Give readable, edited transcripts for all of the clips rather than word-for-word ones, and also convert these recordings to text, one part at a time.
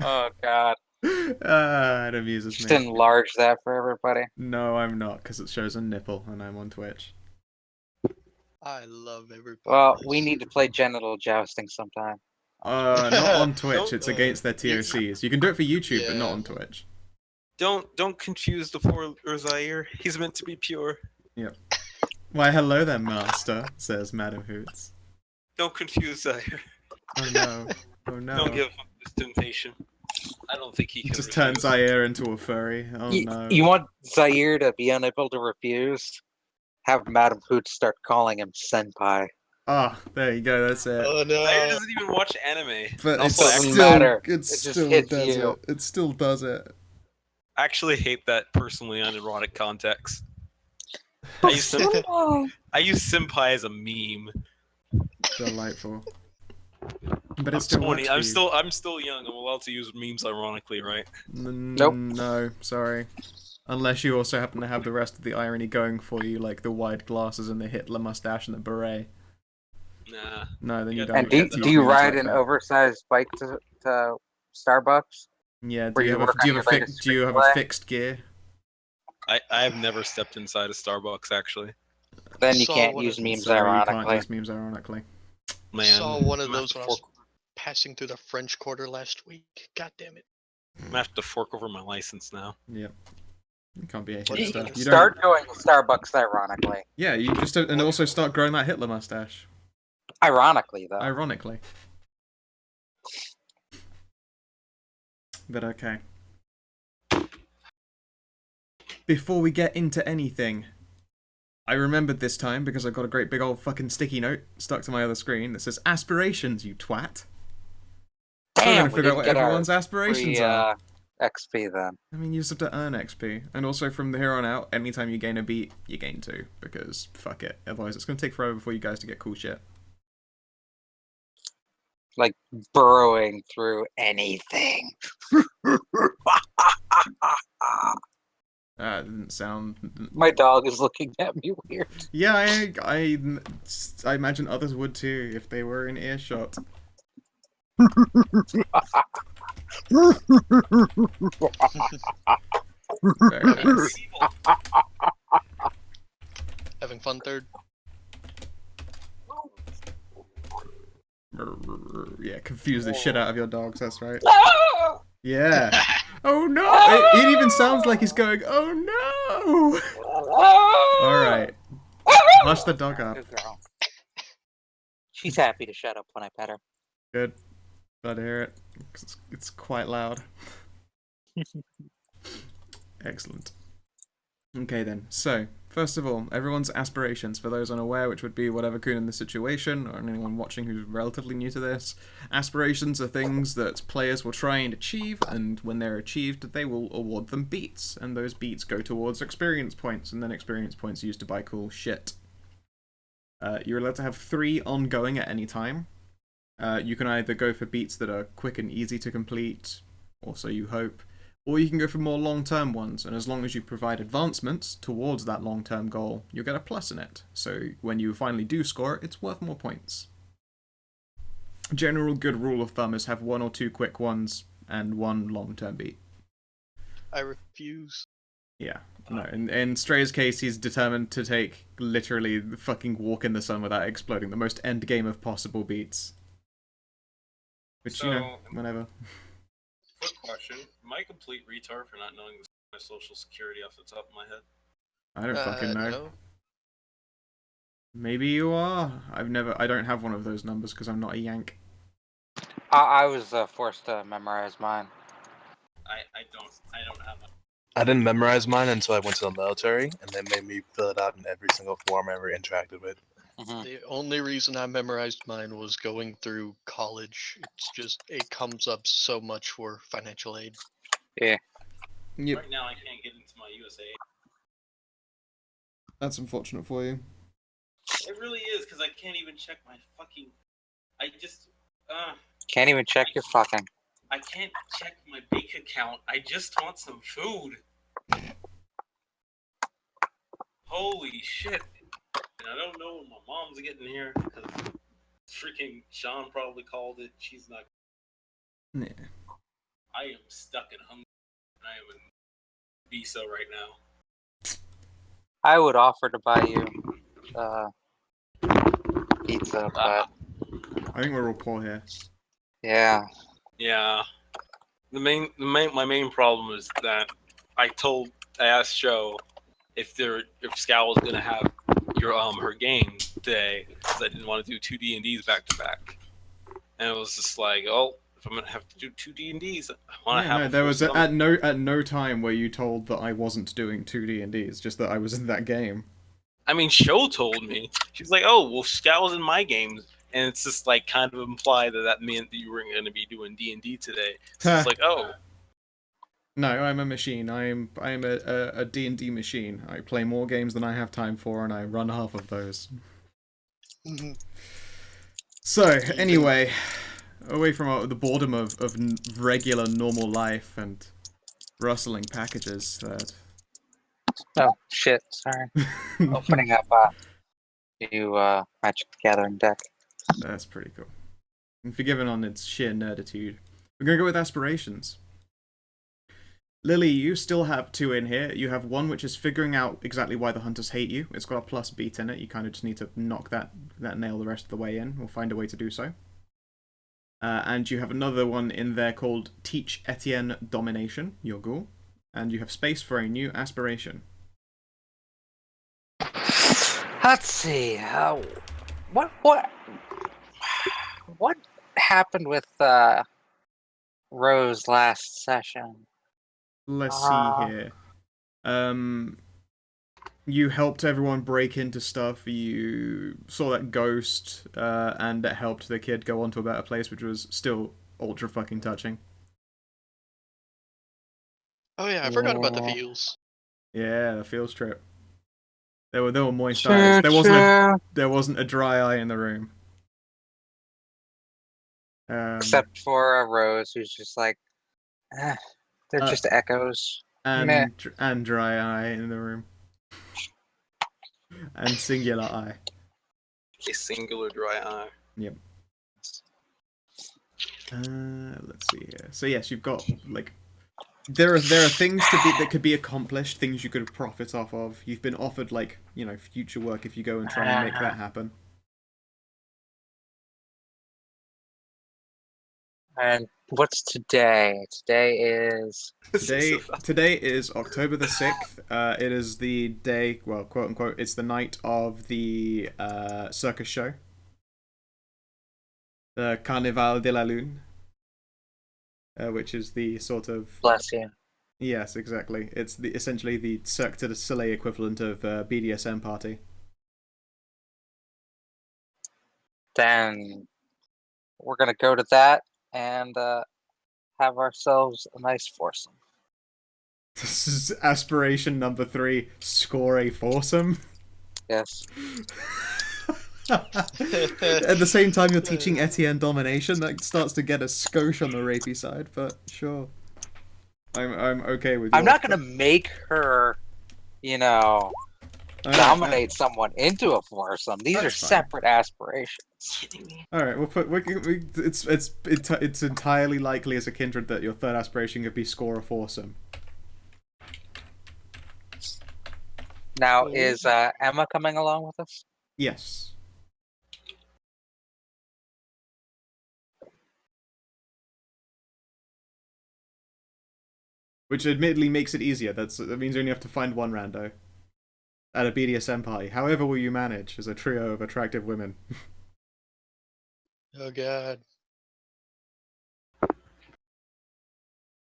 Oh god. It amuses Just me. enlarge that for everybody. No, I'm not, because it shows a nipple and I'm on Twitch. I love every part Well, of we this. need to play genital jousting sometime. Not on Twitch. Don't It's against their you, TOCs. You can do it for YouTube, but not Yeah. on Twitch. don't confuse the poor Zaire. He's meant to be pure. Yep. Why, hello there, master, says Madam Hoots. Don't confuse Zaire. Oh no. Oh no. Don't give him this temptation. I don't think he can Just refuse. turns Zaire into a furry. Oh no. You want Zaire to be unable to refuse? Have Madam Hoot start calling him Senpai. Ah, there you go, that's it. Oh Zaire no! doesn't even watch anime. But And it's also, doesn't still, matter. it It just still hits does you. it. It still does it. I actually hate that personally on erotic context. I use senpai as a meme. Delightful. But I'm it's still 20. works I'm for you. still young. I'm allowed to use memes ironically, right? Nope. No, sorry. Unless you also happen to have the rest of the irony going for you, like the wide glasses and the Hitler mustache and the beret. Nah. No, then you Yeah, don't. And get to do use you memes ride like an that. oversized bike to Starbucks? Yeah. Do where you you have work on your latest do you have a screenplay? fixed gear? I have never stepped inside a Starbucks actually. Then you Saw can't one use of- memes Sorry, you can't ironically. use memes ironically. Man, Saw one of I'm gonna those have when I to was fork, passing through the French Quarter last week. God damn it! I'm gonna have to fork over my license now. Yep. You can't be a What You is hipster. that? You start don't. going to Starbucks ironically. Yeah, you just don't, and also start growing that Hitler mustache. Ironically, though. Ironically. But okay. Before we get into anything, I remembered this time because I got a great big old fucking sticky note stuck to my other screen that says aspirations, you twat. We're Damn, gonna we figure out didn't what get our everyone's aspirations free are. XP then. I mean, you just have to earn XP. And also from here on out, anytime you gain a beat, you gain 2. Because fuck it. Otherwise it's gonna take forever for you guys to get cool shit. Like burrowing through anything. It didn't sound... My dog is looking at me weird. Yeah, I imagine others would too if they were in earshot. Very nice. Having fun, third. Yeah, confuse the shit out of your dogs, that's right. No! Yeah. Oh no! It even sounds like he's going, oh no! Alright. Hush the dog up. Good girl. She's happy to shut up when I pet her. Good. Glad to hear it. 'Cause it's quite loud. Excellent. Okay then, so, first of all, everyone's aspirations, for those unaware, which would be whatever coon in the situation, or anyone watching who's relatively new to this. Aspirations are things that players will try and achieve, and when they're achieved, they will award them beats, and those beats go towards experience points, and then experience points are used to buy cool shit. You're allowed to have 3 ongoing at any time. You can either go for beats that are quick and easy to complete, or so you hope, or you can go for more long-term ones, and as long as you provide advancements towards that long-term goal, you'll get a plus in it. So when you finally do score it, it's worth more points. General good rule of thumb is have 1 or 2 quick ones and 1 long-term beat. I refuse. Yeah. No, in Stray's case, he's determined to take literally the fucking walk in the sun without exploding, the most endgame of possible beats. Which, you know, whenever. Quick question: am I a complete retard for not knowing my social security off the top of my head? I don't fucking know. No. Maybe you are. I don't have one of those numbers because I'm not a Yank. I was forced to memorize mine. I don't have a... I didn't memorize mine until I went to the military, and they made me fill it out in every single form I ever interacted with. Mhm. The only reason I memorized mine was going through college. It's just, it comes up so much for financial aid. Yep. Right now I can't get into my USA. That's unfortunate for you. It really is, because I can't even check my fucking... I just... Can't even check your fucking. I can't check my bank account. I just want some food. Holy shit. And I don't know when my mom's getting here, because freaking Sean probably called it. She's not... Yeah. I am stuck and hungry. I am in Visa right now. I would offer to buy you pizza, but I think we're all poor here. yeah. Yeah. My main problem is that I asked Joe if Scal was gonna have her game today, because I didn't want to do 2 D&Ds back to back, and it was just like, oh, if I'm gonna have to do 2 D&Ds, I want to have. No, there was at no time where you told that I wasn't doing 2D and Ds, just that I was in that game. I mean, Sho told me. She's like, oh, well, Scal was in my games, and it's just like kind of implied that meant that you were going to be doing D&D today. So it's like, oh. No, I'm a machine. I'm a D&D machine. I play more games than I have time for, and I run half of those. So, anyway, away from the boredom of regular, normal life and rustling packages, Oh shit! Sorry. Opening up new Magic the Gathering deck. That's pretty cool. And forgiven on its sheer nerditude. We're gonna go with aspirations. Lily, you still have 2 in here. You have one which is figuring out exactly why the hunters hate you. It's got a plus beat in it. You kind of just need to knock that nail the rest of the way in, or find a way to do so. And you have another one in there called Teach Etienne Domination, your ghoul. And you have space for a new aspiration. Let's see. What happened with Rose last session? Let's see here. You helped everyone break into stuff. You saw that ghost, and it helped the kid go on to a better place, which was still ultra fucking touching. Oh yeah, I forgot about the feels. Yeah, the field trip. There were moist eyes. There wasn't a dry eye in the room. Except for Rose, who's just like, they're just echoes. And dry eye in the room. And singular eye. A singular dry eye. Yep. Let's see here. So yes, you've got like there are things that could be accomplished, things you could profit off of. You've been offered like, future work if you go and try and make that happen. And what's today? Today is October the 6th. It is the day, well, quote unquote, it's the night of the circus show. The Carnival de la Lune. Which is the sort of... Bless you. Yes, exactly. It's essentially the Cirque du Soleil equivalent of BDSM party. Then we're gonna go to that and have ourselves a nice foursome. This is aspiration number 3, score a foursome. Yes. At the same time you're teaching Etienne domination, that starts to get a skosh on the rapey side, but sure. I'm okay with I'm not gonna make her, dominate someone into a foursome. These are separate aspirations. Alright, it's entirely likely as a kindred that your third aspiration could be score a foursome. Now, is Emma coming along with us? Yes. Which admittedly makes it easier. That means you only have to find one rando at a BDSM party. However will you manage as a trio of attractive women? Oh god.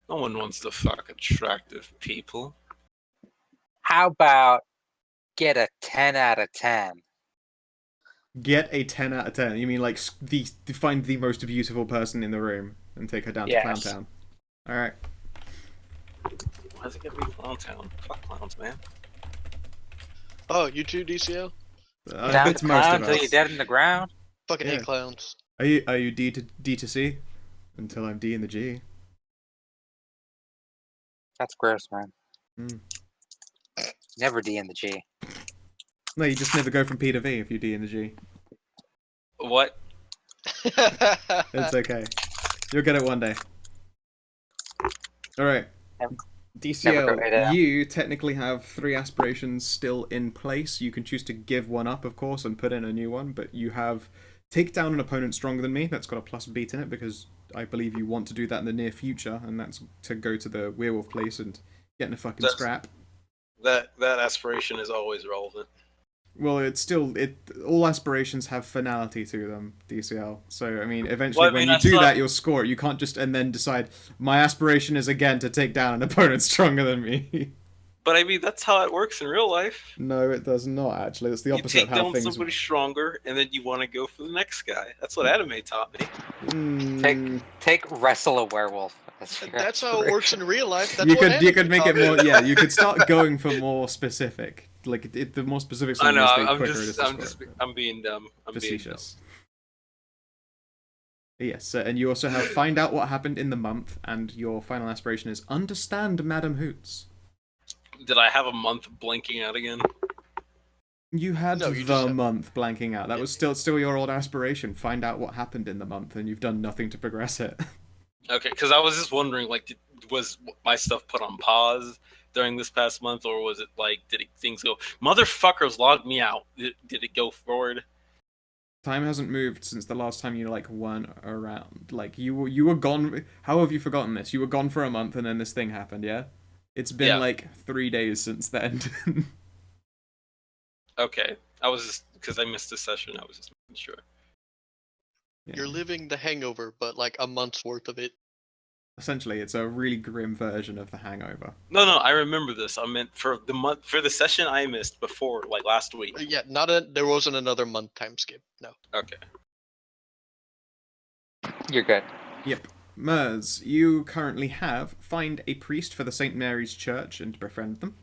No one wants to fuck attractive people. How about get a 10 out of 10? Get a 10 out of 10? You mean like find the most beautiful person in the room and take her down to Clown Town? Alright. Why is it gonna be Clown Town? Fuck clowns, man. Oh, you too, DCL? Down to clown until you're dead in the ground? Fucking hate clowns. Are you D to C? Until I'm D in the G. That's gross, man. Never D in the G. No, you just never go from P to V if you D in the G. What? It's okay. You'll get it one day. All right. Never go DCL, ADM. you technically have 3 aspirations still in place. You can choose to give one up, of course, and put in a new one, but you have take down an opponent stronger than me. That's got a plus beat in it because I believe you want to do that in the near future, and that's to go to the werewolf place and get in a fucking That's- scrap. That aspiration is always relevant. Well, it's still all aspirations have finality to them, DCL. So I mean, eventually, when you do that, you'll score. You can't just and then decide my aspiration is again to take down an opponent stronger than me. But I mean, that's how it works in real life. No, it does not. Actually, it's the You opposite take of how down things. somebody stronger, and then you want to go for the next guy. That's what anime taught me. Take wrestle a werewolf. That's how it works in real life. That's you what could anime make it taught me. more. Yeah, you could start going for more specific. Like the more specific. I know. The I'm quicker it is to just. score it. I'm being dumb. I'm being dumb. Facetious. Yes, and you also have find out what happened in the month, and your final aspiration is understand Madam Hoots. Did I have a month blinking out again? You had No, you the just have- month blanking out. That was still your old aspiration. Find out what happened in the month, and you've done nothing to progress it. Okay, because I was just wondering, like, was my stuff put on pause during this past month, or was it like, things go, motherfuckers logged me out? Did it go forward? Time hasn't moved since the last time you weren't around. Like you were gone. How have you forgotten this? You were gone for a month, and then this thing happened. Yeah, it's been like 3 days since then. Okay, I was just because I missed a session. I was just making sure. Yeah. You're living the hangover, but like a month's worth of it. Essentially, it's a really grim version of the Hangover. No, I remember this. I meant for the session I missed before, like last week. Yeah, there wasn't another month time skip. No. Okay. You're good. Yep. Mers, you currently have find a priest for the St. Mary's Church and befriend them.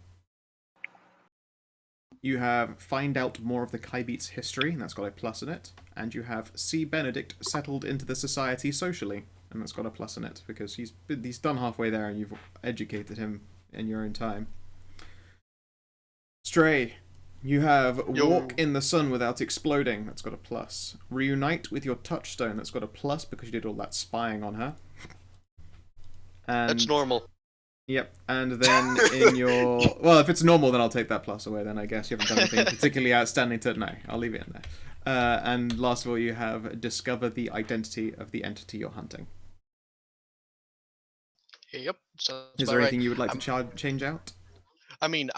You have find out more of the Kaibeats history, and that's got a plus in it. And you have see Benedict settled into the society socially, and that's got a plus in it because he's done halfway there, and you've educated him in your own time. Stray, you have walk in the sun without exploding, that's got a plus. Reunite with your touchstone, that's got a plus because you did all that spying on her. And That's normal. Yep, and then in your... Well, if it's normal, then I'll take that plus away, then I guess you haven't done anything particularly outstanding to... No, I'll leave it in there. And last of all, you have discover the identity of the entity you're hunting. Yep. Sounds Is about there right. anything you would like to change out? I mean,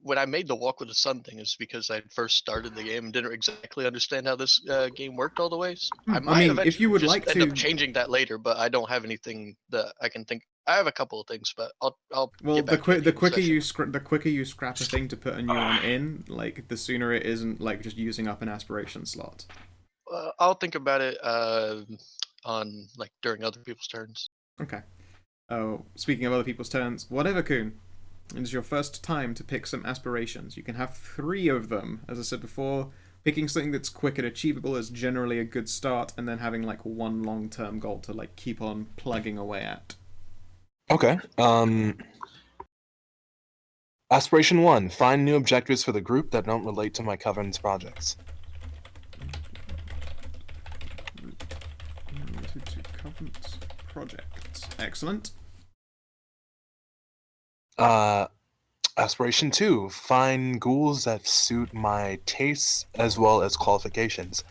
when I made the walk with the sun thing is because I first started the game and didn't exactly understand how this game worked all the ways. I might mean, eventually if you would just like end to... up changing that later, but I don't have anything that I can think. I have a couple of things, but I'll Well, get back to it the in the quicker session. the quicker you scrap a thing to put a new one in, like the sooner it isn't like just using up an aspiration slot. I'll think about it on like during other people's turns. Okay. Oh, speaking of other people's turns, whatever, Kun. It is your first time to pick some aspirations. You can have 3 of them. As I said before, picking something that's quick and achievable is generally a good start, and then having like one long-term goal to like keep on plugging away at. Okay. Aspiration 1: find new objectives for the group that don't relate to my covenant's projects. Related to Covenant's projects. Excellent. Aspiration 2: find ghouls that suit my tastes as well as qualifications.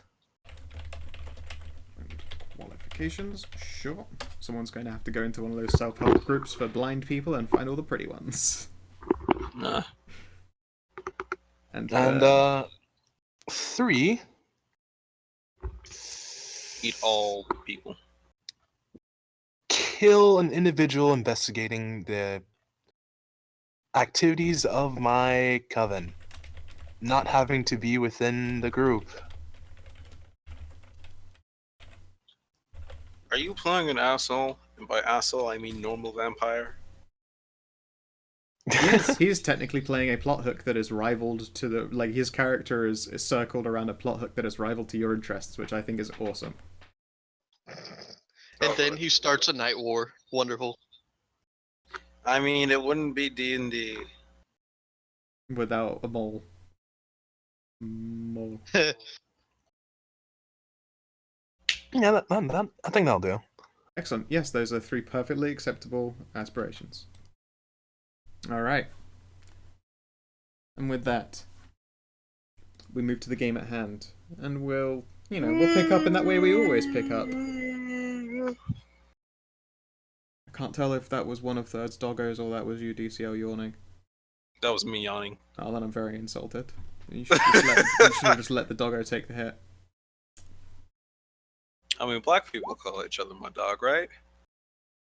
And qualifications, sure. Someone's going to have to go into one of those self-help groups for blind people and find all the pretty ones. Nah. And 3: Eat all people. kill an individual investigating the activities of my coven, not having to be within the group. Are you playing an asshole? And by asshole, I mean normal vampire. He's technically playing a plot hook that is rivaled to the... Like, his character is circled around a plot hook that is rivaled to your interests, which I think is awesome. And then he starts a night war. Wonderful. I mean, it wouldn't be D&D. Without a mole. Mole. Yeah, that, I think that'll do. Excellent. Yes, those are 3 perfectly acceptable aspirations. All right. And with that, we move to the game at hand, and we'll pick up in that way we always pick up. I can't tell if that was one of Third's doggos or that was you, DCL, yawning. That was me yawning. Oh, then I'm very insulted. You should have just let the doggo take the hit. I mean, black people call each other my dog, right?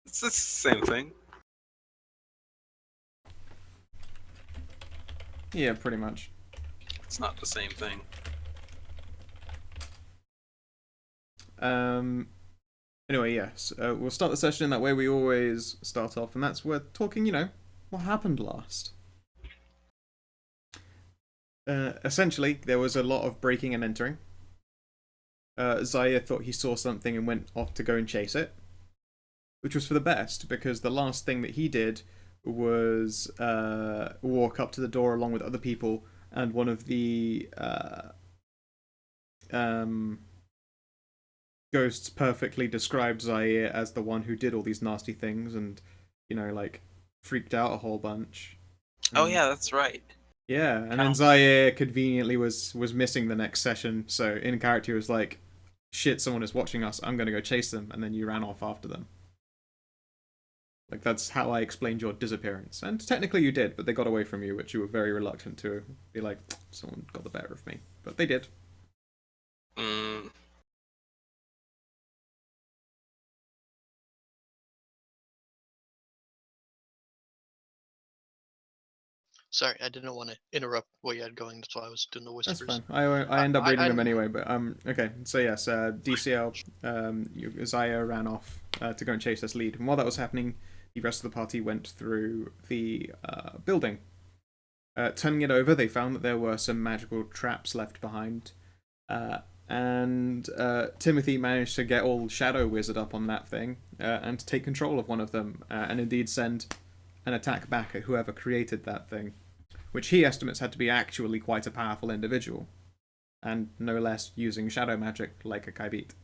It's the same thing. Yeah, pretty much. It's not the same thing. Anyway, yes. We'll start the session in that way we always start off, and that's we're talking, what happened last. Essentially, there was a lot of breaking and entering. Zaire thought he saw something and went off to go and chase it, which was for the best, because the last thing that he did was walk up to the door along with other people, and one of the ghosts perfectly described Zaire as the one who did all these nasty things and, freaked out a whole bunch. Oh yeah, that's right. Yeah, and then Zaire conveniently was missing the next session, so in character he was like, shit, someone is watching us, I'm gonna go chase them, and then you ran off after them. Like, that's how I explained your disappearance. And technically you did, but they got away from you, which you were very reluctant to be like, someone got the better of me. But they did. Sorry, I didn't want to interrupt what you had going. That's why I was doing the whispers. That's fine. I end up reading them anyway. But okay. So yes, DCL, Zaire ran off to go and chase this lead. And while that was happening, the rest of the party went through the building. Turning it over, they found that there were some magical traps left behind. And Timothy managed to get all Shadow Wizard up on that thing and to take control of one of them, and indeed send an attack back at whoever created that thing, which he estimates had to be actually quite a powerful individual, and no less using shadow magic like a Kaibit.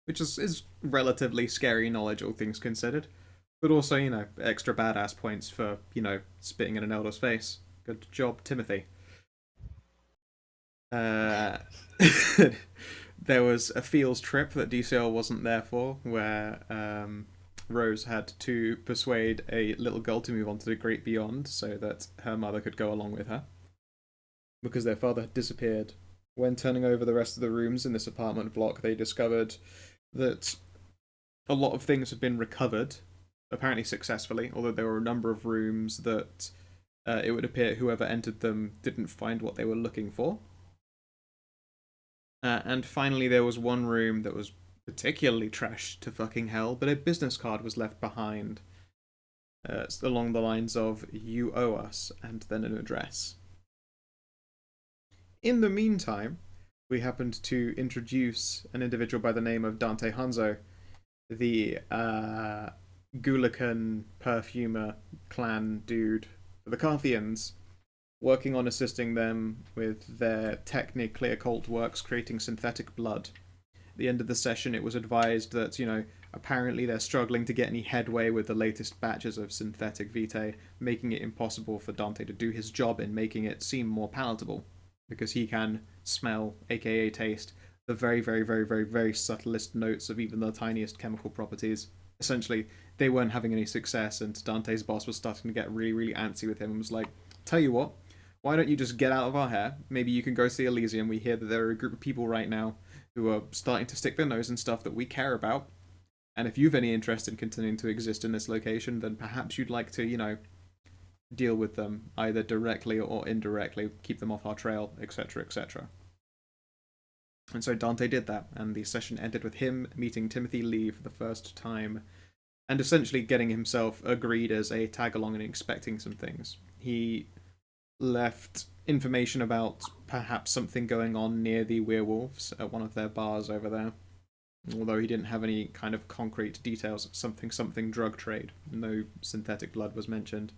Which is relatively scary knowledge, all things considered, but also, extra badass points for, spitting in an elder's face. Good job, Timothy. There was a fields trip that DCL wasn't there for, where Rose had to persuade a little girl to move on to the Great Beyond so that her mother could go along with her, because their father had disappeared. When turning over the rest of the rooms in this apartment block, they discovered that a lot of things had been recovered, apparently successfully, although there were a number of rooms that it would appear whoever entered them didn't find what they were looking for. And finally, there was one room that was particularly trashed to fucking hell, but a business card was left behind along the lines of, "You owe us," and then an address. In the meantime, we happened to introduce an individual by the name of Dante Hanzo, the Gulakan perfumer clan dude for the Carthians, working on assisting them with their technically occult works creating synthetic blood. At the end of the session, it was advised that, apparently they're struggling to get any headway with the latest batches of synthetic vitae, making it impossible for Dante to do his job in making it seem more palatable, because he can smell, aka taste, the very, very, very, very, very subtlest notes of even the tiniest chemical properties. Essentially, they weren't having any success, and Dante's boss was starting to get really, really antsy with him and was like, "Tell you what, why don't you just get out of our hair? Maybe you can go see Elysium. We hear that there are a group of people right now who are starting to stick their nose in stuff that we care about. And if you've any interest in continuing to exist in this location, then perhaps you'd like to, deal with them, either directly or indirectly, keep them off our trail, etc., etc." And so Dante did that, and the session ended with him meeting Timothy Lee for the first time, and essentially getting himself agreed as a tag-along and expecting some things. He left information about perhaps something going on near the werewolves at one of their bars over there, although he didn't have any kind of concrete details. Something drug trade. No synthetic blood was mentioned.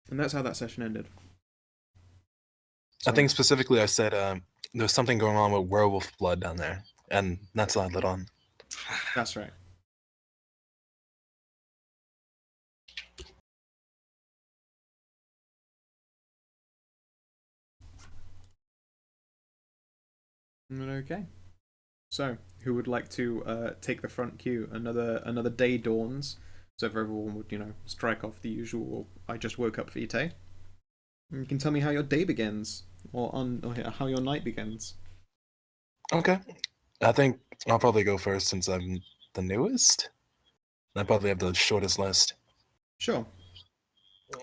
And that's how that session ended. I think specifically I said there's something going on with werewolf blood down there, and that's all I lit on. That's right. Okay. So, who would like to take the front cue? Another day dawns, so if everyone would, strike off the usual "I just woke up" vitae. And you can tell me how your day begins, or how your night begins. Okay. I think I'll probably go first since I'm the newest. I probably have the shortest list. Sure.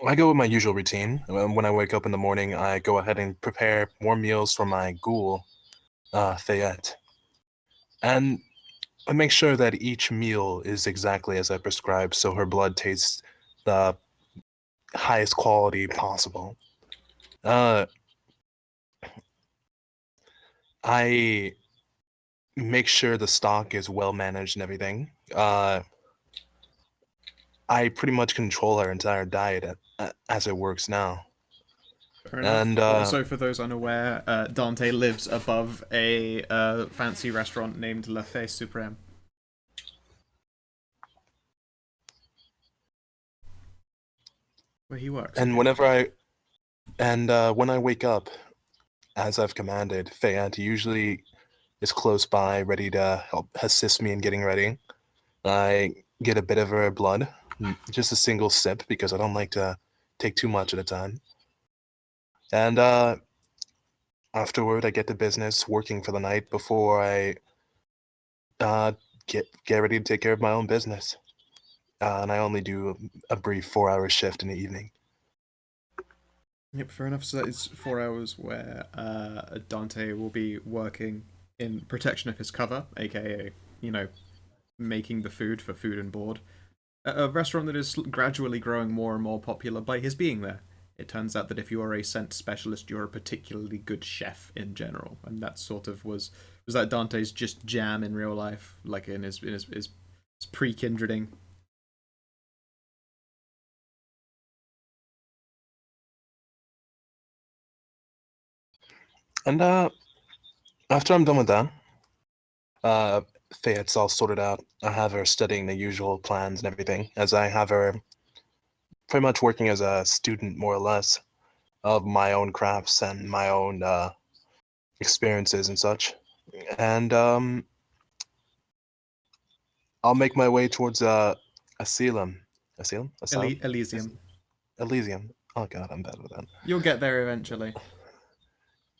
I go with my usual routine. When I wake up in the morning, I go ahead and prepare more meals for my ghoul, Fayette. And I make sure that each meal is exactly as I prescribed, so her blood tastes the highest quality possible. I make sure the stock is well managed and everything. I pretty much control her entire diet as it works now. Fair enough. And Also, for those unaware, Dante lives above a fancy restaurant named La Fée Suprême. Where he works. and when I wake up, as I've commanded, Fayette usually is close by, ready to help assist me in getting ready. I get a bit of her blood, just a single sip, because I don't like to take too much at a time. And afterward, I get to business, working for the night before I get ready to take care of my own business. And I only do a brief 4-hour shift in the evening. Yep, fair enough. So that is 4 hours where Dante will be working in protection of his cover, aka, making the food for food and board. A restaurant that is gradually growing more and more popular by his being there. It turns out that if you are a scent specialist, you're a particularly good chef in general, and that sort of was that Dante's just jam in real life, like in his pre-kindreding. And after I'm done with that, Fayette's all sorted out. I have her studying the usual plans and everything, as I have her pretty much working as a student, more or less, of my own crafts and my own experiences and such. And I'll make my way towards Asylum. Asylum? Asylum? Elysium. Elysium. Oh god, I'm bad with that. You'll get there eventually.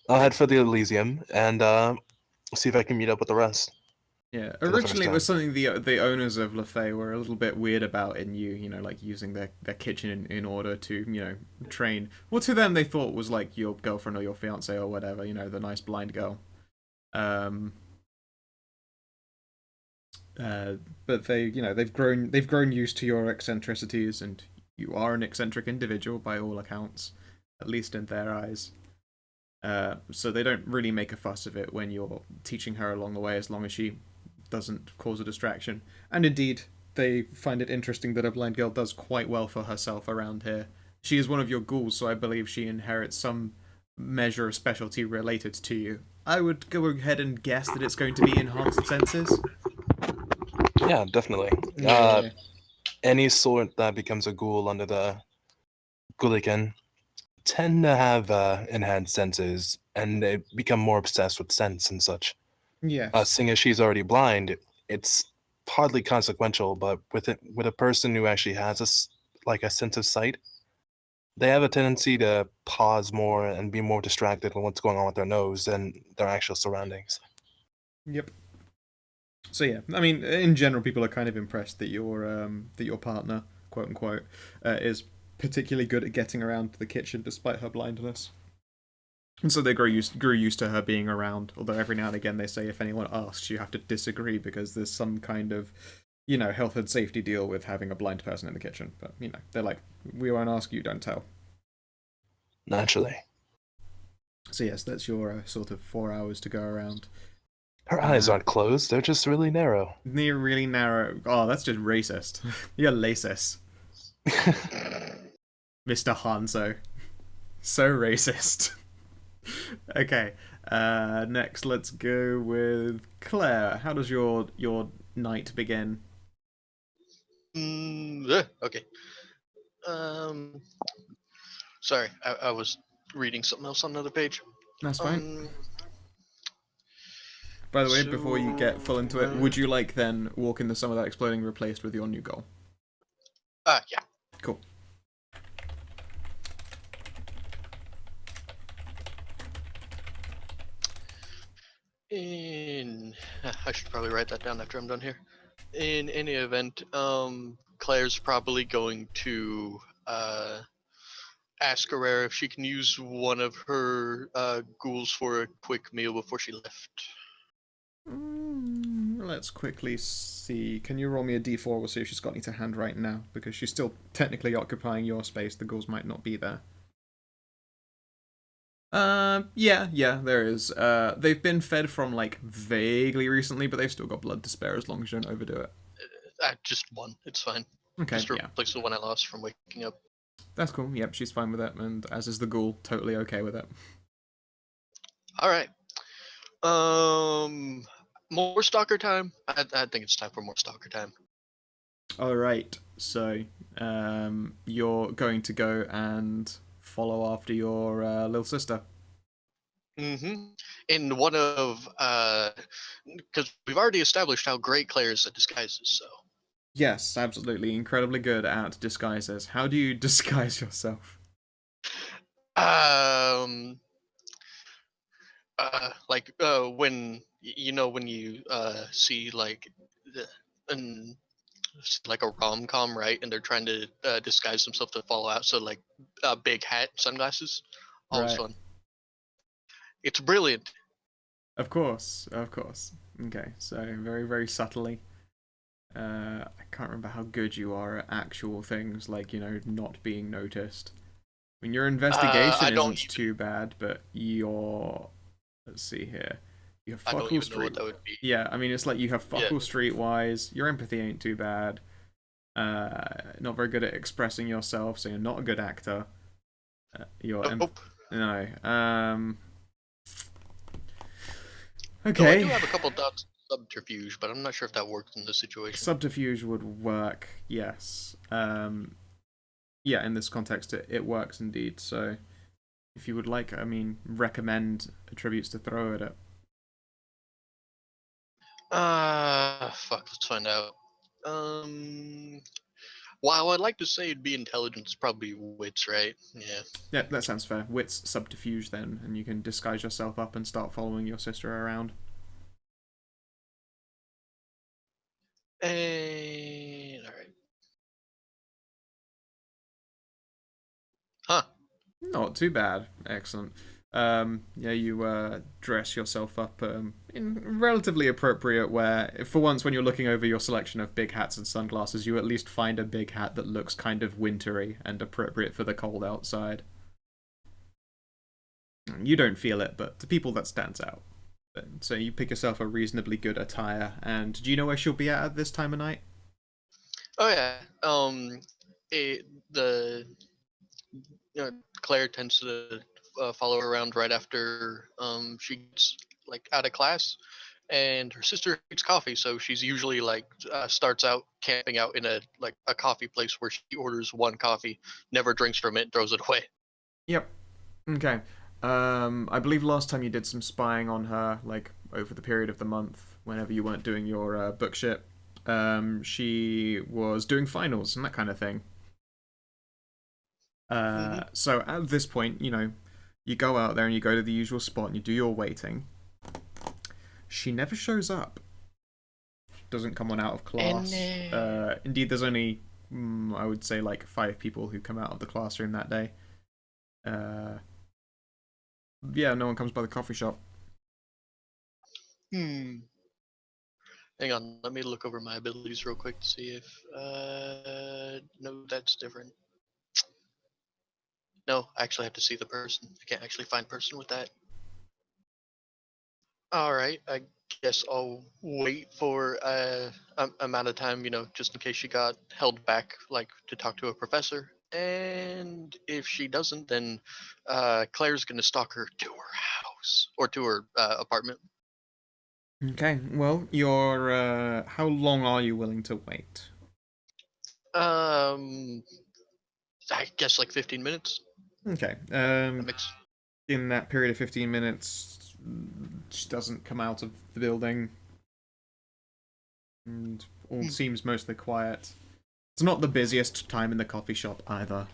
I'll head for the Elysium and see if I can meet up with the rest. Yeah, the first originally it was time. something the owners of La Fée were a little bit weird about in like using their kitchen in order to, train. Well, to them they thought was like your girlfriend or your fiance or whatever, the nice blind girl. But they've grown used to your eccentricities, and you are an eccentric individual by all accounts, at least in their eyes. So they don't really make a fuss of it when you're teaching her along the way, as long as she doesn't cause a distraction. And indeed, they find it interesting that a blind girl does quite well for herself around here. She is one of your ghouls, so I believe she inherits some measure of specialty related to you. I would go ahead and guess that it's going to be enhanced senses. Yeah, definitely. Yeah. Any sort that becomes a ghoul under the Gulliken tend to have enhanced senses, and they become more obsessed with scents and such. Yes. Seeing as she's already blind, it's hardly consequential, but with a person who actually has a sense of sight, they have a tendency to pause more and be more distracted with what's going on with their nose than their actual surroundings. Yep. So yeah, I mean, in general, people are kind of impressed that your partner, quote unquote, is particularly good at getting around to the kitchen despite her blindness. And so they grew used to her being around, although every now and again they say if anyone asks, you have to disagree because there's some kind of, health and safety deal with having a blind person in the kitchen. But, they're like, we won't ask, you don't tell. Naturally. So yes, that's your sort of 4 hours to go around. Her eyes aren't closed, they're just really narrow. They're really narrow. Oh, that's just racist. You're racist. Mr. Hanzo. So racist. Okay. Next, let's go with Claire. How does your night begin? Okay. Um, Sorry, I was reading something else on another page. That's fine. Um, By the way, before you get full into it, so, would you like then walk into some of that exploding replaced with your new goal? yeah. Cool. I should probably write that down after I'm done here. In any event, Claire's probably going to ask Herrera if she can use one of her ghouls for a quick meal before she left. Let's quickly see. Can you roll me a d4? We'll see if she's got any to hand right now, because she's still technically occupying your space. The ghouls might not be there. Yeah, there is. They've been fed from, like, vaguely recently, but they've still got blood to spare as long as you don't overdo it. Just one. It's fine. Okay, Just yeah. replace the one I lost from waking up. That's cool. Yep, she's fine with it, and as is the ghoul, totally okay with it. All right. More stalker time. I think it's time for more stalker time. Alright, so, you're going to go and follow after your little sister. In one of because we've already established how great Claire is at disguises, so. Yes, absolutely. Incredibly good at disguises. How do you disguise yourself? When when you see an like a rom-com, right, and they're trying to disguise themselves to follow out, so like a big hat, sunglasses, always Right. fun. It's brilliant. Of course, of course. Okay, so very, very subtly. I can't remember how good you are at actual things like, not being noticed. I mean, your investigation I don't isn't too bad, but your... Let's see here. You have I don't fuck all even know street... what that would be. Yeah, I mean, it's like you have fuck Yeah. all streetwise, your empathy ain't too bad, not very good at expressing yourself, so you're not a good actor. Nope. No, So I okay. do have a couple dots of subterfuge, but I'm not sure if that works in this situation. Subterfuge would work, yes. Yeah, in this context, it works indeed. So, if you would like, recommend attributes to throw at it. Fuck. Let's find out. While I'd like to say it'd be intelligence, probably wits, right? Yeah. Yeah, that sounds fair. Wits subterfuge then, and you can disguise yourself up and start following your sister around. And all right. Huh. Not too bad. Excellent. Yeah, you dress yourself up in relatively appropriate wear. For once, when you're looking over your selection of big hats and sunglasses, you at least find a big hat that looks kind of wintry and appropriate for the cold outside. You don't feel it, but to people that stands out. So you pick yourself a reasonably good attire, and do you know where she'll be at this time of night? Oh yeah. The Claire tends to follow her around right after she gets like out of class, and her sister makes coffee, so she's usually like starts out camping out in a coffee place where she orders one coffee, never drinks from it, throws it away. Yep. Okay. I believe last time you did some spying on her, like over the period of the month, whenever you weren't doing your book shit. She was doing finals and that kind of thing. So at this point, you go out there and you go to the usual spot and you do your waiting. She never shows up. Doesn't come on out of class. Indeed, there's only, I would say, like 5 people who come out of the classroom that day. Yeah, no one comes by the coffee shop. Hang on, let me look over my abilities real quick to see if no, that's different. No, I actually have to see the person. I can't actually find person with that. All right, I guess I'll wait for amount of time, just in case she got held back, like to talk to a professor. And if she doesn't, then Claire's gonna stalk her to her house or to her apartment. Okay, well, you're, how long are you willing to wait? I guess like 15 minutes. Okay, That makes in that period of 15 minutes, she doesn't come out of the building, and all seems mostly quiet. It's not the busiest time in the coffee shop either.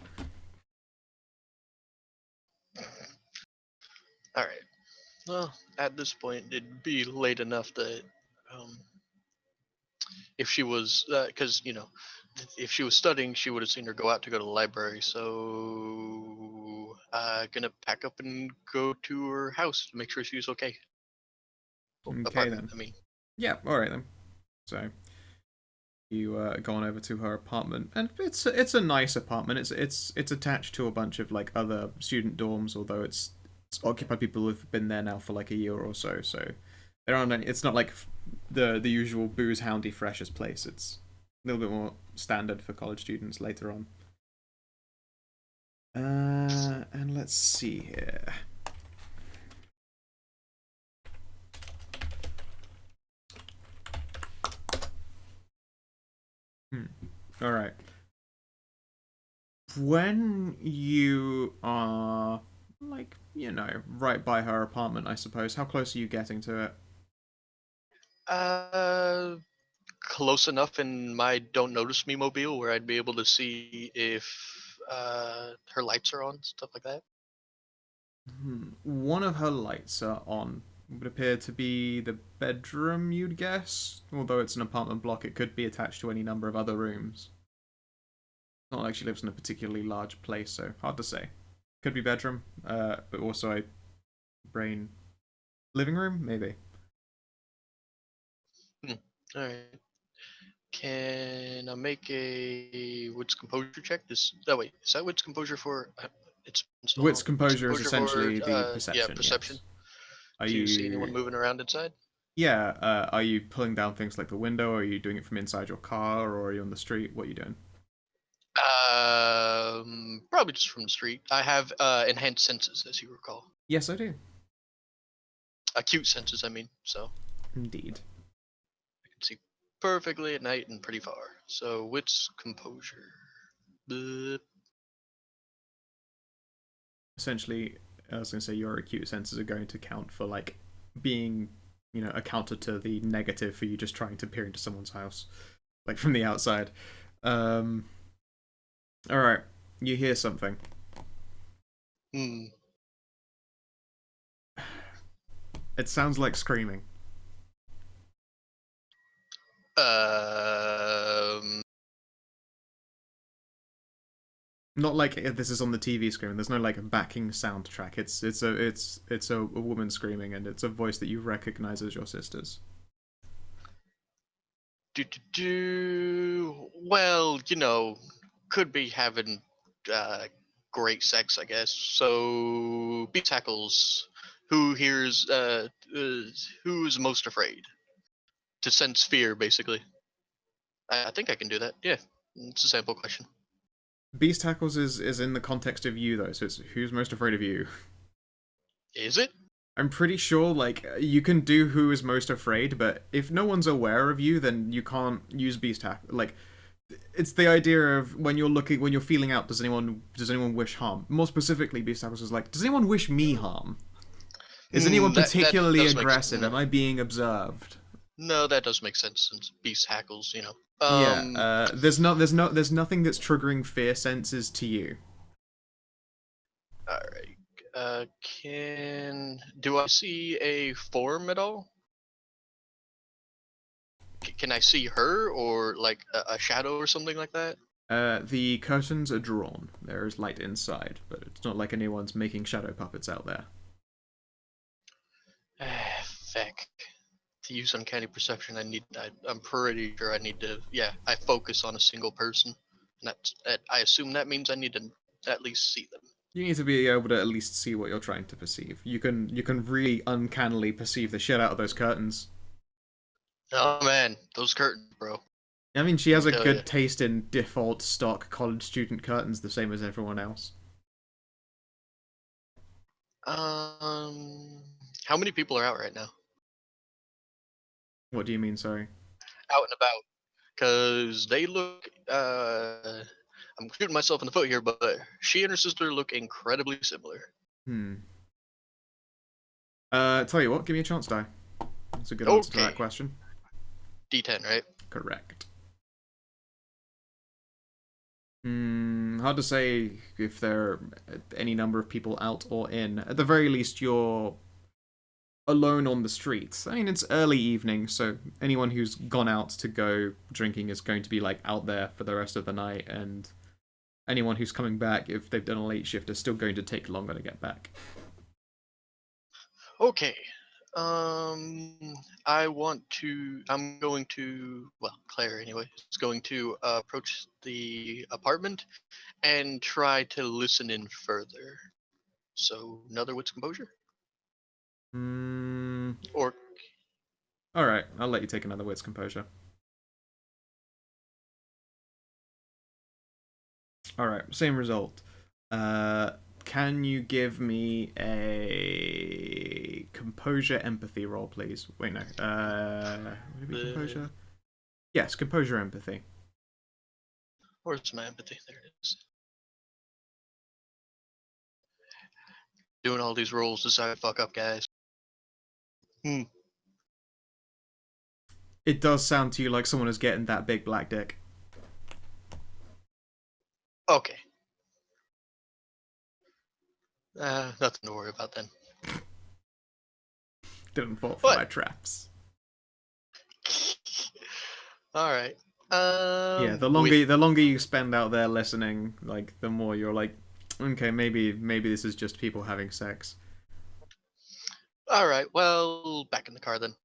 all right. Well, at this point, it'd be late enough that if she was, because if she was studying, she would have seen her go out to go to the library. So, gonna pack up and go to her house to make sure she's okay. Okay, Apartment, then. I mean. Yeah, alright then. So, you go on over to her apartment, and it's a nice apartment. It's attached to a bunch of like other student dorms, although it's occupied people who've been there now for like a year or so. So there aren't any, it's not like the usual booze houndy freshers place. It's a little bit more standard for college students later on. And let's see here. All right. When you are, like, right by her apartment, I suppose, how close are you getting to it? Close enough in my don't notice me mobile where I'd be able to see if her lights are on, stuff like that. One of her lights are on. It would appear to be the bedroom, you'd guess. Although it's an apartment block, it could be attached to any number of other rooms. Not like she lives in a particularly large place, so hard to say. Could be bedroom, but also a brain living room, maybe. All right. Can I make a wits composure check? Wait, is that wits composure for? It's Wits composure is essentially the yeah, perception. perception. Yes. Are Do you see anyone moving around inside? Yeah. Are you pulling down things like the window? Or are you doing it from inside your car, or are you on the street? What are you doing? Probably just from the street. I have enhanced senses, as you recall. Yes, I do. Acute senses, I mean. So Indeed. I can see perfectly at night and pretty far. So wits composure. Bloop. Essentially, I was going to say your acute senses are going to count for like being, a counter to the negative for you just trying to peer into someone's house, like from the outside. All right, you hear something. Hmm. It sounds like screaming. Not like this is on the TV screen. There's no like backing soundtrack. It's a woman screaming, and it's a voice that you recognize as your sister's. Well, could be having great sex, I guess. So B tackles. Who hears? Who's most afraid? To sense fear, basically. I think I can do that. Yeah, it's a sample question. Beast Tackles is in the context of you though, so it's who's most afraid of you. Is it? I'm pretty sure like you can do who is most afraid, but if no one's aware of you, then you can't use Beast Tackle. Like it's the idea of when you're feeling out, does anyone wish harm? More specifically, Beast Tackles is like, does anyone wish me harm? Is anyone particularly aggressive? Am I being observed? No, that does make sense since Beast hackles, there's nothing that's triggering fear senses to you. All right. Do I see a form at all? Can I see her or like a shadow or something like that? The curtains are drawn. There is light inside, but it's not like anyone's making shadow puppets out there. Feck. To use uncanny perception, I'm pretty sure I need to. Yeah, I focus on a single person. And I assume that means I need to at least see them. You need to be able to at least see what you're trying to perceive. You can really uncannily perceive the shit out of those curtains. Oh man, those curtains, bro. I mean, she has a Hell good yeah. taste in default stock college student curtains, the same as everyone else. How many people are out right now? What do you mean, sorry? Out and about, because they look. I'm shooting myself in the foot here, but she and her sister look incredibly similar. Tell you what, give me a chance die. That's a good answer to that Okay. question. D10, right? Correct. Hard to say if there are any number of people out or in. At the very least, you're alone on the streets. I mean, it's early evening, so anyone who's gone out to go drinking is going to be like out there for the rest of the night, and anyone who's coming back, if they've done a late shift, is still going to take longer to get back. Okay. I'm going to. Well, Claire anyway is going to approach the apartment and try to listen in further. So another wits composure, or Alright, I'll let you take another wit's composure. Alright, same result. Can you give me a composure empathy roll, please? Wait, no. Would it be composure? Yes, composure empathy. where's my empathy? There it is. Doing all these rolls to I fuck up, guys. It does sound to you like someone is getting that big black dick. Okay. Nothing to worry about then. Didn't fall for What? my traps. All right. Yeah, the longer you spend out there listening, like the more you're like, okay, maybe this is just people having sex. All right. Well, back in the car then.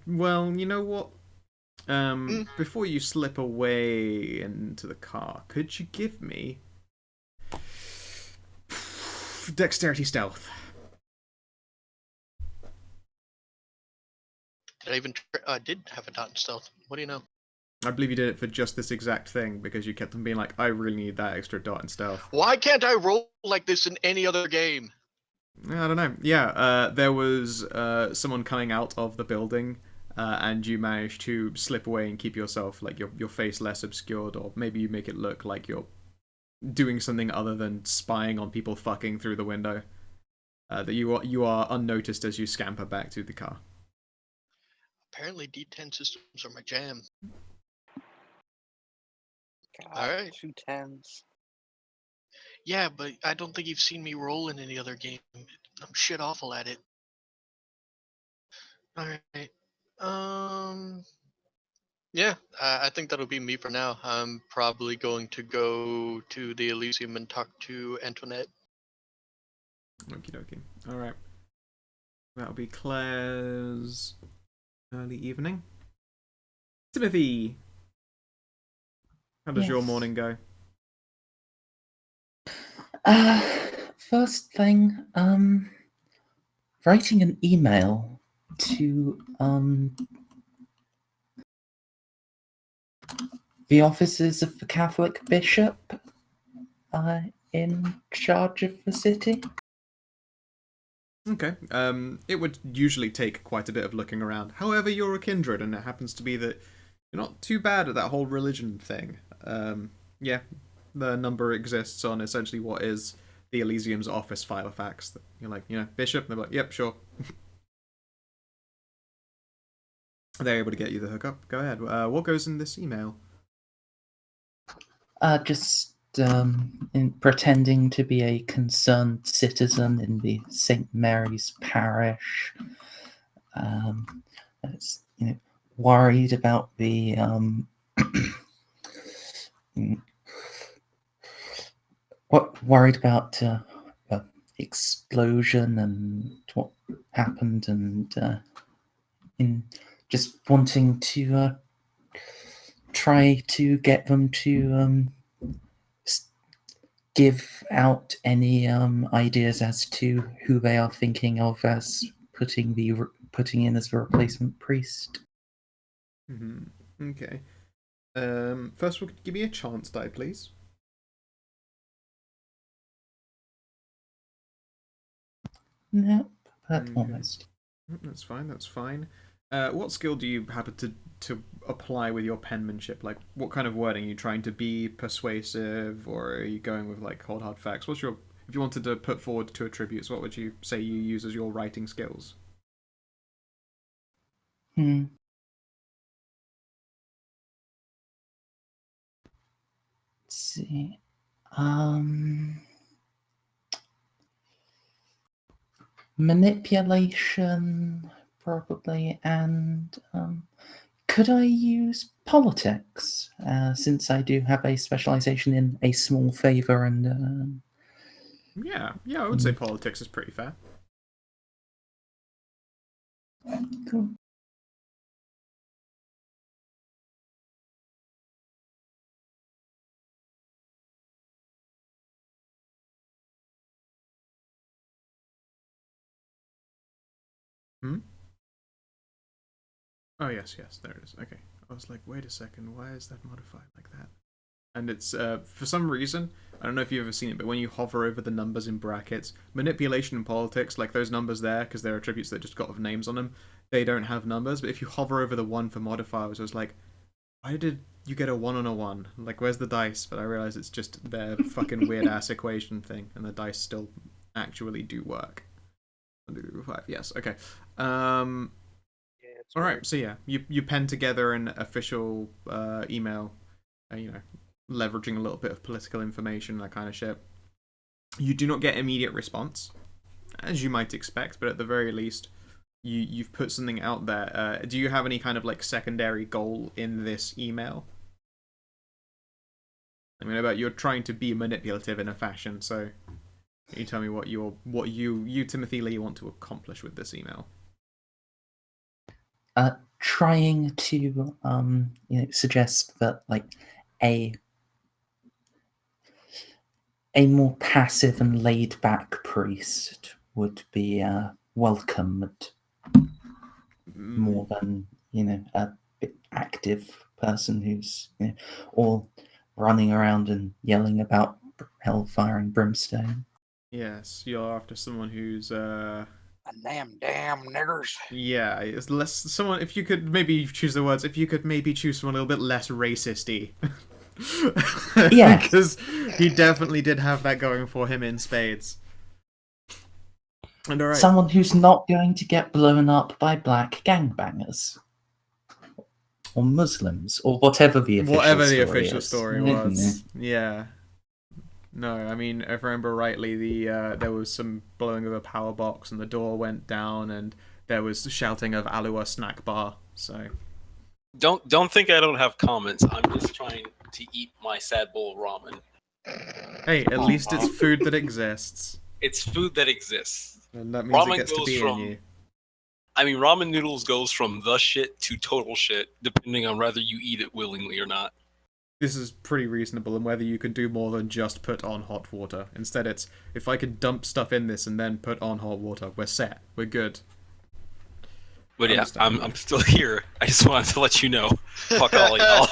Well, you know what? Before you slip away into the car, could you give me dexterity stealth? I did have a dot in stealth. What do you know? I believe you did it for just this exact thing because you kept on being like, I really need that extra dot in stealth. Why can't I roll like this in any other game? I don't know. Yeah, there was someone coming out of the building, and you managed to slip away and keep yourself, like, your face less obscured, or maybe you make it look like you're doing something other than spying on people fucking through the window. That you are unnoticed as you scamper back to the car. Apparently, D10 systems are my jam. God, All right. 2 10s. Yeah, but I don't think you've seen me roll in any other game. I'm shit awful at it. All right. Yeah, I think that'll be me for now. I'm probably going to go to the Elysium and talk to Antoinette. Okie dokie. Alright. That'll be Claire's early evening. Timothy! How does your Yes. morning go? First thing, writing an email to the offices of the Catholic bishop in charge of the city. Okay. It would usually take quite a bit of looking around. However, you're a kindred, and it happens to be that you're not too bad at that whole religion thing. Yeah, the number exists on essentially what is the Elysium's office file of facts. You're like, Bishop? And they're like, yep, sure. They're able to get you the hookup. Go ahead. What goes in this email? Just in pretending to be a concerned citizen in the St. Mary's parish. That's, worried about the worried about the explosion and what happened, and in just wanting to try to get them to give out any ideas as to who they are thinking of as putting in as the replacement priest. Mm-hmm. Okay. First of all, give me a chance die, please. Nope, but Okay. almost. That's fine. That's fine. What skill do you happen to apply with your penmanship? Like, what kind of wording are you trying to be persuasive, or are you going with like cold hard facts? What's your if you wanted to put forward two attributes, what would you say you use as your writing skills? Hmm. Let's see. Manipulation, probably, and could I use politics, since I do have a specialization in a small favor and Yeah, I would say politics is pretty fair. cool. Hmm? Oh, yes, there it is. Okay. I was like, wait a second, why is that modified like that? And it's, for some reason, I don't know if you've ever seen it, but when you hover over the numbers in brackets, manipulation and politics, like those numbers there, because they're attributes that just got names on them, they don't have numbers, but if you hover over the 1 for modifiers, I was like, why did you get a 1 on a 1? Like, where's the dice? But I realized it's just their fucking weird-ass equation thing, and the dice still actually do work. 5, yes, okay. All right, so yeah, you pen together an official email, leveraging a little bit of political information, that kind of shit. You do not get immediate response, as you might expect, but at the very least, you've put something out there. Do you have any kind of like secondary goal in this email? I mean, about you're trying to be manipulative in a fashion, so can you tell me what you Timothy Lee want to accomplish with this email? Trying to suggest that like a more passive and laid back priest would be welcomed more than a bit active person who's all running around and yelling about hellfire and brimstone. Yes, you're after someone who's Damn niggers. yeah, it's less someone. If you could maybe choose the words, if you could maybe choose someone a little bit less racisty. Yeah, because he definitely did have that going for him in spades. And all right, someone who's not going to get blown up by black gangbangers or Muslims or whatever the official story was. Yeah. No, I mean, if I remember rightly, there was some blowing of a power box and the door went down and there was shouting of Alua snack bar. So Don't think I don't have comments. I'm just trying to eat my sad bowl of ramen. Hey, at least it's food that exists. It's food that exists. And that means Ramen it gets to goes be from- in you. I mean, ramen noodles goes from the shit to total shit, depending on whether you eat it willingly or not. This is pretty reasonable, and whether you can do more than just put on hot water. Instead, it's, if I could dump stuff in this and then put on hot water, we're set. We're good. But yeah, I'm still here. I just wanted to let you know. Fuck all y'all.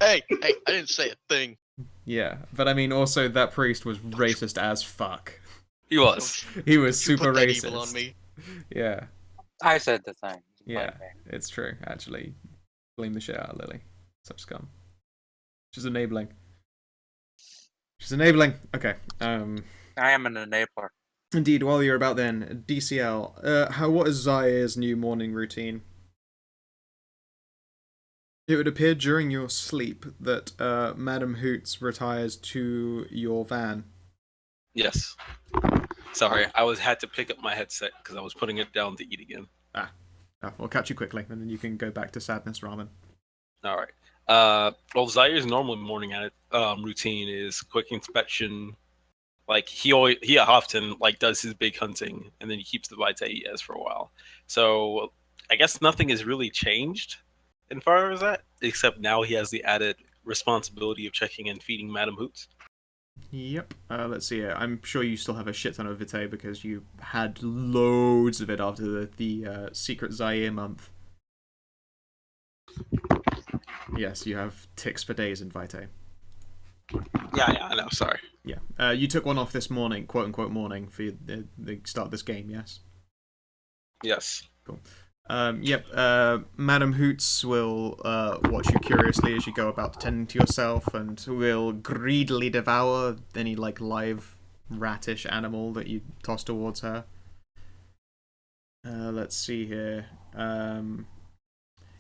Hey, I didn't say a thing. Yeah, but I mean, also, that priest was racist as fuck. He was. He was You super put that racist. evil on me. Yeah, I said the thing. yeah, it's true, actually. Blame the shit out of Lily. Such scum. She's enabling. Okay. I am an enabler. Indeed, while you're about then, DCL, what is Zaire's new morning routine? It would appear during your sleep that Madam Hoots retires to your van. Yes. Sorry, I had to pick up my headset because I was putting it down to eat again. We'll catch you quickly, and then you can go back to Sadness Ramen. All right. Well, Zaire's normal morning routine is quick inspection. Like he often like does his big hunting, and then he keeps the bites that he has for a while. So I guess nothing has really changed as far as that, except now he has the added responsibility of checking and feeding Madam Hoots. Yep. Let's see. I'm sure you still have a shit ton of vitae because you had loads of it after the secret Zaire month. Yes, you have ticks for days in Vitae. Yeah, I know. Sorry. Yeah. You took one off this morning, quote unquote morning, for the start of this game, yes? Yes. Cool. Yep. Madam Hoots will watch you curiously as you go about tending to yourself, and will greedily devour any like live ratish animal that you toss towards her. Let's see here.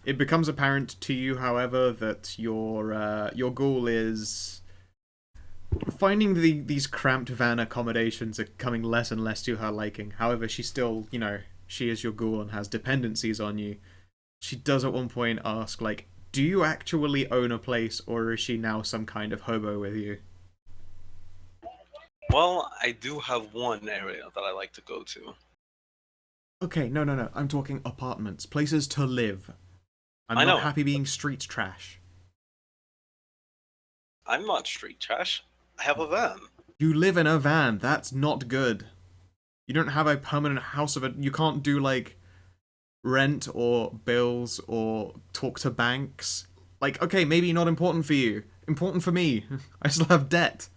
It becomes apparent to you, however, that your goal is finding these cramped van accommodations are coming less and less to her liking. However, she still, she is your ghoul and has dependencies on you. She does at one point ask, like, do you actually own a place, or is she now some kind of hobo with you? Well, I do have one area that I like to go to. Okay, no. I'm talking apartments, places to live. I'm I not know. happy being street trash. I'm not street trash. I have a van. You live in a van. That's not good. You don't have a permanent house of it. You can't do, like, rent or bills or talk to banks. Like, okay, maybe not important for you. Important for me. I still have debt.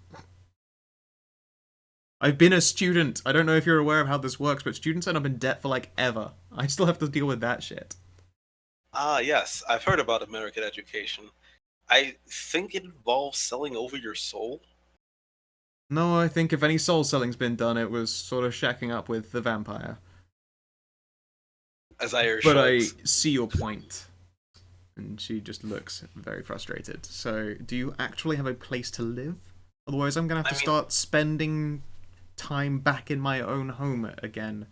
I've been a student. I don't know if you're aware of how this works, but students end up in debt for, like, ever. I still have to deal with that shit. Ah, yes. I've heard about American education. I think it involves selling over your soul. No, I think if any soul selling's been done, it was sort of shacking up with the vampire. As I But I shrugs. see your point. And she just looks very frustrated. So, do you actually have a place to live? Otherwise, I'm going to have to start spending time back in my own home again.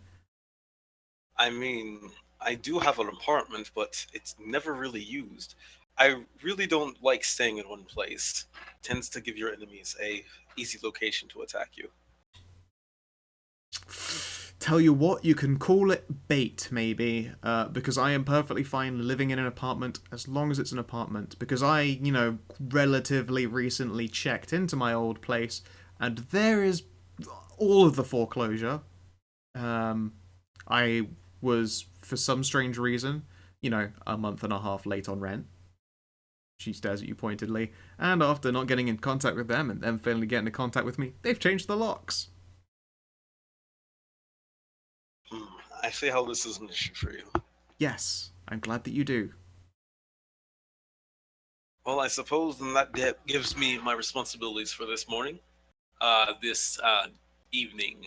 I mean, I do have an apartment, but it's never really used. I really don't like staying in one place. It tends to give your enemies a easy location to attack you. Tell you what, you can call it bait, maybe, because I am perfectly fine living in an apartment as long as it's an apartment, because I, relatively recently checked into my old place, and there is all of the foreclosure. I was, for some strange reason, a month and a half late on rent. She stares at you pointedly, and after not getting in contact with them and them failing to get into contact with me, they've changed the locks. I see how this is an issue for you. Yes, I'm glad that you do. Well, I suppose then that gives me my responsibilities for this morning. This evening.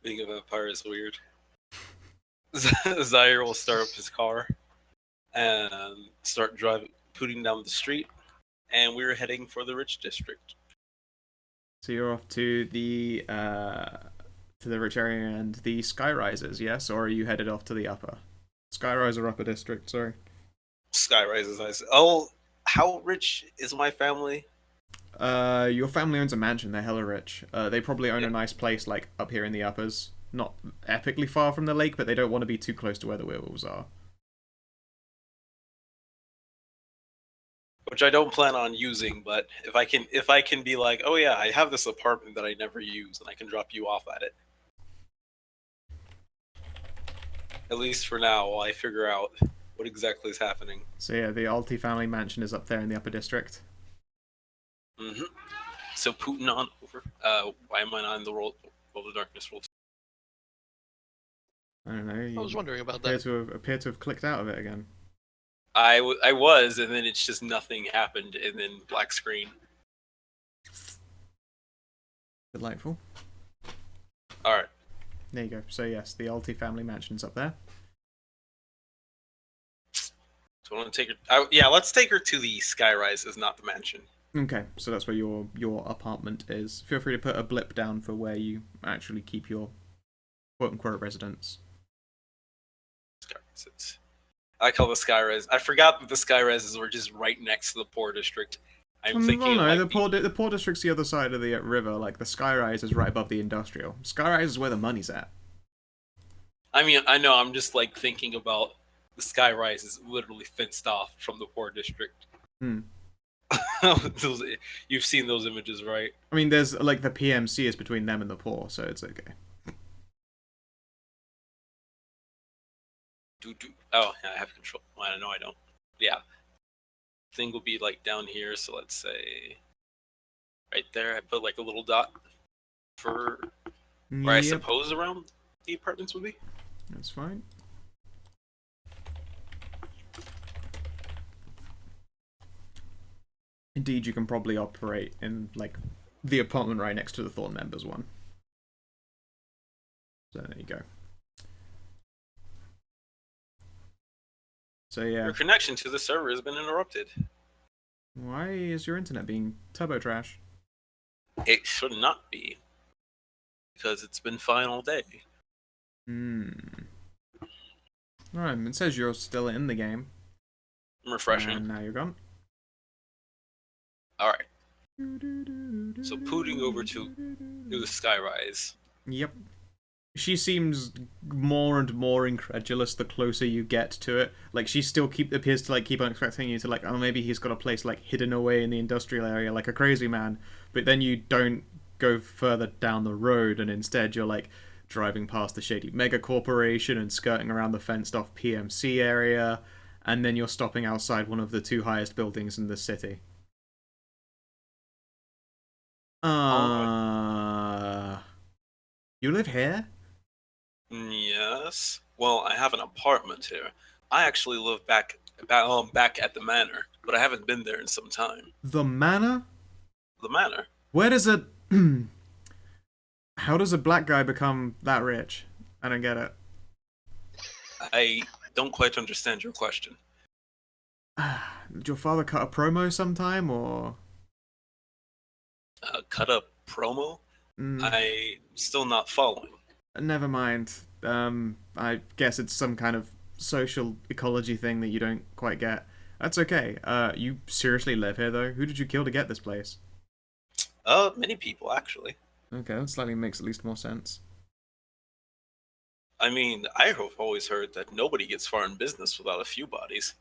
Being a vampire is weird. Zaire will start up his car and start putting down the street, and we're heading for the rich district. So you're off to the rich area and the skyrises, yes? Or are you headed off to the upper? Skyrise or upper district, sorry. Skyrise is nice. Oh, how rich is my family? Your family owns a mansion, they're hella rich. They probably own a nice place, like, up here in the uppers. Not epically far from the lake, but they don't want to be too close to where the werewolves are. Which I don't plan on using, but if I can be like, oh yeah, I have this apartment that I never use, and I can drop you off at it. At least for now, while I figure out what exactly is happening. So yeah, the Alti family mansion is up there in the upper district. Mm-hmm. So Putin on over. Why am I not in the World of Darkness role? I don't know. I was wondering about appear that. appear to have clicked out of it again. I was, and then it's just nothing happened, and then black screen. Delightful. All right. There you go. So yes, the Alti family mansion's up there. So I want to take her. Yeah, let's take her to the skyrises, not the mansion. Okay, so that's where your apartment is. Feel free to put a blip down for where you actually keep your quote-unquote residence. Skyrises. I call the skyrise. I forgot that the skyrises were just right next to the poor district. I'm thinking. No, like the poor district's the other side of the river. Like the skyrise is right above the industrial. Skyrise is where the money's at. I mean, I know. I'm just like thinking about the skyrise is literally fenced off from the poor district. You've seen those images, right? I mean, there's like the PMC is between them and the poor, so it's okay. Oh, yeah, I have control. Well, no, I don't. Yeah, thing will be like down here. So let's say right there. I put like a little dot for where I Yep, suppose around the apartments would be. that's fine. Indeed, you can probably operate in like the apartment right next to the Thorn members one. So there you go. So yeah. Your connection to the server has been interrupted. Why is your internet being turbo trash? It should not be, because it's been fine all day. Alright, it says you're still in the game. I'm refreshing. And now you're gone. All right. So pooting over to the skyrise. Yep. She seems more and more incredulous the closer you get to it. Like, she still appears to like keep on expecting you to like, oh, maybe he's got a place like hidden away in the industrial area like a crazy man. But then you don't go further down the road, and instead you're like driving past the shady mega corporation and skirting around the fenced off PMC area, and then you're stopping outside one of the 2 highest buildings in the city. You live here? Yes. Well, I have an apartment here. I actually live back at the manor, but I haven't been there in some time. The manor? The manor? Where does it... How does a black guy become that rich? I don't get it. I don't quite understand your question. Did your father cut a promo sometime, or...? Cut a promo? Mm, I'm still not following. never mind. I guess it's some kind of social ecology thing that you don't quite get. That's okay. You seriously live here, though? Who did you kill to get this place? Many people, actually. Okay, that slightly makes at least more sense. I mean, I have always heard that nobody gets far in business without a few bodies.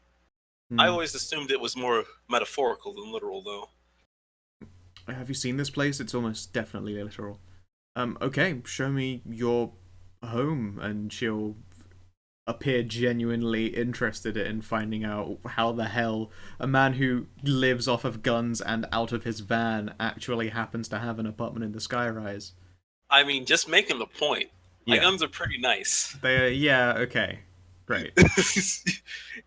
Hmm. I always assumed it was more metaphorical than literal, though. Have you seen this place? It's almost definitely literal. Okay, show me your home, and she'll appear genuinely interested in finding out how the hell a man who lives off of guns and out of his van actually happens to have an apartment in the skyrise. I mean, just making the point. My Yeah. guns are pretty nice. Yeah, okay. Great.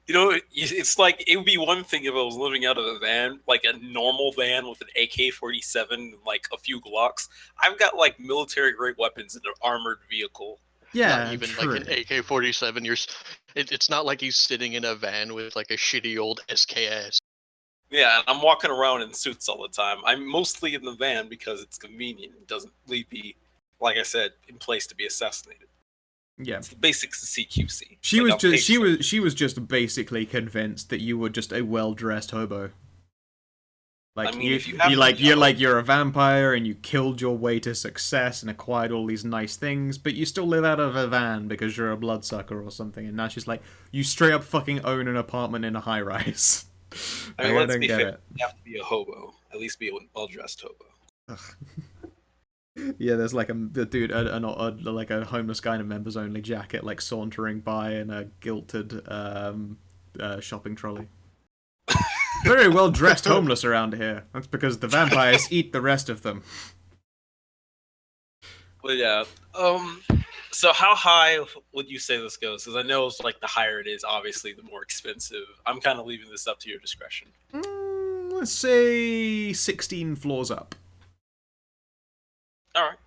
You know, it's like, it would be one thing if I was living out of a van, like a normal van with an AK-47 and like a few Glocks. I've got like military-grade weapons in an armored vehicle. Yeah, Not even true. like an AK-47. It's not like he's sitting in a van with like a shitty old SKS. Yeah, and I'm walking around in suits all the time. I'm mostly in the van because it's convenient. It doesn't leave me, like I said, in place to be assassinated. Yeah. It's the basics of CQC. She Like, she was just basically convinced that you were just a well-dressed hobo. Like, I mean, if you have to be you're a vampire and you killed your way to success and acquired all these nice things, but you still live out of a van because you're a bloodsucker or something. And now she's like, you straight up fucking own an apartment in a high-rise. I mean, let's be get fair. it. You have to be a hobo. At least be a well-dressed hobo. Yeah, there's like like a homeless guy in a members only jacket, like sauntering by in a gilted shopping trolley. Very well dressed homeless around here. That's because the vampires eat the rest of them. But yeah, so how high would you say this goes? Because I know it's like the higher it is, obviously the more expensive. I'm kind of leaving this up to your discretion. Let's say 16 floors up. All right.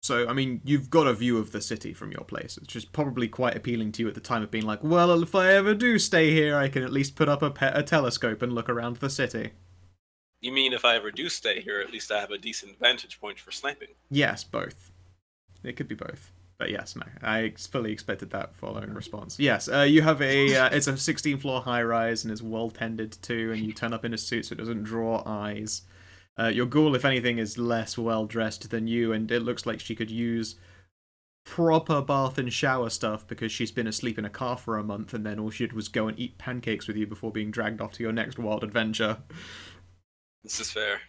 So, I mean, you've got a view of the city from your place. It's just probably quite appealing to you at the time of being like, well, if I ever do stay here, I can at least put up a telescope and look around the city. You mean if I ever do stay here, at least I have a decent vantage point for sniping? Yes, both. It could be both. But yes, no. I fully expected that following response. Yes, you have it's a 16-floor high-rise and is well-tended to, and you turn up in a suit so it doesn't draw eyes. Your ghoul, if anything, is less well-dressed than you, and it looks like she could use proper bath and shower stuff because she's been asleep in a car for a month, and then all she did was go and eat pancakes with you before being dragged off to your next wild adventure. This is fair.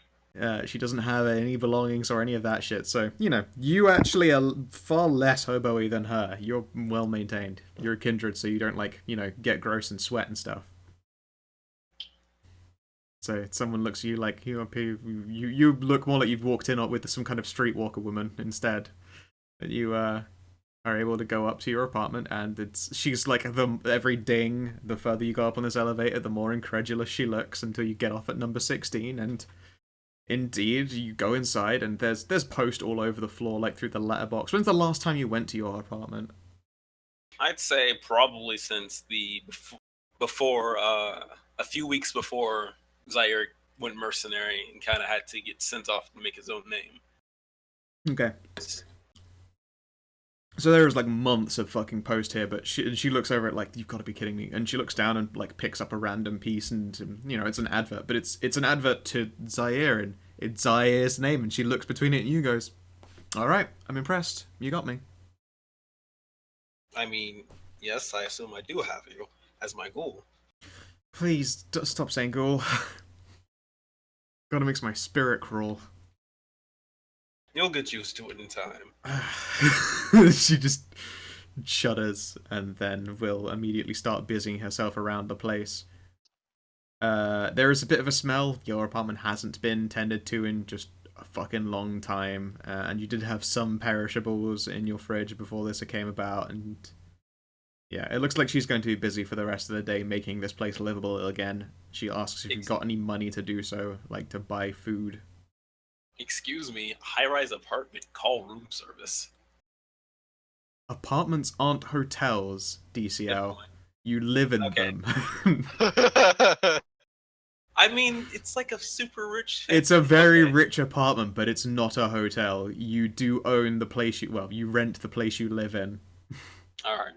She doesn't have any belongings or any of that shit, so, you know, you actually are far less hobo-y than her. You're well-maintained. You're a kindred, so you don't, like, you know, get gross and sweat and stuff. So someone looks at you like you look more like you've walked in with some kind of streetwalker woman instead. But you are able to go up to your apartment, and she's like every ding, the further you go up on this elevator, the more incredulous she looks until you get off at number 16, and indeed you go inside, and there's post all over the floor, like through the letterbox. When's the last time you went to your apartment? I'd say probably since before a few weeks before Zaire went mercenary and kind of had to get sent off to make his own name. Okay. So there is like months of fucking post here, but she looks over it like, you've got to be kidding me, and she looks down and like picks up a random piece, and it's an advert, but it's an advert to Zaire, and it's Zaire's name, and she looks between it and you, goes, all right, I'm impressed, you got me. I mean, yes, I assume I do have you as my goal. Please stop saying ghoul. Gotta makes my spirit crawl. You'll get used to it in time. She just shudders and then will immediately start busying herself around the place. There is a bit of a smell. Your apartment hasn't been tended to in just a fucking long time, and you did have some perishables in your fridge before this came about, and yeah, it looks like she's going to be busy for the rest of the day making this place livable again. She asks if you've got any money to do so, like to buy food. Excuse me, high-rise apartment, call room service. Apartments aren't hotels, DCL. You live in them. I mean, it's like a super rich... It's a very rich apartment, but it's not a hotel. You do own the place you rent the place you live in. Alright.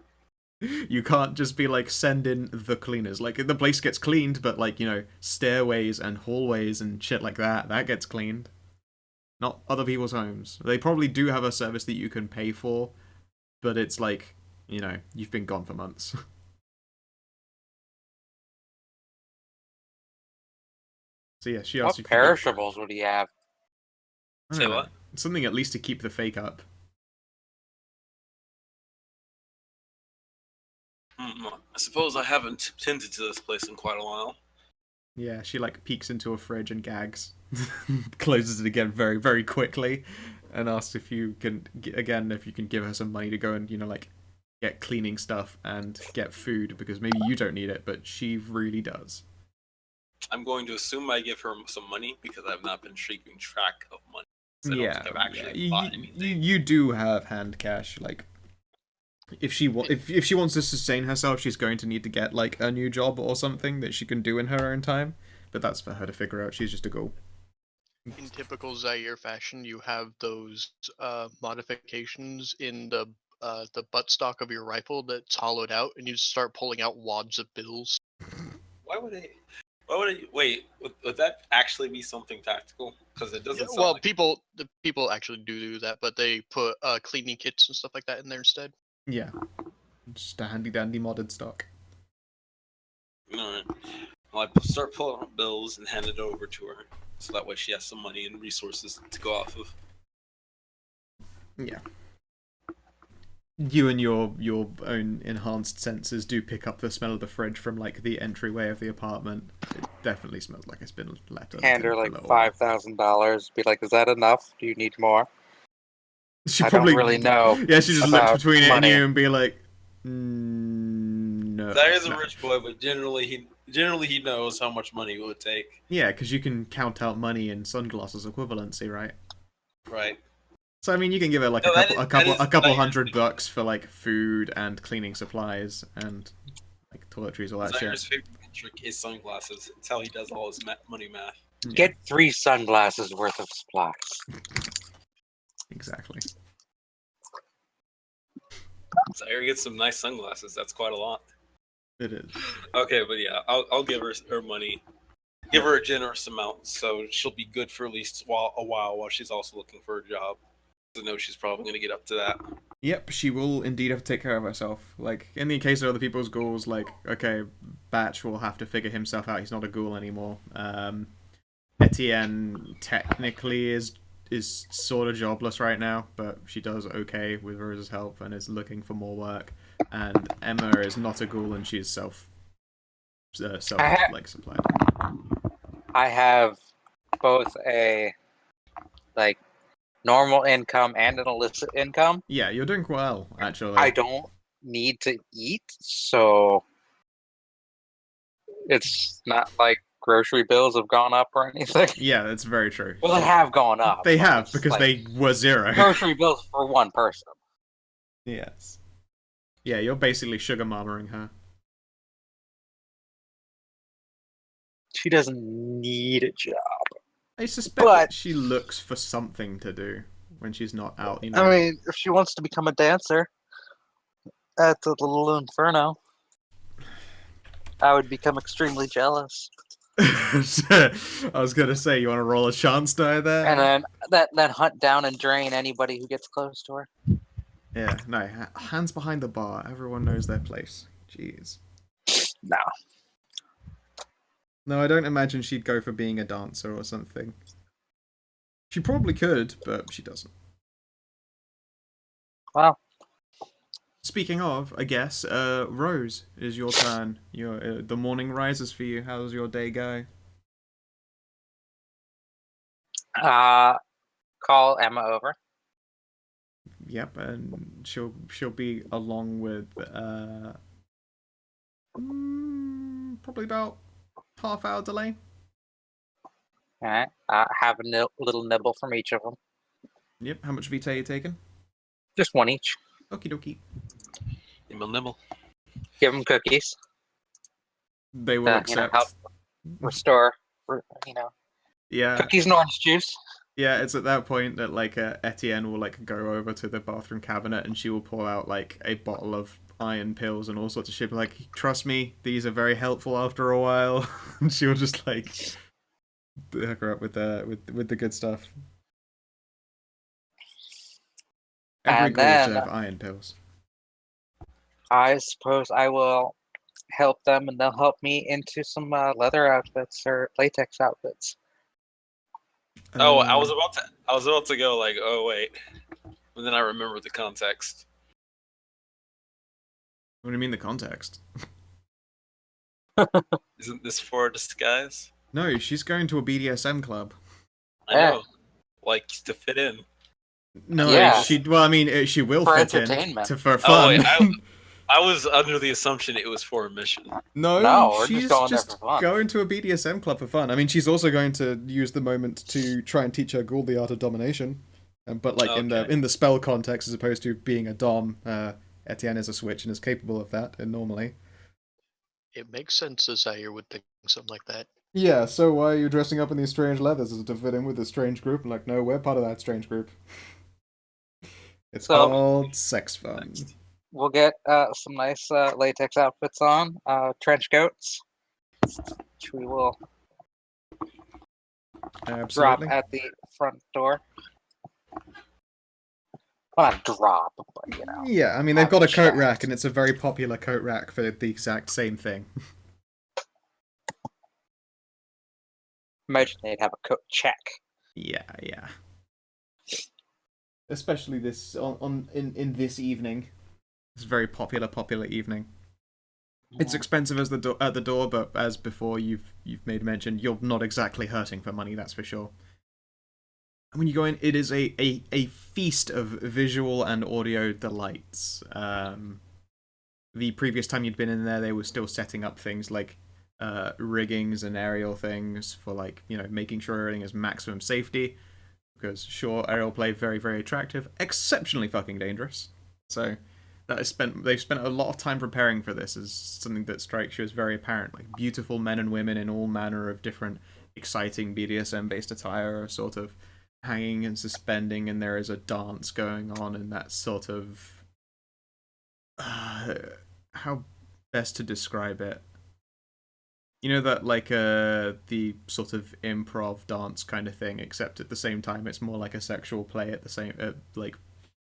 You can't just be like, send in the cleaners. Like, the place gets cleaned, but like, stairways and hallways and shit like that gets cleaned. Not other people's homes. They probably do have a service that you can pay for, but it's like, you've been gone for months. So yeah, she asked What perishables would he have? Say what? Something at least to keep the fake up. I suppose I haven't tended to this place in quite a while. Yeah, she like peeks into a fridge and gags, closes it again very, very quickly, and asks if you can give her some money to go and get cleaning stuff and get food, because maybe you don't need it, but she really does. I'm going to assume I give her some money because I've not been keeping track of money. So I don't think I've actually bought anything. You do have hand cash, like. If she wants to sustain herself, she's going to need to get like a new job or something that she can do in her own time. But that's for her to figure out. She's just a ghoul. In typical Zaire fashion, you have those modifications in the buttstock of your rifle that's hollowed out, and you start pulling out wads of bills. Why would I? Wait, would that actually be something tactical? Because it doesn't. Well, people actually do that, but they put cleaning kits and stuff like that in there instead. Yeah, just a handy dandy modded stock. Alright. Well, I start pulling out bills and hand it over to her, so that way she has some money and resources to go off of. Yeah. You and your own enhanced senses do pick up the smell of the fridge from like the entryway of the apartment. It definitely smells like it's been left. Hand her like $5,000. Be like, is that enough? Do you need more? She I probably don't really know. Yeah, she just looks between money. it and you and be like, no. That is a rich boy, but generally he knows how much money it would take. Yeah, because you can count out money in sunglasses equivalency, right? Right. So I mean, you can give her like a couple $100 for like food and cleaning supplies and like toiletries, all that Zaire's shit. favorite trick is sunglasses. It's how he does all his money math. Yeah. Get 3 sunglasses worth of supplies. Exactly. Zaire gets some nice sunglasses. That's quite a lot. It is. Okay, but yeah, I'll give her money. Give her a generous amount, so she'll be good for at least a while she's also looking for a job. I know she's probably going to get up to that. Yep, she will indeed have to take care of herself. Like, in the case of other people's ghouls, like, okay, Batch will have to figure himself out. He's not a ghoul anymore. Etienne technically is sort of jobless right now, but she does okay with Rose's help and is looking for more work. And Emma is not a ghoul and she's self supplied. I have both a like normal income and an illicit income. Yeah, you're doing well, actually. I don't need to eat, so it's not like grocery bills have gone up or anything. Yeah, that's very true. Well, they have gone up. They but have, it's because like they were zero. grocery bills for one person. Yes. Yeah, you're basically sugar mamaing her. She doesn't need a job. I suspect But- that she looks for something to do when she's not out, you know. I mean, if she wants to become a dancer at the Little Inferno, I would become extremely jealous. I was gonna say, you want to roll a chance die there? And then hunt down and drain anybody who gets close to her. Yeah, no, hands behind the bar. Everyone knows their place. Jeez. No. No, I don't imagine she'd go for being a dancer or something. She probably could, but she doesn't. Well, Speaking of, I guess, Rose, is your turn. The morning rises for you. How's your day go? call Emma over. Yep, and she'll be along with probably about half-hour delay. All right. Have a little nibble from each of them. Yep. How much vitae are you taking? Just one each. Okie dokie. Nibble, nibble. Give them cookies. They will You know, accept. help restore. Yeah. Cookies and orange juice. Yeah, it's at that point that like Etienne will like go over to the bathroom cabinet and she will pull out like a bottle of iron pills and all sorts of shit. Like, trust me, these are very helpful after a while. And she will just like hook her up with the good stuff. Every And ghoul should then- have iron pills. I suppose I will help them, and they'll help me into some leather outfits or latex outfits. Oh, I was about to go like, oh wait, but then I remember the context. What do you mean the context? Isn't this for a disguise? No, she's going to a BDSM club. I know, like to fit in. No, Yeah. she. Well, I mean, she will For fit in entertainment. for Oh fun. wait, I was under the assumption it was for a mission. No, we're she's just going there for fun. going to a BDSM club for fun. I mean, she's also going to use the moment to try and teach her ghoul the art of domination, but like in Okay. the spell context as opposed to being a dom. Etienne is a switch and is capable of that, and normally. It makes sense as Zaire would think something like that. Yeah. So why are you dressing up in these strange leathers? Is it to fit in with this strange group? And like, no, we're part of that strange group. It's So- called sex fun. Next. We'll get some nice latex outfits on, trench coats, which we will drop Absolutely. at the front door. Well, not drop, but you know. Yeah, I mean, they've got a coat Checked. rack, and it's a very popular coat rack for the exact same thing. Imagine they'd have a coat check. Yeah. Especially this in this evening. It's a very popular evening. It's expensive as at the door, but as before you've made mention, you're not exactly hurting for money, that's for sure. And when you go in, it is a feast of visual and audio delights. The previous time you'd been in there, they were still setting up things like riggings and aerial things for like, you know, making sure everything is maximum safety. Because sure, aerial play very, very attractive, exceptionally fucking dangerous. So they've spent a lot of time preparing for this as something that strikes you as very apparent. Like beautiful men and women in all manner of different exciting BDSM based attire are sort of hanging and suspending, and there is a dance going on, and that sort of how best to describe it. You know that like the sort of improv dance kind of thing, except at the same time it's more like a sexual play at the same like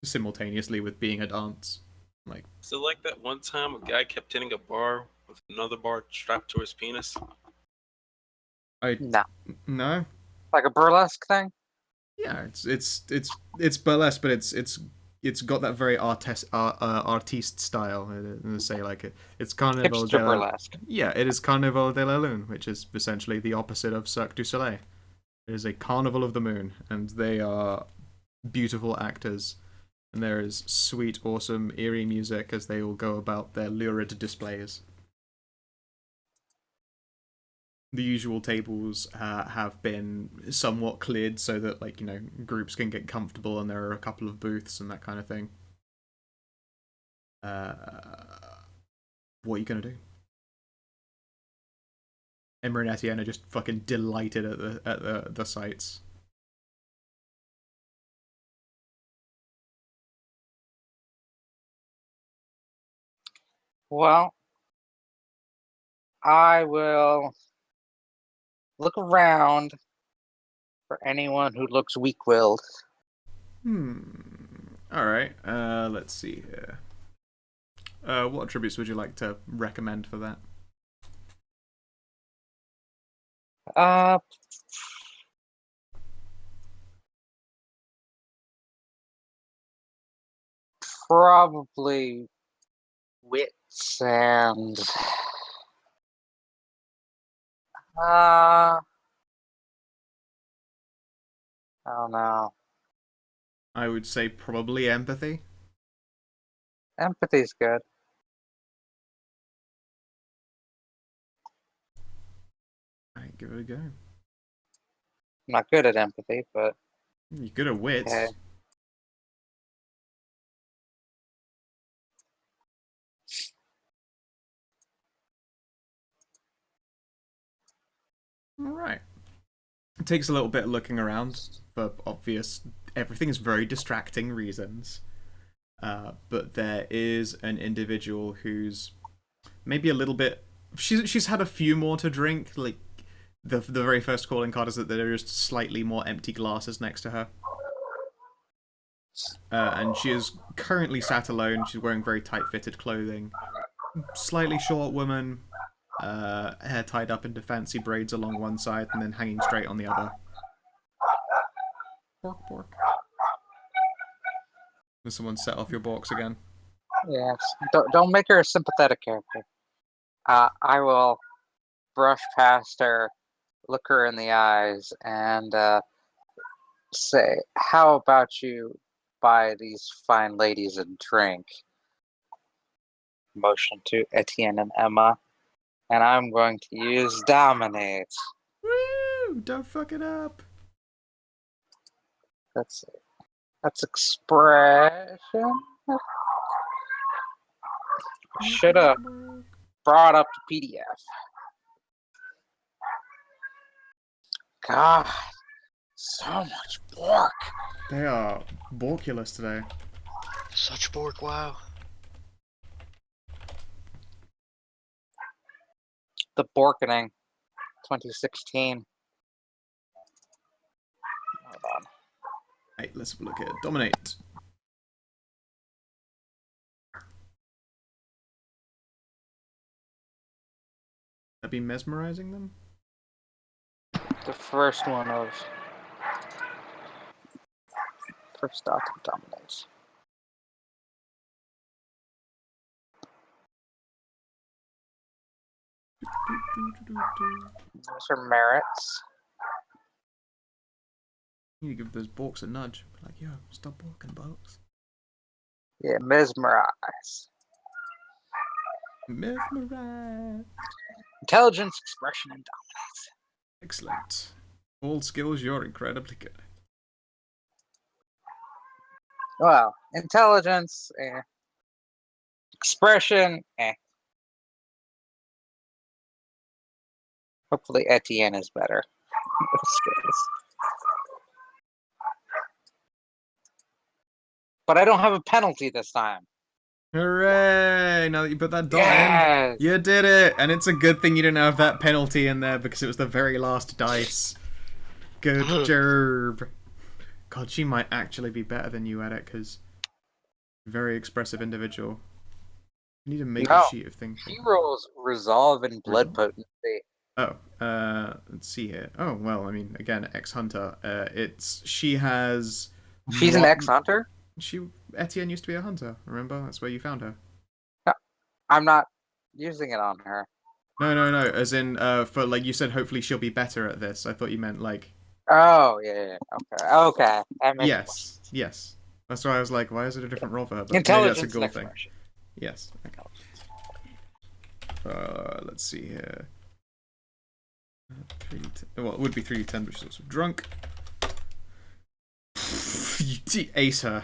simultaneously with being a dance. Like, So like that one time a guy kept hitting a bar with another bar strapped to his penis. no, Like a burlesque thing? yeah, it's burlesque, but it's it's got that very artiste style. Say like it's Carnival Hipster de la, burlesque. yeah, it is Carnival de la Lune, which is essentially the opposite of Cirque du Soleil. It is a carnival of the moon, and they are beautiful actors. And there is sweet, awesome, eerie music as they all go about their lurid displays. The usual tables have been somewhat cleared so that, like, you know, groups can get comfortable, and there are a couple of booths and that kind of thing. What are you gonna do? Emma and Etienne are just fucking delighted at the sights. Well, I will look around for anyone who looks weak-willed. Alright, let's see here. What attributes would you like to recommend for that? Probably wits and I don't know. I would say probably empathy. Empathy's good. Alright, give it a go. I'm not good at empathy, but You're good at wits. okay. Alright. It takes a little bit of looking around for obvious. Everything is very distracting reasons. But there is an individual who's maybe a little bit. She's had a few more to drink. Like the very first calling card is that there are just slightly more empty glasses next to her. And she is currently sat alone. She's wearing very tight-fitted clothing. Slightly short woman. Hair tied up into fancy braids along one side and then hanging straight on the other. Bork, bork. Does someone set off your borks again? Yes. Don't make her a sympathetic character. I will brush past her, look her in the eyes, and say, "How about you buy these fine ladies a drink?" Motion to Etienne and Emma, and I'm going to use Dominate. Woo! Don't fuck it up. That's expression. Should have brought up the PDF. God, so much pork. They are borkulous today. Such bork, wow. The Borkening, 2016. Hold on. Right, let's have a look at it. Dominate. That be mesmerizing them? The first one of first dot of Dominate. Those are merits. You need to give those borks a nudge. Be like, yo, stop borking, borks. Yeah, mesmerize. Mesmerize. Intelligence, expression, and dominance. Excellent. All skills you're incredibly good at. Well, intelligence, expression, Hopefully Etienne is better. Skills. But I don't have a penalty this time. Hooray! Now that you put that dot Yes! in, you did it! And it's a good thing you didn't have that penalty in there because it was the very last dice. Good job. God, she might actually be better than you at it because very expressive individual. You need to make a sheet of things. She rolls resolve and blood potency. Oh, let's see here. Oh, well, I mean, again, ex-hunter. She has... She's an ex-hunter? She Etienne used to be a hunter. Remember? That's where you found her. I'm not using it on her. No. As in, for like you said, hopefully she'll be better at this. I thought you meant like. Oh, yeah. Okay. That makes more sense. Yes. That's why I was like, why is it a different role for her? But maybe that's a Intelligence and goal thing. expression. Yes. Okay. Let's see here. 3d10. Well, it would be 3d10, but she's also drunk. You ace her.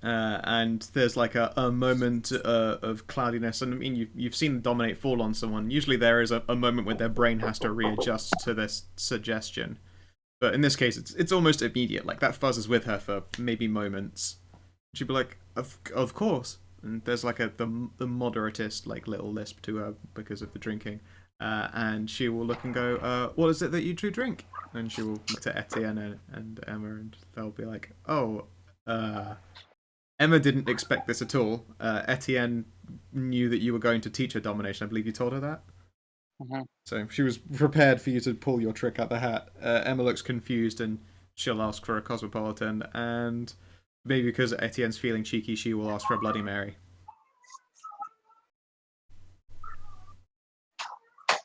And there's like a moment of cloudiness, and I mean you've seen dominate fall on someone. Usually there is a moment where their brain has to readjust to this suggestion, but in this case it's almost immediate. Like that fuzz is with her for maybe moments. She'd be like, of course, and there's like the moderatist like little lisp to her because of the drinking, and she will look and go, what is it that you two drink? And she will look to Etienne and Emma, and they'll be like, oh, Emma didn't expect this at all. Etienne knew that you were going to teach her domination. I believe you told her that. Mm-hmm. So she was prepared for you to pull your trick out the hat. Emma looks confused and she'll ask for a cosmopolitan. And maybe because Etienne's feeling cheeky, she will ask for a Bloody Mary.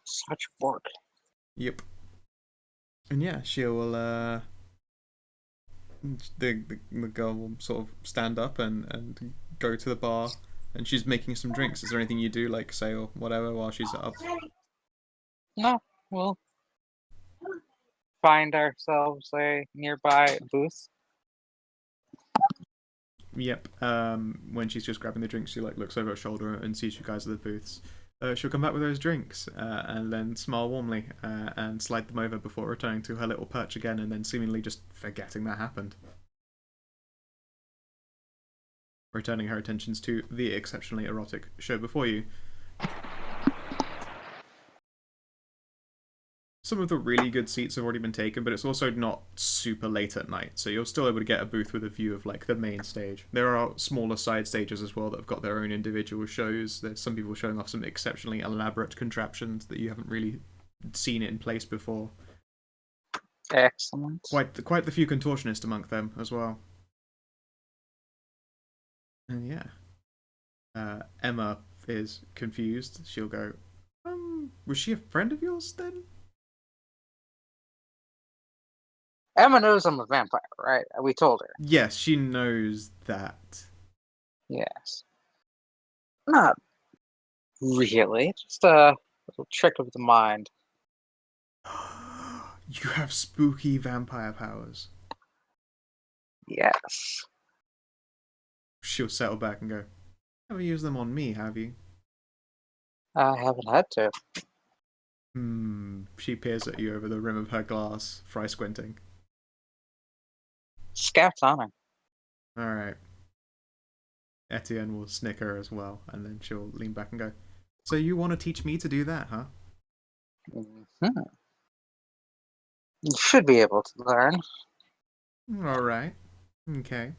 Such work. Yep. And yeah, she'll the girl will sort of stand up and go to the bar, and she's making some drinks. Is there anything you do, like say or whatever, while she's up? No, we'll find ourselves a nearby booth. Yep. When she's just grabbing the drinks, she like looks over her shoulder and sees you guys at the booths. She'll come back with those drinks and then smile warmly and slide them over before returning to her little perch again, and then seemingly just forgetting that happened. Returning her attentions to the exceptionally erotic show before you. Some of the really good seats have already been taken, but it's also not super late at night, so you're still able to get a booth with a view of like the main stage. There are smaller side stages as well that have got their own individual shows. There's some people showing off some exceptionally elaborate contraptions that you haven't really seen it in place before. Excellent. Quite the few contortionists among them as well. And yeah, Emma is confused. She'll go, was she a friend of yours then? Emma knows I'm a vampire, right? We told her. Yes, she knows that. Yes. Not really. Just a little trick of the mind. You have spooky vampire powers. Yes. She'll settle back and go, never used them on me, have you? I haven't had to. She peers at you over the rim of her glass, fry squinting. Scout's honor. Alright. Etienne will snicker as well, and then she'll lean back and go, so you want to teach me to do that, huh? Mm-hmm. You should be able to learn. Alright. Okay.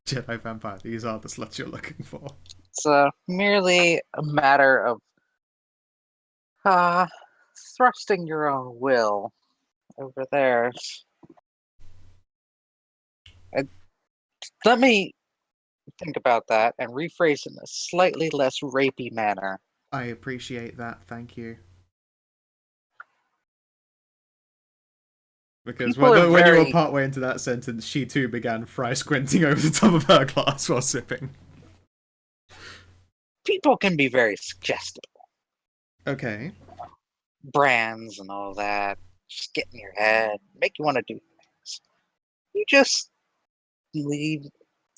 Jedi vampire, these are the sluts you're looking for. It's merely a matter of thrusting your own will over theirs. Let me think about that and rephrase in a slightly less rapey manner. I appreciate that, thank you. Because when you were partway into that sentence, she too began fry squinting over the top of her glass while sipping. People can be very suggestible. Okay. Brands and all that. Just get in your head, make you want to do things. You just leave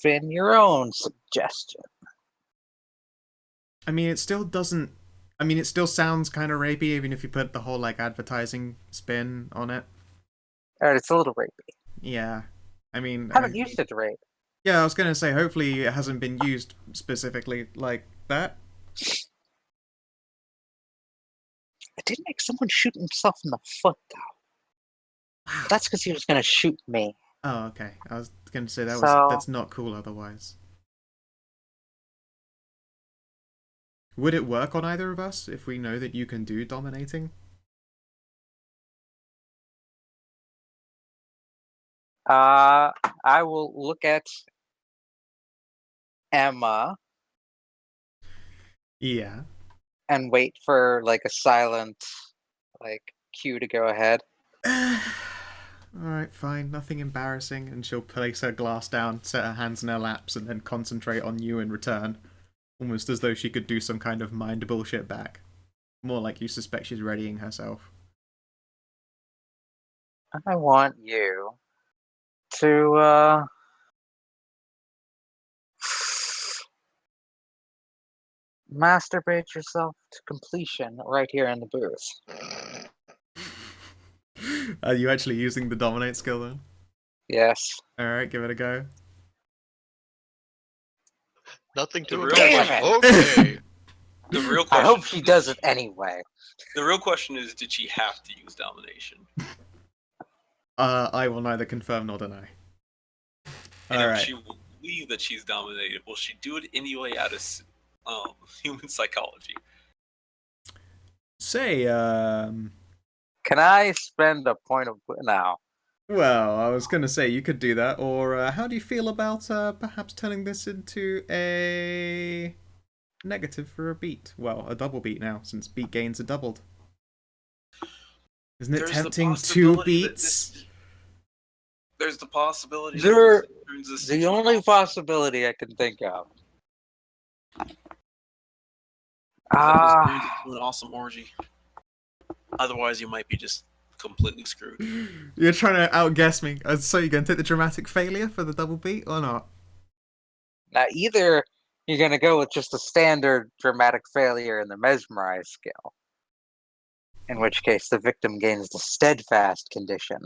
in your own suggestion. I mean, it still doesn't... I mean, it still sounds kind of rapey, even if you put the whole, like, advertising spin on it. Alright, it's a little rapey. Yeah. I mean... I haven't used it to rape. Yeah, I was going to say, hopefully it hasn't been used specifically like that. I did make someone shoot himself in the foot, though. That's because he was going to shoot me. Oh, okay. I was going to say So- that's not cool otherwise. Would it work on either of us if we know that you can do dominating? I will look at Emma Yeah. and wait for like a silent like cue to go ahead. Alright, fine, nothing embarrassing. And she'll place her glass down, set her hands in her laps, and then concentrate on you in return. Almost as though she could do some kind of mind bullshit back. More like you suspect she's readying herself. I want you to masturbate yourself to completion right here in the booth. Are you actually using the dominate skill then? Yes. Alright, give it a go. Nothing to The it. real Damn Okay. The real I question. hope she does it anyway. The real question is, did she have to use domination? I will neither confirm nor deny. And if Alright. she will believe that she's dominated, will she do it anyway out of human psychology? Say, Can I spend a point of now? well, I was gonna say you could do that, or how do you feel about perhaps turning this into a negative for a beat? Well, a double beat now, since beat gains are doubled. Isn't it There's the tempting 2 possibility that beats? There's the possibility. There- that this turns this The into only an possibility I can think of. that this turns into an awesome orgy. Otherwise, you might be just completely screwed. You're trying to outguess me. So you're gonna take the dramatic failure for the double beat or not? Now, either you're going to go with just the standard dramatic failure in the mesmerize skill, in which case the victim gains the steadfast condition.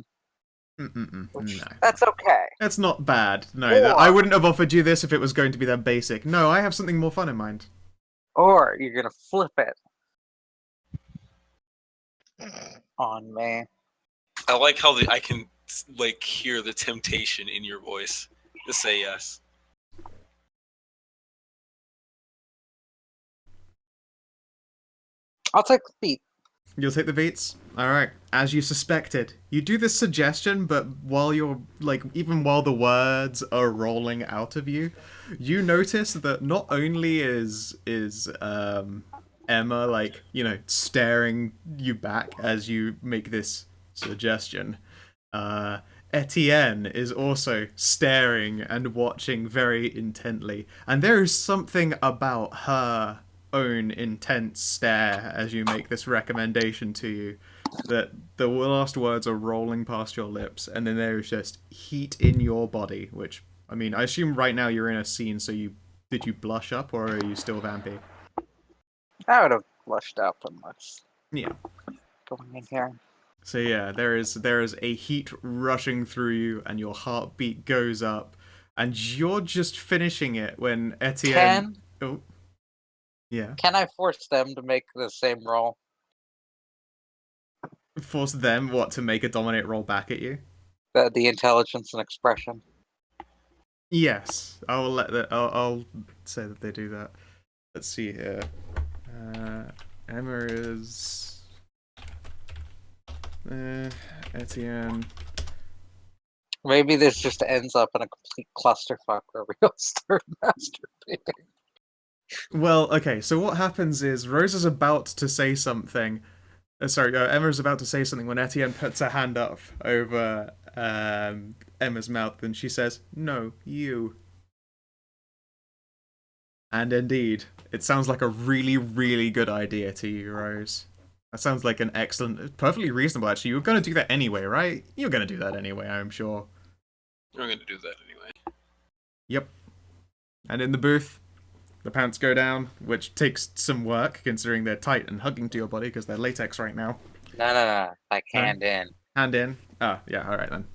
No. That's okay. That's not bad. No, I Or- wouldn't have offered you this if it was going to be that basic. No, I have something more fun in mind. Or you're going to flip it on me. I like how I can like hear the temptation in your voice to say yes. I'll take the beat. You'll take the beats? Alright. As you suspected, you do this suggestion, but while you're, like, even while the words are rolling out of you, you notice that not only is Emma, like, you know, staring you back as you make this suggestion, Etienne is also staring and watching very intently, and there is something about her own intense stare as you make this recommendation to you that the last words are rolling past your lips, and then there is just heat in your body, which, I mean, I assume right now you're in a scene, so did you blush up, or are you still vampy? I would have blushed up unless Yeah. going in here. So yeah, there is a heat rushing through you, and your heartbeat goes up, and you're just finishing it when Etienne... Oh. Yeah. Can I force them to make the same roll? Force them, what, to make a dominate roll back at you? The intelligence and expression. Yes, I'll say that they do that. Let's see here. Emma is Etienne. Maybe this just ends up in a complete clusterfuck where we all start masturbating. Well, okay, so what happens is Rose is about to say something. Emma is about to say something when Etienne puts her hand up over Emma's mouth, and she says, "No, you." And indeed, it sounds like a really, really good idea to you, Rose. That sounds like an excellent, perfectly reasonable, actually. You're going to do that anyway, right? You're going to do that anyway, I'm sure. You're going to do that anyway. Yep. And in the booth, the pants go down, which takes some work, considering they're tight and hugging to your body, because they're latex right now. No. Like No? hand in. Hand in. Oh, yeah, alright then.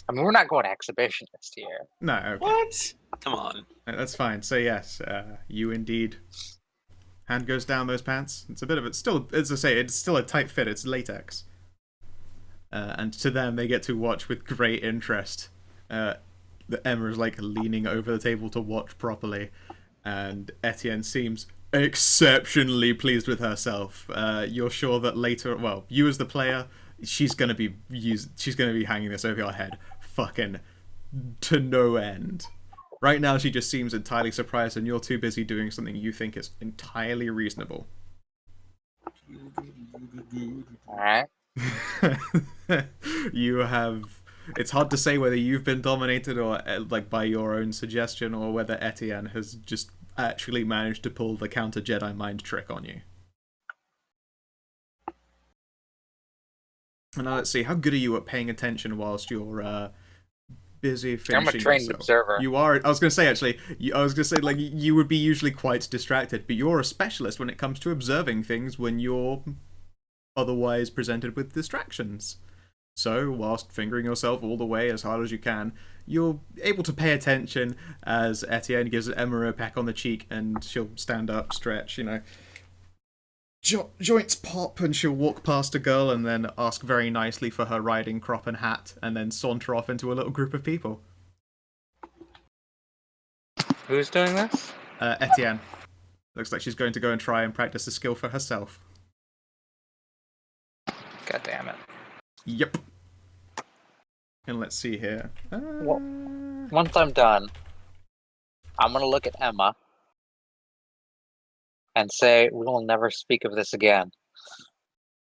I mean, we're not going exhibitionist here. No, okay. What? Come on. That's fine. So yes, you indeed. Hand goes down those pants. It's a bit of it. Still, as I say, it's still a tight fit. It's latex. And to them, they get to watch with great interest. That Emma is like leaning over the table to watch properly, and Etienne seems exceptionally pleased with herself. You're sure that later, well, you as the player she's gonna be hanging this over your head, fucking to no end. Right now, she just seems entirely surprised, and you're too busy doing something you think is entirely reasonable. Alright. You have. It's hard to say whether you've been dominated or like by your own suggestion, or whether Etienne has just actually managed to pull the counter Jedi mind trick on you. And now let's see, how good are you at paying attention whilst you're busy finishing? I'm a trained yourself? observer. You are. I was going to say actually. Like you would be usually quite distracted, but you're a specialist when it comes to observing things when you're otherwise presented with distractions. So, whilst fingering yourself all the way as hard as you can, you're able to pay attention as Etienne gives Emma a peck on the cheek, and she'll stand up, stretch, joints pop, and she'll walk past a girl and then ask very nicely for her riding crop and hat, and then saunter off into a little group of people. Who's doing this? Etienne. Looks like she's going to go and try and practice a skill for herself. God damn it. Yep. And let's see here. Well, once I'm done, I'm going to look at Emma and say, we will never speak of this again.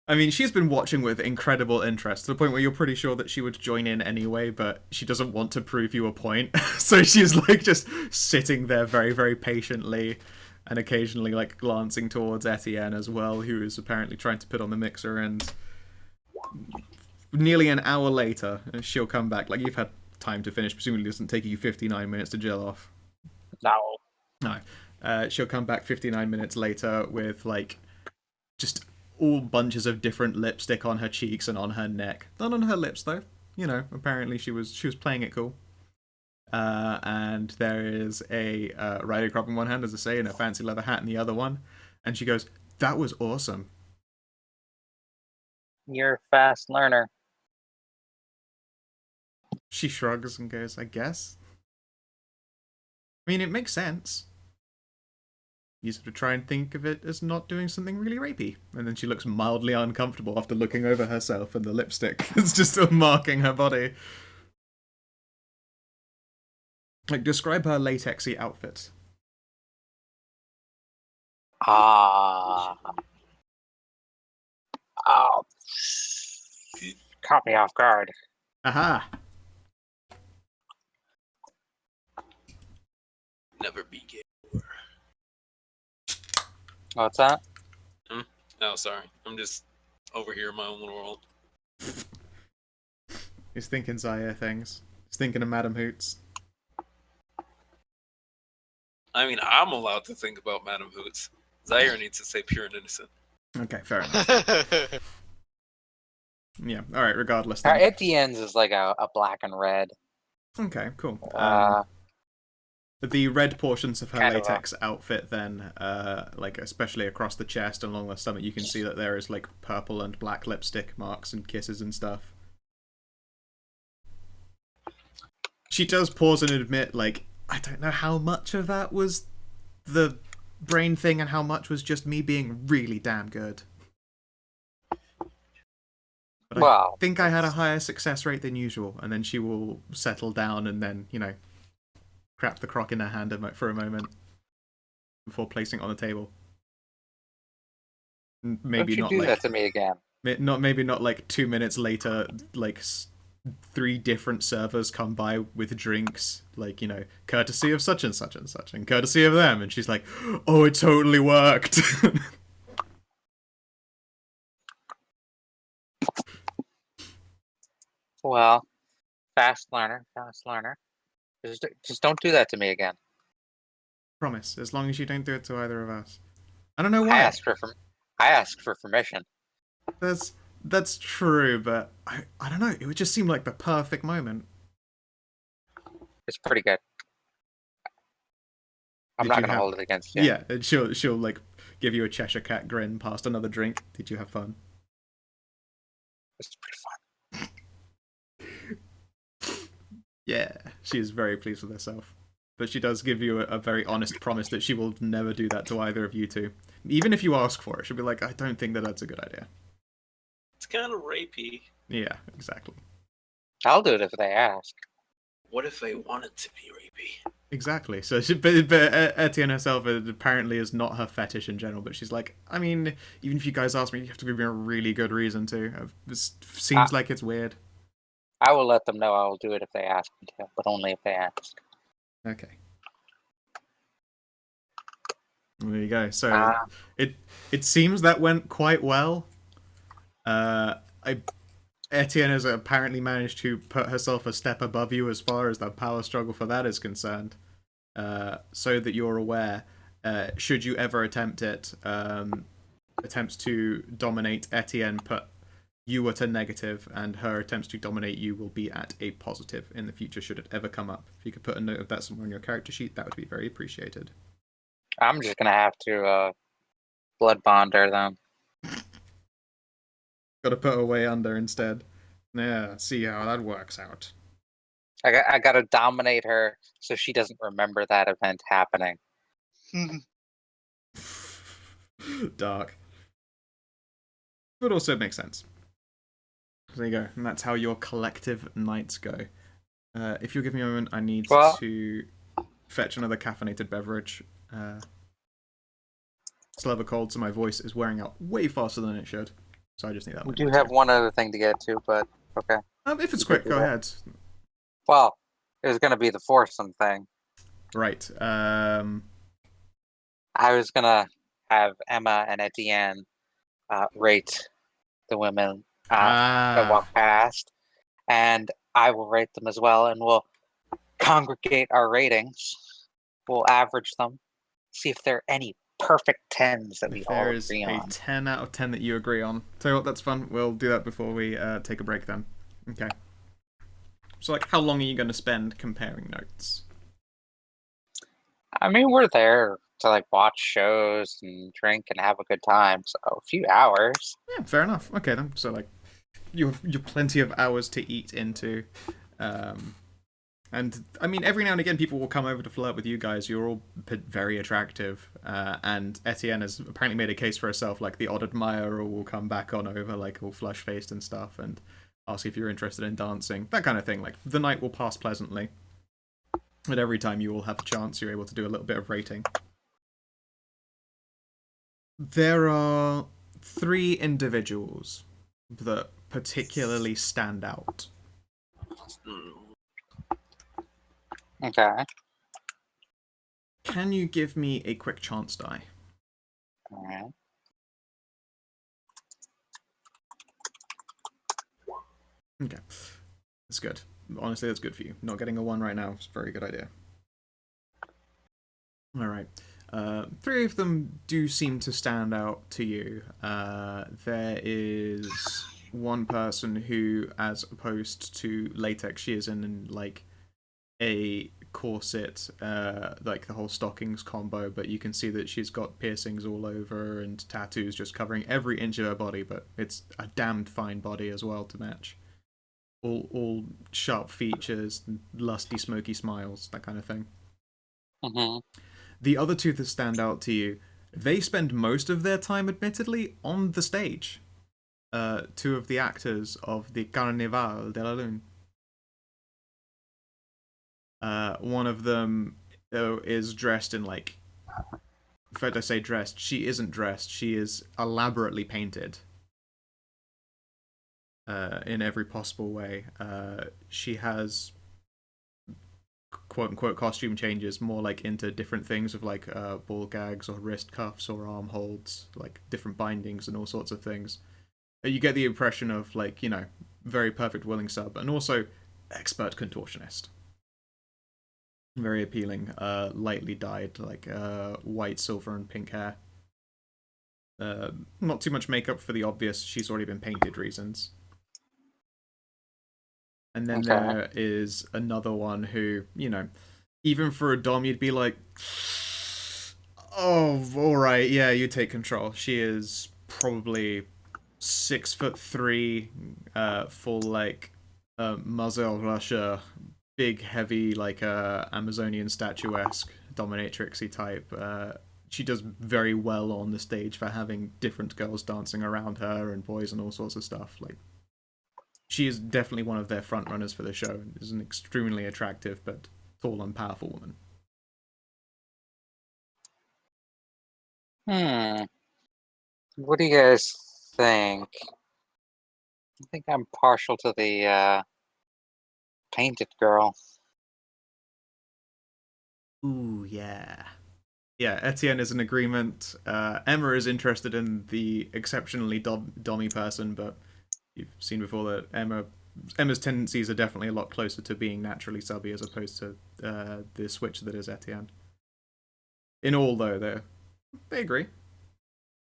I mean, she's been watching with incredible interest, to the point where you're pretty sure that she would join in anyway, but she doesn't want to prove you a point. So she's like just sitting there very, very patiently, and occasionally like glancing towards Etienne as well, who is apparently trying to put on the mixer. And nearly an hour later, she'll come back. Like, you've had time to finish. Presumably it doesn't take you 59 minutes to gel off. No. She'll come back 59 minutes later with like just all bunches of different lipstick on her cheeks and on her neck. Not on her lips though. Apparently she was playing it cool. And there is a riding crop in one hand, as I say, and a fancy leather hat in the other one. And she goes, "That was awesome." You're a fast learner. She shrugs and goes, "I guess." I mean, it makes sense. You sort of try and think of it as not doing something really rapey. And then she looks mildly uncomfortable after looking over herself and the lipstick is just still marking her body. Like, describe her latexy outfit. Oh. Caught me off guard. Aha! Never be gay. What's that? No, sorry. I'm just over here in my own little world. He's thinking Zaire things. He's thinking of Madam Hoots. I mean, I'm allowed to think about Madam Hoots. Zaire needs to say pure and innocent. Okay, fair enough. Yeah, alright, regardless. Then. Etienne's is like a black and red. Okay, cool. The red portions of her Kind of latex outfit then, like especially across the chest and along the stomach, you can see that there is like purple and black lipstick marks and kisses and stuff. She does pause and admit, like, I don't know how much of that was the brain thing and how much was just me being really damn good. But I think I had a higher success rate than usual, and then she will settle down and then, crap the crock in her hand for a moment before placing it on the table. Maybe Don't you not do that to me again. Maybe not like 2 minutes later, like 3 different servers come by with drinks, like, courtesy of such and such and such, and courtesy of them, and she's like, "Oh, it totally worked." Well, fast learner. Just don't do that to me again. Promise, as long as you don't do it to either of us. I don't know why. I asked for permission. That's true, but I don't know. It would just seem like the perfect moment. It's pretty good. I'm not gonna hold it against you. Yeah, and she'll like give you a Cheshire Cat grin past another drink. Did you have fun? It's pretty fun. Yeah, she is very pleased with herself. But she does give you a very honest promise that she will never do that to either of you two. Even if you ask for it, she'll be like, "I don't think that that's a good idea." It's kind of rapey. Yeah, exactly. I'll do it if they ask. What if they want it to be rapey? Exactly. So, but Etienne herself apparently is not her fetish in general. But she's like, I mean, even if you guys ask me, you have to give me a really good reason to. This seems like it's weird. I will let them know I will do it if they ask me to, but only if they ask. Okay. There you go. So it seems that went quite well. Etienne has apparently managed to put herself a step above you as far as the power struggle for that is concerned. So that you're aware, should you ever attempt it, attempts to dominate Etienne put you at a negative, and her attempts to dominate you will be at a positive in the future should it ever come up. If you could put a note of that somewhere on your character sheet, that would be very appreciated. I'm just gonna have to blood bond her then. Gotta put her way under instead. Yeah, see how that works out. I gotta dominate her so she doesn't remember that event happening. Dark. But also makes sense. There you go. And that's how your collective nights go. If you'll give me a moment, I need to fetch another caffeinated beverage. Still have a cold, so my voice is wearing out way faster than it should. So I just need that. We do have one other thing to get to, but okay. If it's quick, go ahead. Well, it was gonna be the foursome thing. Right. I was gonna have Emma and Etienne rate the women that walk past, and I will rate them as well, and we'll congregate our ratings. We'll average them, see if there are any perfect 10s that we all agree on. There is a 10 out of 10 that you agree on. Tell you what, that's fun. We'll do that before we take a break then. Okay. So, like, how long are you going to spend comparing notes? I mean, we're there to, like, watch shows and drink and have a good time, so a few hours. Yeah, fair enough. Okay, then. So, like, you have plenty of hours to eat into. And, I mean, every now and again, people will come over to flirt with you guys. You're all very attractive. And Etienne has apparently made a case for herself. Like, the odd admirer will come back on over, like, all flush-faced and stuff, and ask if you're interested in dancing. That kind of thing. Like, the night will pass pleasantly. But every time you all have a chance, you're able to do a little bit of rating. There are 3 individuals that particularly stand out. Okay. Can you give me a quick chance die? Alright. Okay. That's good. Honestly, that's good for you. Not getting a 1 right now is a very good idea. Alright. 3 of them do seem to stand out to you. There is one person who, as opposed to latex, she is in like a corset, like the whole stockings combo, but you can see that she's got piercings all over and tattoos just covering every inch of her body, but it's a damned fine body as well to match. All sharp features, lusty, smoky smiles, that kind of thing. Mm-hmm. The other 2 that stand out to you, they spend most of their time, admittedly, on the stage. 2 of the actors of the Carnaval de la Lune. One of them is dressed in, like... In fact, I say dressed. She isn't dressed. She is elaborately painted. In every possible way. She has quote-unquote costume changes, more like into different things of like ball gags or wrist cuffs or arm holds, like different bindings and all sorts of things. You get the impression of like, you know, very perfect willing sub, and also expert contortionist. Very appealing, lightly dyed, like white, silver, and pink hair. Not too much makeup for the obvious, she's already been painted reasons. And then there is another one who, you know, even for a dom, you'd be like, oh, alright, yeah, you take control. She is probably 6'3", full, like, muzzle rusher, big, heavy, like, Amazonian statuesque, dominatrixy type. she does very well on the stage for having different girls dancing around her and boys and all sorts of stuff. Like, she is definitely one of their front runners for the show and is an extremely attractive but tall and powerful woman. What do you guys think? I think I'm partial to the painted girl. Ooh, yeah. Yeah, Etienne is in agreement. Emma is interested in the exceptionally dommy person, but you've seen before that Emma's tendencies are definitely a lot closer to being naturally subby as opposed to the switch that is Etienne. In all, though, they agree.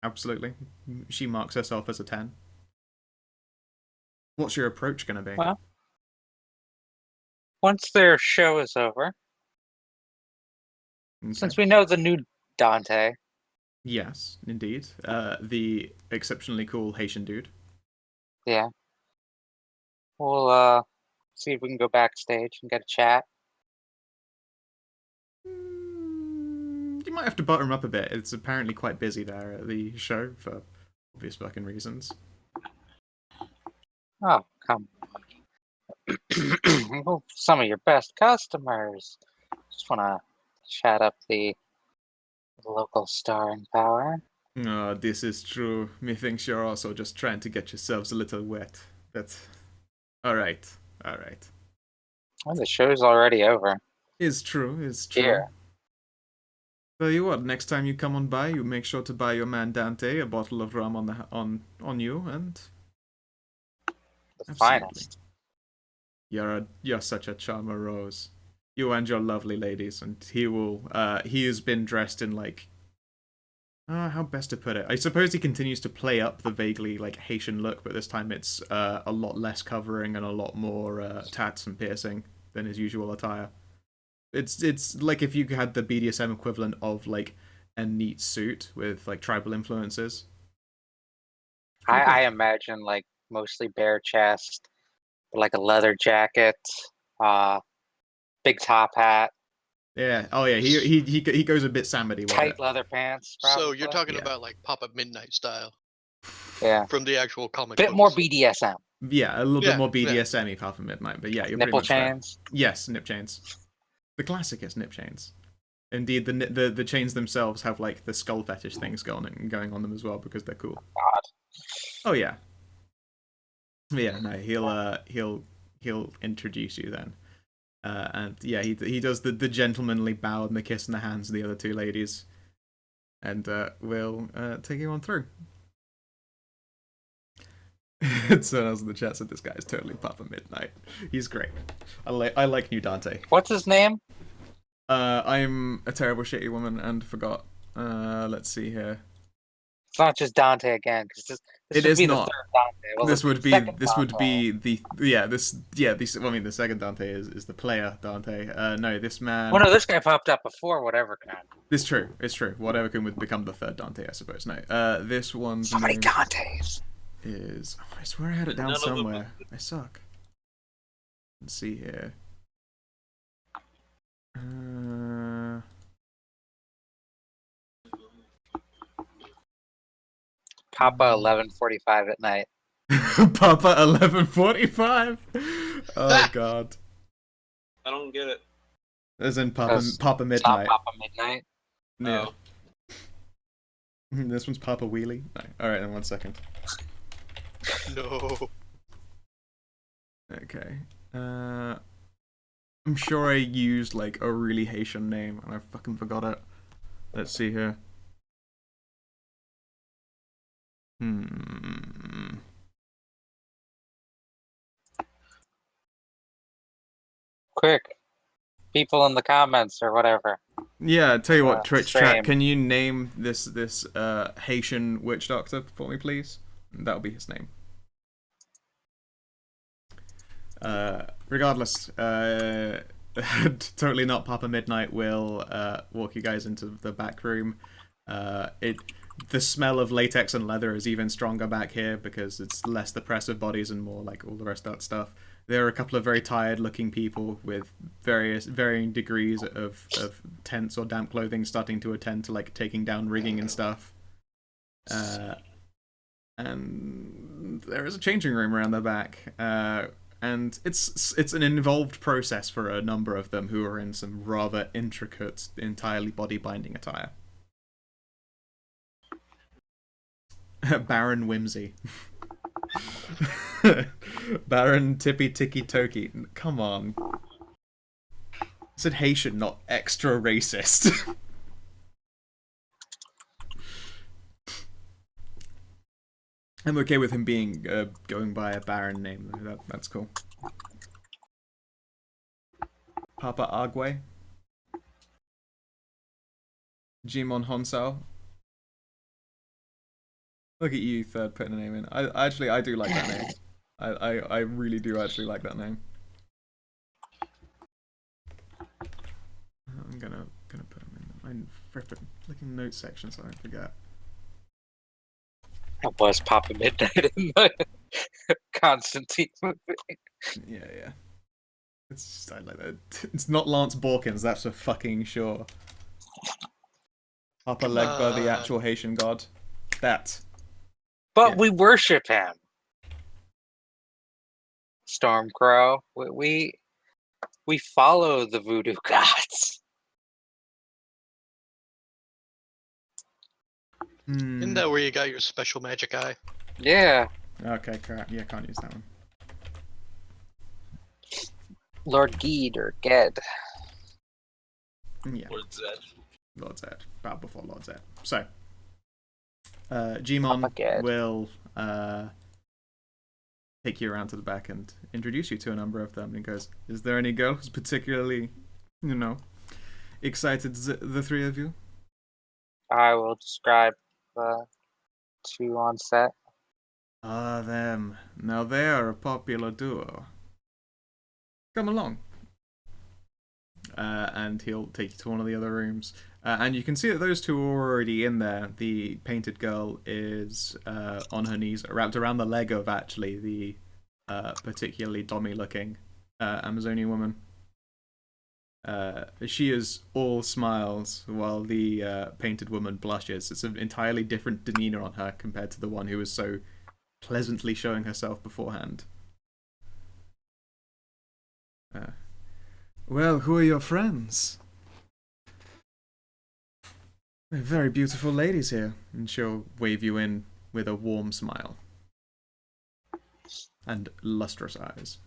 Absolutely. She marks herself as a 10. What's your approach going to be? Well, once their show is over, Okay. since we know the new Dante, Yes, indeed. The exceptionally cool Haitian dude. yeah, we'll see if we can go backstage and get a chat. You might have to butter him up a bit. It's apparently quite busy there at the show for obvious fucking reasons. Oh, come on. Well, some of your best customers. Just want to chat up the local star in power. Oh, this is true. Methinks you're also just trying to get yourselves a little wet. But alright. Well, the show's already over. Is true. Here. Tell you what, next time you come on by, you make sure to buy your man Dante a bottle of rum on you, and The absolutely. finest. You're such a charmer, Rose. You and your lovely ladies, and he has been dressed in like, how best to put it? I suppose he continues to play up the vaguely like Haitian look, but this time it's a lot less covering and a lot more tats and piercing than his usual attire. It's like if you had the BDSM equivalent of like a neat suit with like tribal influences. I imagine like mostly bare chest, like a leather jacket, big top hat, Yeah. Oh yeah. He goes a bit Samity with tight it. leather pants. So you're probably. talking Yeah. about like Pop-Up Midnight style Yeah, from the actual comic bit books. more BDSM. Yeah, a little Yeah, bit more yeah. BDSM-y apart from Midnight, but yeah, you're Nipple pretty much chains. there. Yes, nip chains. The classicest nip chains. Indeed, the chains themselves have like the skull fetish things going on them as well because they're cool. God. Oh yeah. Yeah, no, he'll introduce you then. And yeah, he does the gentlemanly bow and the kiss in the hands of the other two ladies. And we'll take you on through. So else in the chat said this guy is totally Papa Midnight. He's great. I like new Dante. What's his name? I'm a terrible shitty woman and forgot. Let's see here. It's not just Dante again, because this It would is be not. the third Dante. Well, This the would be second this would Dante. be the well, I mean the second Dante is the player Dante. No, this man. Well, no, this guy popped up before whatever kind. It's true. Whatever can become the third Dante, I suppose. No, this one's So many name Dantes. is. Oh, I swear I had it down None of them- somewhere. I suck. Let's see here. Papa 11:45 at night. Papa 11:45. Oh God. I don't get it. As in Papa That's- It's not Midnight. Papa Midnight. Yeah. Oh. This one's Papa Wheelie. No. All right, then 1 second. No. Okay. I'm sure I used like a really Haitian name and I fucking forgot it. Let's see here. Quick. People in the comments or whatever. Yeah, tell you what, Twitch stream. chat, can you name this Haitian witch doctor for me, please? That'll be his name. Regardless, totally not Papa Midnight will walk you guys into the back room. The smell of latex and leather is even stronger back here because it's less the press of bodies and more like all the rest of that stuff. There are a couple of very tired-looking people with varying degrees of tense or damp clothing starting to attend to like taking down rigging and stuff. And there is a changing room around the back, and it's an involved process for a number of them who are in some rather intricate, entirely body-binding attire. Baron Whimsy. Baron Tippy Ticky Toki. Come on. I said Haitian, not extra racist. I'm okay with him being going by a Baron name. That's cool. Papa Agwe. Jimon Honsao. Look at you, third, putting a name in. I do like that name. I really do actually like that name. I'm gonna put him in my flipping notes section so I don't forget. That was Papa Midnight in the Constantine movie. Yeah. It's just, I like that. It's not Lance Borkins, that's for fucking sure. Papa Legba, the actual Haitian god. That. But Yeah. we worship him. Stormcrow. We follow the voodoo gods. Isn't that where you got your special magic eye? Yeah. Okay, crap. Yeah, can't use that one. Lord Geed or Ged. Yeah. Lord Zed. Lord Zed. Bow before Lord Zed. So, Gmon Papa Ged. will take you around to the back and introduce you to a number of them. And goes, "Is there any girl who's particularly, excited? The three of you?" I will describe the two on set. Ah, them. Now they are a popular duo. Come along. And he'll take you to one of the other rooms. And you can see that those two are already in there. The painted girl is on her knees, wrapped around the leg of, actually, the particularly dommy-looking Amazonian woman. She is all smiles, while the painted woman blushes. It's an entirely different demeanor on her compared to the one who was so pleasantly showing herself beforehand. Well, who are your friends? They're very beautiful ladies here, and she'll wave you in with a warm smile and lustrous eyes.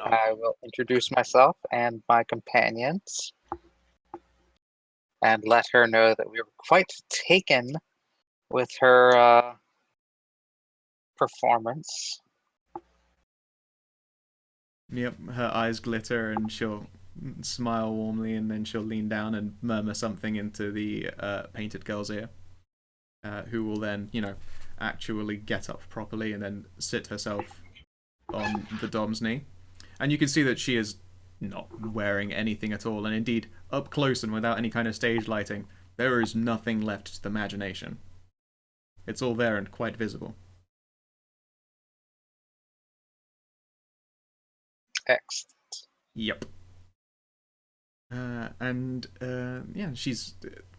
I will introduce myself and my companions and let her know that we were quite taken with her performance. Yep, her eyes glitter and she'll smile warmly, and then she'll lean down and murmur something into the painted girl's ear, who will then, actually get up properly and then sit herself on the dom's knee. And you can see that she is not wearing anything at all, and indeed, up close and without any kind of stage lighting, there is nothing left to the imagination. It's all there and quite visible. Excellent. Yep. Yeah, she's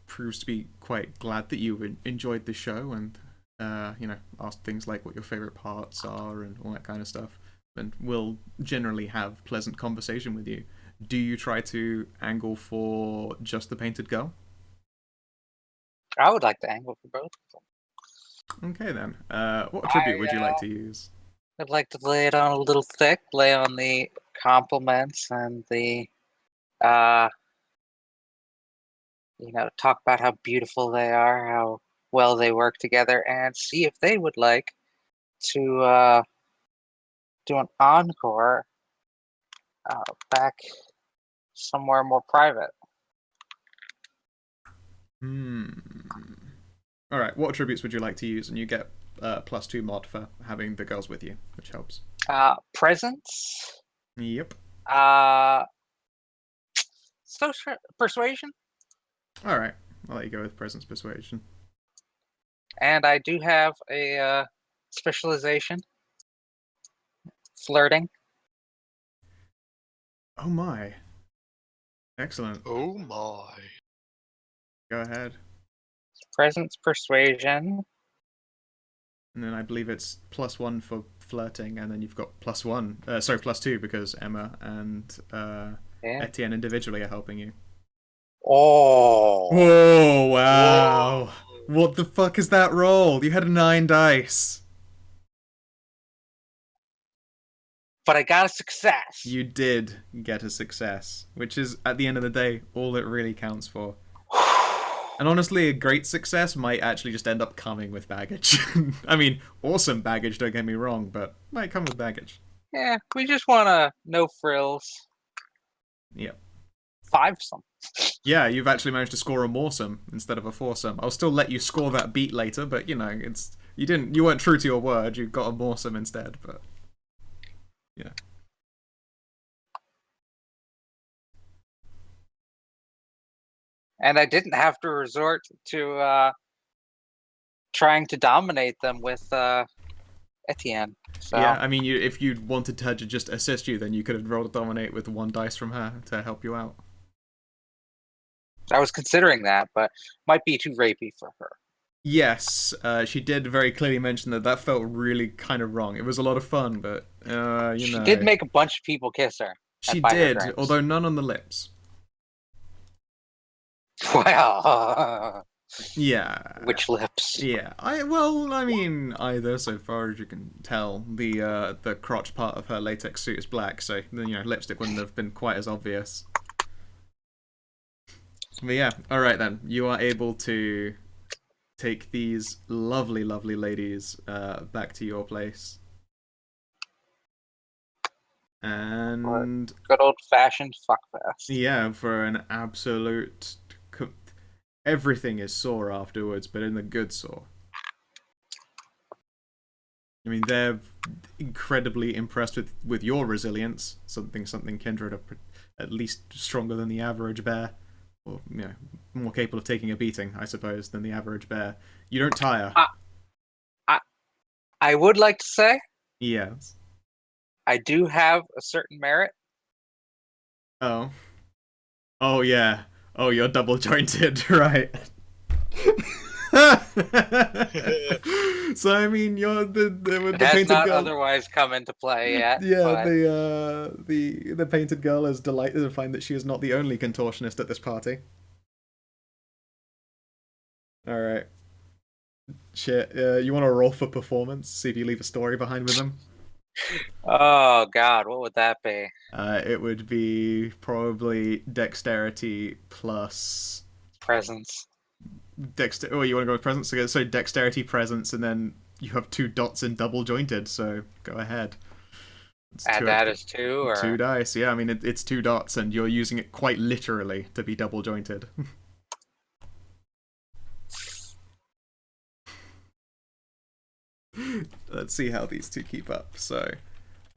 proves to be quite glad that you enjoyed the show, and asked things like what your favorite parts are and all that kind of stuff, and will generally have pleasant conversation with you. Do you try to angle for just the painted girl? I would like to angle for both of them. Okay then. What attribute would you like to use? I'd like to lay it on a little thick, lay on the compliments and the, talk about how beautiful they are, how well they work together, and see if they would like to do an encore back somewhere more private. Alright, what attributes would you like to use? And you get +2 mod for having the girls with you, which helps. Presence. Yep. Social persuasion. Alright, I'll let you go with presence persuasion. And I do have a specialization. Flirting. Oh my. Excellent. Oh my. Go ahead. Presence, persuasion. And then I believe it's +1 for flirting, and then you've got +2 because Emma and Yeah. Etienne individually are helping you. Oh. Whoa, wow. What the fuck is that roll? You had 9 dice. But I got a success. You did get a success, which is, at the end of the day, all it really counts for. And honestly, a great success might actually just end up coming with baggage. I mean, awesome baggage, don't get me wrong, but might come with baggage. Yeah, we just want no frills. Yep. 5-some. Yeah, you've actually managed to score a moresome instead of a foursome. I'll still let you score that beat later, but you know, you weren't true to your word. You got a moresome instead, but yeah. And I didn't have to resort to trying to dominate them with Etienne. So. Yeah, I mean, if you wanted her to just assist you, then you could have rolled a dominate with 1 dice from her to help you out. I was considering that, but might be too rapey for her. Yes, she did very clearly mention that felt really kind of wrong. It was a lot of fun, but She did make a bunch of people kiss her. She did, although none on the lips. Well, yeah. Which lips? Yeah, I mean, either, so far as you can tell. The crotch part of her latex suit is black, so lipstick wouldn't have been quite as obvious. But yeah, all right then. You are able to take these lovely, lovely ladies back to your place. And good old-fashioned fuckfest. Yeah, for an absolute. Everything is sore afterwards, but in the good sore. I mean, they're incredibly impressed with your resilience. Something Kindred are at least stronger than the average bear, or more capable of taking a beating, I suppose, than the average bear. You don't tire. I would like to say, yes, I do have a certain merit. Oh yeah. Oh, you're double jointed, right? So I mean, you're the painted not girl. Otherwise come into play yet. Yeah, but... the painted girl is delighted to find that she is not the only contortionist at this party. All right. Shit. You want to roll for performance? See if you leave a story behind with them. Oh God, what would that be? It would be probably dexterity plus presence. Oh, you want to go with presence? So dexterity, presence, and then you have 2 dots in double jointed. So go ahead. And that is 2, or 2 dice. Yeah, I mean it's 2 dots, and you're using it quite literally to be double jointed. Let's see how these 2 keep up. So,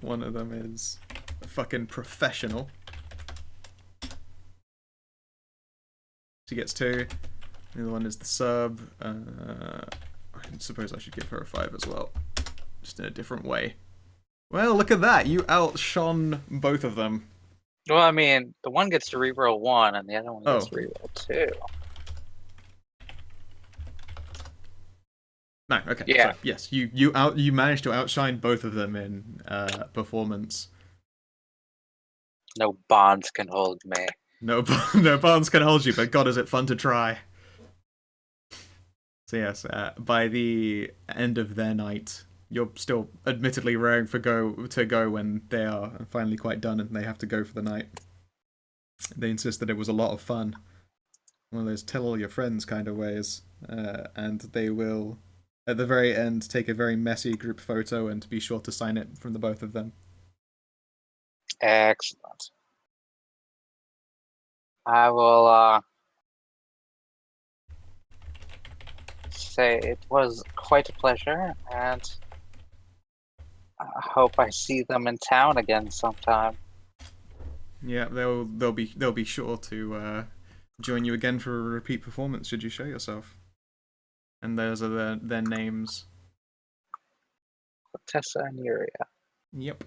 one of them is a fucking professional. She gets 2. The other one is the sub. I suppose I should give her a 5 as well. Just in a different way. Well, look at that. You outshone both of them. Well, I mean, the one gets to reroll 1, and the other one gets to reroll 2. No, okay. Yeah. So, yes, you managed to outshine both of them in performance. No bonds can hold me. No bonds can hold you, but God, is it fun to try. So yes, by the end of their night, you're still admittedly raring to go when they are finally quite done and they have to go for the night. They insist that it was a lot of fun. One of those tell all your friends kind of ways. And they will, at the very end, take a very messy group photo and be sure to sign it from the both of them. Excellent. I will say it was quite a pleasure, and I hope I see them in town again sometime. Yeah, they'll be sure to join you again for a repeat performance should you show yourself. And those are their names. Tessa and Yuria. Yep.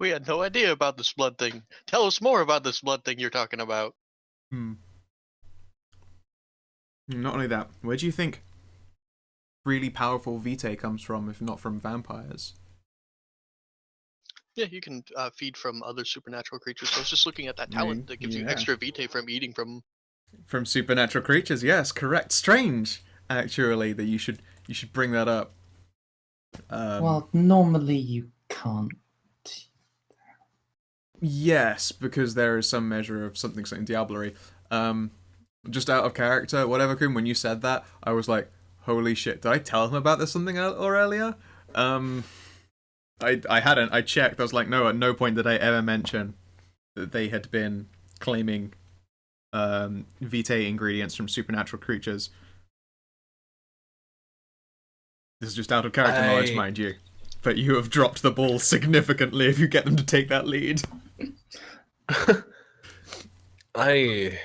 We had no idea about this blood thing. Tell us more about this blood thing you're talking about. Hmm. Not only that, where do you think really powerful vitae comes from, if not from vampires? Yeah, you can feed from other supernatural creatures. I was just looking at that talent that gives you Yeah. extra vitae from eating from. From supernatural creatures, yes, correct. Strange, actually, that you should bring that up. Well, normally you can't. Yes, because there is some measure of something diablery. Just out of character, whatever, Kun, when you said that, I was like, holy shit, did I tell him about this something or earlier? I hadn't. I checked. I was like, no, at no point did I ever mention that they had been claiming vitae ingredients from supernatural creatures. This is just out of character knowledge, mind you. But you have dropped the ball significantly if you get them to take that lead. Aye.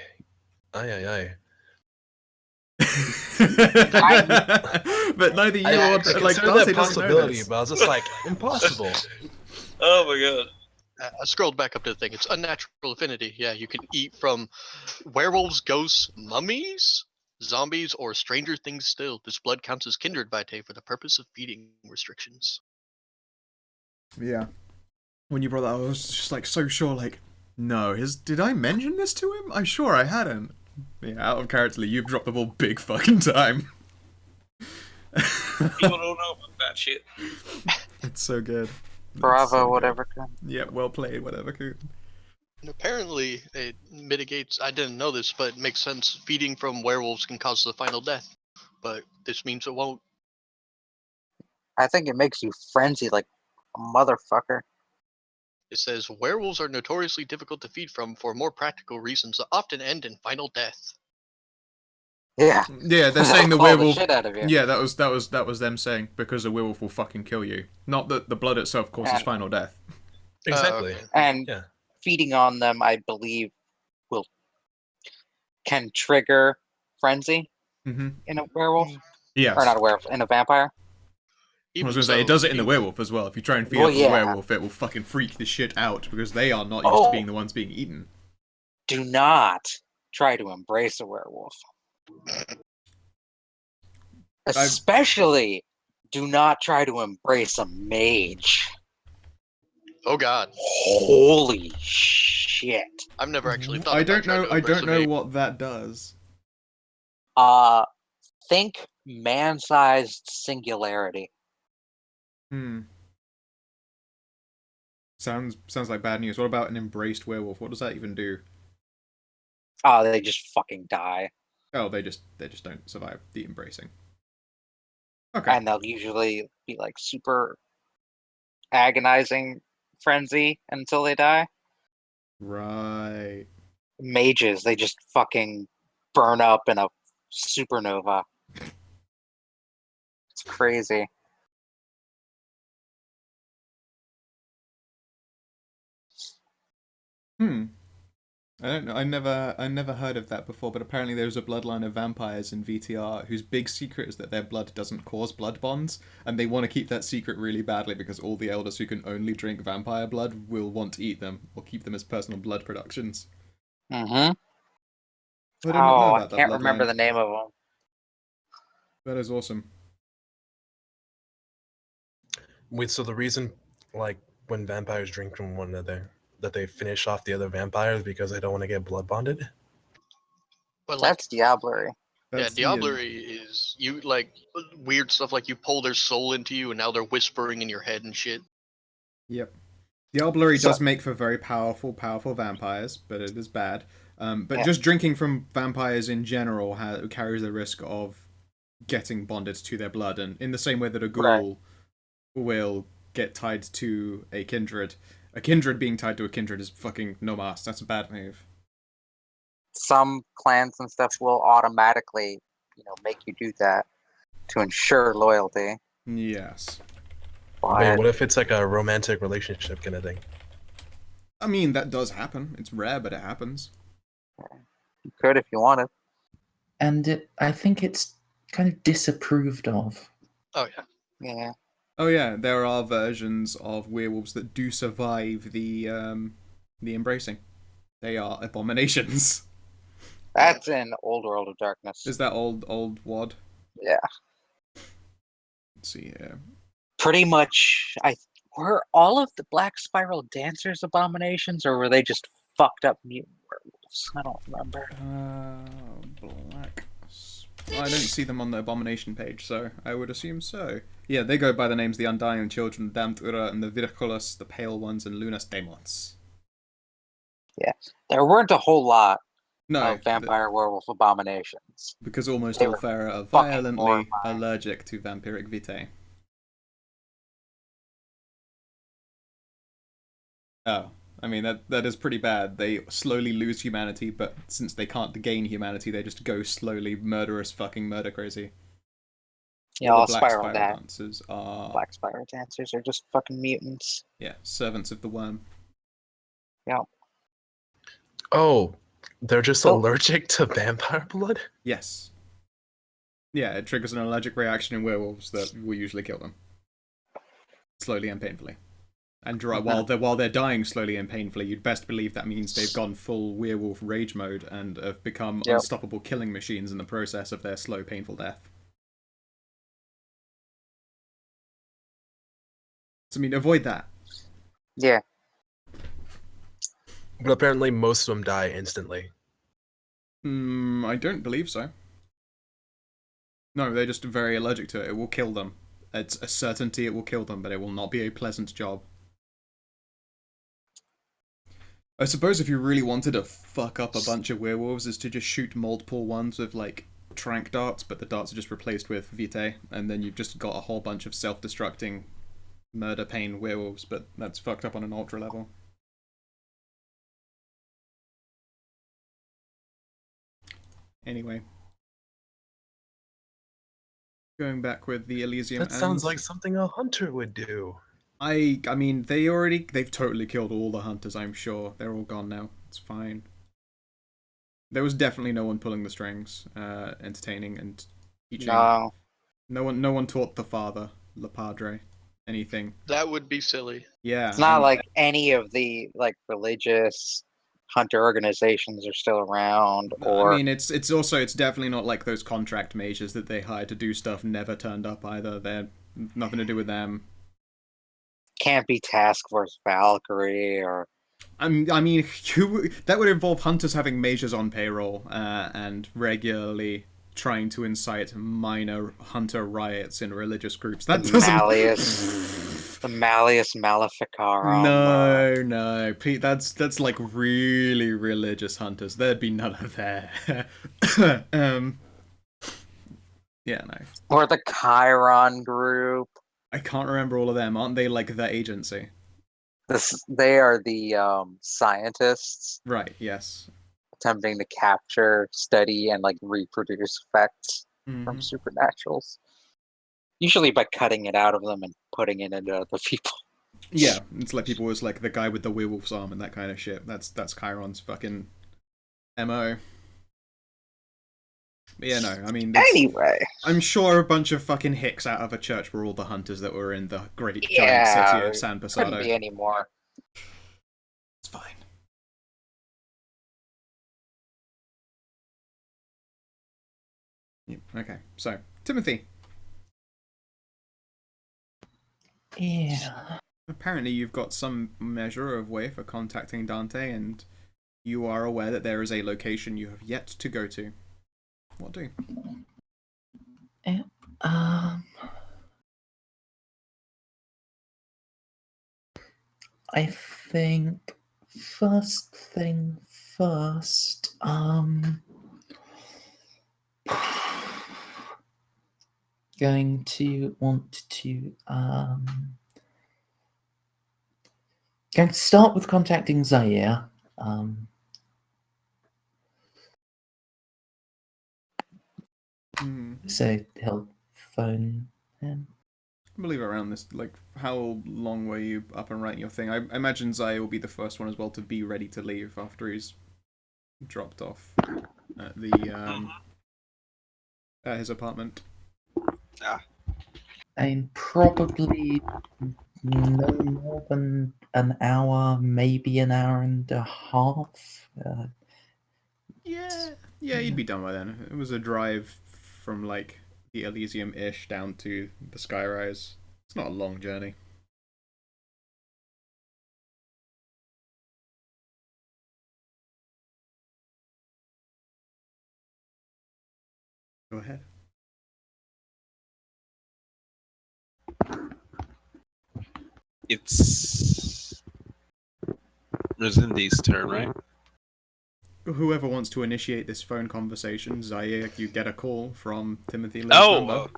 But neither you I or considered like that Darcy doesn't know possibility, this. but I was just like, impossible. Oh my god. I scrolled back up to the thing. It's unnatural affinity. Yeah, you can eat from werewolves, ghosts, mummies, zombies, or stranger things still. This blood counts as kindred vitae for the purpose of feeding restrictions. Yeah. When you brought that up, I was just like so sure, like, no, did I mention this to him? I'm sure I hadn't. Yeah, out of character, you've dropped the ball big fucking time. People don't know about that shit. It's so good. Bravo, It's so good. whatever. Yeah, well played, whatever. Coon. And apparently, it mitigates. I didn't know this, but it makes sense. Feeding from werewolves can cause the final death, but this means it won't. I think it makes you frenzied like a motherfucker. It says werewolves are notoriously difficult to feed from for more practical reasons that often end in final death. Yeah. Yeah, they're saying the Call the werewolf. shit out of you. Yeah, that was them saying because the werewolf will fucking kill you. Not that the blood itself causes And- final death. Exactly. Okay. And Yeah. feeding on them, I believe, can trigger frenzy Mm-hmm. in a werewolf. Yes. Or not a werewolf, in a vampire. I was gonna say it does it in the werewolf as well. If you try and feed Well, off yeah. the werewolf, it will fucking freak the shit out because they are not used to Oh. being the ones being eaten. Do not try to embrace a werewolf. Especially, do not try to embrace a mage. Oh God, Holy shit! I've never actually thought. I about don't trying know. to I embrace don't a know mage. what that does. Think man-sized singularity. Sounds like bad news. What about an embraced werewolf? What does that even do? They just fucking die, Oh, they just don't survive the embracing. Okay. and they'll usually be like super agonizing frenzy until they die. Right. Mages, they just fucking burn up in a supernova. It's crazy. I don't know. I never heard of that before, but apparently there's a bloodline of vampires in VTR whose big secret is that their blood doesn't cause blood bonds, and they want to keep that secret really badly because all the elders who can only drink vampire blood will want to eat them or keep them as personal blood productions. Mm-hmm. I did not know Oh, I about that can't remember bloodline. the name of them. That is awesome. Wait, so the reason, like, when vampires drink from one another, that they finish off the other vampires because they don't want to get blood bonded? But like, That's diablery. yeah, That's diablerie is you like weird stuff like you pull their soul into you and now they're whispering in your head and shit. Yep. Diablerie So- does make for very powerful vampires, but it is bad. But Yeah. just drinking from vampires in general carries the risk of getting bonded to their blood, and in the same way that a ghoul will get tied to a kindred. A kindred being tied to a kindred is fucking no mas. That's a bad move. Some clans and stuff will automatically, make you do that to ensure loyalty. Yes. But Wait, what if it's like a romantic relationship kind of thing? I mean, that does happen. It's rare, but it happens. you could if you wanted. And I think it's kind of disapproved of. Oh yeah. Yeah. Oh yeah, there are versions of werewolves that do survive the embracing. They are abominations. That's in Old World of Darkness. Is that old wad? Yeah. Let's see here. Pretty much, were all of the Black Spiral Dancers abominations, or were they just fucked up mutant werewolves? I don't remember. Black. I don't see them on the abomination page, so I would assume so. Yeah, they go by the names the Undying Children, Damned Ura, and the Virculus, the Pale Ones, and Lunas Demons. Yeah, there weren't a whole lot No, of vampire werewolf abominations. because almost They all were Fera are fucking violently horrifying. allergic to vampiric vitae. Oh, I mean that is pretty bad. They slowly lose humanity, but since they can't gain humanity, they just go slowly murderous, fucking murder crazy. Yeah, All all the Black spiral Dancers are Black Spiral Dancers are just fucking mutants. servants of the worm. Yeah. Oh, they're just Oh. allergic to vampire blood? Yes. Yeah, it triggers an allergic reaction in werewolves that will usually kill them. Slowly and painfully. And while they're dying slowly and painfully, you'd best believe that means they've gone full werewolf rage mode and have become unstoppable killing machines in the process of their slow, painful death. So, I mean, avoid that. Yeah. But apparently most of them die instantly. I don't believe so. No, they're just very allergic to it. It will kill them. It's a certainty it will kill them, but it will not be a pleasant job. I suppose if you really wanted to fuck up a bunch of werewolves is to just shoot multiple ones with, like, trank darts, but the darts are just replaced with vitae, and then you've just got a whole bunch of self-destructing murder pain werewolves, but that's fucked up on an ultra level. Anyway. Going back with the Elysium. That sounds like something a hunter would do. I mean, they've totally killed all the hunters, I'm sure. They're all gone now. It's fine. There was definitely no one pulling the strings, entertaining and teaching. No. No one taught the father, Le Padre, anything. That would be silly. Yeah. It's not like any of the religious hunter organizations are still around, or I mean, it's definitely not like those contract mages that they hired to do stuff never turned up either. They're nothing to do with them. can't be Task Force Valkyrie or I mean, that would involve hunters having mages on payroll and regularly trying to incite minor hunter riots in religious groups. That doesn't. the Malleus Maleficarum. No, Pete. That's like really religious hunters. There'd be none of that. Yeah, no. Or the Chiron group. I can't remember all of them. Aren't they like the agency? They are the scientists Right. Yes. attempting to capture, study, and reproduce effects from supernaturals. Usually by cutting it out of them and putting it into other people. Yeah, it's like people was like the guy with the werewolf's arm and that kind of shit. That's Chiron's fucking MO. But yeah, no, I mean... Anyway. I'm sure a bunch of fucking hicks out of a church were all the hunters that were in the great giant city of San Pasado. Couldn't be any more. It's fine. Yeah, okay, so, Timothy. Yeah. Apparently you've got some measure of way for contacting Dante, and you are aware that there is a location you have yet to go to. What do? I think first thing first, going to want to going to start with contacting Zaire. So he'll phone him. I believe around this, how long were you up and writing your thing? I imagine Zaya will be the first one as well to be ready to leave after he's dropped off at his apartment. Yeah. Probably no more than an hour, maybe an hour and a half. Yeah, you'd be done by then. It was a drive from like the Elysium-ish down to the Skyrise. It's not a long journey. Go ahead. It's Rosindi's turn, right? Whoever wants to initiate this phone conversation, Zaire, you get a call from Timothy Lee's Oh, number.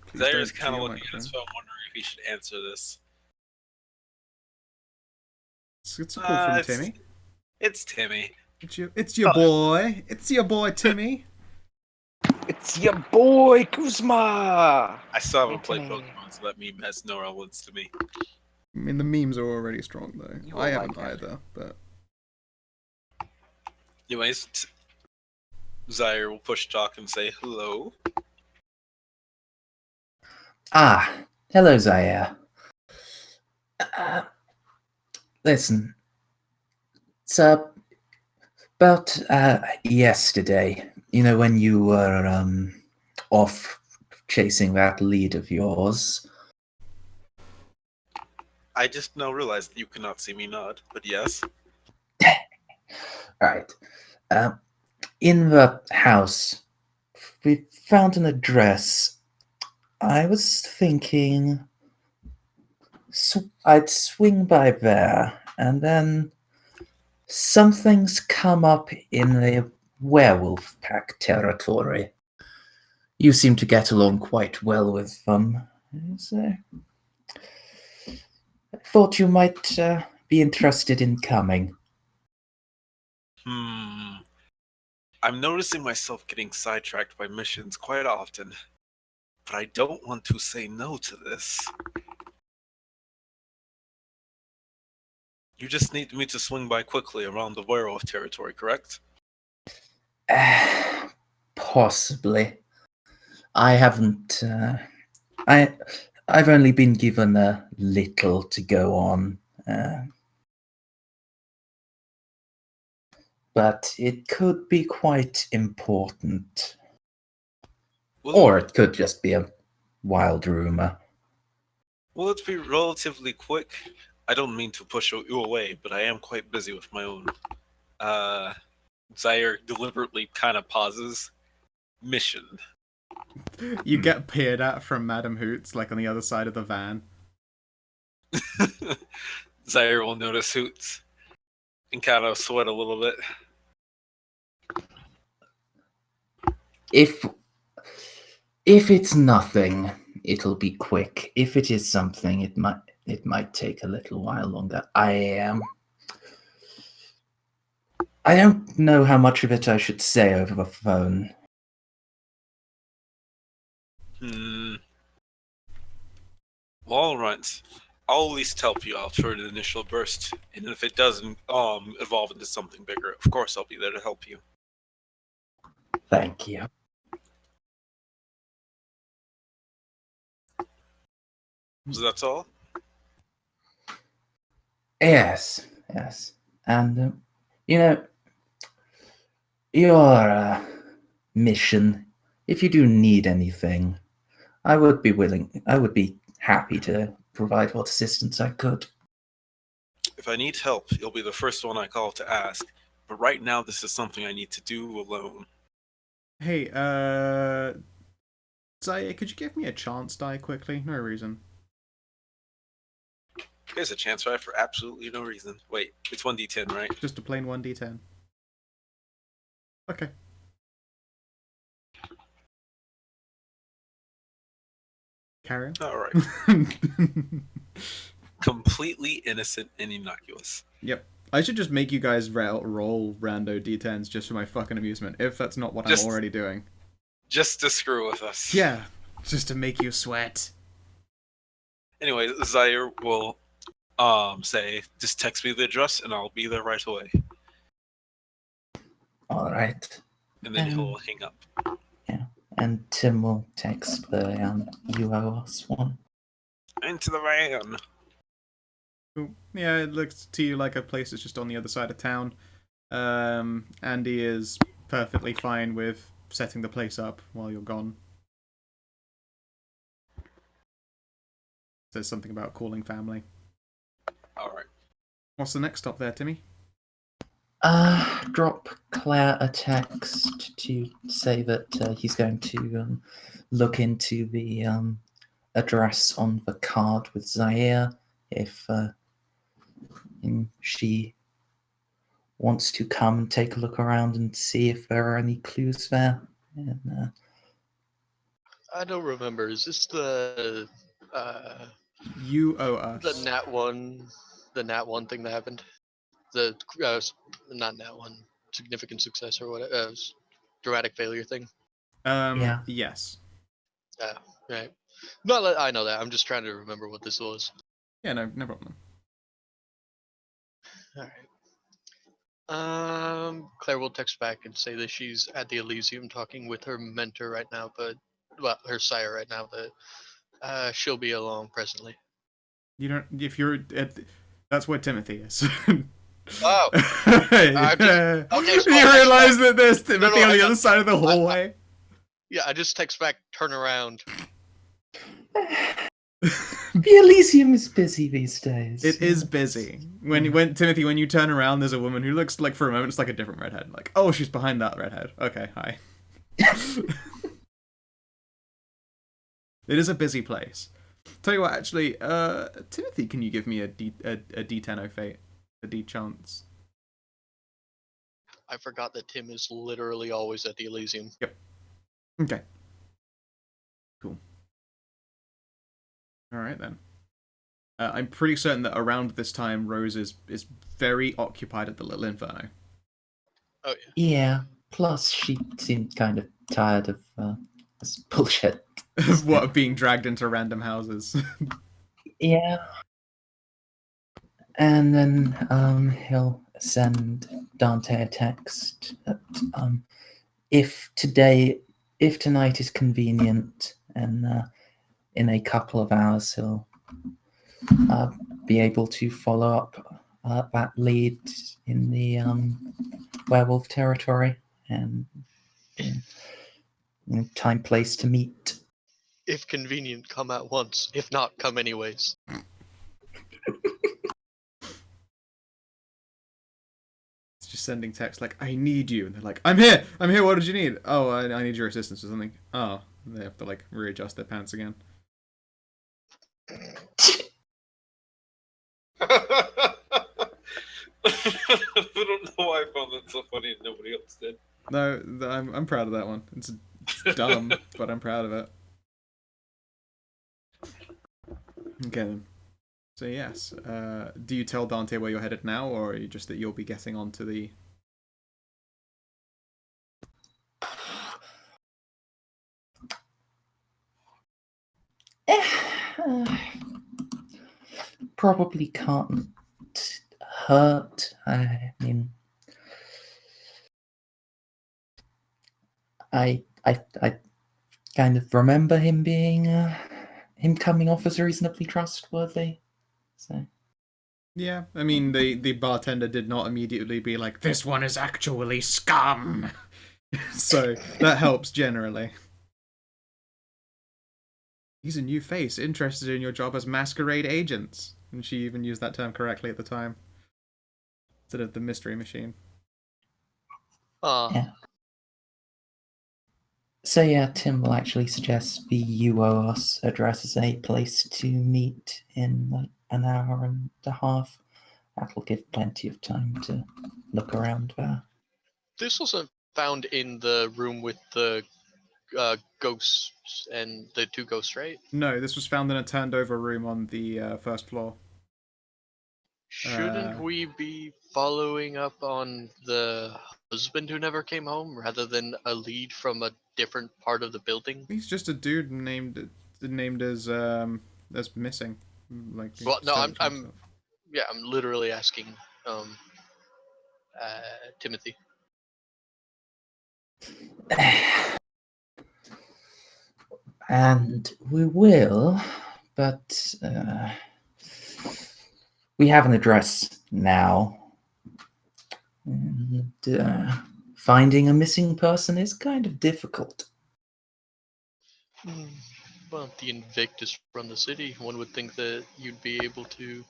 Please Zaire's don't kind chew of your looking at his microphone. phone, wondering if he should answer this. It's a call from It's Timmy. It's Timmy. It's your boy. It's your boy Timmy. It's your boy Kuzma. I still haven't played Anthony. Pokemon, so that meme has no relevance to me. I mean, the memes are already strong though. You will I haven't like it. either, but Anyways, Zaire will push talk and say hello. Hello, Zaire. Listen, it's about yesterday. You know, when you were off chasing that lead of yours. I just now realized that you cannot see me nod, but yes. Right. In the house, we found an address. I was thinking I'd swing by there, and then something's come up in the werewolf pack territory. You seem to get along quite well with them. So I thought you might be interested in coming. I'm noticing myself getting sidetracked by missions quite often, but I don't want to say no to this. You just need me to swing by quickly around the werewolf territory, correct? Possibly. I haven't. I've only been given a little to go on, but it could be quite important, or it could just be a wild rumor. Will it be relatively quick? I don't mean to push you away, but I am quite busy with my own. Zaire deliberately kind of pauses. Mission. you get peered at from Madam Hoots, like on the other side of the van. Zaire will notice Hoots and kind of sweat a little bit. If it's nothing, it'll be quick. If it is something, it might take a little while longer. I don't know how much of it I should say over the phone. Well, alright. I'll at least help you out for an initial burst, and if it doesn't evolve into something bigger, of course I'll be there to help you. Thank you. So that's all? Yes. And, your mission, if you do need anything, I would be happy to provide what assistance I could. If I need help, you'll be the first one I call to ask, but right now this is something I need to do alone. Hey, Zaire, could you give me a chance die quickly? No reason. Here's a chance right for absolutely no reason. Wait, it's 1d10, right? Just a plain 1d10. Okay. Carry on. Alright. Completely innocent and innocuous. Yep. I should just make you guys roll rando d10s just for my fucking amusement, if that's not what I'm already doing. Just to screw with us. Yeah, just to make you sweat. Anyway, Zaire will say, just text me the address and I'll be there right away. All right. And then he'll hang up. Yeah. And Tim will text the UOS one. Into the van. Cool. Yeah, it looks to you like a place that's just on the other side of town. Andy is perfectly fine with setting the place up while you're gone. Says something about calling family. All right. What's the next stop there, Timmy? Drop Claire a text to say that he's going to look into the address on the card with Zaire if she wants to come and take a look around and see if there are any clues there. And, I don't remember. Is this the You owe us. the Nat one thing that happened? The not Nat one significant success or whatever, dramatic failure thing. Yeah. Yes. Right. No, I know that. I'm just trying to remember what this was. Yeah, no problem. All right. Claire will text back and say that she's at the Elysium talking with her mentor right now, her sire right now, but she'll be along presently. You don't. If you're at, that's where Timothy is. Oh. Okay, so you realize that there's Timothy on the other side of the hallway. Yeah, I just text back, turn around. the Elysium is busy these days. It is busy. When you turn around, there's a woman who looks like for a moment it's like a different redhead. Like, oh, she's behind that redhead. Okay, hi. It is a busy place. Tell you what, actually, Timothy, can you give me a D10 O fate, a D chance? I forgot that Tim is literally always at the Elysium. Yep. Okay. Cool. All right then. I'm pretty certain that around this time, Rose is very occupied at the Little Inferno. Oh yeah. Yeah. Plus, she seemed kind of tired of this bullshit. What, being dragged into random houses? Yeah. And then he'll send Dante a text that if tonight is convenient, and in a couple of hours he'll be able to follow up that lead in the werewolf territory, and time, place to meet. If convenient, come at once. If not, come anyways. It's just sending text like, I need you. And they're like, I'm here. What did you need? Oh, I need your assistance or something. Oh, they have to like readjust their pants again. I don't know why I found that so funny and nobody else did. No, I'm proud of that one. It's dumb, but I'm proud of it. Okay then. So yes, do you tell Dante where you're headed now, or are you just that you'll be getting onto the... Probably can't hurt. I mean, I kind of remember him being him coming off as reasonably trustworthy. So Yeah, I mean, the bartender did not immediately be like, this one is actually scum! So, that helps generally. He's a new face, interested in your job as masquerade agents. And she even used that term correctly at the time. Instead of the mystery machine. yeah. So yeah, Tim will actually suggest the UOS address as a place to meet in like an hour and a half. That'll give plenty of time to look around there. This wasn't found in the room with the ghosts and the two ghosts, right? No, this was found in a turned over room on the first floor. Shouldn't we be following up on the husband who never came home rather than a lead from a different part of the building? He's just a dude named as missing. Like, Well, no, skeleton I'm stuff. yeah, I'm literally asking Timothy. And we will, but we have an address now. And finding a missing person is kind of difficult. Well, the Invictus run the city. One would think that you'd be able to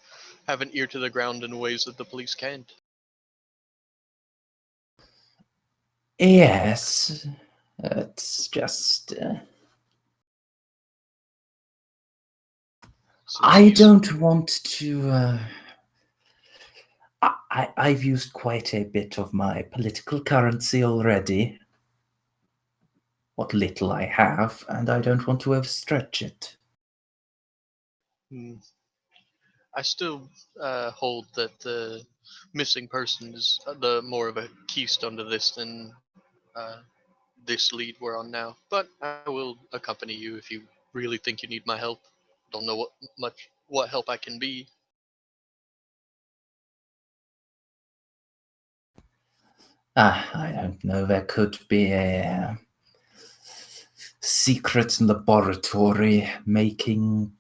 have an ear to the ground in ways that the police can't. Yes, it's just... I Since don't want to... I've used quite a bit of my political currency already. What little I have, and I don't want to overstretch it. I still hold that the missing person is the more of a keystone to this than this lead we're on now. But I will accompany you if you really think you need my help. Don't know what help I can be. I don't know. There could be a secret laboratory making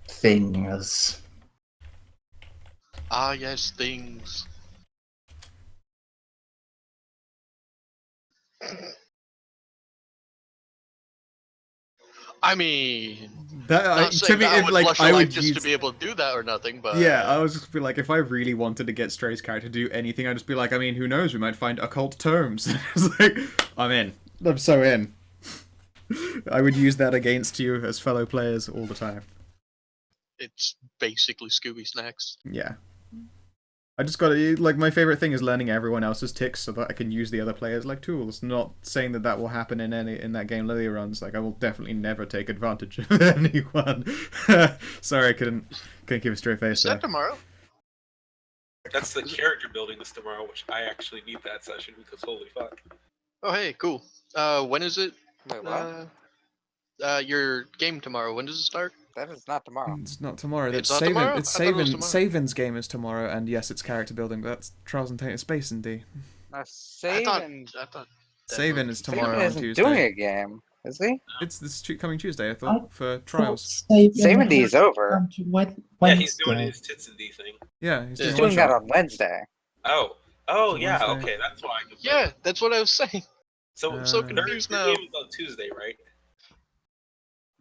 things. Ah, yes, things. I mean, That not to saying me, that I if would like blush I a life would just use, to be able to do that or nothing, but yeah, I was just feel like if I really wanted to get Stray's character to do anything, I'd just be like, I mean, who knows? We might find occult terms. It's like, I'm in. I'm so in. I would use that against you as fellow players all the time. it's basically Scooby Snacks. Yeah. I just gotta, like, my favorite thing is learning everyone else's ticks so that I can use the other players like tools. Not saying that that will happen in that game Lilia runs. Like, I will definitely never take advantage of anyone. Sorry, I couldn't keep a straight face Is there. that tomorrow? That's the character building this tomorrow, which I actually need that session because holy fuck. Oh, hey, cool. When is it? Wait, what? Your game tomorrow. When does it start? That is not tomorrow. It's not tomorrow. That's It's not tomorrow? It's I thought it was tomorrow. Savin's game is tomorrow, and yes, it's character building. But that's Trials and Tainted Space and D. Save and I thought. Savin is Saban tomorrow on isn't Tuesday. doing a game, is he? It's this coming Tuesday, I thought, for trials. Saving D is over. Yeah, he's doing his tits and D thing. Yeah, he's Yeah. He's doing doing one that shot. on Wednesday. Oh, It's yeah, Wednesday. okay, that's why. Yeah, that's what I was saying. So so your confused your now. game is on Tuesday, right?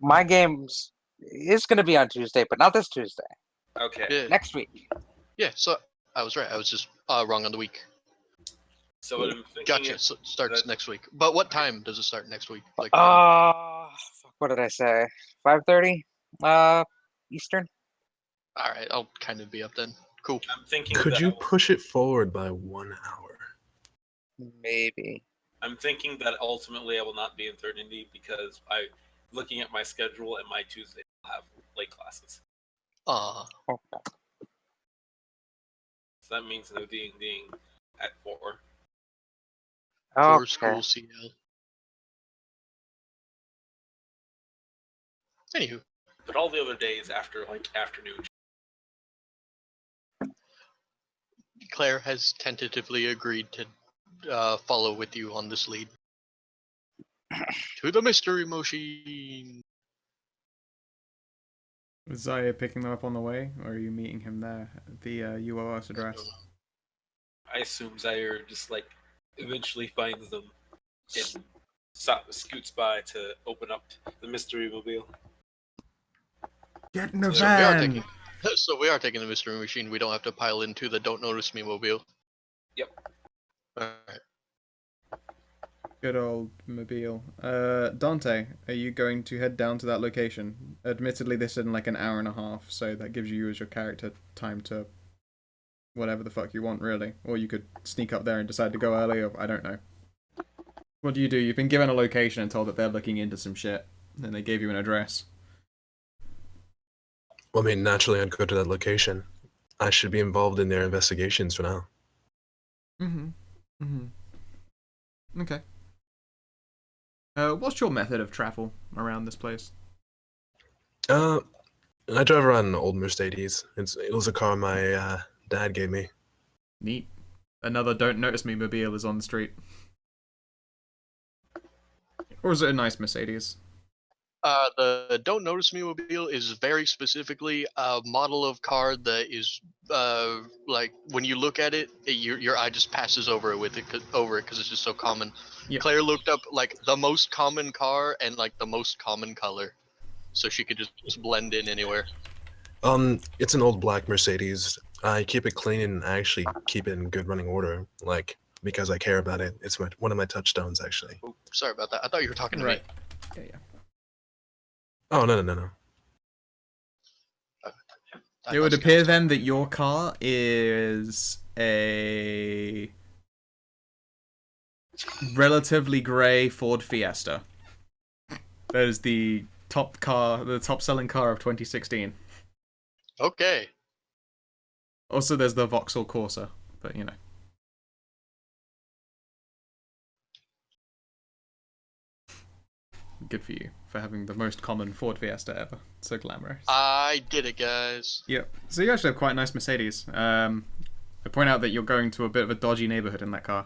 My game's is going to be on Tuesday, but not this Tuesday. Okay. Yeah. Next week. Yeah. So I was right. I was just wrong on the week. So what I'm thinking Gotcha. is So it starts that- next week. But what time does it start next week? Like, What did I say? 5:30? Eastern? all right, I'll kind of be up then. Cool. I'm thinking Could that you push it forward by 1 hour? Maybe. I'm thinking that ultimately I will not be in third indie because looking at my schedule and my Tuesday will have late classes. Okay. So that means no D&D at 4. For Okay. school CL. Anywho, But all the other days after like afternoon. Claire has tentatively agreed to follow with you on this lead. To the mystery machine. Was Zaya picking them up on the way, or are you meeting him there at the UOS address? I assume Zaire just like eventually finds them and scoots by to open up the mystery mobile. Get in the So we are van! taking. So we are taking the mystery machine. We don't have to pile into the "Don't Notice Me" mobile. Yep. All right. Good old mobile. Dante, are you going to head down to that location? Admittedly, this is in like an hour and a half, so that gives you as your character time to whatever the fuck you want, really. Or you could sneak up there and decide to go early, or I don't know. What do? You've been given a location and told that they're looking into some shit, and they gave you an address. Well, I mean, naturally, I'd go to that location. I should be involved in their investigations for now. Okay. What's your method of travel around this place? I drive around an old Mercedes. It was a car my dad gave me. Neat. Another Don't Notice Me mobile is on the street. Or is it a nice Mercedes? The Don't Notice Me mobile is very specifically a model of car that is like when you look at it, your eye just passes over it because it's just so common. Yeah. Claire looked up like the most common car and like the most common color, so she could just blend in anywhere. It's an old black Mercedes. I keep it clean and I actually keep it in good running order, like because I care about it. It's one of my touchstones, actually. Oh, sorry about that. I thought you were talking to Right. me. Yeah. Oh no. It would appear then that your car is a relatively grey Ford Fiesta. That is the top selling car of 2016. Okay. Also, there's the Vauxhall Corsa, but you know. Good for you for having the most common Ford Fiesta ever. So glamorous. I did it, guys. Yep. So you actually have quite a nice Mercedes. I point out that you're going to a bit of a dodgy neighborhood in that car.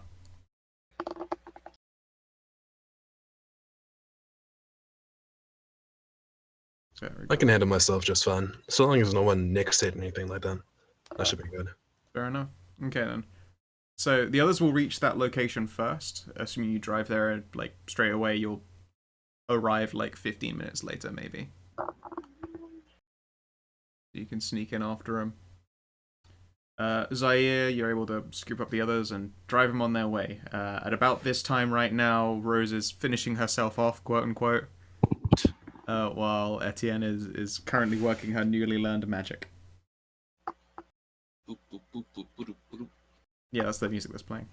I can handle myself just fine, so long as no one nicks it or anything like that. That should be good. Fair enough. Okay then. So the others will reach that location first. Assuming you drive there like straight away, you'll arrive like 15 minutes later, maybe. You can sneak in after them. Zaire, you're able to scoop up the others and drive them on their way. At about this time right now, Rose is finishing herself off, quote unquote, while Etienne is currently working her newly learned magic. Yeah, that's the music that's playing.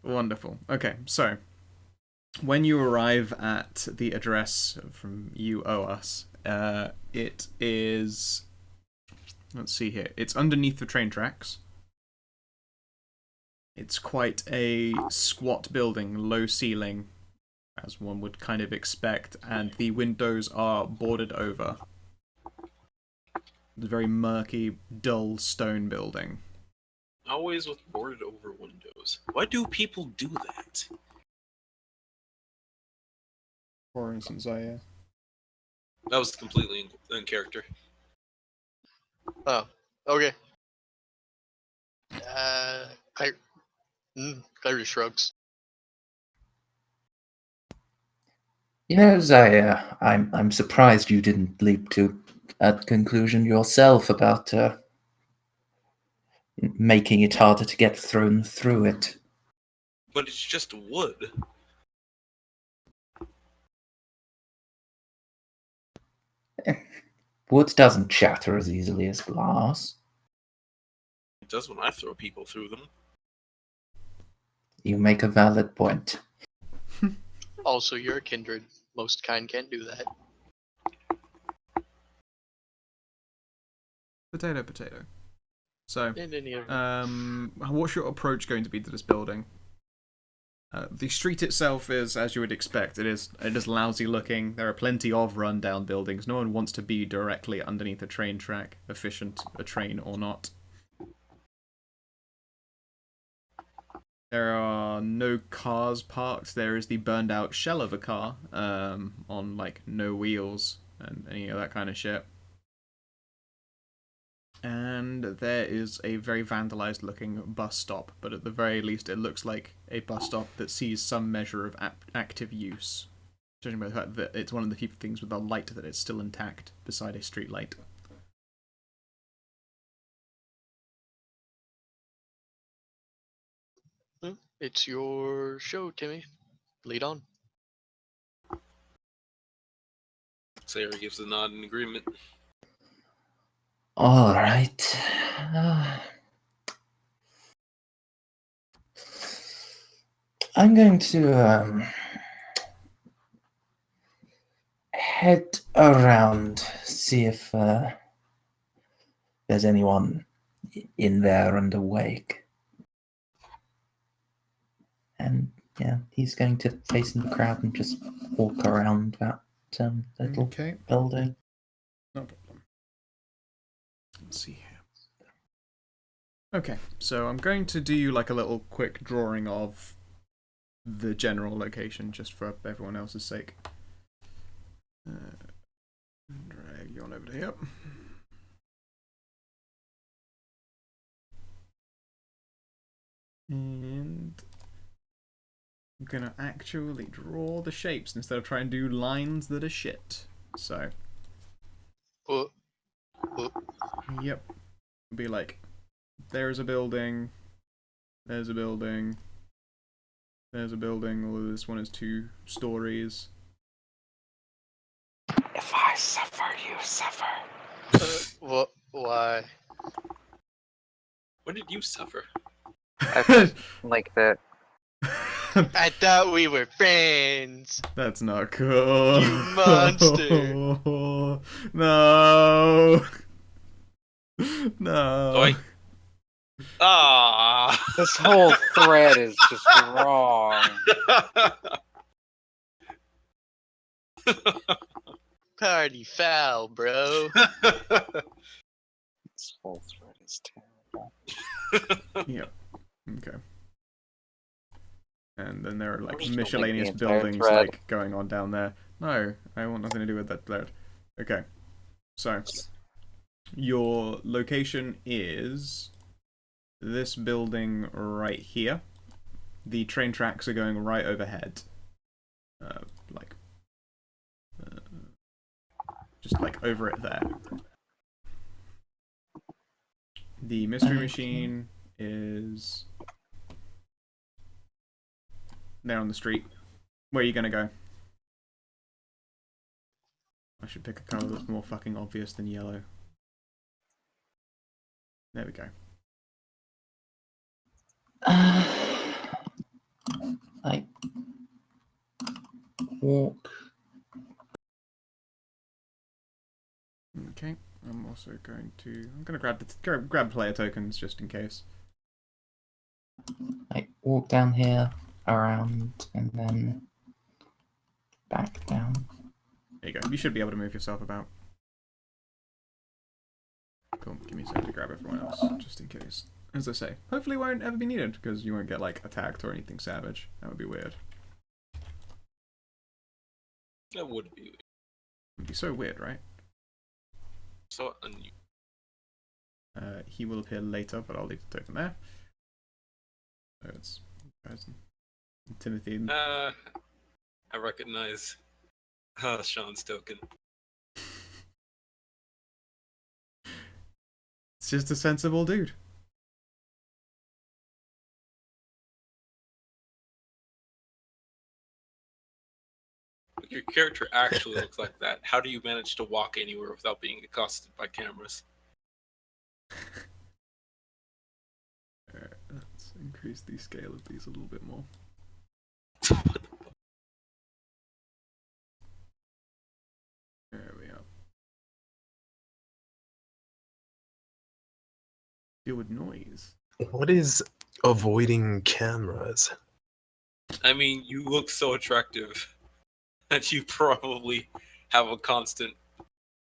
Wonderful. Okay, so when you arrive at the address from You Owe Us, it is... Let's see here. It's underneath the train tracks. It's quite a squat building, low ceiling, as one would kind of expect, and the windows are boarded over. It's a very murky, dull stone building. Always with boarded over windows. Why do people do that? For instance, That was completely in character. Oh, okay. Claire. Claire just shrugs. You know, Zaire, I'm surprised you didn't leap to a conclusion yourself about making it harder to get thrown through it. But it's just wood. Wood doesn't shatter as easily as glass. It does when I throw people through them. You make a valid point. Also, you're a kindred. Most kind can't do that. Potato, potato. So, Yeah. what's your approach going to be to this building? The street itself is, as you would expect, it is lousy looking. There are plenty of rundown buildings. No one wants to be directly underneath a train track, efficient a train or not. There are no cars parked. There is the burned out shell of a car on like no wheels and any of that kind of shit. And there is a very vandalized looking bus stop, but at the very least it looks like a bus stop that sees some measure of active use. Judging by the fact that it's one of the few things with a light that is still intact beside a street light. It's your show, Timmy. Lead on. Sarah gives a nod in agreement. All right. I'm going to head around, see if there's anyone in there and awake. And yeah, he's going to face in the crowd and just walk around that little building. No problem. Let's see here. Okay, so I'm going to do like a little quick drawing of the general location, just for everyone else's sake. Drag you on over to here. And I'm gonna actually draw the shapes instead of trying to do lines that are shit. So, yep. Be like, there's a building, there's a building, there's a building, although this one is 2 stories. If I suffer, you suffer. What? Why? When did you suffer? Like that. I thought we were friends. That's not cool. You monster. No. No. Oh, Ah. This whole thread is just wrong. Party foul, bro. This whole thread is terrible. Yep. Okay. And then there are like I'm just gonna make the miscellaneous entire buildings thread. like going on down there. No, I want nothing to do with that thread. Okay. So your location is this building right here. The train tracks are going right overhead. Just like over it there. The mystery machine is there on the street. Where are you gonna go? I should pick a colour that's more fucking obvious than yellow. There we go. I walk. Okay. I'm also going to. I'm gonna grab player tokens just in case. I walk down here, around, and then back down. There you go. You should be able to move yourself about. Cool. Give me a second to grab everyone else, just in case. As I say, hopefully it won't ever be needed, because you won't get, like, attacked or anything savage. That would be weird. That would be It would be so weird, right? so unusual. He will appear later, but I'll leave the token there. So it's Timothy. I recognize Sean's token. It's just a sensible dude. Your character actually looks like that. How do you manage to walk anywhere without being accosted by cameras? Alright, let's increase the scale of these a little bit more. There we are. Deal with noise. What is avoiding cameras? I mean, you look so attractive that you probably have a constant.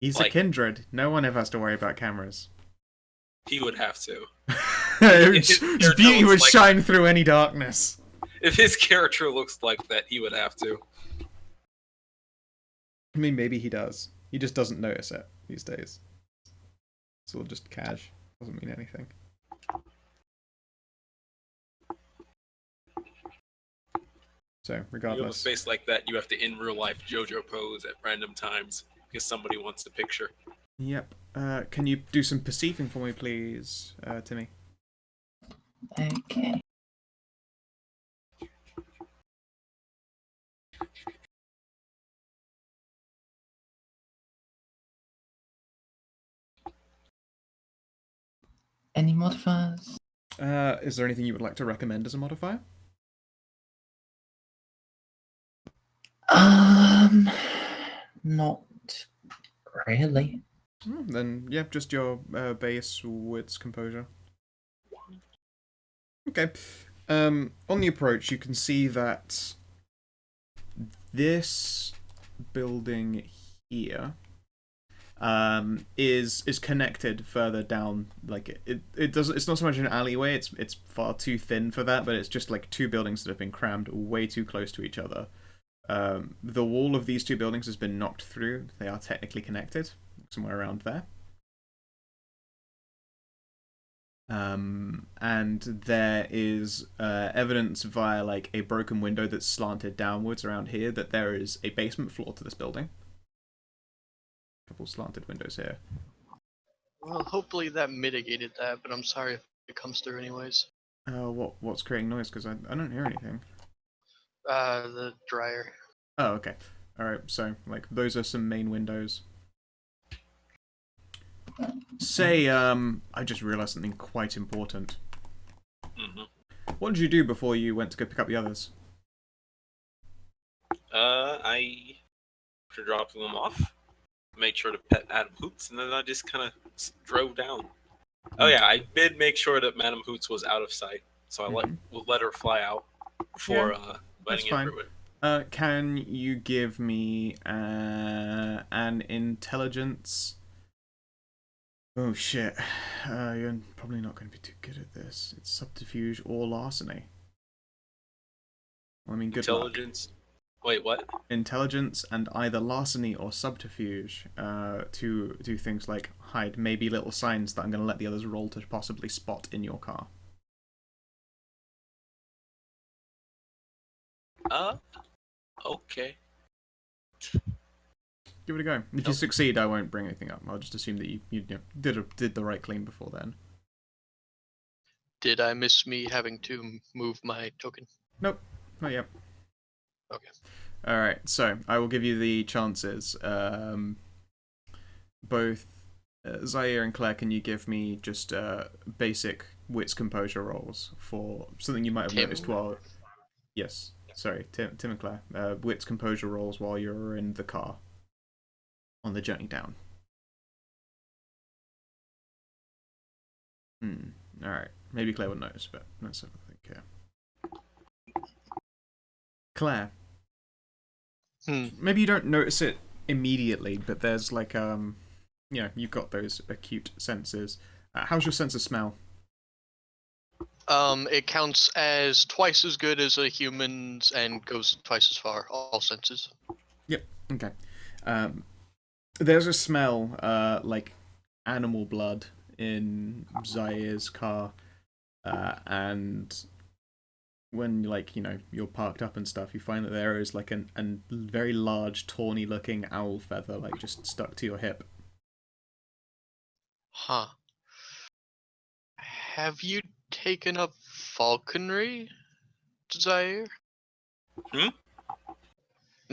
He's a Like- kindred. No one ever has to worry about cameras. He would have to. His character beauty would looks like- shine through any darkness. If his character looks like that, he would have to. I mean, maybe he does. He just doesn't notice it these days. It's all just cash. Doesn't mean anything. So, You have a regardless. face like that, you have to in real life JoJo pose at random times because somebody wants the picture. Yep. Can you do some perceiving for me, please, Timmy? Okay. Any modifiers? Is there anything you would like to recommend as a modifier? Not really. Then, yeah, just your base wits composure. Okay. On the approach, you can see that this building here is connected further down. Like it doesn't. It's not so much an alleyway. It's far too thin for that. But it's just like two buildings that have been crammed way too close to each other. The wall of these two buildings has been knocked through. They are technically connected, somewhere around there. And there is evidence via like a broken window that's slanted downwards around here that there is a basement floor to this building. A couple slanted windows here. Well, hopefully that mitigated that, but I'm sorry if it comes through anyways. What's creating noise? Because I don't hear anything. The dryer. Oh, okay. Alright, so, like, those are some main windows. Say, I just realised something quite important. Mm-hmm. What did you do before you went to go pick up the others? I dropped them off, made sure to pet Madam Hoots, and then I just kind of drove down. Oh yeah, I did make sure that Madam Hoots was out of sight, so I let her fly out before letting it through it. Can you give me an intelligence? Oh shit, you're probably not going to be too good at this. It's subterfuge or larceny. Well, I mean, good Intelligence. luck. Wait, what? Intelligence and either larceny or subterfuge to do things like hide maybe little signs that I'm going to let the others roll to possibly spot in your car. Okay. Give it a go. If you succeed, I won't bring anything up. I'll just assume that you did the right claim before then. Did I miss me having to move my token? Nope, not yet. Okay. Alright, so I will give you the chances. Both Zaire and Claire, can you give me just basic wits composure rolls for something you might have noticed while... Yes, sorry, Tim and Claire. Wits composure rolls while you're in the car on the journey down. Alright, maybe Claire would notice, but let's have a think here. Claire. Maybe you don't notice it immediately, but there's like, you've got those acute senses. How's your sense of smell? It counts as twice as good as a human's and goes twice as far, all senses. Yep, okay. There's a smell, like animal blood in Zaire's car, and when, like, you're parked up and stuff, you find that there is, like, a very large, tawny-looking owl feather, like, just stuck to your hip. Huh. Have you taken up falconry, Zaire? And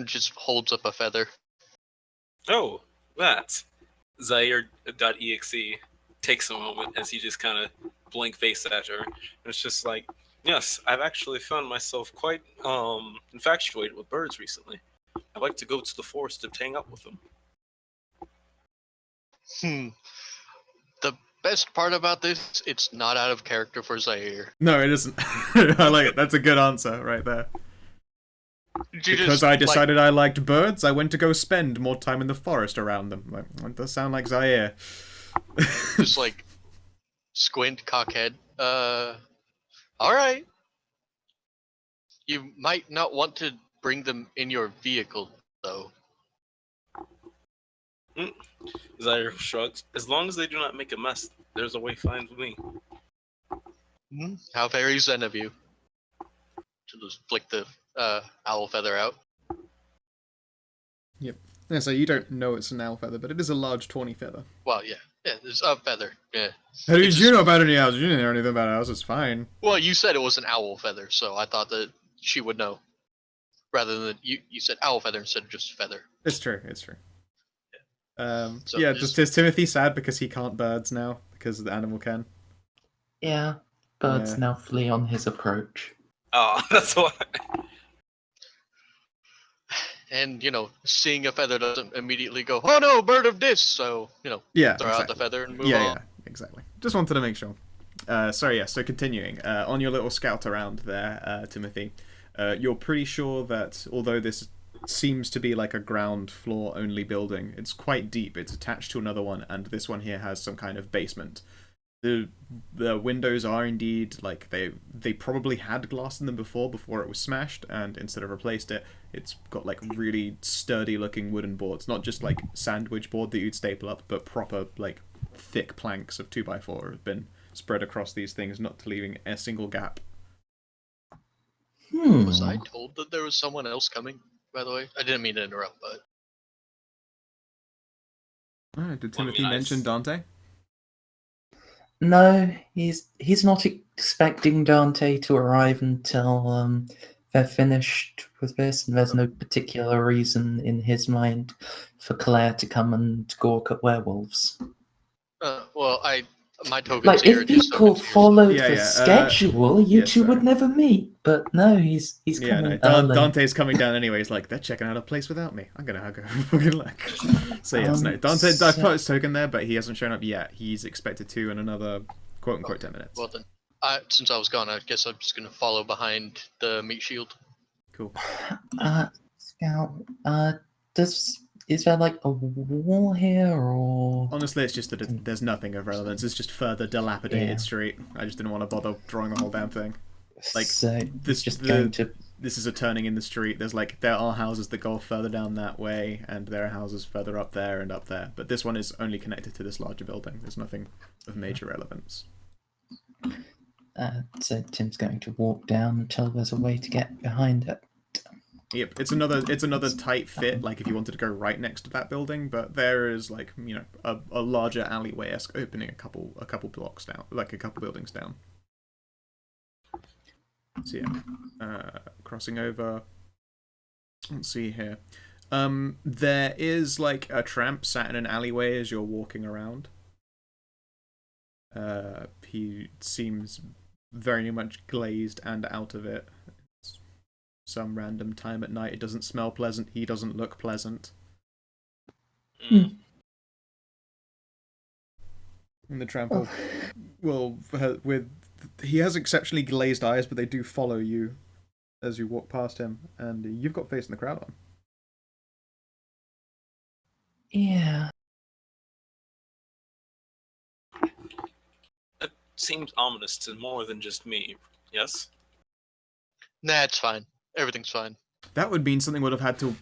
just holds up a feather. Oh, that. Zaire.exe takes a moment as he just kind of blank faced at her. And it's just like, yes, I've actually found myself quite infatuated with birds recently. I like to go to the forest to hang out with them. The best part about this, it's not out of character for Zaire. No, it isn't. I like it. That's a good answer right there. Because I decided I liked birds, I went to go spend more time in the forest around them. Like, that does sound like Zaire. Just like squint, cockhead. Alright. You might not want to bring them in your vehicle, though. Zaire shrugs. As long as they do not make a mess, there's a way fine with me. How very zen of you. To just flick the owl feather out. Yep. Yeah, so you don't know it's an owl feather, but it is a large tawny feather. Well, yeah. Yeah, it's a feather. Yeah. How did you know about any owls? You didn't know anything about owls, it's fine. Well, you said it was an owl feather, so I thought that she would know. Rather than you said owl feather instead of just feather. It's true, it's true. So is Timothy sad because he can't birds now? Because the animal can? Yeah, birds now flee on his approach. Oh, that's why. And, seeing a feather doesn't immediately go, oh no, bird of this! So, throw out the feather and move on. Yeah, exactly. Just wanted to make sure. So continuing. On your little scout around there, Timothy, you're pretty sure that although this seems to be like a ground floor only building. It's quite deep. It's attached to another one, and this one here has some kind of basement. The windows are indeed like they probably had glass in them before it was smashed, and instead of replaced it, it's got like really sturdy looking wooden boards, not just like sandwich board that you'd staple up, but proper like thick planks of 2x4 have been spread across these things, not leaving a single gap. Was I told that there was someone else coming? By the way, I didn't mean to interrupt, but Did Well, I Timothy mean, mention Dante? No, he's not expecting Dante to arrive until they're finished with this, and there's no particular reason in his mind for Claire to come and gawk at werewolves. well, my tokens Like, here are if just so people confused. followed Yeah, the yeah, schedule, you yes, two would sorry. never meet. But no, he's Yeah, coming no. early. Dante's coming down anyway. He's like, they're checking out a place without me. I'm gonna go fucking luck. So yes, no. Dante, I put his token there, but he hasn't shown up yet. He's expected to in another quote unquote 10 minutes. Well then, since I was gone, I guess I'm just gonna follow behind the meat shield. Cool. Scout, is there like a wall here, or Honestly, it's just that there's nothing of relevance. It's just further dilapidated Yeah. street. I just didn't want to bother drawing the whole damn thing. Like, so this it's just the- going to? This is a turning in the street. There are houses that go further down that way, and there are houses further up there and up there. But this one is only connected to this larger building. There's nothing of major relevance. So Tim's going to walk down until there's a way to get behind it. Yep, it's another tight fit. Like if you wanted to go right next to that building, but there is like a larger alleyway-esque opening a couple blocks down, like a couple buildings down. So yeah, crossing over. Let's see here. There is like a tramp sat in an alleyway as you're walking around. He seems very much glazed and out of it. It's some random time at night. It doesn't smell pleasant. He doesn't look pleasant. Mm. And the tramp he has exceptionally glazed eyes, but they do follow you as you walk past him, and you've got Face in the Crowd on. Yeah. That seems ominous to more than just me. Yes. Nah, it's fine. Everything's fine. That would mean something would have had to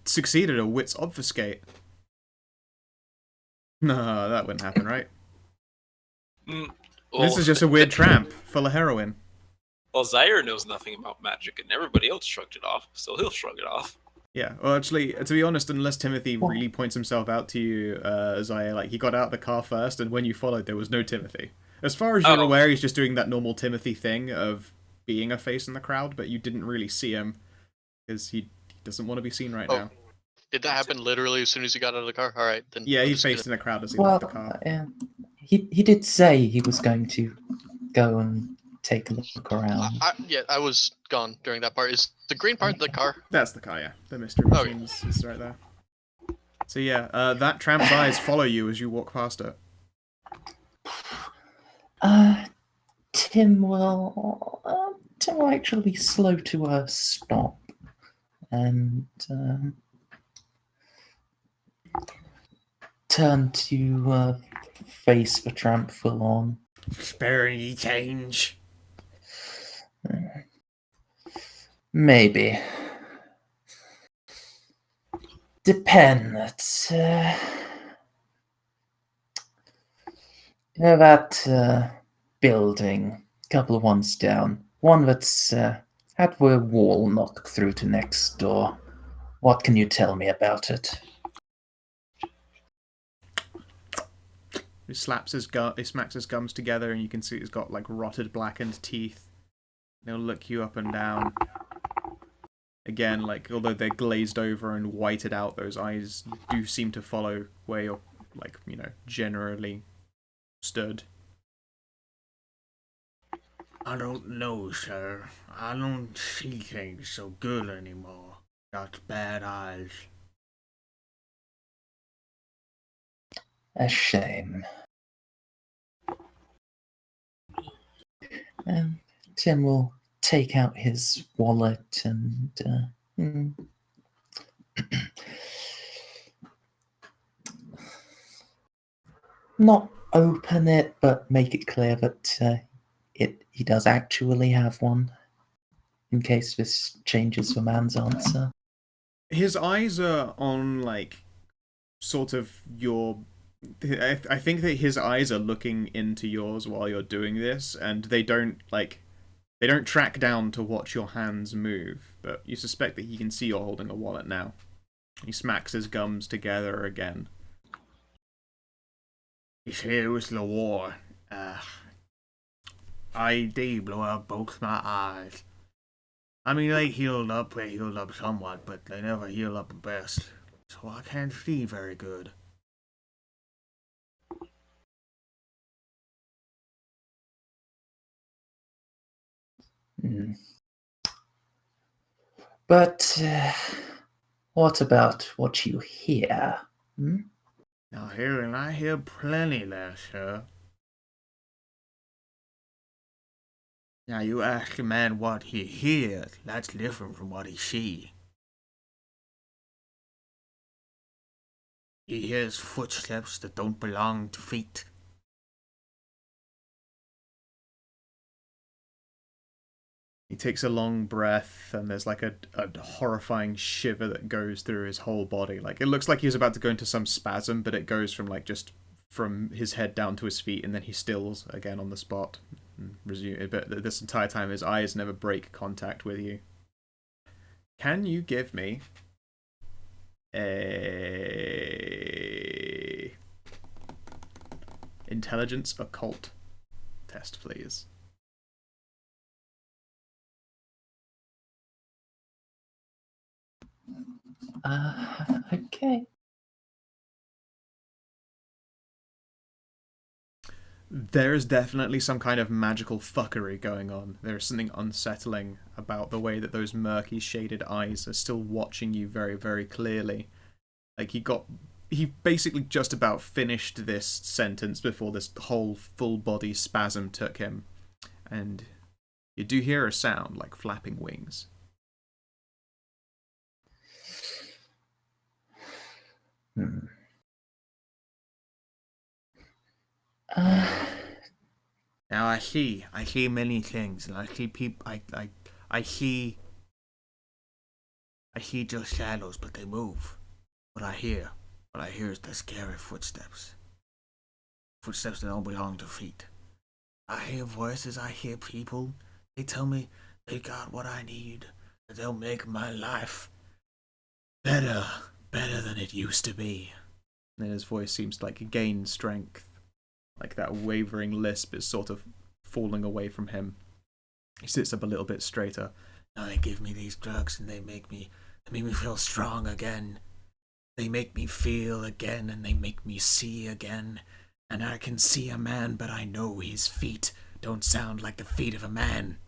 succeed at a wits obfuscate. No, that wouldn't happen, right? This is just a weird tramp full of heroin. Well, Zaire knows nothing about magic, and everybody else shrugged it off, so he'll shrug it off. Yeah, well, actually, to be honest, unless Timothy really points himself out to you, Zaire, like, he got out of the car first, and when you followed, there was no Timothy. As far as you're aware, he's just doing that normal Timothy thing of being a face in the crowd, but you didn't really see him, because he doesn't want to be seen right now. Did that happen literally as soon as he got out of the car? All right, then. Yeah, I'm he just faced gonna- in the crowd as he Well, left the car. he did say he was going to go and take a look around. I was gone during that part. Is the green part the car? That's the car, yeah. The mystery machine is right there. So yeah, that tramp's eyes follow you as you walk past it. Tim will actually slow to a stop and turn to face the tramp full on. Spare any change? Maybe. Depends. That building, couple of ones down. One that's had the wall knocked through to next door. What can you tell me about it? He smacks his gums together, and you can see he's got like rotted, blackened teeth. He'll look you up and down. Again, like although they're glazed over and whited out, those eyes do seem to follow where you're, like, generally stood. I don't know, sir. I don't see things so good anymore. Got bad eyes. A shame. Tim will take out his wallet and Not open it, but make it clear that he does actually have one, in case this changes the man's answer. His eyes are on, like, sort of your... I think that his eyes are looking into yours while you're doing this, and they don't track down to watch your hands move, but you suspect that he can see you're holding a wallet now. He smacks his gums together again. He's here with the war. They blew out both my eyes. I mean, they healed up somewhat, but they never heal up the best. So I can't see very good. But what about what you hear? Now, I hear plenty there, sir. Now, you ask a man what he hears, that's different from what he sees. He hears footsteps that don't belong to feet. He takes a long breath, and there's like a horrifying shiver that goes through his whole body. Like, it looks like he's about to go into some spasm, but it goes from like just from his head down to his feet, and then he stills again on the spot. And resume. But this entire time, his eyes never break contact with you. Can you give me a intelligence occult test, please? Okay. There's definitely some kind of magical fuckery going on. There's something unsettling about the way that those murky shaded eyes are still watching you very, very clearly. Like, he basically just about finished this sentence before this whole full body spasm took him. And you do hear a sound like flapping wings. Now I see many things, and I see people. I see just shadows, but they move. What I hear is the scary footsteps. Footsteps that don't belong to feet. I hear voices. I hear people. They tell me they got what I need. That they'll make my life better than it used to be. And his voice seems to like gain strength. Like that wavering lisp is sort of falling away from him. He sits up a little bit straighter. Now they give me these drugs and they make me feel strong again. They make me feel again and they make me see again. And I can see a man, but I know his feet don't sound like the feet of a man.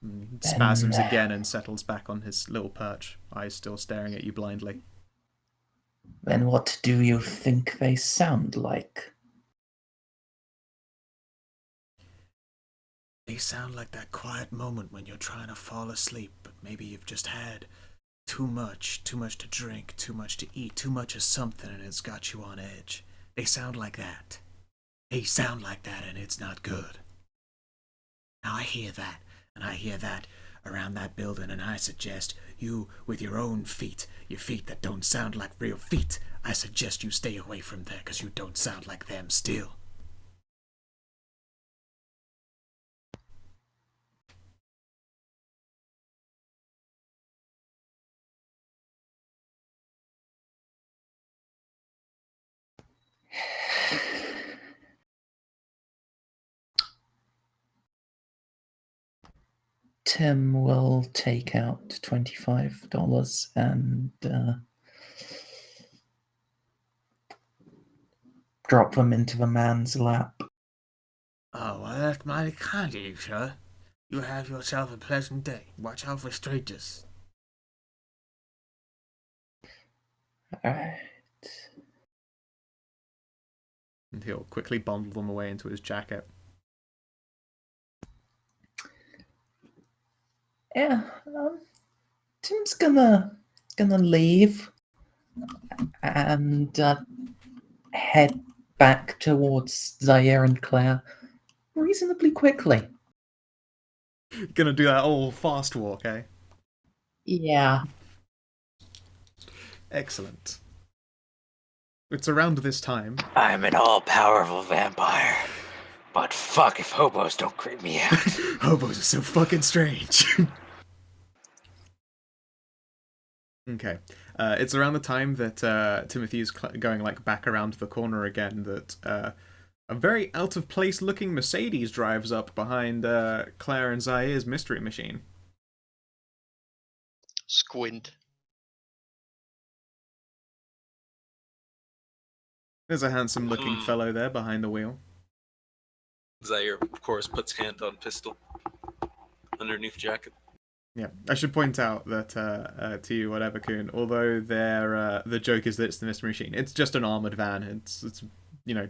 He spasms again and settles back on his little perch, eyes still staring at you blindly. Then what do you think they sound like? They sound like that quiet moment when you're trying to fall asleep, but maybe you've just had too much to drink, too much to eat, too much of something, and it's got you on edge. They sound like that. They sound like that, and it's not good. Now I hear that, and I hear that around that building, and I suggest you, with your own feet, your feet that don't sound like real feet, I suggest you stay away from there, because you don't sound like them still. Tim will take out $25 and drop them into the man's lap. Oh, well, that's mighty kind of you, sir. You have yourself a pleasant day. Watch out for strangers. Alright. And he'll quickly bundle them away into his jacket. Yeah, Tim's gonna leave and head back towards Zaire and Claire reasonably quickly. Gonna do that all fast walk, eh? Yeah. Excellent. It's around this time. I'm an all-powerful vampire. But fuck if hobos don't creep me out. Hobos are so fucking strange. Okay. It's around the time that Timothy's going like back around the corner again that a very out of place looking Mercedes drives up behind Claire and Zaire's mystery machine. Squint. There's a handsome looking fellow there behind the wheel. Zaire, of course, puts hand on pistol underneath jacket. Yeah, I should point out that to you, whatever, Kuhn, although the joke is that it's the mystery machine, it's just an armored van. It's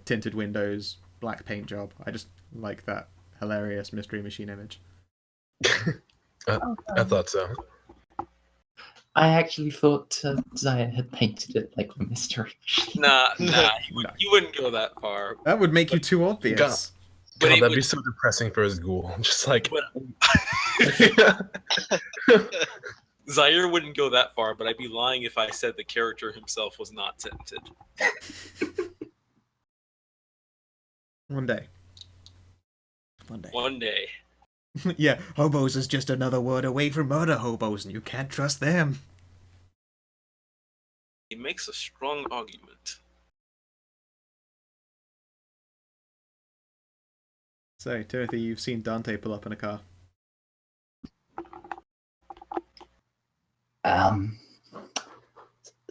tinted windows, black paint job. I just like that hilarious mystery machine image. I thought so. I actually thought Zaire had painted it like a mystery machine. Nah, you wouldn't go that far. That would make you too obvious. But God, that'd be so depressing for his ghoul. Just like Zaire wouldn't go that far, but I'd be lying if I said the character himself was not tinted. One day. One day. Yeah, hobos is just another word away from murder hobos, and you can't trust them. He makes a strong argument. So, Timothy, you've seen Dante pull up in a car.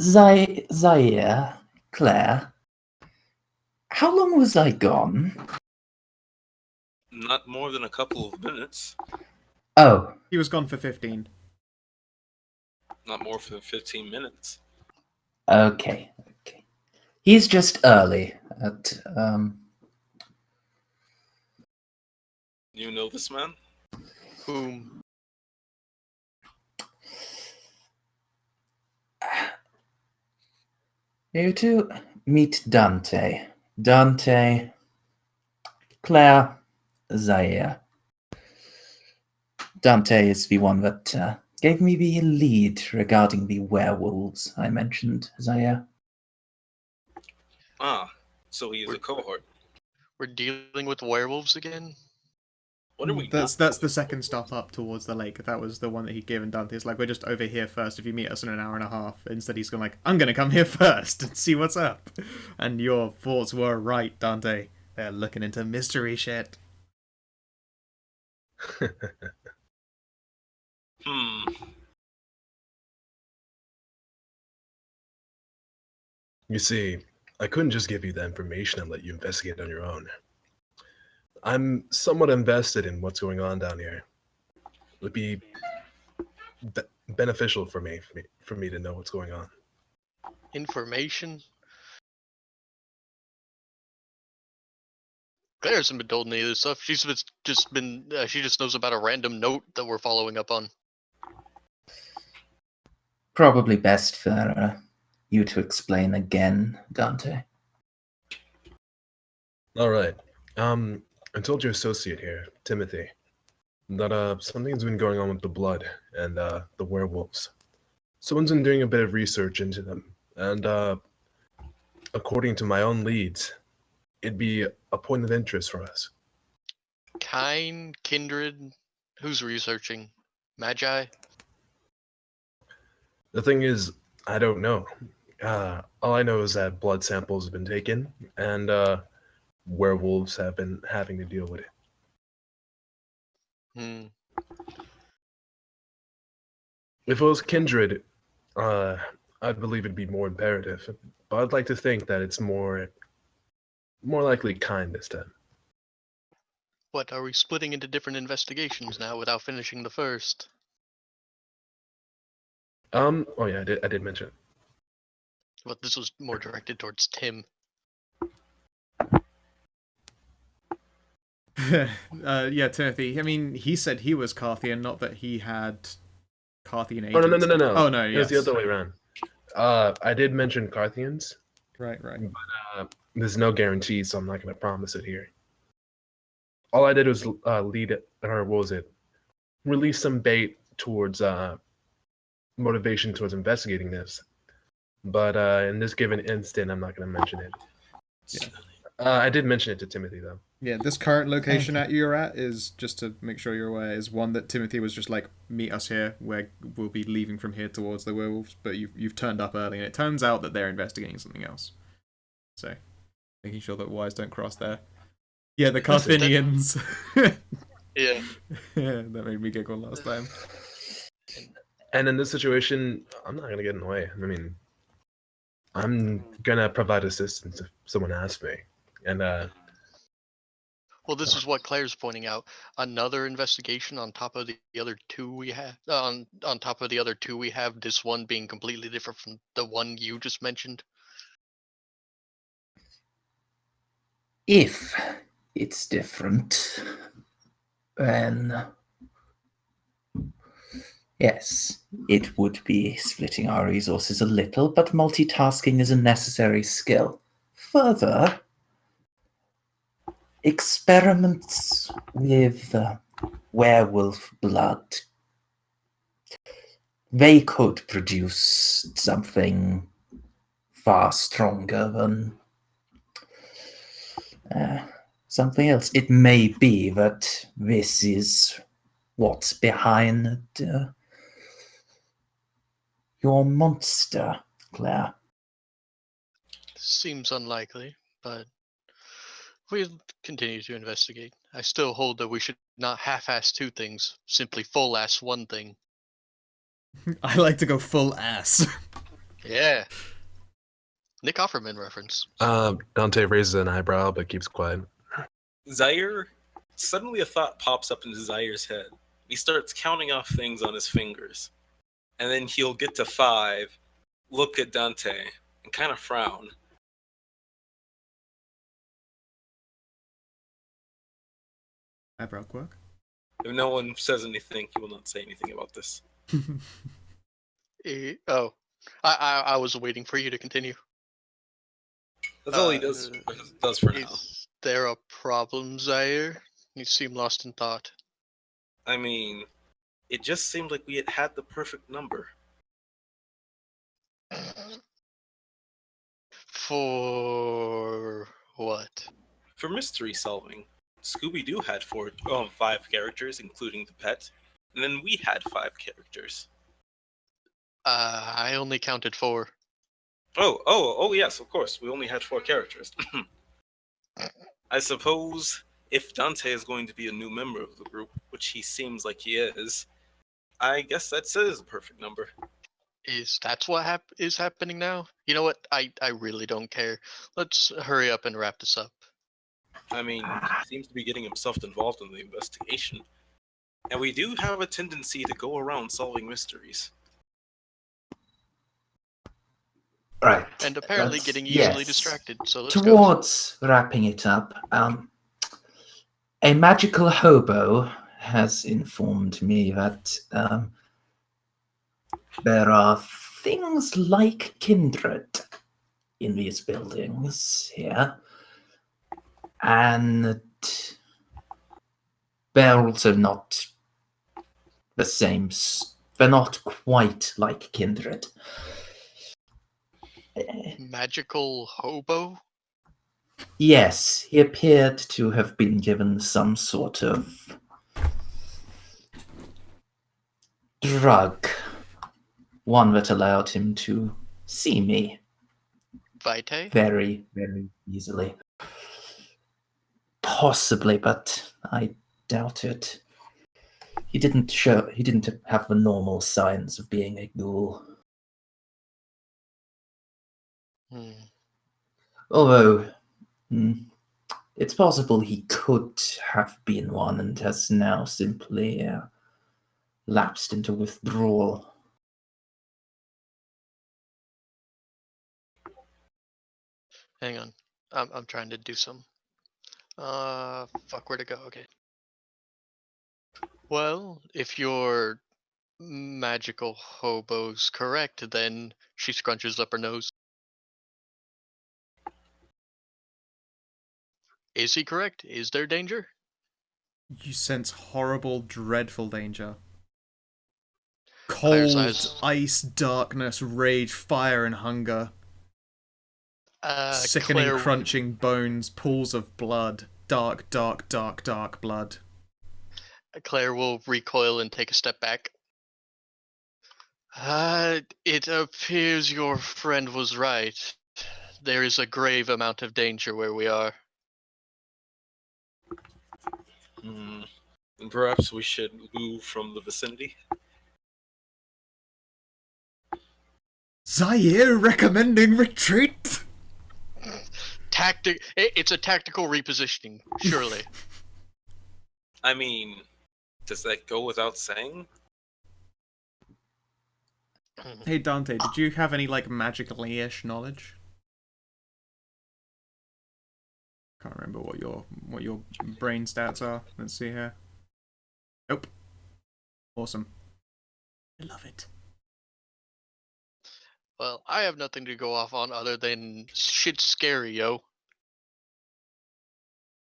Zaire, Claire, how long was I gone? Not more than a couple of minutes. Oh, He was gone for 15. Not more than 15 minutes. okay. He's just early at You know this man? Boom. You two meet Dante. Dante, Claire, Zaire. Dante is the one that gave me the lead regarding the werewolves I mentioned, Zaire. Ah, so he is a cohort. We're dealing with werewolves again? What are we That's the second stop up towards the lake. That was the one that he'd given Dante. It's like, we're just over here first if you meet us in an hour and a half. Instead he's going like, I'm going to come here first and see what's up. And your thoughts were right, Dante. They're looking into mystery shit. You see, I couldn't just give you the information and let you investigate on your own. I'm somewhat invested in what's going on down here. It would be beneficial for me to know what's going on. Information? Claire hasn't been told any of this stuff. She just knows about a random note that we're following up on. Probably best for you to explain again, Dante. All right. I told your associate here, Timothy, that something's been going on with the blood and the werewolves. Someone's been doing a bit of research into them, and according to my own leads, it'd be a point of interest for us. Kindred, who's researching? Magi? The thing is, I don't know. All I know is that blood samples have been taken, and werewolves have been having to deal with it. If it was Kindred, I believe it'd be more imperative. But I'd like to think that it's more likely kind this time. What, are we splitting into different investigations now without finishing the first? Oh yeah, I did mention it. But this was more directed towards Tim. Yeah, Timothy. I mean, he said he was Carthian, not that he had Carthian Oh, agents. no. Oh, no, It was yes. the other way around. I did mention Carthians. Right. There's no guarantee, so I'm not going to promise it here. All I did was release some bait towards motivation towards investigating this. But in this given instant, I'm not going to mention it. Yeah. I did mention it to Timothy, though. Yeah, this current location you're at is, just to make sure you're aware, is one that Timothy was just like, meet us here, where we'll be leaving from here towards the werewolves, but you've turned up early, and it turns out that they're investigating something else. So, making sure that wires don't cross there. Yeah, the Carthinians. Yeah. That made me giggle last time. And in this situation, I'm not going to get in the way. I mean, I'm going to provide assistance if someone asks me. And Well, this is what Claire's pointing out. Another investigation on top of the other two we have. On top of the other two we have. This one being completely different from the one you just mentioned. If it's different, then yes, it would be splitting our resources a little, but multitasking is a necessary skill. Further, experiments with werewolf blood, they could produce something far stronger than something else. It may be that this is what's behind your monster, Claire. Seems unlikely, but we'll continue to investigate. I still hold that we should not half-ass two things, simply full-ass one thing. I like to go full ass. Yeah. Nick Offerman reference. Dante raises an eyebrow but keeps quiet. Zaire, suddenly a thought pops up into Zaire's head. He starts counting off things on his fingers. And then he'll get to 5, look at Dante, and kind of frown. Eyebrow quirk. If no one says anything, he will not say anything about this. Oh. I was waiting for you to continue. That's all he does for now. Is there a problem, Zaire? You seem lost in thought. I mean, it just seemed like we had the perfect number. For what? For mystery solving. Scooby-Doo had 5 characters, including the pet, and then we had 5 characters. I only counted 4. Oh, yes, of course. We only had 4 characters. I suppose if Dante is going to be a new member of the group, which he seems like he is, I guess that says a perfect number. Is that's what is happening now? You know what? I really don't care. Let's hurry up and wrap this up. I mean, he seems to be getting himself involved in the investigation. And we do have a tendency to go around solving mysteries. Right. And apparently but getting easily yes, distracted. So let's go. Towards wrapping it up, a magical hobo has informed me that there are things like Kindred in these buildings here. And they're also not the same. They're not quite like Kindred. Magical hobo? Yes, he appeared to have been given some sort of drug. One that allowed him to see me Vitae? very, very easily. Possibly, but I doubt it. He didn't have the normal signs of being a ghoul. Although, it's possible he could have been one and has now simply lapsed into withdrawal. Hang on. I'm trying to do some Fuck, where'd it go? Okay. Well, if your magical hobo's correct, then she scrunches up her nose. Is he correct? Is there danger? You sense horrible, dreadful danger. Claire's Cold, eyes. ice, darkness, rage, fire, and hunger. Sickening, Claire, crunching bones, pools of blood. Dark, dark, dark, dark blood. Claire will recoil and take a step back. It appears your friend was right. There is a grave amount of danger where we are. Hmm. And perhaps we should move from the vicinity. Zaire recommending retreat! It's a tactical repositioning, surely. I mean, does that go without saying? Hey Dante, did you have any, like, magically-ish knowledge? Can't remember what your brain stats are. Let's see here. Nope. Awesome. I love it. Well, I have nothing to go off on other than shit's scary, yo.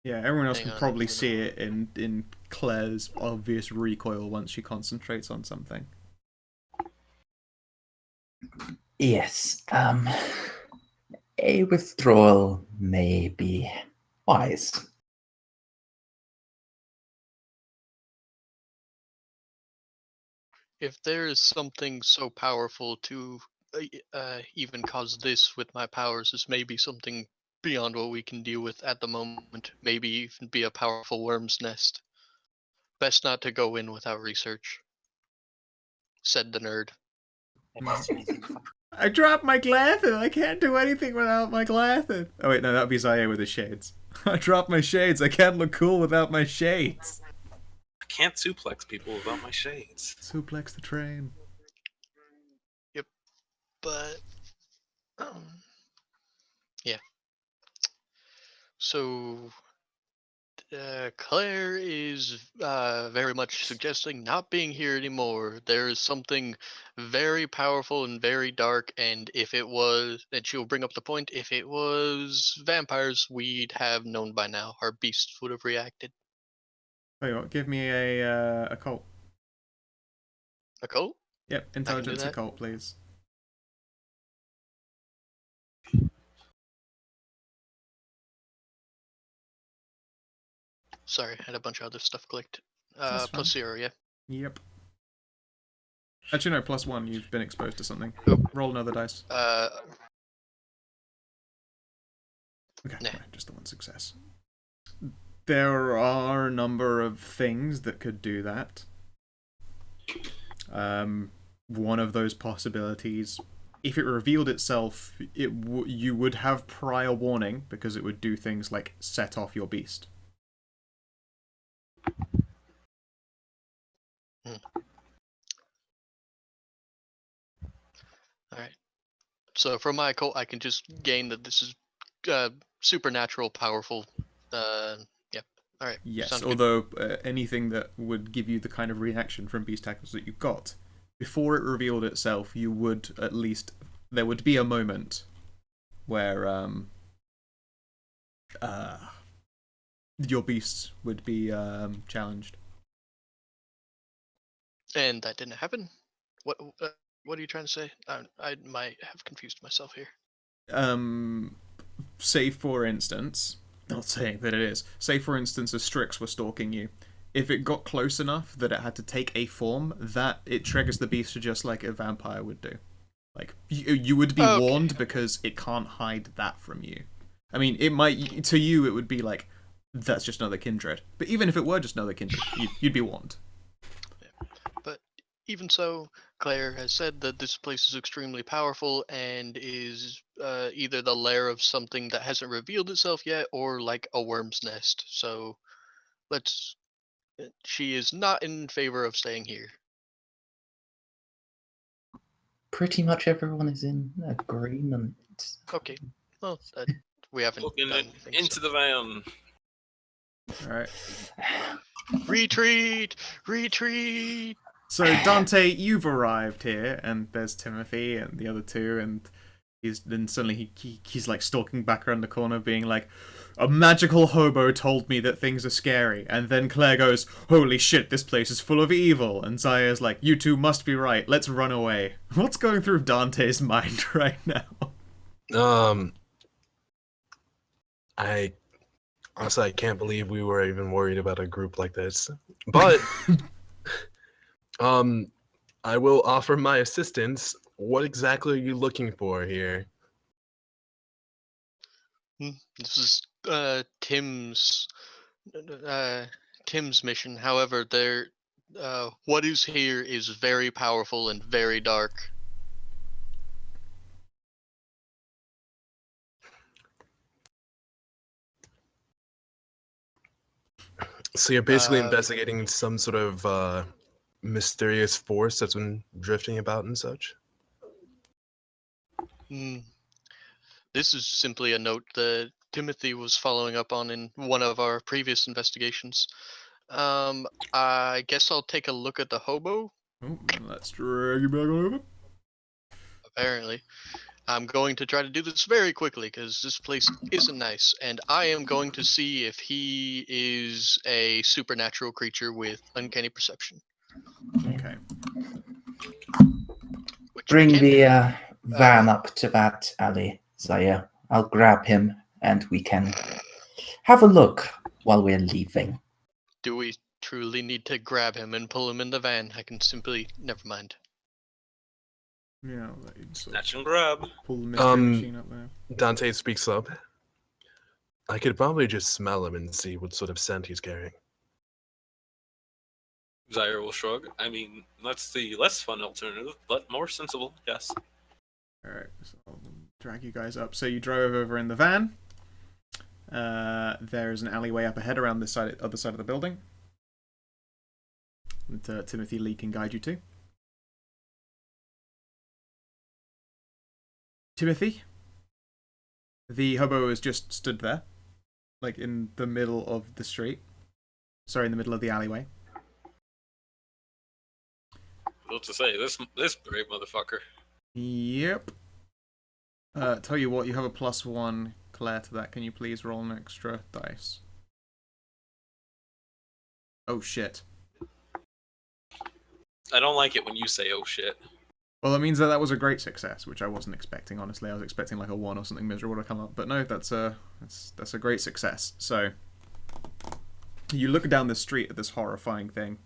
Yeah, everyone else Hang can on, probably I'm see it in Claire's obvious recoil once she concentrates on something. Yes, a withdrawal may be wise. If there is something so powerful to even cause this with my powers, this may be something beyond what we can deal with at the moment. Maybe even be a powerful worm's nest. Best not to go in without research, said the nerd. I dropped my glasses! I can't do anything without my glasses! Oh wait, no, that'd be Zaire with his shades. I dropped my shades, I can't look cool without my shades! I can't suplex people without my shades. Suplex the train. Yep, but yeah. So Claire is very much suggesting not being here anymore. There is something very powerful and very dark, and if it was, and she'll bring up the point, if it was vampires, we'd have known by now. Our beasts would have reacted. Tell you what, give me a occult. A cult? Yep, intelligence that. occult, please. Sorry, I had a bunch of other stuff clicked. That's Plus fine. 0, yeah. Yep. Actually, no, +1. You've been exposed to something. Oh. Roll another dice. Okay, Nah. right, just the one success. There are a number of things that could do that. One of those possibilities, if it revealed itself, you would have prior warning, because it would do things like set off your beast. Alright. So from my occult, I can just gain that this is supernatural, powerful. Yep. Alright. Yes, although anything that would give you the kind of reaction from beast tackles that you got, before it revealed itself, you would at least, there would be a moment where your beasts would be challenged. And that didn't happen? What are you trying to say? I might have confused myself here. Say for instance, not saying that it is, say for instance a Strix were stalking you. If it got close enough that it had to take a form, that it triggers the beast just like a vampire would do. Like, you would be warned because it can't hide that from you. I mean, it might, to you it would be like, that's just another Kindred. But even if it were just another Kindred, you'd be warned. But even so, Claire has said that this place is extremely powerful and is either the lair of something that hasn't revealed itself yet or like a worm's nest. So she is not in favor of staying here. Pretty much everyone is in agreement. Okay. Well, we haven't Looking done anything. into the van. Alright. Retreat! Retreat! So, Dante, you've arrived here, and there's Timothy and the other two, and then suddenly he's like stalking back around the corner, being like, a magical hobo told me that things are scary. And then Claire goes, holy shit, this place is full of evil. And Zaya's like, you two must be right, let's run away. What's going through Dante's mind right now? I honestly, I can't believe we were even worried about a group like this. But I will offer my assistance. What exactly are you looking for here? This is Tim's Tim's mission. However, what is here is very powerful and very dark. So you're basically investigating some sort of mysterious force that's been drifting about and such? This is simply a note that Timothy was following up on in one of our previous investigations. I guess I'll take a look at the hobo. Oh, let's drag you back over. Apparently. I'm going to try to do this very quickly because this place isn't nice, and I am going to see if he is a supernatural creature with uncanny perception. Okay. Bring the van up to that alley, Zaya. I'll grab him and we can have a look while we're leaving. Do we truly need to grab him and pull him in the van? I can simply... Never mind. Yeah, snatch and grab. Pull the mystery machine up there. Dante speaks up. I could probably just smell him and see what sort of scent he's carrying. Zaire will shrug. I mean, that's the less fun alternative, but more sensible, yes. Alright, so I'll drag you guys up. So you drove over in the van. There's an alleyway up ahead around this other side of the building that Timothy Lee can guide you to. Timothy, the hobo has just stood there, like in the middle of the street. Sorry, in the middle of the alleyway. What to say? This brave motherfucker. Yep. Tell you what, you have a +1, Claire, to that. Can you please roll an extra dice? Oh shit. I don't like it when you say "oh shit." Well, that means that was a great success, which I wasn't expecting, honestly. I was expecting like a 1 or something miserable to come up. But no, that's a great success. So, you look down the street at this horrifying thing.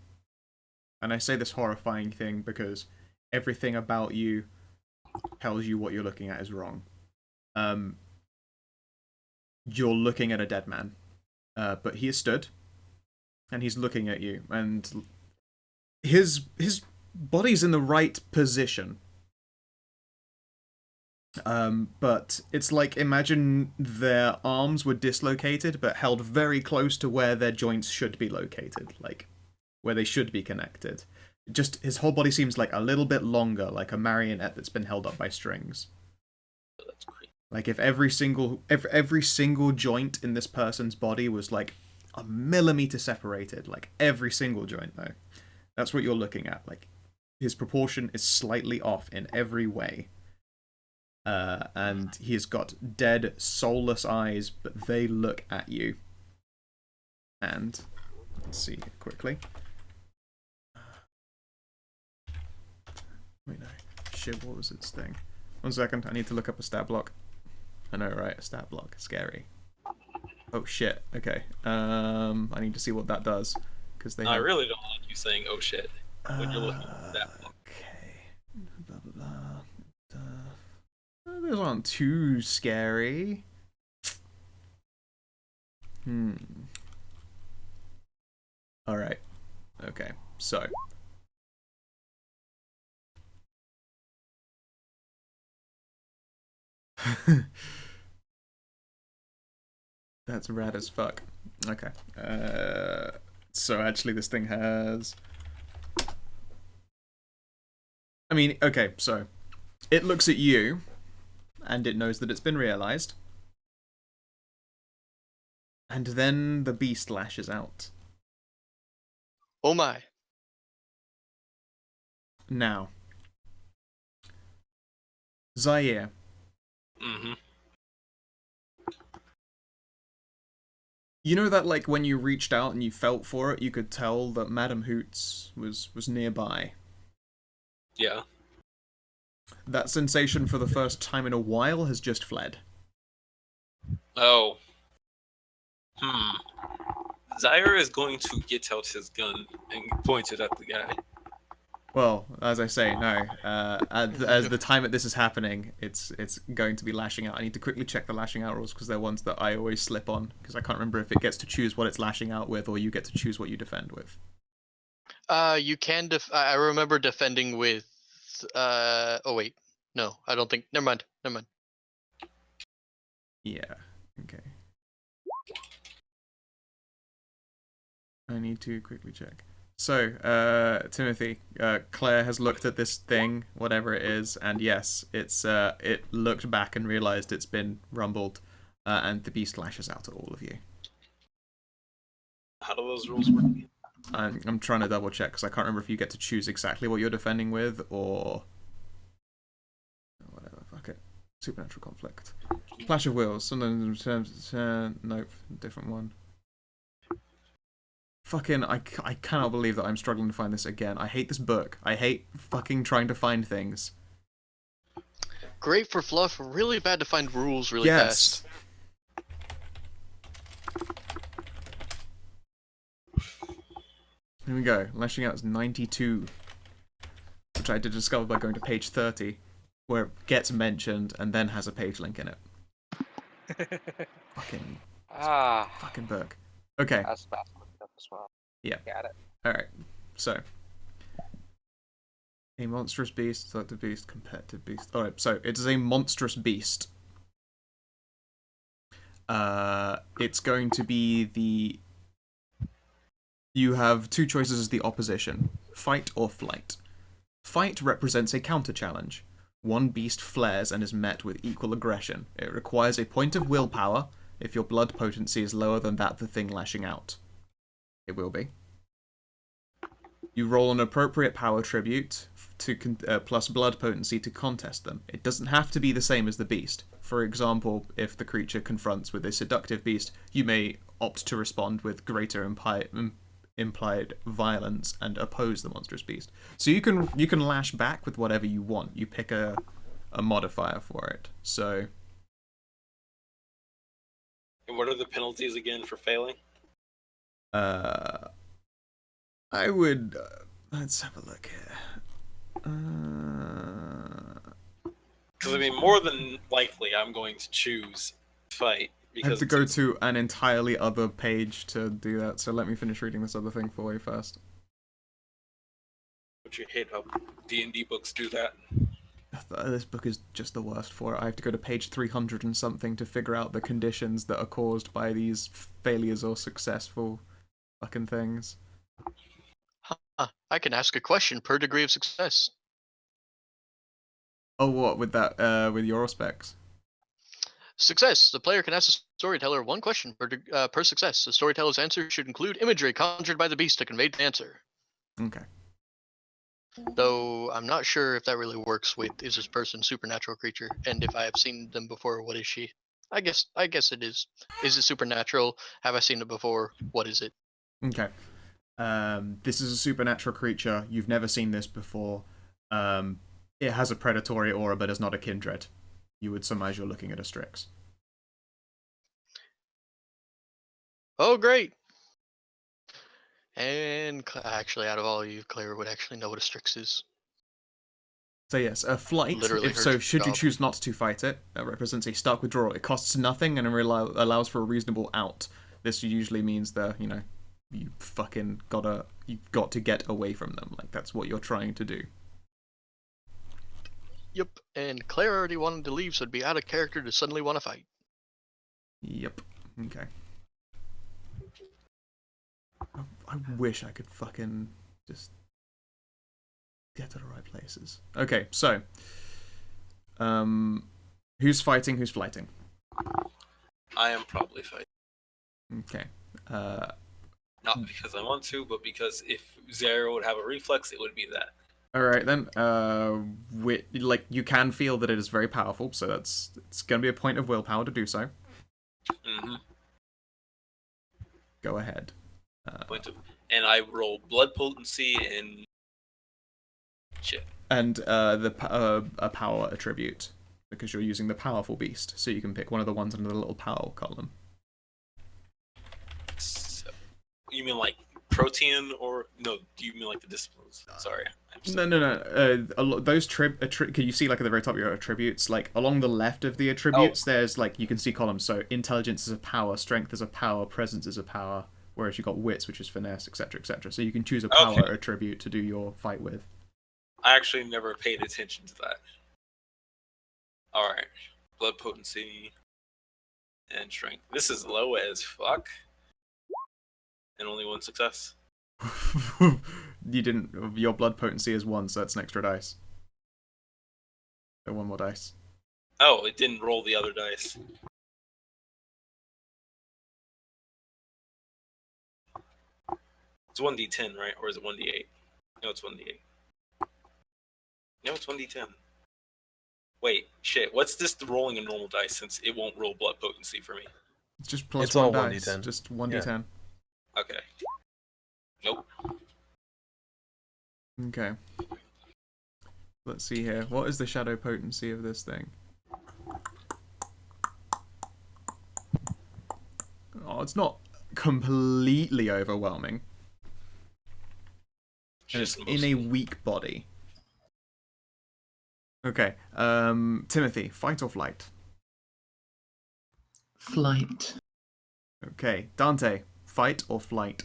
And I say this horrifying thing because everything about you tells you what you're looking at is wrong. You're looking at a dead man. But he is stood. And he's looking at you. And his body's in the right position. But it's like, imagine their arms were dislocated, but held very close to where their joints should be located, like where they should be connected. Just his whole body seems like a little bit longer, like a marionette that's been held up by strings. That's great. Like if every single joint in this person's body was like a millimeter separated, like every single joint though. That's what you're looking at. Like his proportion is slightly off in every way. And he's got dead, soulless eyes, but they look at you. And let's see quickly. Wait, no. Shit, what was its thing? 1 second, I need to look up a stat block. I know, right? A stat block. Scary. Oh shit. Okay. I need to see what that does. Because they. I really don't like you saying "oh shit" when you're looking at that. Okay. Blah blah blah. Those aren't too scary. Alright. Okay. So. That's rad as fuck. Okay. So actually this thing has... I mean, okay, so... It looks at you, and it knows that it's been realized. And then the beast lashes out. Oh my. Now, Zaire, Mm-hmm. you know that like when you reached out and you felt for it, you could tell that Madame Hoots was nearby. Yeah. That sensation for the first time in a while has just fled. Oh. Zaire is going to get out his gun and point it at the guy. Well, as I say, no. As the time that this is happening, it's going to be lashing out. I need to quickly check the lashing out rules because they're ones that I always slip on because I can't remember if it gets to choose what it's lashing out with or you get to choose what you defend with. You can I remember defending with oh wait. No, I don't think. Never mind. Never mind. Yeah. Okay. I need to quickly check. So, Timothy, Claire has looked at this thing, whatever it is, and yes, it looked back and realized it's been rumbled, and the beast lashes out at all of you. How do those rules work? I'm trying to double check because I can't remember if you get to choose exactly what you're defending with or whatever. Fuck it. Supernatural conflict. Clash of Wills. Sometimes nope, different one. Fucking, I cannot believe that I'm struggling to find this again. I hate this book. I hate fucking trying to find things. Great for fluff, really bad to find rules really fast. Here we go. Lashing out is 92. Which I did discover by going to page 30, where it gets mentioned and then has a page link in it. Fucking book. Okay. That's about as well. Yeah. Got it. Alright. So. A monstrous beast, selective beast, competitive beast. Alright, so it is a monstrous beast. It's going to be the... You have two choices as the opposition. Fight or flight. Fight represents a counter-challenge. One beast flares and is met with equal aggression. It requires a point of willpower if your blood potency is lower than that of the thing lashing out. It will be. You roll an appropriate power tribute to plus blood potency to contest them. It doesn't have to be the same as the beast. For example, if the creature confronts with a seductive beast, you may opt to respond with greater implied violence and oppose the monstrous beast. So you can lash back with whatever you want. You pick a modifier for it. So. And what are the penalties again for failing? I would. Let's have a look here. Because I mean, more than likely, I'm going to choose fight. I have to go to an entirely other page to do that, so let me finish reading this other thing for you first. But you hate how D&D books do that. This book is just the worst for it. I have to go to page 300 and something to figure out the conditions that are caused by these failures or successful fucking things. Huh. I can ask a question per degree of success. Oh, what, with that, with your specs? Success. The player can ask the storyteller one question per success. The storyteller's answer should include imagery conjured by the beast to convey the answer. Okay. Though I'm not sure if that really works with is this person supernatural creature, and if I have seen them before, what is she? I guess it is. Is it supernatural? Have I seen it before? What is it? Okay. This is a supernatural creature. You've never seen this before. It has a predatory aura, but is not a kindred. You would surmise you're looking at a Strix. Oh, great! And actually, out of all you, Claire would actually know what a Strix is. So yes, a flight. Literally Should you choose not to fight it, that represents a stark withdrawal. It costs nothing and allows for a reasonable out. This usually means that, you fucking you've got to get away from them. Like, that's what you're trying to do. Yep, and Claire already wanted to leave, so it'd be out of character to suddenly want to fight. Yep. Okay. I wish I could fucking just get to the right places. Okay, so who's fighting? Who's flighting? I am probably fighting. Okay. Not because I want to, but because if Zero would have a reflex, it would be that. All right then. Like you can feel that it is very powerful, so it's gonna be a point of willpower to do so. Mm-hmm. Go ahead. And I roll blood potency and shit. And a power attribute because you're using the powerful beast, so you can pick one of the ones under the little power column. So, you mean like protein or no? Do you mean like the disciplines? Sorry. No. Those can you see like at the very top of your attributes, like along the left of the attributes, there's like you can see columns. So intelligence is a power, strength is a power, presence is a power. Whereas you got wits, which is finesse, etc., etc. So you can choose a power attribute to do your fight with. I actually never paid attention to that. All right, blood potency and strength. This is low as fuck, and only one success. You didn't. Your blood potency is 1, so that's an extra dice. So 1 more dice. Oh, it didn't roll the other dice. It's 1d10, right? Or is it 1d8? No, it's 1d8. No, it's 1d10. Wait, shit. What's this rolling a normal dice since it won't roll blood potency for me? It's just plus It's 1 all dice. 1d10. Just 1d10. Okay. Nope. Okay. Let's see here. What is the shadow potency of this thing? Oh, it's not completely overwhelming. And it's in a weak body. Okay. Timothy, fight or flight? Flight. Okay. Dante, fight or flight?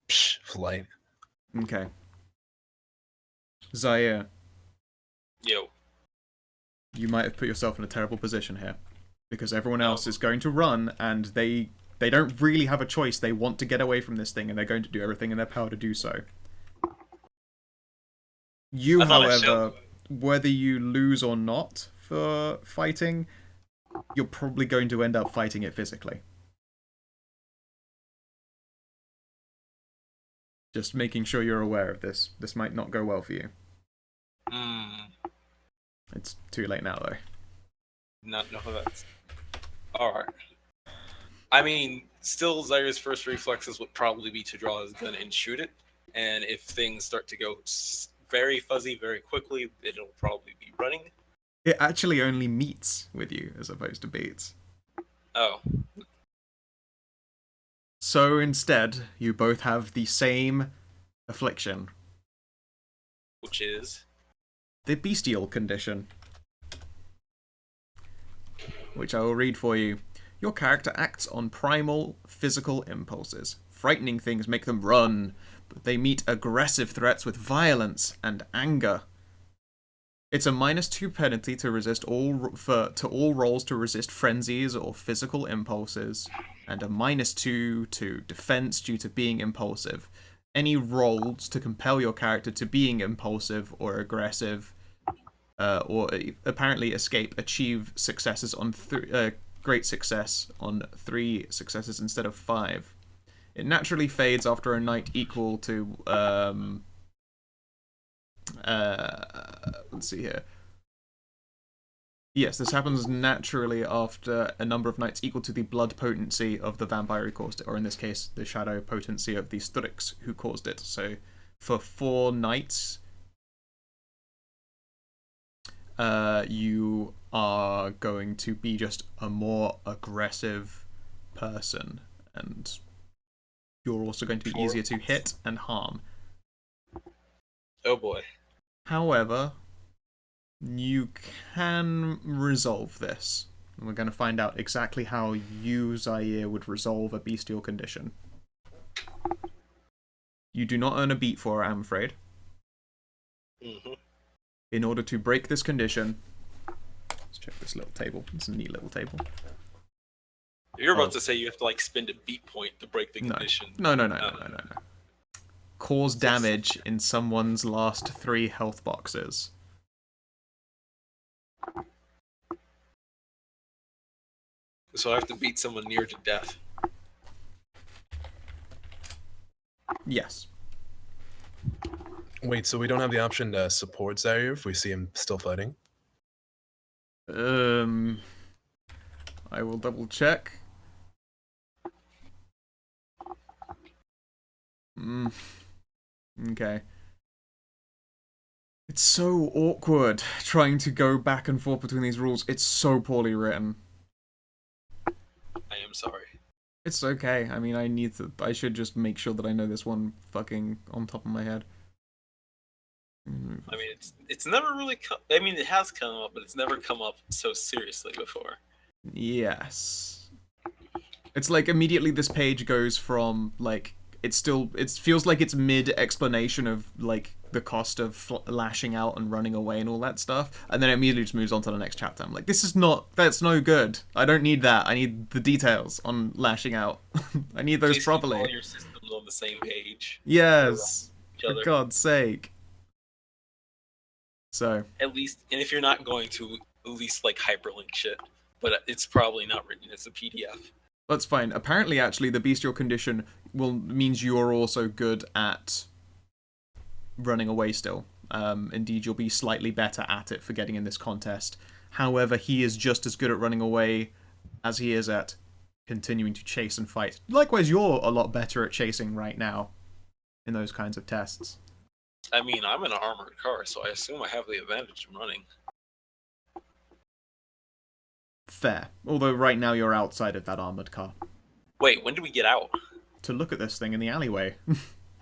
Flight. Okay. Zaire, Yo. you might have put yourself in a terrible position here. Because everyone else is going to run, and they don't really have a choice. They want to get away from this thing, and they're going to do everything in their power to do so. You, however, whether you lose or not for fighting, you're probably going to end up fighting it physically. Just making sure you're aware of this. This might not go well for you. It's too late now, though. No, that's... Alright. I mean, still, Zaire's first reflexes would probably be to draw his gun and shoot it. And if things start to go very fuzzy very quickly, it'll probably be running. It actually only meets with you as opposed to beats. Oh. So instead, you both have the same affliction. Which is? The bestial condition. Which I will read for you. Your character acts on primal physical impulses. Frightening things make them run, but they meet aggressive threats with violence and anger. It's a -2 penalty to resist all rolls to resist frenzies or physical impulses, and a -2 to defense due to being impulsive. Any rolls to compel your character to being impulsive or aggressive, or apparently escape, achieve successes on great success on 3 successes instead of 5. It naturally fades after a night equal to let's see here. Yes, this happens naturally after a number of nights equal to the blood potency of the vampire who caused it, or in this case, the shadow potency of the Sturix who caused it. So, for 4 nights, you are going to be just a more aggressive person, and you're also going to be easier to hit and harm. Oh boy. However, you can resolve this. And we're going to find out exactly how you, Zaire, would resolve a bestial condition. You do not earn a beat for it, I'm afraid. In order to break this condition... Let's check this little table. It's a neat little table. You're about to say you have to, like, spend a beat point to break the condition. No. Cause damage in someone's last 3 health boxes. So I have to beat someone near to death. Yes. Wait, so we don't have the option to support Zaire if we see him still fighting? I will double check. Okay. It's so awkward trying to go back and forth between these rules. It's so poorly written. I am sorry. It's okay. I mean, I should just make sure that I know this one fucking on top of my head. I mean, it's never really I mean, it has come up, but it's never come up so seriously before. Yes. It's like immediately this page goes from like it feels like it's mid explanation of like the cost of lashing out and running away and all that stuff, and then it immediately just moves on to the next chapter. I'm like, that's no good. I don't need that. I need the details on lashing out. I need those properly. All your systems on the same page. Yes. For God's sake. So at least, and if you're not going to, at least like hyperlink shit, but it's probably not written as a PDF. That's fine. Apparently, actually, the bestial condition means you're also good at running away still. Indeed, you'll be slightly better at it for getting in this contest. However, he is just as good at running away as he is at continuing to chase and fight. Likewise, you're a lot better at chasing right now in those kinds of tests. I mean, I'm in an armored car, so I assume I have the advantage in running. Fair. Although right now you're outside of that armored car. Wait, when do we get out? To look at this thing in the alleyway.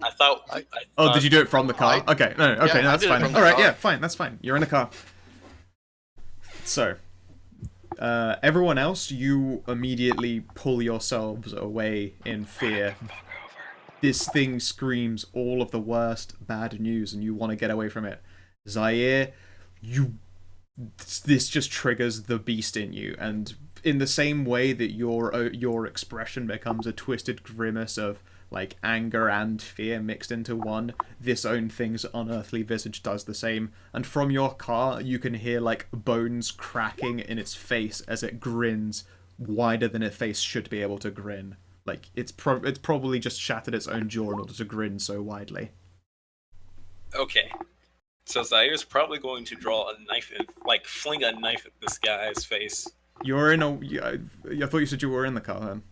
I thought... Oh, did you do it from the car? Okay, no, that's fine. Alright, yeah, fine, that's fine. You're in the car. So, everyone else, you immediately pull yourselves away in fear. This thing screams all of the worst bad news and you want to get away from it. Zaire, this just triggers the beast in you, and in the same way that your expression becomes a twisted grimace of like anger and fear mixed into one, this own thing's unearthly visage does the same, and from your car you can hear like bones cracking in its face as it grins wider than its face should be able to grin. Like it's probably just shattered its own jaw in order to grin so widely. Okay. So Zaire's probably going to draw a knife and like fling a knife at this guy's face. You're in a. I thought you said you were in the car then.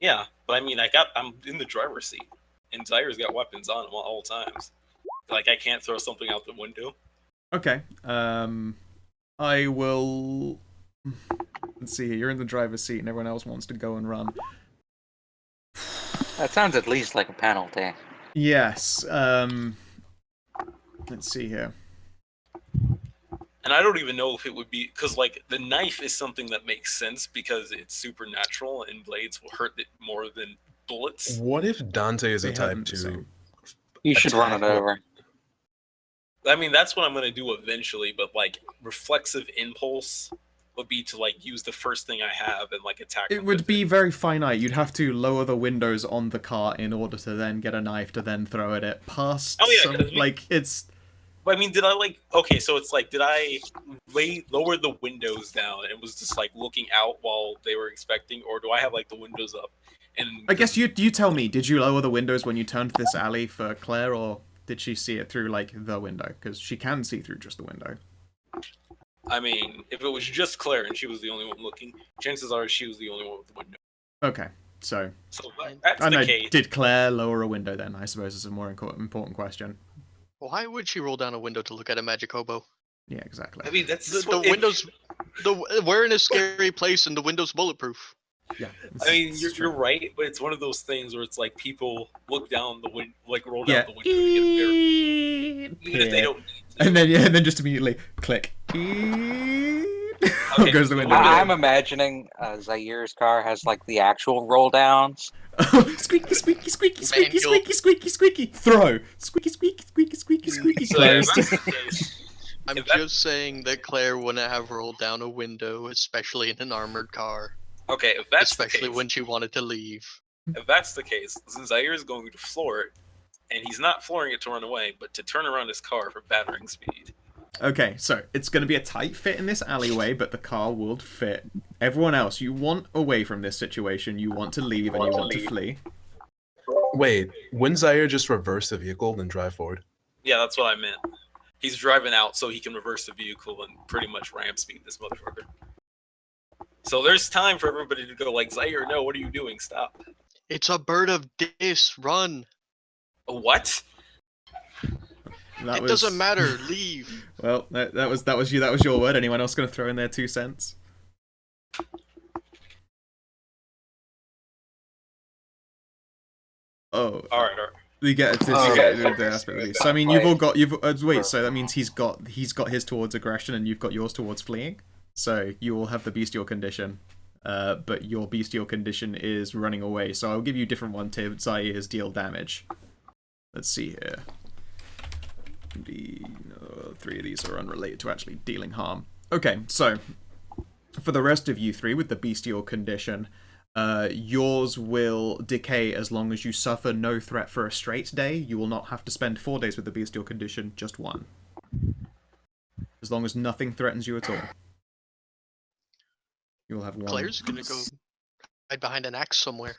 Yeah, but I mean, I'm in the driver's seat, and Zaire's got weapons on him at all times. Like I can't throw something out the window. Okay. I will. Let's see here. You're in the driver's seat, and everyone else wants to go and run. That sounds at least like a penalty. Yes. Let's see here. And I don't even know if it would be, because like the knife is something that makes sense because it's supernatural and blades will hurt it more than bullets. What if Dante is a type to... You should run it over. I mean, that's what I'm going to do eventually, but like reflexive impulse would be to like use the first thing I have and like attack. It would be very finite. You'd have to lower the windows on the car in order to then get a knife to then throw it at past. Oh yeah, like it's. I mean, did I like? Okay, so it's like, did I lower the windows down and was just like looking out while they were expecting, or do I have like the windows up? And I guess you tell me. Did you lower the windows when you turned this alley for Claire, or did she see it through like the window? Because she can see through just the window. I mean, if it was just Claire and she was the only one looking, chances are she was the only one with the window. Okay, so that's the case. Did Claire lower a window then? I suppose is a more important question. Why would she roll down a window to look at a magic hobo? Yeah, exactly. I mean, that's the windows. We're in a scary place and the window's bulletproof. Yeah. I mean, you're right, but it's one of those things where it's like people look down the window, like roll down the window to get a pair, even if they don't. And then just immediately click. Okay. Goes the window. I'm imagining Zaire's car has like the actual roll downs. Squeaky, squeaky, squeaky, squeaky, squeaky, squeaky, squeaky. Throw. Squeaky, squeaky, squeaky, squeaky, squeaky. So, yeah, Closed. I'm just saying that Claire wouldn't have rolled down a window, especially in an armored car. Okay, if that's especially the case, when she wanted to leave. If that's the case, then Zaire is going to floor it, and he's not flooring it to run away, but to turn around his car for battering speed. Okay, so it's going to be a tight fit in this alleyway, but the car will fit. Everyone else, you want away from this situation, you want to leave, and you want to flee. Wait, wouldn't Zaire just reverse the vehicle then drive forward? Yeah, that's what I meant. He's driving out so he can reverse the vehicle and pretty much ramp speed this motherfucker. So there's time for everybody to go like, Zaire, no, what are you doing? Stop. It's a bird of dis. Run. A what? It doesn't matter. Leave. Well, that was you. That was your word. Anyone else going to throw in their 2 cents? Oh, All right. you get the aspect of these. So I mean, you've all got wait. So that means he's got his towards aggression, and you've got yours towards fleeing. So you all have the bestial condition, but your bestial condition is running away. So I'll give you a different one to Zaire's deal damage. Let's see here. 3 of these are unrelated to actually dealing harm. Okay, so for the rest of you 3 with the bestial condition, yours will decay as long as you suffer no threat for a straight day. You will not have to spend 4 days with the bestial condition, just 1. As long as nothing threatens you at all. You will have 1. Claire's gonna go hide behind an axe somewhere.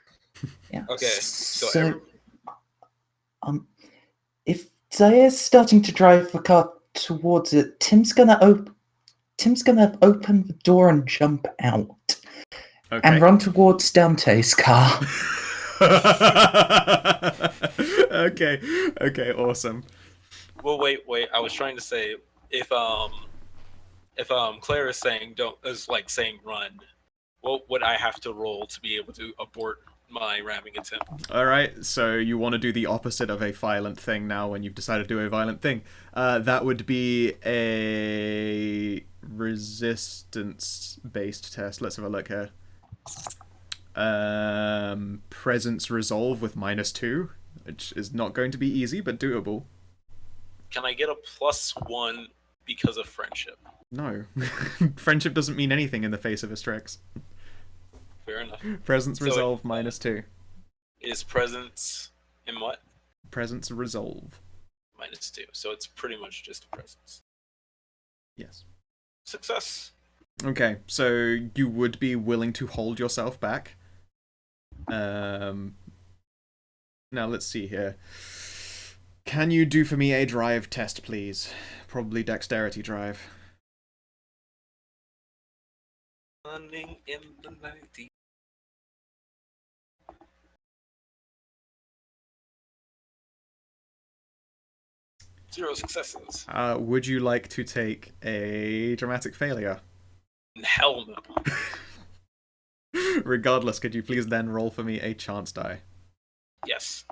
Yeah. Okay, so if Zaire's starting to drive the car towards it, Tim's gonna open the door and jump out. Okay. And run towards Dante's car. Okay, awesome. Well, wait. I was trying to say if Claire is saying saying run, what would I have to roll to be able to abort my ramming attempt? All right, so you want to do the opposite of a violent thing now when you've decided to do a violent thing. That would be a resistance-based test. Let's have a look here. Presence resolve with -2, which is not going to be easy, but doable. Can I get a +1 because of friendship? No. Friendship doesn't mean anything in the face of Astrix. Fair enough. Presence resolve -2. Is presence in what? Presence resolve. -2. So it's pretty much just a presence. Yes. Success. Okay, so you would be willing to hold yourself back. Now let's see here. Can you do for me a drive test, please? Probably dexterity drive. Running in the night. Zero successes. Would you like to take a dramatic failure? Hell no. Regardless, could you please then roll for me a chance die? Yes.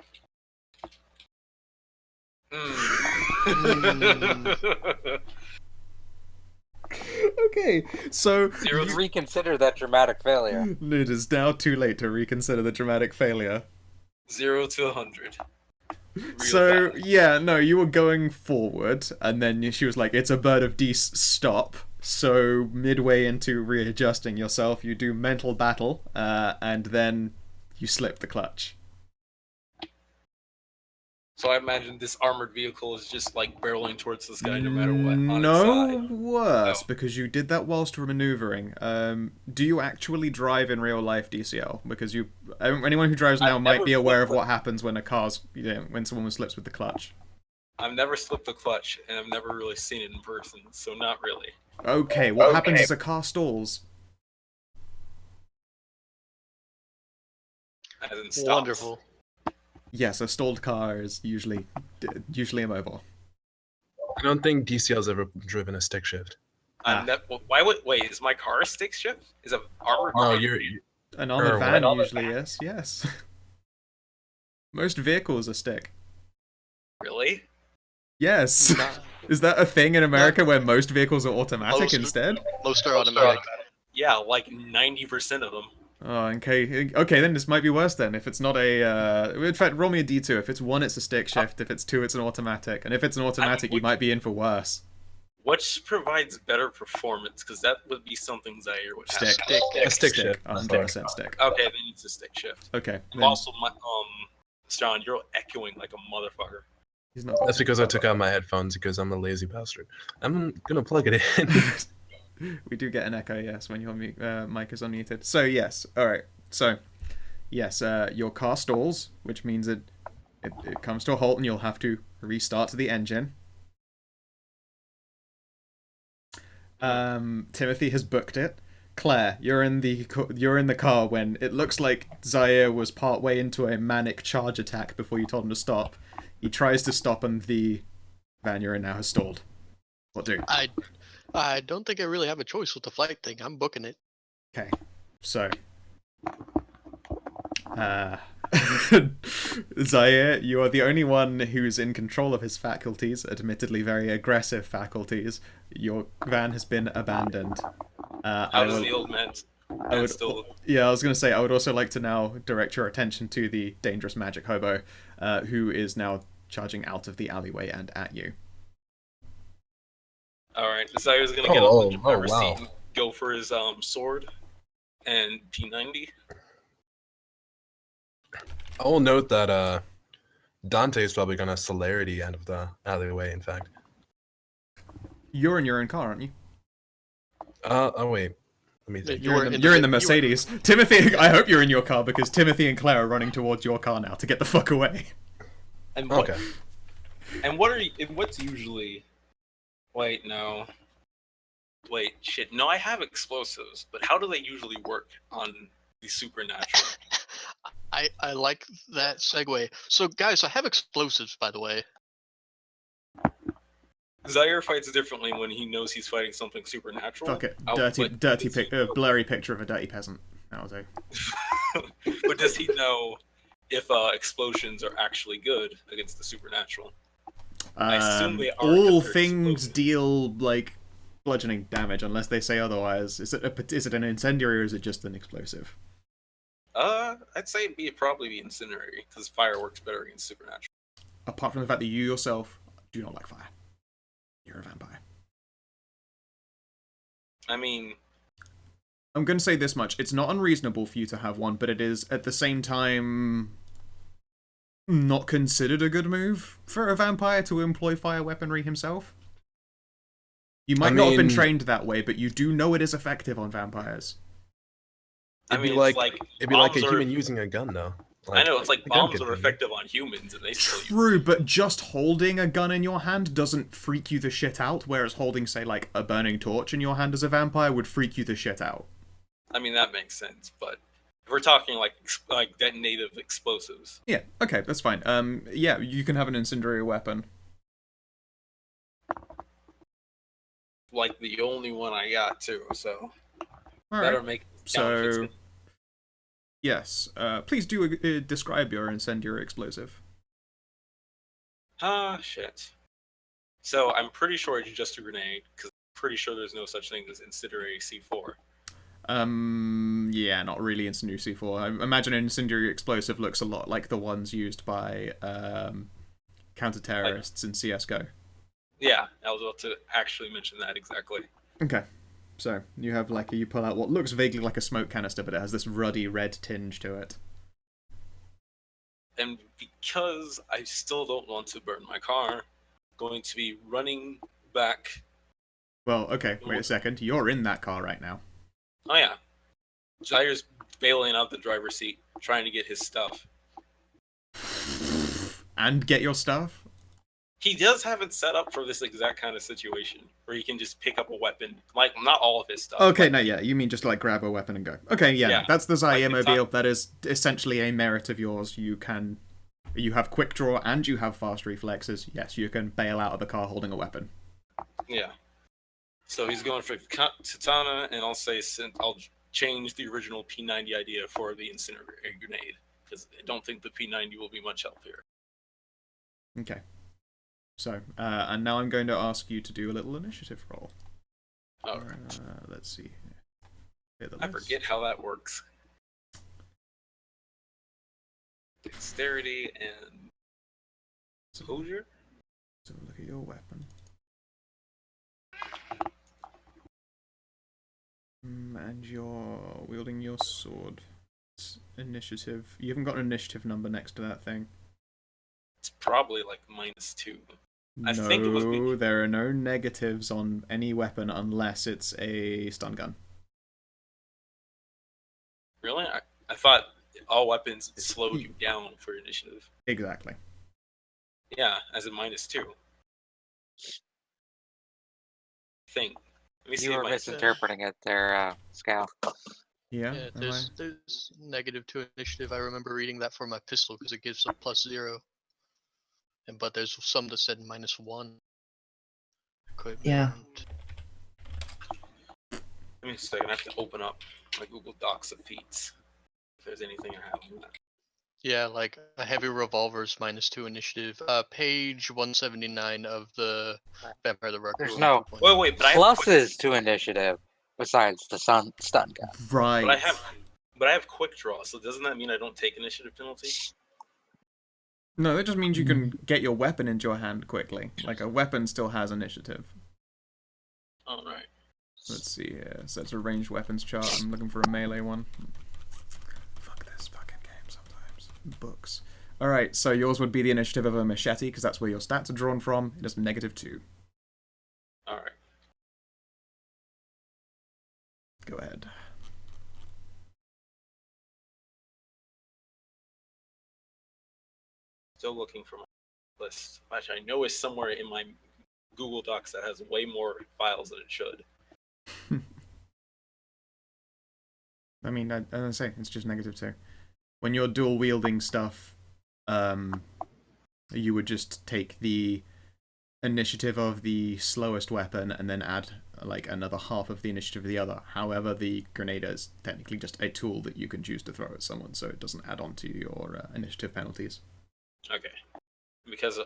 Okay, so Reconsider that dramatic failure. it is now too late to reconsider the dramatic failure. 0 to 100. So, yeah, no, you were going forward, and then she was like, it's a bird of Dees, stop. So, midway into readjusting yourself, you do mental battle, and then you slip the clutch. So I imagine this armored vehicle is just like barreling towards this guy no matter what. On No, its side. worse, Oh. because you did that whilst maneuvering. Do you actually drive in real life, DCL? Because anyone who drives now I've might never be aware of flipped what happens when when someone slips with the clutch. I've never slipped the clutch, and I've never really seen it in person, so not really. Okay, what happens is a car stalls? As in stops. Wonderful. Yes, a stalled car is usually immobile. I don't think DCL's ever driven a stick shift. Wait, is my car a stick shift? Is a armored Oh, car? An armored van what? usually is, yes. Most vehicles are stick. Really? Yes. Is that a thing in America where most vehicles are automatic instead? Most are automatic. Yeah, like 90% of them. Oh, okay, then this might be worse then. If it's not a... in fact, roll me a d2. If it's 1, it's a stick shift. If it's 2, it's an automatic. And if it's an automatic, you might be in for worse. Which provides better performance? Because that would be something Zaire would have. Stick. A stick shift. 100% stick. Okay, then it's a stick shift. Okay. And also, John, you're echoing like a motherfucker. He's not. That's because I took out my headphones because I'm a lazy bastard. I'm gonna plug it in. We do get an echo, yes, when your mic is unmuted. So yes, all right. So yes, your car stalls, which means it comes to a halt, and you'll have to restart the engine. Timothy has booked it. Claire, you're in the car when it looks like Zaire was partway into a manic charge attack before you told him to stop. He tries to stop, and the van you're in now has stalled. What do? I don't think I really have a choice with the flight thing. I'm booking it. Okay, so Zaire, you are the only one who's in control of his faculties, admittedly very aggressive faculties. Your van has been abandoned. How does the old man still... Yeah, I was going to say, I would also like to now direct your attention to the dangerous magic hobo, who is now charging out of the alleyway and at you. Alright, Zaire's gonna get up in the driver's seat and go for his sword and P90. I will note that Dante is probably gonna celerity out of the alleyway, in fact. You're in your own car, aren't you? Oh wait. Let me think. You're in the Mercedes. Timothy, I hope you're in your car, because Timothy and Claire are running towards your car now to get the fuck away. And what, okay. And what's usually... Wait, no. Wait, shit. No, I have explosives, but how do they usually work on the supernatural? I like that segue. So, guys, I have explosives, by the way. Zaire fights differently when he knows he's fighting something supernatural. Fuck it. Blurry picture of a dirty peasant. That'll do. But does he know if explosions are actually good against the supernatural? I assume they are. All things deal, like, bludgeoning damage, unless they say otherwise. Is it an incendiary, or is it just an explosive? I'd say it'd probably be incendiary, because fire works better against supernatural. Apart from the fact that you yourself do not like fire. You're a vampire. I mean... I'm going to say this much. It's not unreasonable for you to have one, but it is, at the same time, not considered a good move for a vampire to employ fire weaponry himself. You might not have been trained that way, but you do know it is effective on vampires. It'd be like a human using a gun, though. I know, it's like bombs are effective on humans, and they still use... True, but just holding a gun in your hand doesn't freak you the shit out, whereas holding, say, like, a burning torch in your hand as a vampire would freak you the shit out. I mean, that makes sense, but if we're talking, like detonative explosives... Yeah, okay, that's fine. Yeah, you can have an incendiary weapon. Like, the only one I got, too, so... Alright, so... Yes, please do describe your incendiary explosive. Shit. So, I'm pretty sure it's just a grenade, because I'm pretty sure there's no such thing as incendiary C4. Yeah, not really incendiary C4. I imagine an incendiary explosive looks a lot like the ones used by, counter-terrorists in CSGO. Yeah, I was about to actually mention that exactly. Okay. So, you have, like, you pull out what looks vaguely like a smoke canister, but it has this ruddy red tinge to it. And because I still don't want to burn my car, I'm going to be running back... Well, okay, wait a second. You're in that car right now. Oh, yeah. Zaire's bailing out the driver's seat, trying to get his stuff. And get your stuff? He does have it set up for this exact kind of situation, where he can just pick up a weapon. Like, not all of his stuff. Okay, no, yeah, you mean just, like, grab a weapon and go. Okay, yeah. That's the Zaire mobile. That is essentially a merit of yours. You have quick draw and you have fast reflexes. Yes, you can bail out of the car holding a weapon. Yeah. So he's going for Katana, and I'll change the original P90 idea for the incendiary grenade, because I don't think the P90 will be much help here. Okay. So, and now I'm going to ask you to do a little initiative roll. Alright. Let's see. I forget how that works. Dexterity and exposure? So look at your weapon. And you're wielding your sword. It's initiative. You haven't got an initiative number next to that thing. It's probably like -2. I No, think it was there are no negatives on any weapon unless it's a stun gun. Really? I thought all weapons slowed you down for initiative. Exactly. Yeah, as a -2. Think. Let me see You if were my misinterpreting it there, Scal. Yeah. Yeah, am I? there's -2 initiative. I remember reading that for my pistol because it gives a +0. But there's some that said -1. Equipment. Yeah. Let me a second. I have to open up my Google Docs of feats. If there's anything I have on that. Yeah, like a heavy revolver's -2 initiative. Page 179 of the Vampire the Requiem. There's no 2.0. Wait, but I have pluses to initiative besides the stun gun. Right. but I have quick draw, so doesn't that mean I don't take initiative penalty? No, that just means you can get your weapon into your hand quickly. Like, a weapon still has initiative. Alright. Let's see here. So it's a ranged weapons chart. I'm looking for a melee one. Fuck this fucking game sometimes. Books. Alright, so yours would be the initiative of a machete, because that's where your stats are drawn from. It is -2. Alright. Go ahead. Still looking for my list, which I know is somewhere in my Google Docs that has way more files than it should. I mean, as I say, it's just -2. When you're dual wielding stuff, you would just take the initiative of the slowest weapon and then add like another half of the initiative of the other. However, the grenade is technically just a tool that you can choose to throw at someone, so it doesn't add on to your initiative penalties. Okay. Because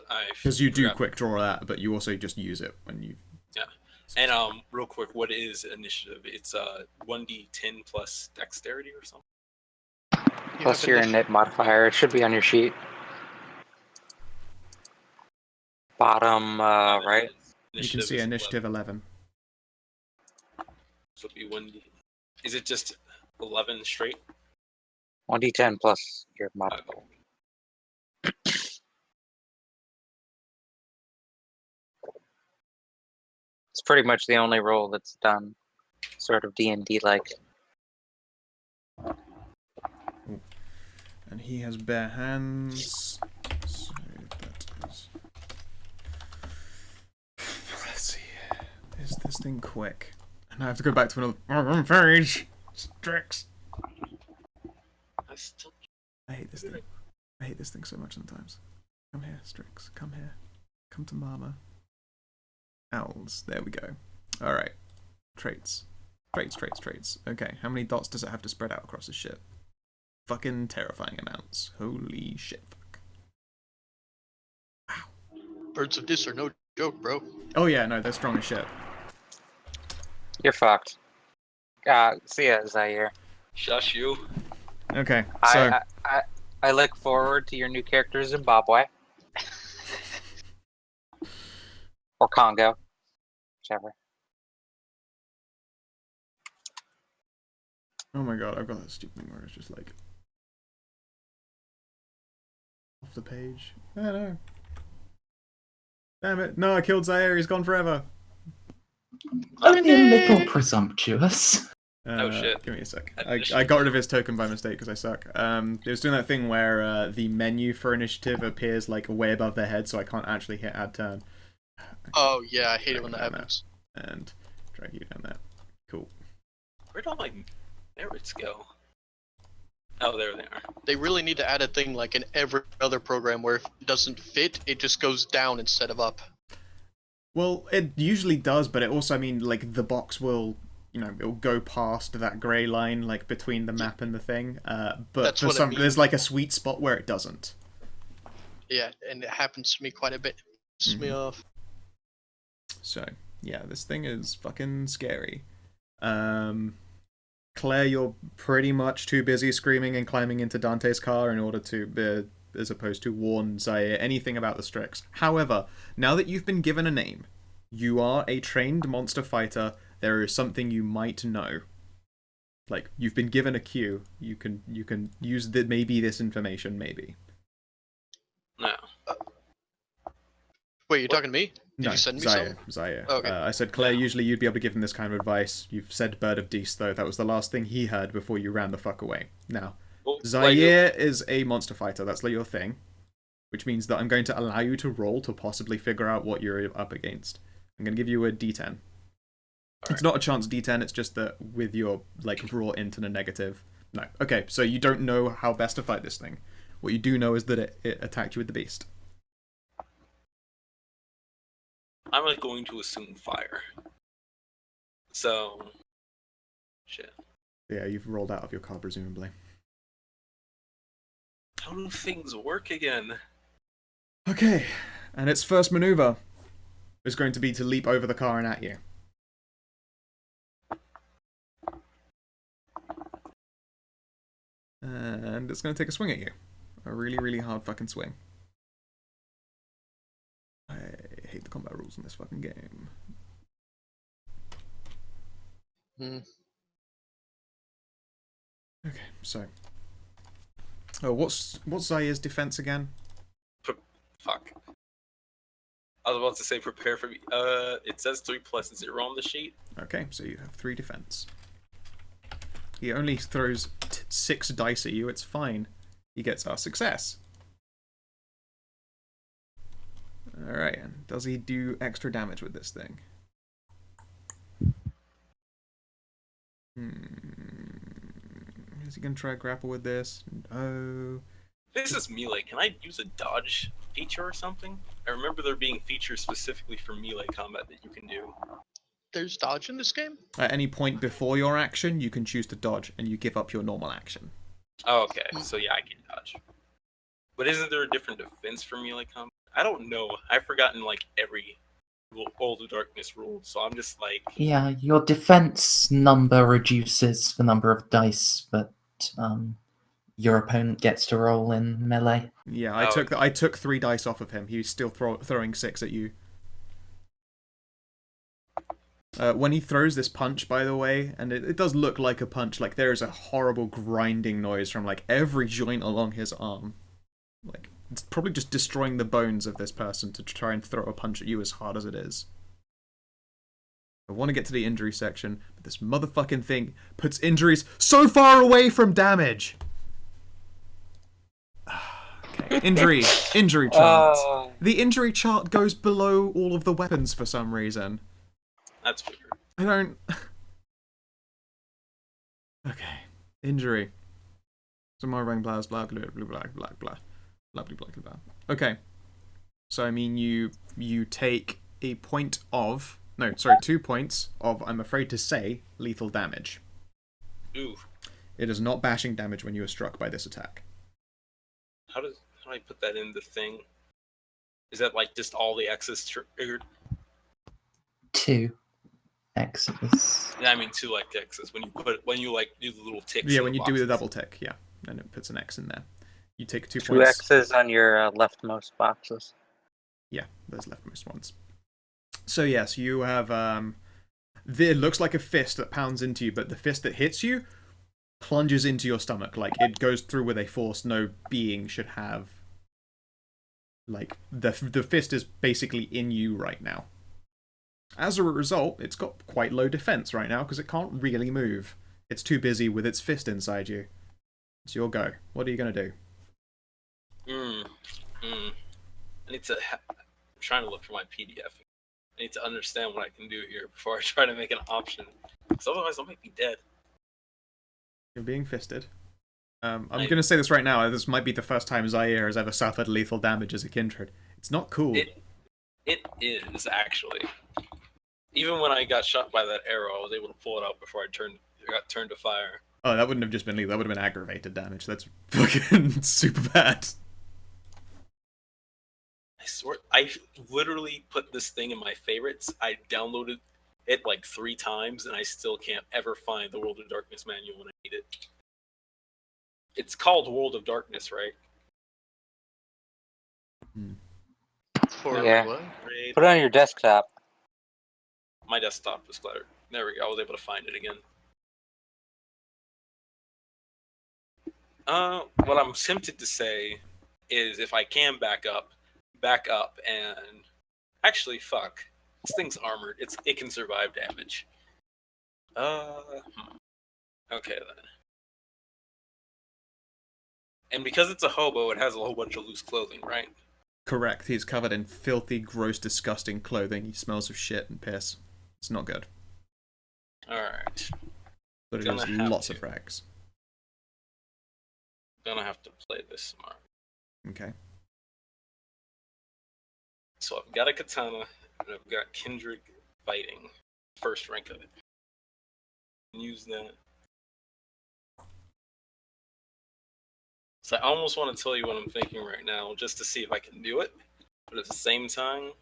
you do quick draw that, but you also just use it when you. Yeah. And real quick, what is initiative? It's 1d10 plus dexterity or something. Plus your init modifier. It should be on your sheet. Bottom right. You can see initiative 11. So it'd be 1d. Is it just 11 straight? 1d10 plus your modifier. It's pretty much the only roll that's done sort of D&D like. And he has bare hands. So that is. Let's see. Is this thing quick? And I have to go back to another page. Strix. I hate this thing. I hate this thing so much sometimes. Come here, Strix. Come here. Come to Mama. Owls. There we go. Alright. Traits. Traits. Okay, how many dots does it have to spread out across the ship? Fucking terrifying amounts. Holy shit, fuck. Wow. Birds of Dis are no joke, bro. Oh yeah, no, they're strong as shit. You're fucked. See ya, Zaire. Shush you. Okay, so... I look forward to your new character, Zimbabwe. Or Congo. Whichever. Oh my god, I've got that stupid thing where it's just like... off the page. I don't know. Damn it. No, I killed Zaire, he's gone forever. Only a little presumptuous. Oh shit. Give me a sec. I got rid of his token by mistake because I suck. It was doing that thing where the menu for initiative appears like way above their head, so I can't actually hit add turn. Oh yeah, I hate it when that happens. And drag you down there. Cool. Where'd all my merits go? Oh, there they are. They really need to add a thing like in every other program where if it doesn't fit, it just goes down instead of up. Well, it usually does, but it also, I mean, like, the box will, you know, it'll go past that grey line, like, between the map and the thing. But That's for what some, I mean. there's, like, a sweet spot where it doesn't. Yeah, and it happens to me quite a bit. Pisses me off. So, yeah, this thing is fucking scary. Claire, you're pretty much too busy screaming and climbing into Dante's car in order to, as opposed to warn Zaire anything about the Strix. However, now that you've been given a name, you are a trained monster fighter, there is something you might know. Like, you've been given a cue, you can use maybe this information, maybe. No. Wait, you're talking to me? Did No, you send me Zaire. something? Zaire. Okay. I said, Claire, usually you'd be able to give him this kind of advice. You've said Bird of Dees, though. That was the last thing he heard before you ran the fuck away. Now, Well, Zaire is a monster fighter. That's like your thing. Which means that I'm going to allow you to roll to possibly figure out what you're up against. I'm going to give you a D10. It's not a chance D10, it's just that with your, like, raw int and a negative. No. Okay, so you don't know how best to fight this thing. What you do know is that it attacked you with the beast. I'm like going to assume fire. So, shit. Yeah, you've rolled out of your car, presumably. How do things work again? Okay, and its first maneuver is going to be to leap over the car and at you. And it's going to take a swing at you. A really, really hard fucking swing. I hate the combat rules in this fucking game. Okay, so... Oh, what's Zaire's defense again? Fuck. I was about to say prepare for me. It says 3 plus 0 on the sheet. Okay, so you have 3 defense. He only throws 6 dice at you, it's fine. He gets our success. Alright, and does he do extra damage with this thing? Is he gonna try to grapple with this? No. This is melee. Can I use a dodge feature or something? I remember there being features specifically for melee combat that you can do. There's dodge in this game? At any point before your action, you can choose to dodge, and you give up your normal action. Oh, okay. So yeah, I can dodge. But isn't there a different defense for melee combat? I don't know. I've forgotten like every World of Darkness rule, so I'm just like... Yeah, your defense number reduces the number of dice, but your opponent gets to roll in melee. Yeah, I took 3 dice off of him. He's still throwing 6 at you. When he throws this punch, by the way, and it does look like a punch, like there is a horrible grinding noise from like every joint along his arm. Like, it's probably just destroying the bones of this person to try and throw a punch at you as hard as it is. I want to get to the injury section, but this motherfucking thing puts injuries so far away from damage! Okay, injury chart. The injury chart goes below all of the weapons for some reason. That's weird. I don't... Okay. Injury. So my rank blah blah blah blah blah blah blah blah blah blah. Okay. So I mean you take a point of... No, sorry, 2 points of, I'm afraid to say, lethal damage. Ooh. It is not bashing damage when you are struck by this attack. How do I put that in the thing? Is that like just all the X's triggered? 2 X's. Yeah, I mean 2 like X's when you like do the little ticks. Yeah, in when the you do the boxes. double tick, yeah. And it puts an X in there. You take 2 2 points. X's on your leftmost boxes. Yeah, those leftmost ones. So yes, you have it looks like a fist that pounds into you, but the fist that hits you plunges into your stomach. Like, it goes through with a force no being should have. Like, the fist is basically in you right now. As a result, it's got quite low defense right now because it can't really move. It's too busy with its fist inside you. It's your go. What are you going to do? I need to... I'm trying to look for my PDF. I need to understand what I can do here before I try to make an option. Because otherwise I might be dead. You're being fisted. I'm going to say this right now. This might be the first time Zaire has ever suffered lethal damage as a Kindred. It's not cool. It is, actually. Even when I got shot by that arrow, I was able to pull it out before I got turned to fire. Oh, that wouldn't have just been lethal. That would have been aggravated damage. That's fucking super bad. I swear, I literally put this thing in my favorites. I downloaded it like 3 times, and I still can't ever find the World of Darkness manual when I need it. It's called World of Darkness, right? For Yeah. what? Put it on your desktop. My desktop was cluttered. There we go. I was able to find it again. What I'm tempted to say is if I can back up and Actually, fuck. This thing's armored. It can survive damage. Okay then. And because it's a hobo, it has a whole bunch of loose clothing, right? Correct. He's covered in filthy, gross, disgusting clothing. He smells of shit and piss. It's not good. Alright. But it Gonna has have lots to. of frags. Gonna have to play this smart. Okay. So I've got a katana, and I've got Kindred fighting. First rank of it. Use that. So I almost want to tell you what I'm thinking right now, just to see if I can do it. But at the same time,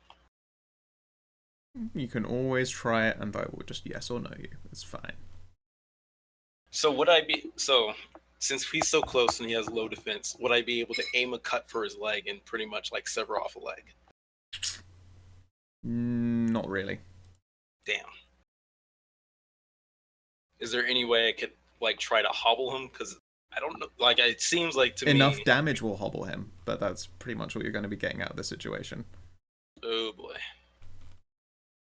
You can always try it, and I will just yes or no you. It's fine. so would I be since he's so close and he has low defense, would I be able to aim a cut for his leg and pretty much like sever off a leg? Not really. Damn. Is there any way I could like try to hobble him? Because I don't know. Like it seems like to Enough me. damage will hobble him, but that's pretty much what you're going to be getting out of this situation. Oh boy.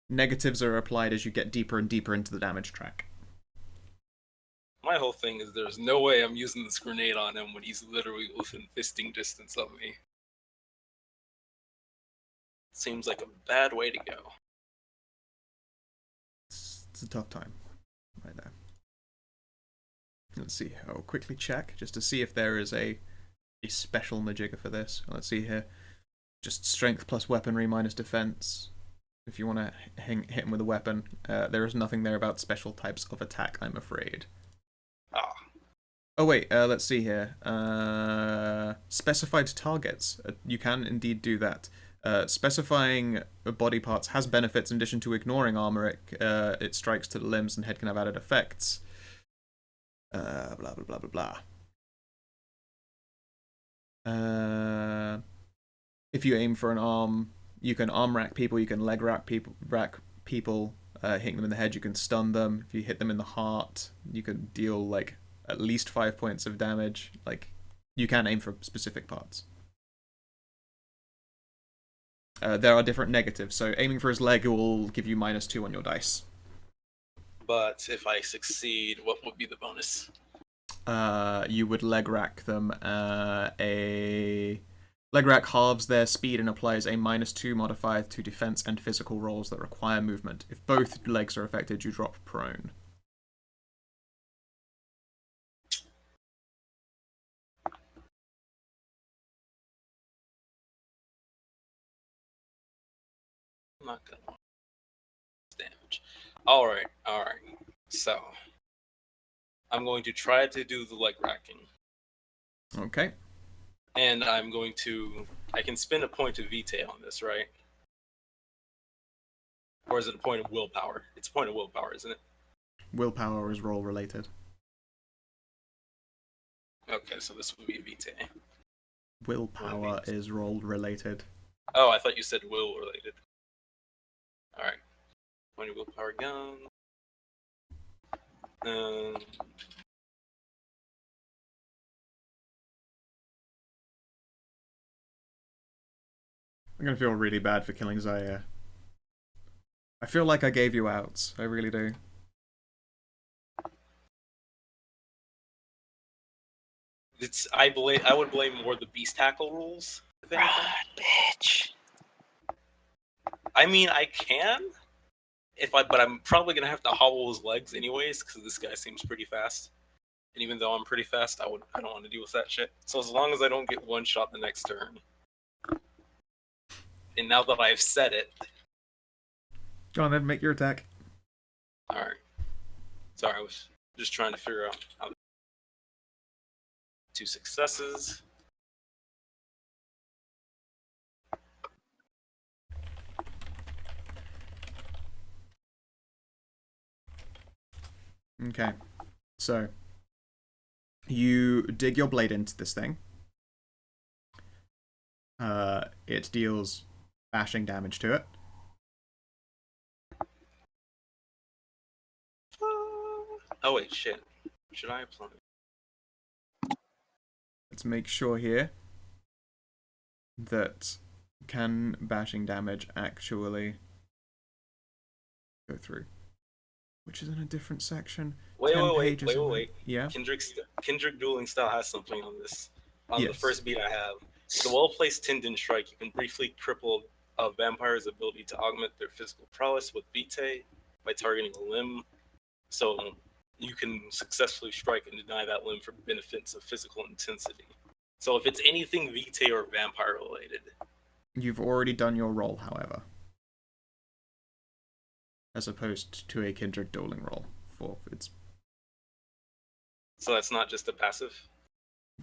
Negatives are applied as you get deeper and deeper into the damage track. My whole thing is there's no way I'm using this grenade on him when he's literally within fisting distance of me. Seems like a bad way to go. It's a tough time right there. Let's see. I'll quickly check just to see if there is a special Majigger for this. Let's see here. Just strength plus weaponry minus defense. If you want to hit him with a weapon, there is nothing there about special types of attack, I'm afraid. Ah. Oh wait, let's see here. Specified targets. You can indeed do that. Specifying body parts has benefits in addition to ignoring armor. It strikes to the limbs and head can have added effects. Blah blah blah blah blah. If you aim for an arm, you can arm rack people. You can leg rack people. Hitting them in the head, you can stun them. If you hit them in the heart, you can deal like at least 5 points of damage. Like you can aim for specific parts. There are different negatives. So aiming for his leg will give you -2 on your dice. But if I succeed, what would be the bonus? You would leg rack them. A leg rack halves their speed and applies a -2 modifier to defense and physical rolls that require movement. If both legs are affected, you drop prone. I'm not gonna want damage. Alright. So I'm going to try to do the leg racking. Okay. And I'm going to I can spend a point of vitae on this, right? Or is it a point of willpower? It's a point of willpower, isn't it? Willpower is roll related. Okay, so this would be vitae. Willpower is roll related. Oh, I thought you said will related. Alright. Point of willpower gun. I'm gonna feel really bad for killing Zaire. I feel like I gave you outs. I really do. I would blame more the beast tackle rules. If anything. Bitch. I mean, I can, but I'm probably gonna have to hobble his legs anyways because this guy seems pretty fast. And even though I'm pretty fast, I don't want to deal with that shit. So as long as I don't get one shot the next turn, and now that I've said it, Go on then, make your attack. all right. Sorry, I was just trying to figure out how. 2 successes. Okay. So, you dig your blade into this thing. It deals bashing damage to it. Oh wait, shit. Should I apply? Let's make sure here that can bashing damage actually go through? Which is in a different section. Wait. Away. Yeah. Kindred Dueling Style has something on this. On the Yes. first beat I have. The well-placed Tendon Strike, you can briefly cripple a vampire's ability to augment their physical prowess with Vitae by targeting a limb. So you can successfully strike and deny that limb for benefits of physical intensity. So if it's anything Vitae or vampire related. You've already done your roll, however. As opposed to a Kindred Dueling roll. So that's not just a passive?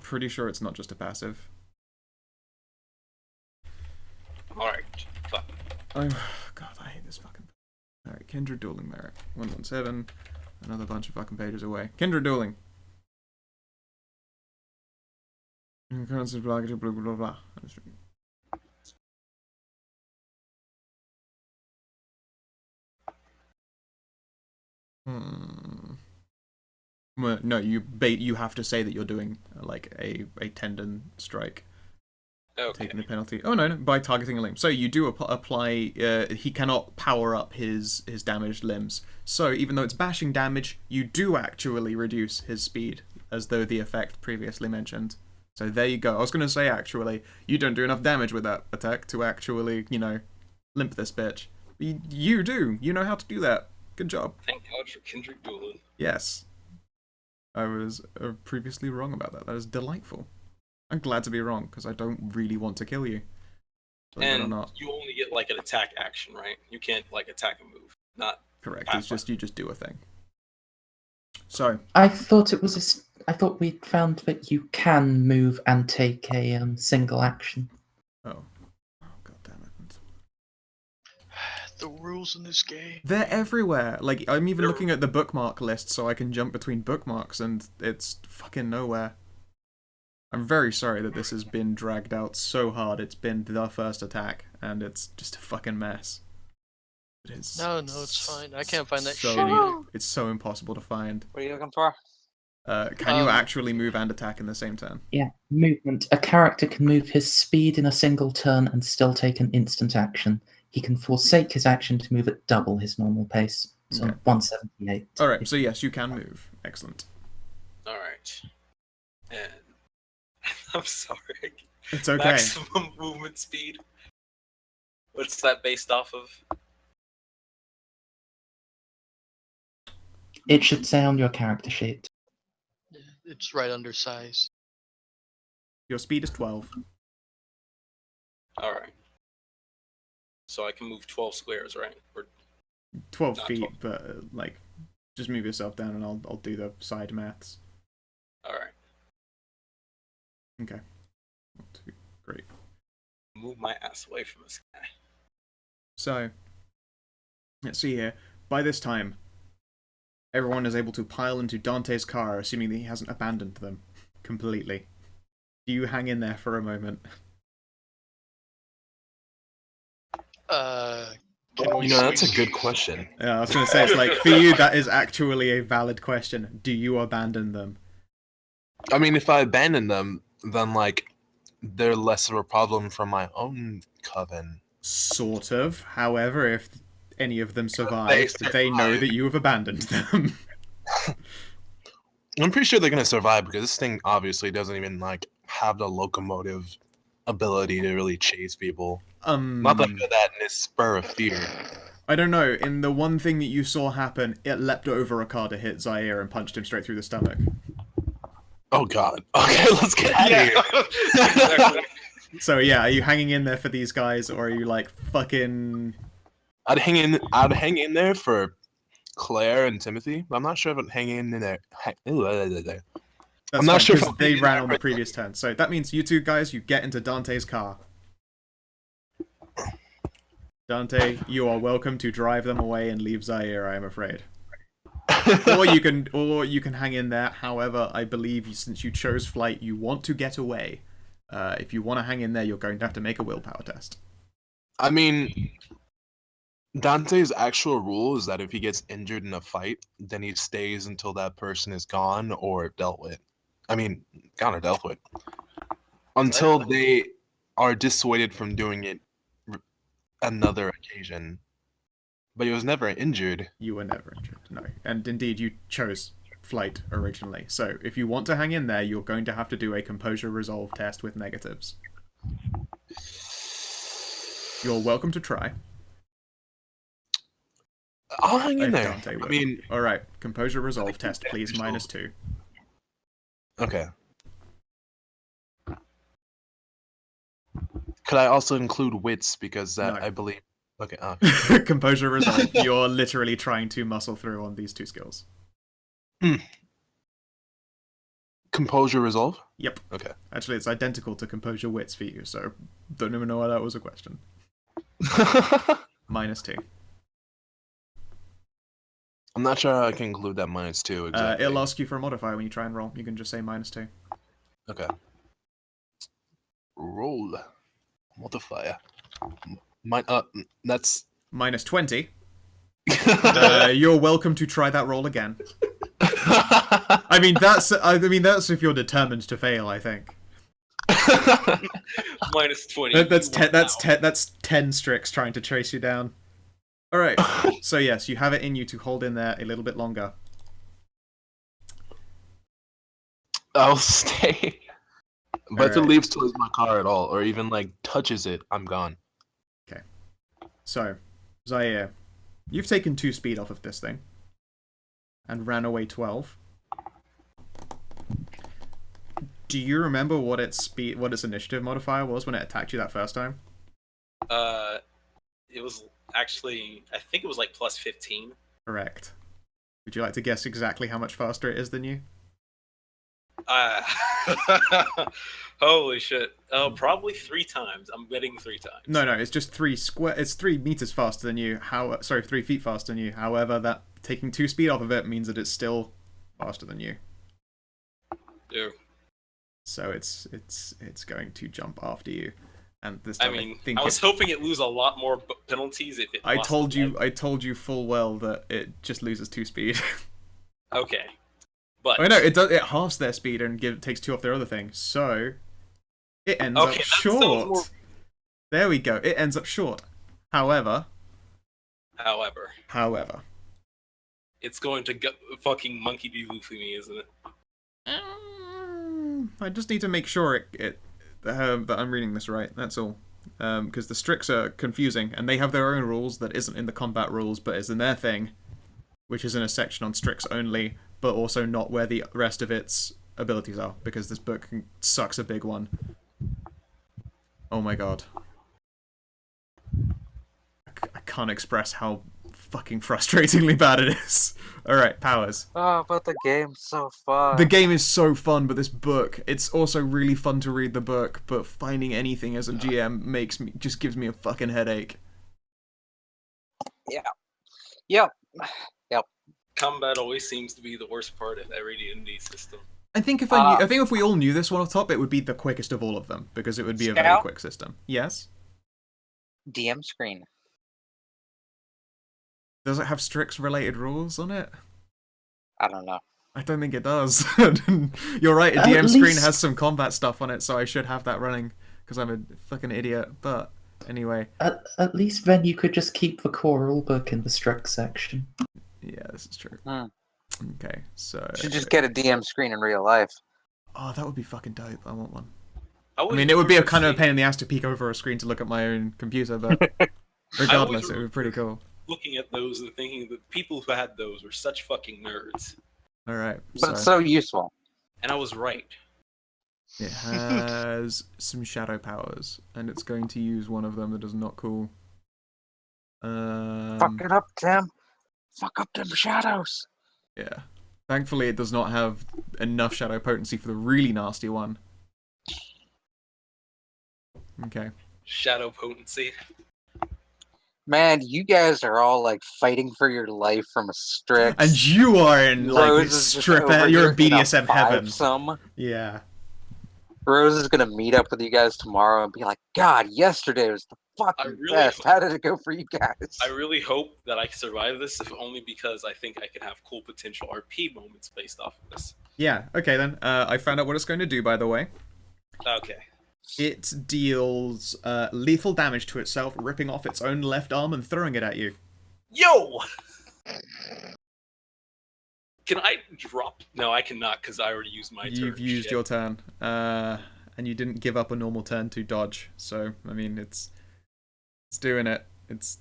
Pretty sure it's not just a passive. Alright, fuck. Oh, God, I hate this fucking... Alright, Kindred Dueling Merit. 117. Another bunch of fucking pages away. Kindred Dueling. Blah, blah, blah, blah, blah. Well, no, you have to say that you're doing like a tendon strike. Okay. Taking the penalty. Oh no, by targeting a limb. So you do apply. He cannot power up his damaged limbs. So even though it's bashing damage, you do actually reduce his speed, as though the effect previously mentioned. So there you go. I was going to say actually, you don't do enough damage with that attack to actually, limp this bitch. You do. You know how to do that. Good job. Thank God for Kindred Dueling. Yes. I was previously wrong about that. That is delightful. I'm glad to be wrong, because I don't really want to kill you. And you only get like an attack action, right? You can't like attack and move. Not correct. It's just you just do a thing. So I thought I thought we found that you can move and take a single action. Oh god damn it. The rules in this game. They're everywhere. Like, I'm even looking at the bookmark list so I can jump between bookmarks, and it's fucking nowhere. I'm very sorry that this has been dragged out so hard. It's been the first attack, and it's just a fucking mess. No, it's fine. I can't find that shit so, either. It's so impossible to find. What are you looking for? Can you actually move and attack in the same turn? Yeah, movement. A character can move his speed in a single turn and still take an instant action. He can forsake his action to move at double his normal pace. So Okay. 178. Alright, so yes, you can move. Excellent. Alright. And I'm sorry. It's okay. Maximum movement speed. What's that based off of? It should say on your character sheet. It's right under size. Your speed is 12. Alright. So I can move 12 squares, right? Or 12 Not feet, 12. but just move yourself down and I'll do the side maths. alright. Okay. 1, 2, great. Move my ass away from this guy. So, let's see here. By this time, everyone is able to pile into Dante's car, assuming that he hasn't abandoned them completely. Do you hang in there for a moment? That's a good question. Yeah, I was going to say, it's like, for you, that is actually a valid question. Do you abandon them? I mean, if I abandon them, then, they're less of a problem from my own coven. Sort of. However, if any of them survive, they know that you have abandoned them. I'm pretty sure they're going to survive, because this thing obviously doesn't even, have the locomotive ability to really chase people. Not that that in this spur of fear. I don't know. In the one thing that you saw happen, it leapt over a car to hit Zaire and punched him straight through the stomach. Oh god. Okay, let's get out of here. So yeah, are you hanging in there for these guys, or are you fucking... I'd hang in there for Claire and Timothy, but I'm not sure if I'm hanging in there. That's I'm not sure because if they ran on the previous turn. So that means you two guys, you get into Dante's car. Dante, you are welcome to drive them away and leave Zaire, I am afraid. or you can hang in there. However, I believe since you chose flight, you want to get away. If you want to hang in there, you're going to have to make a willpower test. I mean, Dante's actual rule is that if he gets injured in a fight, then he stays until that person is gone or dealt with. I mean, gone or dealt with. Until they are dissuaded from doing it another occasion, but he was never injured. You were never injured, no. And indeed, you chose flight originally. So if you want to hang in there, you're going to have to do a composure resolve test with negatives. You're welcome to try. I'll hang in If there. Dante I would. mean, All right, composure resolve test, please. -2. okay. Could I also include wits because that No. I believe? Okay. Composure resolve. You're literally trying to muscle through on these two skills. Composure resolve. Yep. Okay. Actually, it's identical to composure wits for you, so don't even know why that was a question. -2. I'm not sure how I can include that -2 exactly. It'll ask you for a modifier when you try and roll. You can just say -2. Okay. Roll modifier. That's -20. You're welcome to try that roll again. I mean that's if you're determined to fail, I think. -20. That's 10 Strix trying to chase you down. All right. So yes, you have it in you to hold in there a little bit longer. I'll stay. But if it Alright. leaves towards my car at all, or even like touches it, I'm gone. Okay. So, Zaire, you've taken 2 speed off of this thing. And ran away 12. Do you remember what its initiative modifier was when it attacked you that first time? It was actually, I think it was like +15. Correct. Would you like to guess exactly how much faster it is than you? Holy shit. Probably 3 times. I'm betting 3 times. No, it's just 3 meters faster than you. 3 feet faster than you. However, that taking 2 speed off of it means that it's still faster than you. Ew. So it's going to jump after you. And this time I think was hoping it lose a lot more penalties if it I lost told you the I told you full well that it just loses 2 speed. Okay. But Oh no, it halves their speed and takes 2 off their other thing. So it ends up that sounds short. more... There we go. It ends up short. However, it's going to go fucking monkey D. Luffy me, isn't it? I just need to make sure that I'm reading this right. That's all. Because the Strix are confusing, and they have their own rules that isn't in the combat rules, but is in their thing, which is in a section on Strix only, but also not where the rest of its abilities are, because this book sucks a big one. Oh my god. I can't express how fucking frustratingly bad it is. Alright, powers. Oh, but the game's so fun. The game is so fun, but this book, it's also really fun to read the book, but finding anything as a GM just gives me a fucking headache. Yeah. Yep. Combat always seems to be the worst part of every D&D system. I think if we all knew this one off top, it would be the quickest of all of them, because it would be a very quick system. Yes? DM screen. Does it have Strix-related rules on it? I don't know. I don't think it does. You're right, a DM screen has some combat stuff on it, so I should have that running, because I'm a fucking idiot, but anyway. At least then you could just keep the core rulebook in the Strix section. Yeah, this is true. Okay, so... You should just get a DM screen in real life. Oh, that would be fucking dope. I want one. I mean, it would be a kind of a pain in the ass to peek over a screen to look at my own computer, but regardless, it would be pretty cool. Looking at those and thinking that people who had those were such fucking nerds. Alright, but so useful. And I was right. It has some shadow powers, and it's going to use one of them that is not cool. Fuck it up, Tim. Fuck up them shadows. Yeah. Thankfully, it does not have enough shadow potency for the really nasty one. Okay. Shadow potency. Man, you guys are all like fighting for your life from a Strix. And you are in like stripper. You're in BDSM heaven. Yeah. Rose is gonna meet up with you guys tomorrow and be like, God, yesterday was the fucking best. How did it go for you guys? I really hope that I can survive this, if only because I think I can have cool potential RP moments based off of this. Yeah, okay then. I found out what it's going to do, by the way. Okay. It deals lethal damage to itself, ripping off its own left arm and throwing it at you. Yo! Can I drop? No, I cannot because I already used my turn. You've used Shit. your turn, and you didn't give up a normal turn to dodge. So I mean, it's doing it. It's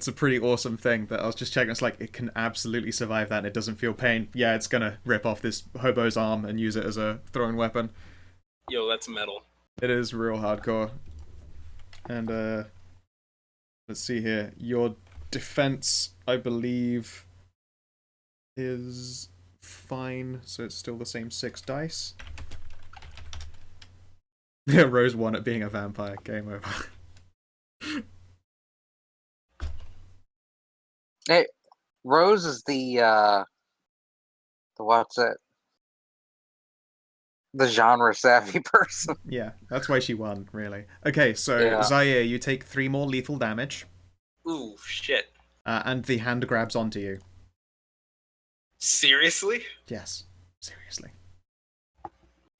a pretty awesome thing that I was just checking. It's like it can absolutely survive that, and it doesn't feel pain. Yeah, it's gonna rip off this hobo's arm and use it as a throwing weapon. Yo, that's metal. It is real hardcore. And let's see here. Your defense, I believe, is fine, so it's still the same 6 dice. Yeah, Rose won at being a vampire. Game over. Hey, Rose is the what's it? The genre savvy person. Yeah, that's why she won, really. Okay, so Yeah. Zaire, you take 3 more lethal damage, Ooh, shit. and the hand grabs onto you. Seriously? Yes, seriously.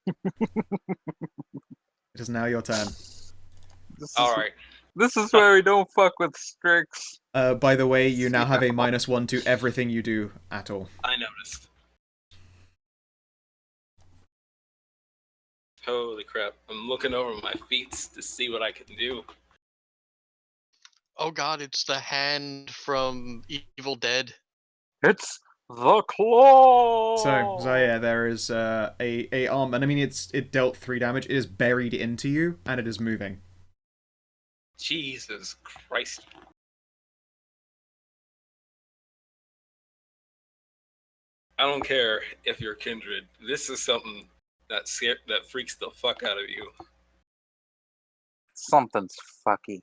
It is now your turn. Alright. This is where we don't fuck with Strix. By the way, you now have a -1 to everything you do at all. I noticed. Holy crap. I'm looking over my feet to see what I can do. Oh god, it's the hand from Evil Dead. It's the claw. So, Zaire, there is a arm, and I mean it dealt 3 damage. It is buried into you, and it is moving. Jesus Christ. I don't care if you're Kindred. This is something that freaks the fuck out of you. Something's fucky.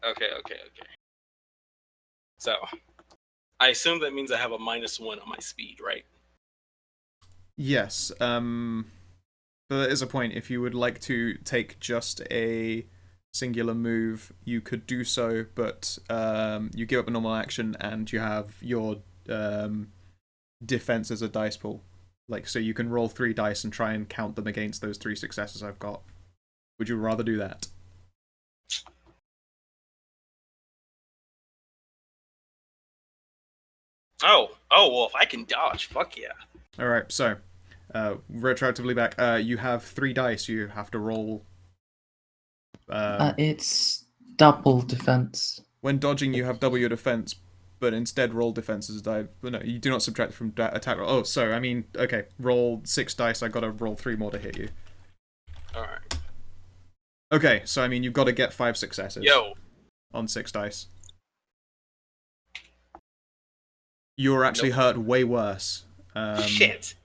Okay. So, I assume that means I have a -1 on my speed, right? Yes. But there is a point. If you would like to take just a singular move, you could do so, but you give up a normal action, and you have your defense as a dice pool. Like, so you can roll 3 dice and try and count them against those 3 successes I've got. Would you rather do that? Oh, well, if I can dodge, fuck yeah. Alright, so, retroactively back, you have 3 dice you have to roll. It's double defense. When dodging, you have double your defense, but instead roll defense as a die. But no, you do not subtract from attack roll. Oh, so, I mean, okay, roll 6 dice, I gotta roll 3 more to hit you. Alright. Okay, so, I mean, you've gotta get 5 successes. Yo. On 6 dice. You are actually hurt way worse. Shit.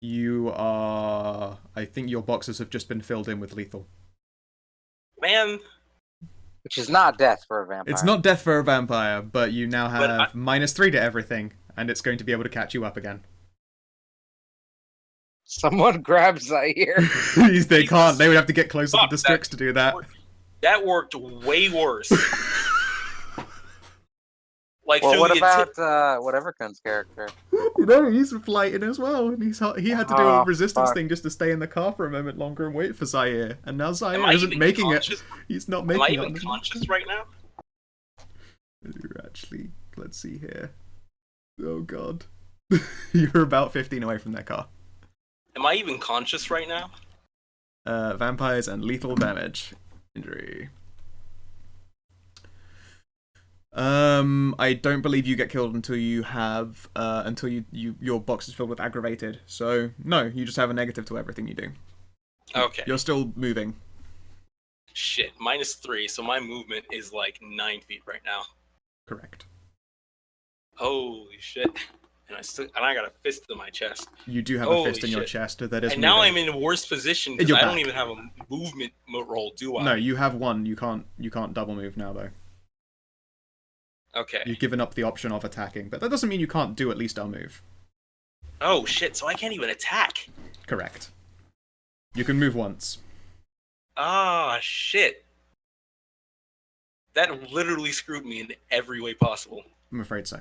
You are... I think your boxes have just been filled in with lethal. Man. Which is not death for a vampire. It's not death for a vampire, but you now have -3 to everything, and it's going to be able to catch you up again. Someone grabs Zaire. They can't. They would have to get closer to the Strix to do that. That worked way worse. Like, well, what the about whatever Kun's character? You know, he's flighting as well, and he had to do a resistance fuck. thing just to stay in the car for a moment longer and wait for Zaire. And now Zaire I isn't even making conscious? it. He's not Am making I it. even conscious right now? Actually, let's see here. Oh god. You're about 15 away from that car. Am I even conscious right now? Vampires and lethal damage. Injury. I don't believe you get killed until you have until your box is filled with aggravated. So no, you just have a negative to everything you do. Okay. You're still moving. Shit, -3, so my movement is like 9 feet right now. Correct. Holy shit. And I got a fist in my chest. You do have Holy a fist in your shit. chest that is And now moving. I'm in a worse position because You're I don't back. even have a movement roll, do I? No, you have 1. You can't double move now though. Okay. You've given up the option of attacking, but that doesn't mean you can't do at least a move. Oh shit, so I can't even attack. Correct. You can move once. Ah, shit. That literally screwed me in every way possible. I'm afraid so.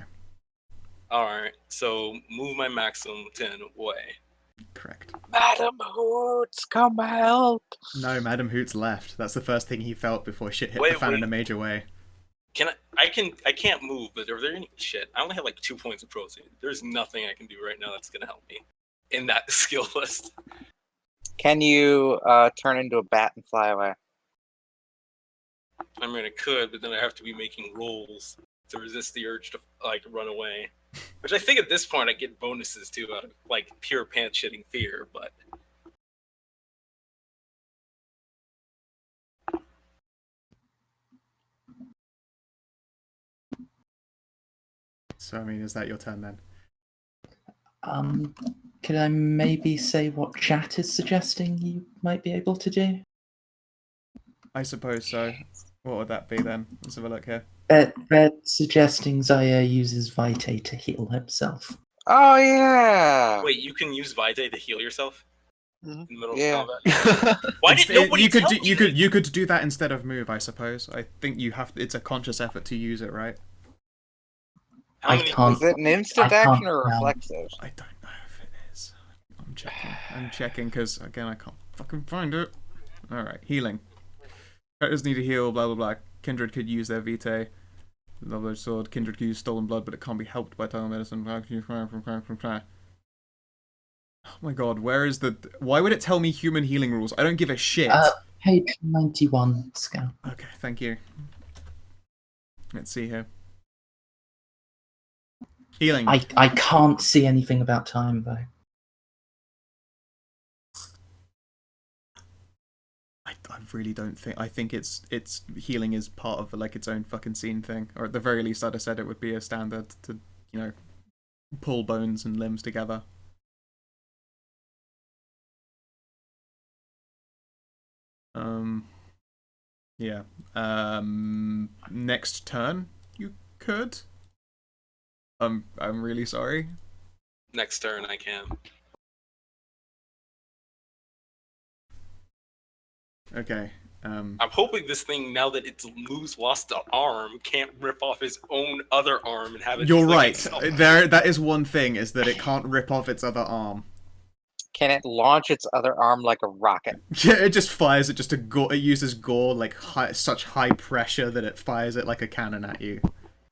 Alright, so move my maximum 10 away. Correct. Madam Hoots, come help! No, Madam Hoots left. That's the first thing he felt before shit hit the Wait, fan in wait. a major way. I can't move, but are there any shit? I only have like 2 points of protein. There's nothing I can do right now that's gonna help me in that skill list. Can you turn into a bat and fly away? I mean, I could, but then I have to be making rolls to resist the urge to like run away. Which I think at this point I get bonuses too out of like pure pants shitting fear, but So, I mean, is that your turn then? Could I maybe say what chat is suggesting you might be able to do? I suppose so. What would that be then? Let's have a look here. They're suggesting Zaire uses Vitae to heal himself. Oh yeah. wait, you can use Vitae to heal yourself in the middle Yeah. of combat. Why did nobody you could tell do, me you this? could you could do that instead of move, I suppose. I think you have. It's a conscious effort to use it, right? How I many- can't. Is it an instant I can't action or tell. reflexive? I don't know if it is. I'm checking. I'm checking because again I can't fucking find it. All right, healing. Characters need to heal. Blah blah blah. Kindred could use their vitae. Double sword. Kindred could use stolen blood, but it can't be helped by telemedicine. Oh my god, where is the? Why would it tell me human healing rules? I don't give a shit. Page 91, Scout. Okay, thank you. Let's see here. Healing. I can't see anything about time, though. I really don't think. I think it's healing is part of like its own fucking scene thing, or at the very least, I'd have said it would be a standard to pull bones and limbs together. Yeah. Next turn, you could. I'm really sorry. Next turn I can. Okay. I'm hoping this thing, now that it's lost an arm, can't rip off his own other arm and have it. You're flick right. itself. That is one thing, is that it can't rip off its other arm. Can it launch its other arm like a rocket? Yeah, it just fires it just to gore. It uses gore like such high pressure that it fires it like a cannon at you.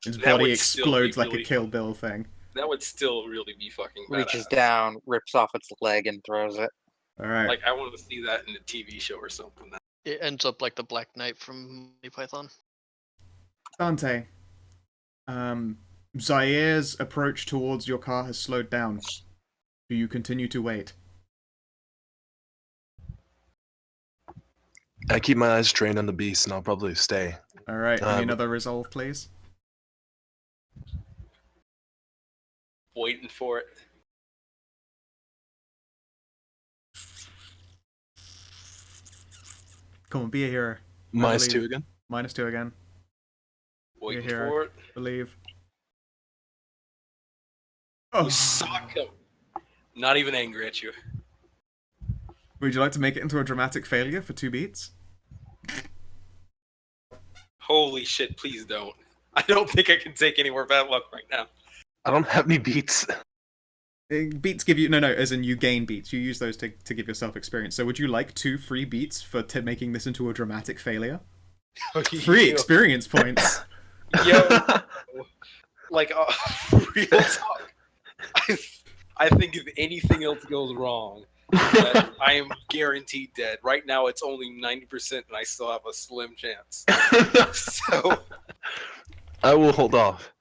Its That body would still be explodes like a really Kill Bill thing. That would still really be fucking badass. Reaches down, rips off its leg, and throws it. All right. Like I want to see that in a TV show or something. It ends up like the Black Knight from Monty Python. Dante. Zaire's approach towards your car has slowed down. Do you continue to wait? I keep my eyes trained on the beast, and I'll probably stay. All right. Give me another resolve, please. Waiting for it. Come on, be a hero. Minus believe. 2 again. -2 again. Waiting hero. for it. Believe. You Oh. suck him. Not even angry at you. Would you like to make it into a dramatic failure for 2 beats? Holy shit! Please don't. I don't think I can take any more bad luck right now. I don't have any beats. Beats give you no, as in you gain beats. You use those to give yourself experience. So would you like 2 free beats for making this into a dramatic failure? Free experience points. Yo, like real talk. I think if anything else goes wrong, that I am guaranteed dead. Right now, it's only 90%, and I still have a slim chance. So I will hold off.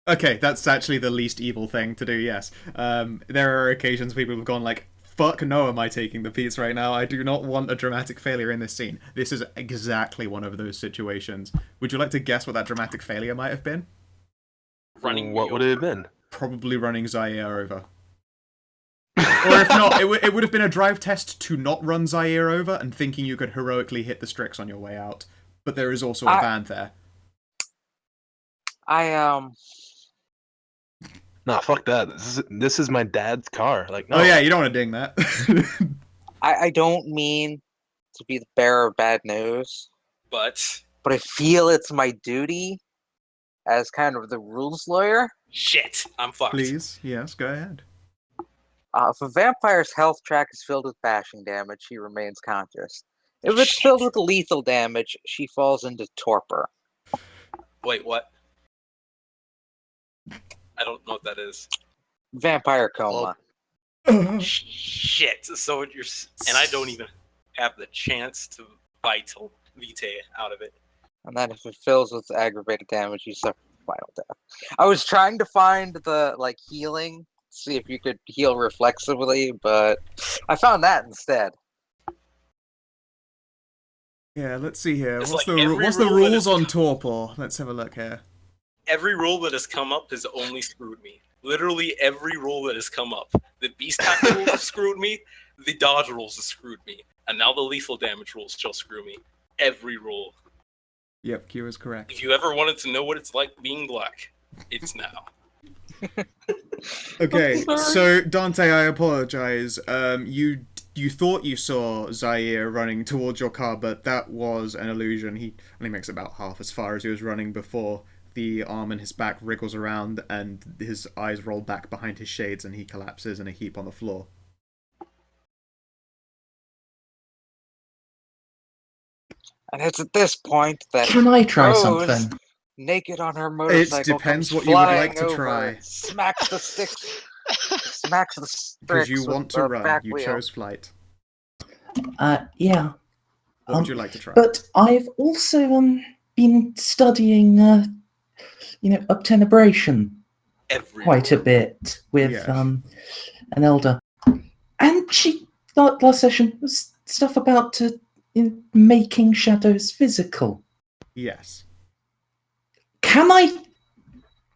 Okay, that's actually the least evil thing to do. Yes, there are occasions people have gone like, "Fuck no, am I taking the beats right now? I do not want a dramatic failure in this scene." This is exactly one of those situations. Would you like to guess what that dramatic failure might have been? running. What would it have been? Probably running Zaire over. Or if not, it would have been a drive test to not run Zaire over and thinking you could heroically hit the Strix on your way out. But there is also a van there. Nah, fuck that. This is my dad's car. Like, no. Oh yeah, you don't want to ding that. I don't mean to be the bearer of bad news, But but I feel it's my duty as kind of the rules lawyer. Shit, I'm fucked. Please, yes, go ahead. If a vampire's health track is filled with bashing damage, she remains conscious. If it's filled with lethal damage, she falls into torpor. Wait, what? I don't know what that is. Vampire coma. Shit. So you're, and I don't even have the chance to vital vitae out of it. And then if it fills with aggravated damage, you suffer final death. I was trying to find the healing, see if you could heal reflexively, but I found that instead. Yeah, let's see here. It's What's like the every what's the rule that rules is- on torpor? Let's have a look here. Every rule that has come up has only screwed me. Literally every rule that has come up. The beast tackle rules have screwed me. The dodge rules have screwed me. And now the lethal damage rules shall screw me. Every rule. Yep, Q is correct. If you ever wanted to know what it's like being black, it's now. Okay, I'm sorry. so Dante, I apologize. You thought you saw Zaire running towards your car, but that was an illusion. He only makes about half as far as he was running before the arm in his back wriggles around and his eyes roll back behind his shades and he collapses in a heap on the floor. And it's at this point that Can I try Rose, something? naked on her motorcycle, depends comes what you would flying like to over, try. smacks the sticks, smacks the sticks Because you want with to the run, back you wheel. chose flight. Yeah. What would you like to try? But I've also been studying, obtenebration Every quite a rule. bit with Yes. an elder, and she last session was stuff about making shadows physical. Yes. Can I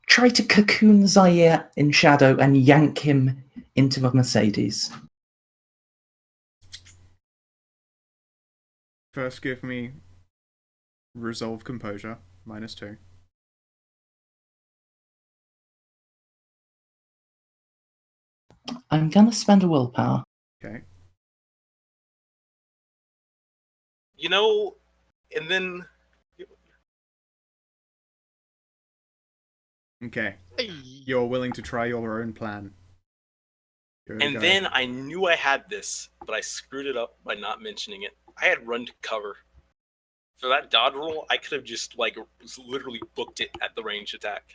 try to cocoon Zaire in shadow and yank him into a Mercedes? First give me resolve composure, -2. I'm gonna spend a willpower. Okay. You know, and then Okay. Hey. You're willing to try your own plan. Good and guy. then I knew I had this, but I screwed it up by not mentioning it. I had run to cover. For that dodge roll, I could have just literally booked it at the ranged attack.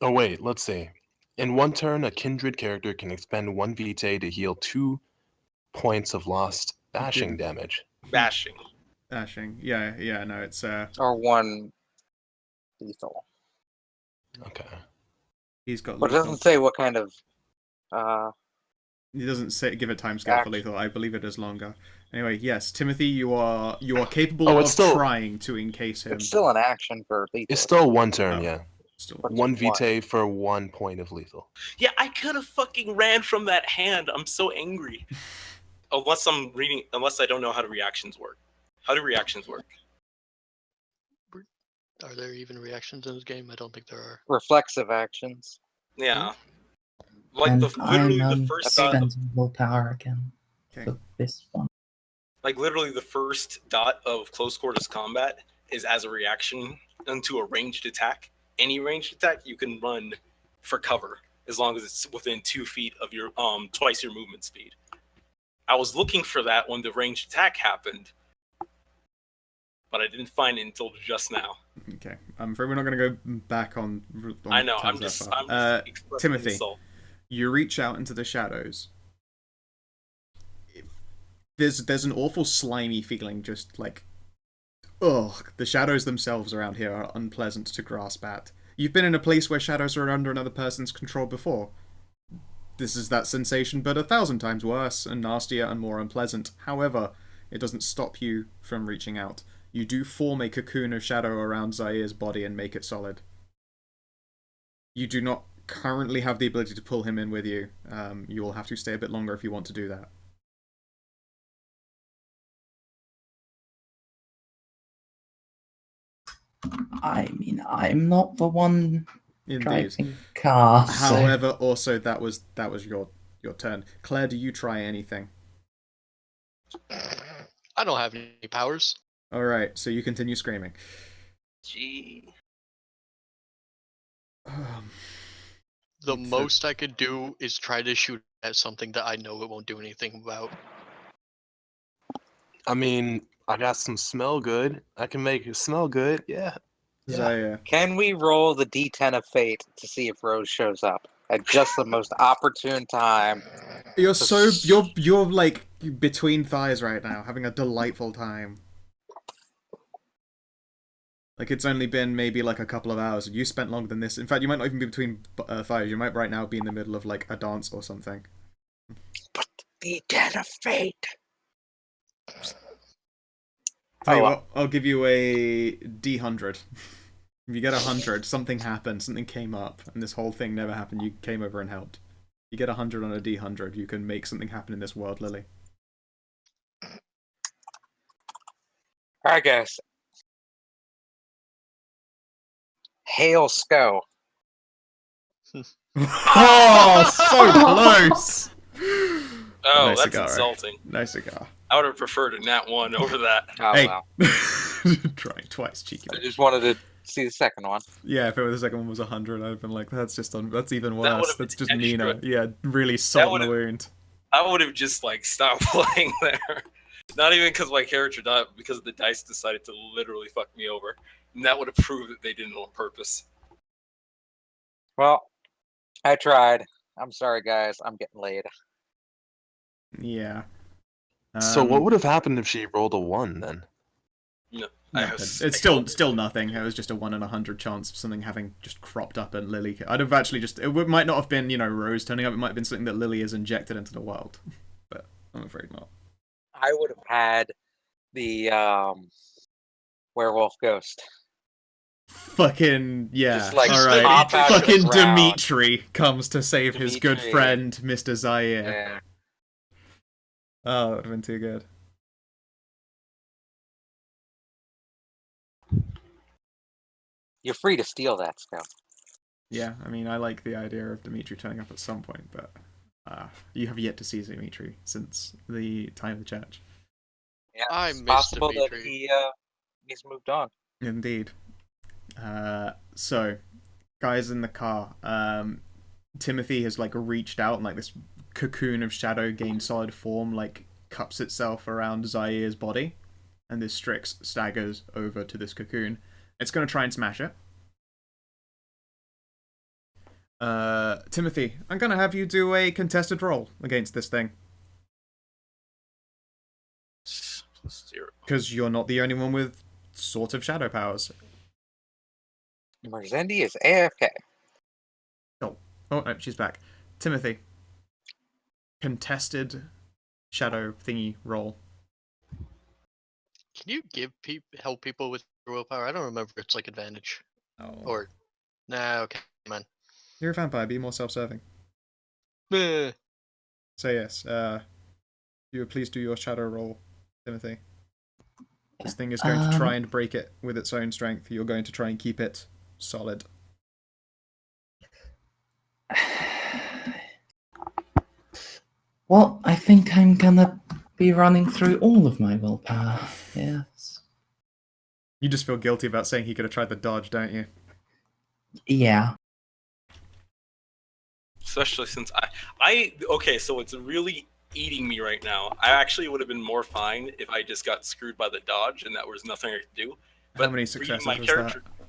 Oh wait, let's see. In one turn, a kindred character can expend 1 vitae to heal 2 points of lost bashing damage. Bashing. Dashing. Yeah, no, it's Or one lethal. Okay. he's got But it lethal. doesn't say what kind of He doesn't say give a timescale for Action. lethal. I believe it is longer. Anyway, yes, Timothy, you are capable Oh, of it's still- trying to encase him. it's still an action for lethal. It's still 1 turn, Oh. yeah. Still. But- 1 What? vitae for 1 point of lethal. Yeah, I could have fucking ran from that hand. I'm so angry. Unless I don't know how the reactions work. How do reactions work? Are there even reactions in this game? I don't think there are. reflexive actions. Yeah. Like And literally I'm the first dot of, spending willpower again Okay. for this one. literally the first dot of close quarters combat is as a reaction into a ranged attack. Any ranged attack you can run for cover as long as it's within 2 feet of your twice your movement speed. I was looking for that when the ranged attack happened, but I didn't find it until just now. Okay. I'm afraid we're not going to go back on. I know. I'm terms just. that far. expressing Timothy. insult. You reach out into the shadows. There's an awful slimy feeling, just like, ugh. The shadows themselves around here are unpleasant to grasp at. You've been in a place where shadows are under another person's control before. This is that sensation, but 1,000 times worse and nastier and more unpleasant. However, it doesn't stop you from reaching out. You do form a cocoon of shadow around Zaire's body and make it solid. You do not currently have the ability to pull him in with you. You will have to stay a bit longer if you want to do that. I mean, I'm not the one Indeed. driving cars. so- However, also that was your turn. Claire, do you try anything? I don't have any powers. All right, so you continue screaming. Gee. The It's a- most I could do is try to shoot at something that I know it won't do anything about. I mean, I got some smell good. I can make it smell good. Yeah. Yeah. Zaire. Can we roll the D10 of fate to see if Rose shows up at just the most opportune time? You're like between thighs right now, having a delightful time. Like it's only been maybe like a couple of hours. You spent longer than this. In fact, you might not even be between thighs. You might right now be in the middle of like a dance or something. But the D10 of fate. Tell you Oh, what, I'll give you a D100. If you get 100, something happened, something came up, and this whole thing never happened. You came over and helped. You get 100 on a D100, you can make something happen in this world, Lily. I guess. Hail Sco. Oh, so close! Oh, Nice that's cigar. insulting. Nice cigar. I would have preferred a nat 1 over that. Oh, Hey! wow. Trying twice, cheeky. I just wanted to see the second one. Yeah, if the second one was 100, I'd have been like, that's that's even That worse. would've That's been just meaner. extra. Yeah, really salt in the would've- wound. I would have just like stopped playing there. Not even because my character died, because the dice decided to literally fuck me over. And that would have proved that they did it on purpose. Well, I tried. I'm sorry, guys. I'm getting laid. Yeah. So what would have happened if she rolled a 1 then? No, Nothing. It's still nothing. It was just a 1 in 100 chance of something having just cropped up and Lily. I'd have actually just. Might not have been, Rose turning up. It might have been something that Lily has injected into the world. But I'm afraid not. I would have had the werewolf ghost. Fucking yeah. Just, like, all right. pop out of the Fucking ground. Dimitri comes to save his good Dimitri. friend, Mr. Zaire. Yeah. Oh, that would have been too good. You're free to steal that, Scout. Yeah, I mean, I like the idea of Dimitri turning up at some point, but you have yet to see Dimitri since the time of the church. Yeah, I it's miss possible that Dimitri. he's moved on. Indeed. So, guys in the car, Timothy has like reached out and like this cocoon of shadow gained solid form, like cups itself around Zaire's body, and this Strix staggers over to this cocoon. It's going to try and smash it. Timothy, I'm going to have you do a contested roll against this thing. +0. Because you're not the only one with sort of shadow powers. Merzendi is AFK. Oh, no, she's back. Timothy, contested shadow thingy roll. Can you help people with willpower? I don't remember if it's like advantage. Oh. Or nah, okay, man. You're a vampire, be more self-serving. Meh. So yes, you would please do your shadow roll, Timothy. This thing is going to try and break it with its own strength. You're going to try and keep it solid. Well, I think I'm gonna be running through all of my willpower. Yes. You just feel guilty about saying he could have tried the dodge, don't you? Yeah. Especially since okay, so it's really eating me right now. I actually would have been more fine if I just got screwed by the dodge and that was nothing I could do. But How many for you, successes my was character, that?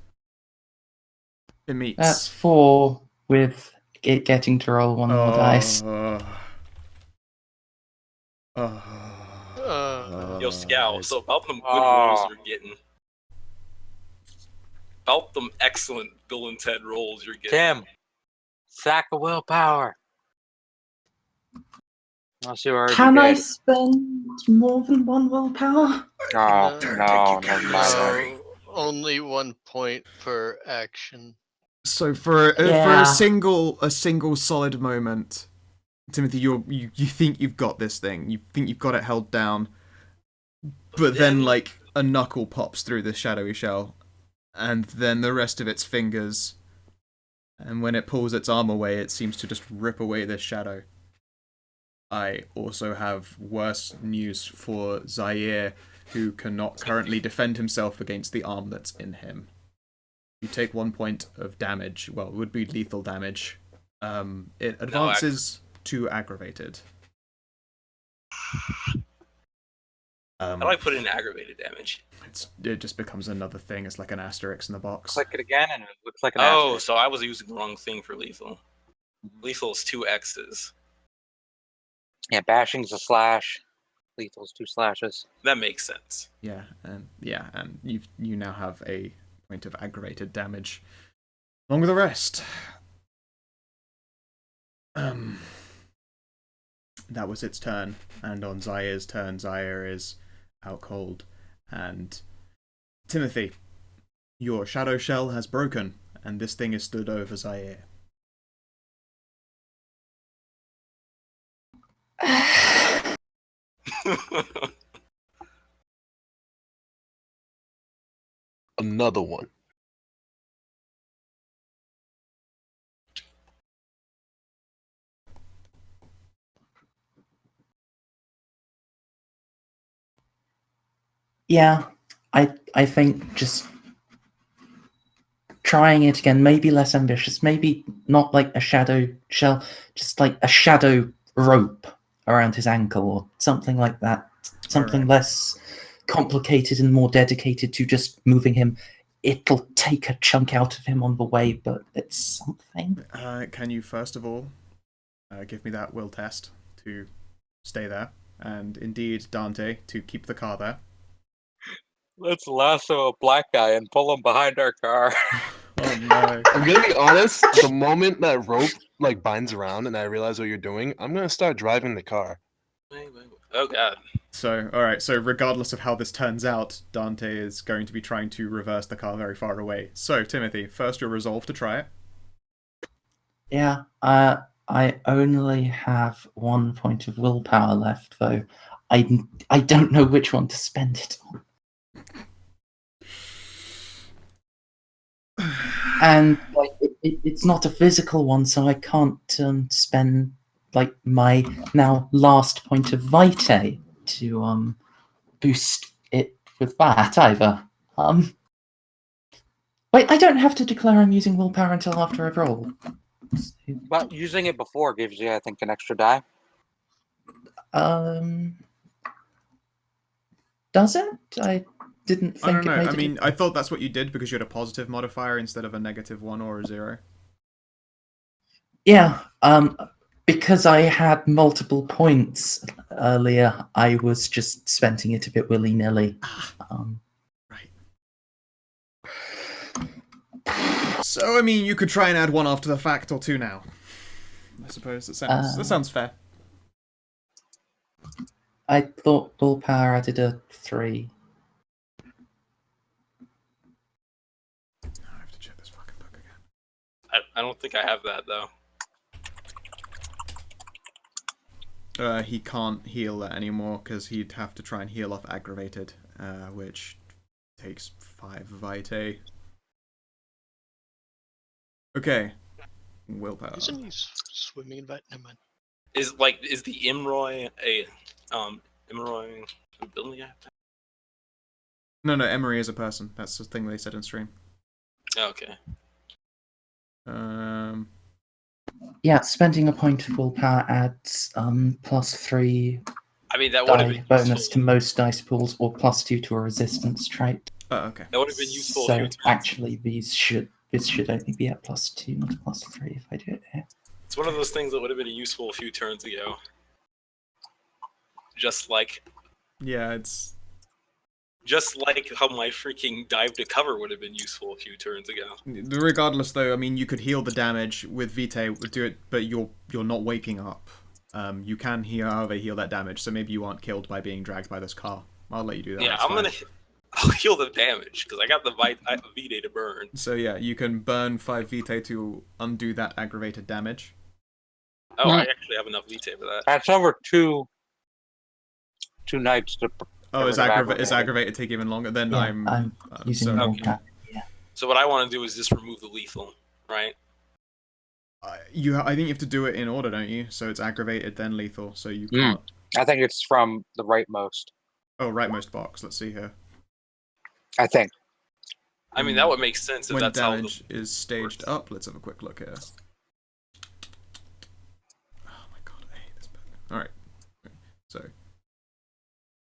It meets. That's 4 with it getting to roll one more dice. Yo, Scowl, so about them good Oh. rolls you're getting. About them excellent Bill and Ted rolls you're getting. Tim, sack of willpower. Unless you already Can I did. spend more than 1 willpower? Oh, No. no, never mind. So, only 1 point per action. So for a Yeah. single solid moment, Timothy, you think you've got this thing. You think you've got it held down, but then like a knuckle pops through the shadowy shell, and then the rest of its fingers, and when it pulls its arm away, it seems to just rip away this shadow. I also have worse news for Zaire, who cannot currently defend himself against the arm that's in him. You take 1 point of damage. Well, it would be lethal damage. It advances to aggravated. How do I put in aggravated damage? It just becomes another thing. It's like an asterisk in the box. Click it again, and it looks like an Oh, asterisk. so I was using the wrong thing for lethal. Lethal is 2 X's. Yeah, bashing's a slash. Lethal's 2 slashes. That makes sense. Yeah, and you now have a point of aggravated damage, along with the rest. That was its turn, and on Zaire's turn, Zaire is out cold, and Timothy, your shadow shell has broken, and this thing is stood over Zaire. Another one. Yeah, I think just trying it again, maybe less ambitious, maybe not like a shadow shell, just like a shadow rope around his ankle or something like that. Something Alright. less complicated and more dedicated to just moving him. It'll take a chunk out of him on the way, but it's something. Can you first of all give me that will test to stay there, and indeed Dante to keep the car there. Let's lasso a black guy and pull him behind our car. Oh no. I'm gonna be honest, the moment that rope like binds around and I realize what you're doing, I'm gonna start driving the car. Oh god. So, alright, so regardless of how this turns out, Dante is going to be trying to reverse the car very far away. So, Timothy, first you're resolved to try it. Yeah, I only have 1 point of willpower left, though. I don't know which one to spend it on. And like it's not a physical one, so I can't spend like my now last point of vitae to boost it with that either. Wait, I don't have to declare I'm using willpower until after I've rolled. But using it before gives you, I think, an extra die. Does it? I didn't think I don't know. it made I a mean, I thought that's what you did because you had a positive modifier instead of a -1 or a 0. Yeah, because I had multiple points earlier, I was just spending it a bit willy-nilly. Right. So, I mean, you could try and add 1 after the fact or 2 now. I suppose that sounds fair. I thought willpower added a 3. I have to check this fucking book again. I don't think I have that though. He can't heal that anymore because he'd have to try and heal off aggravated, which takes 5 vitae. Okay. Willpower. Isn't he swimming in that? Never mind. Is the Imroy a Imroy ability? No, Emery is a person. That's the thing they said in stream. Okay. Yeah, spending a point of willpower adds +3 I mean, that would have die been bonus useful. to most dice pools or +2 to a resistance trait. Oh, okay. That would have been useful. a So few times. actually, this should only be at +2, not +3 if I do it here. It's one of those things that would have been useful a few turns ago. Just like Yeah, it's... how my freaking dive to cover would have been useful a few turns ago. Regardless, though, I mean, you could heal the damage with Vitae, do it, but you're not waking up. You can however heal that damage, so maybe you aren't killed by being dragged by this car. I'll let you do that. Yeah, that's fine. I'll heal the damage because I got the Vitae to burn. So yeah, you can burn 5 Vitae to undo that aggravated damage. Oh, Yeah. I actually have enough Vitae for that. That's over two nights to. Oh, is aggravated. aggravated take even longer? Then Yeah, I'm using so, willpower. So what I want to do is just remove the lethal, right? I think you have to do it in order, don't you? So it's aggravated, then lethal. So you Mm. can't. I think it's from the rightmost. Oh, rightmost box. Let's see here. I think. I mean, that would make sense if when that's how the damage is staged works. up. Let's have a quick look here. Oh my god, I hate this button. Alright. So,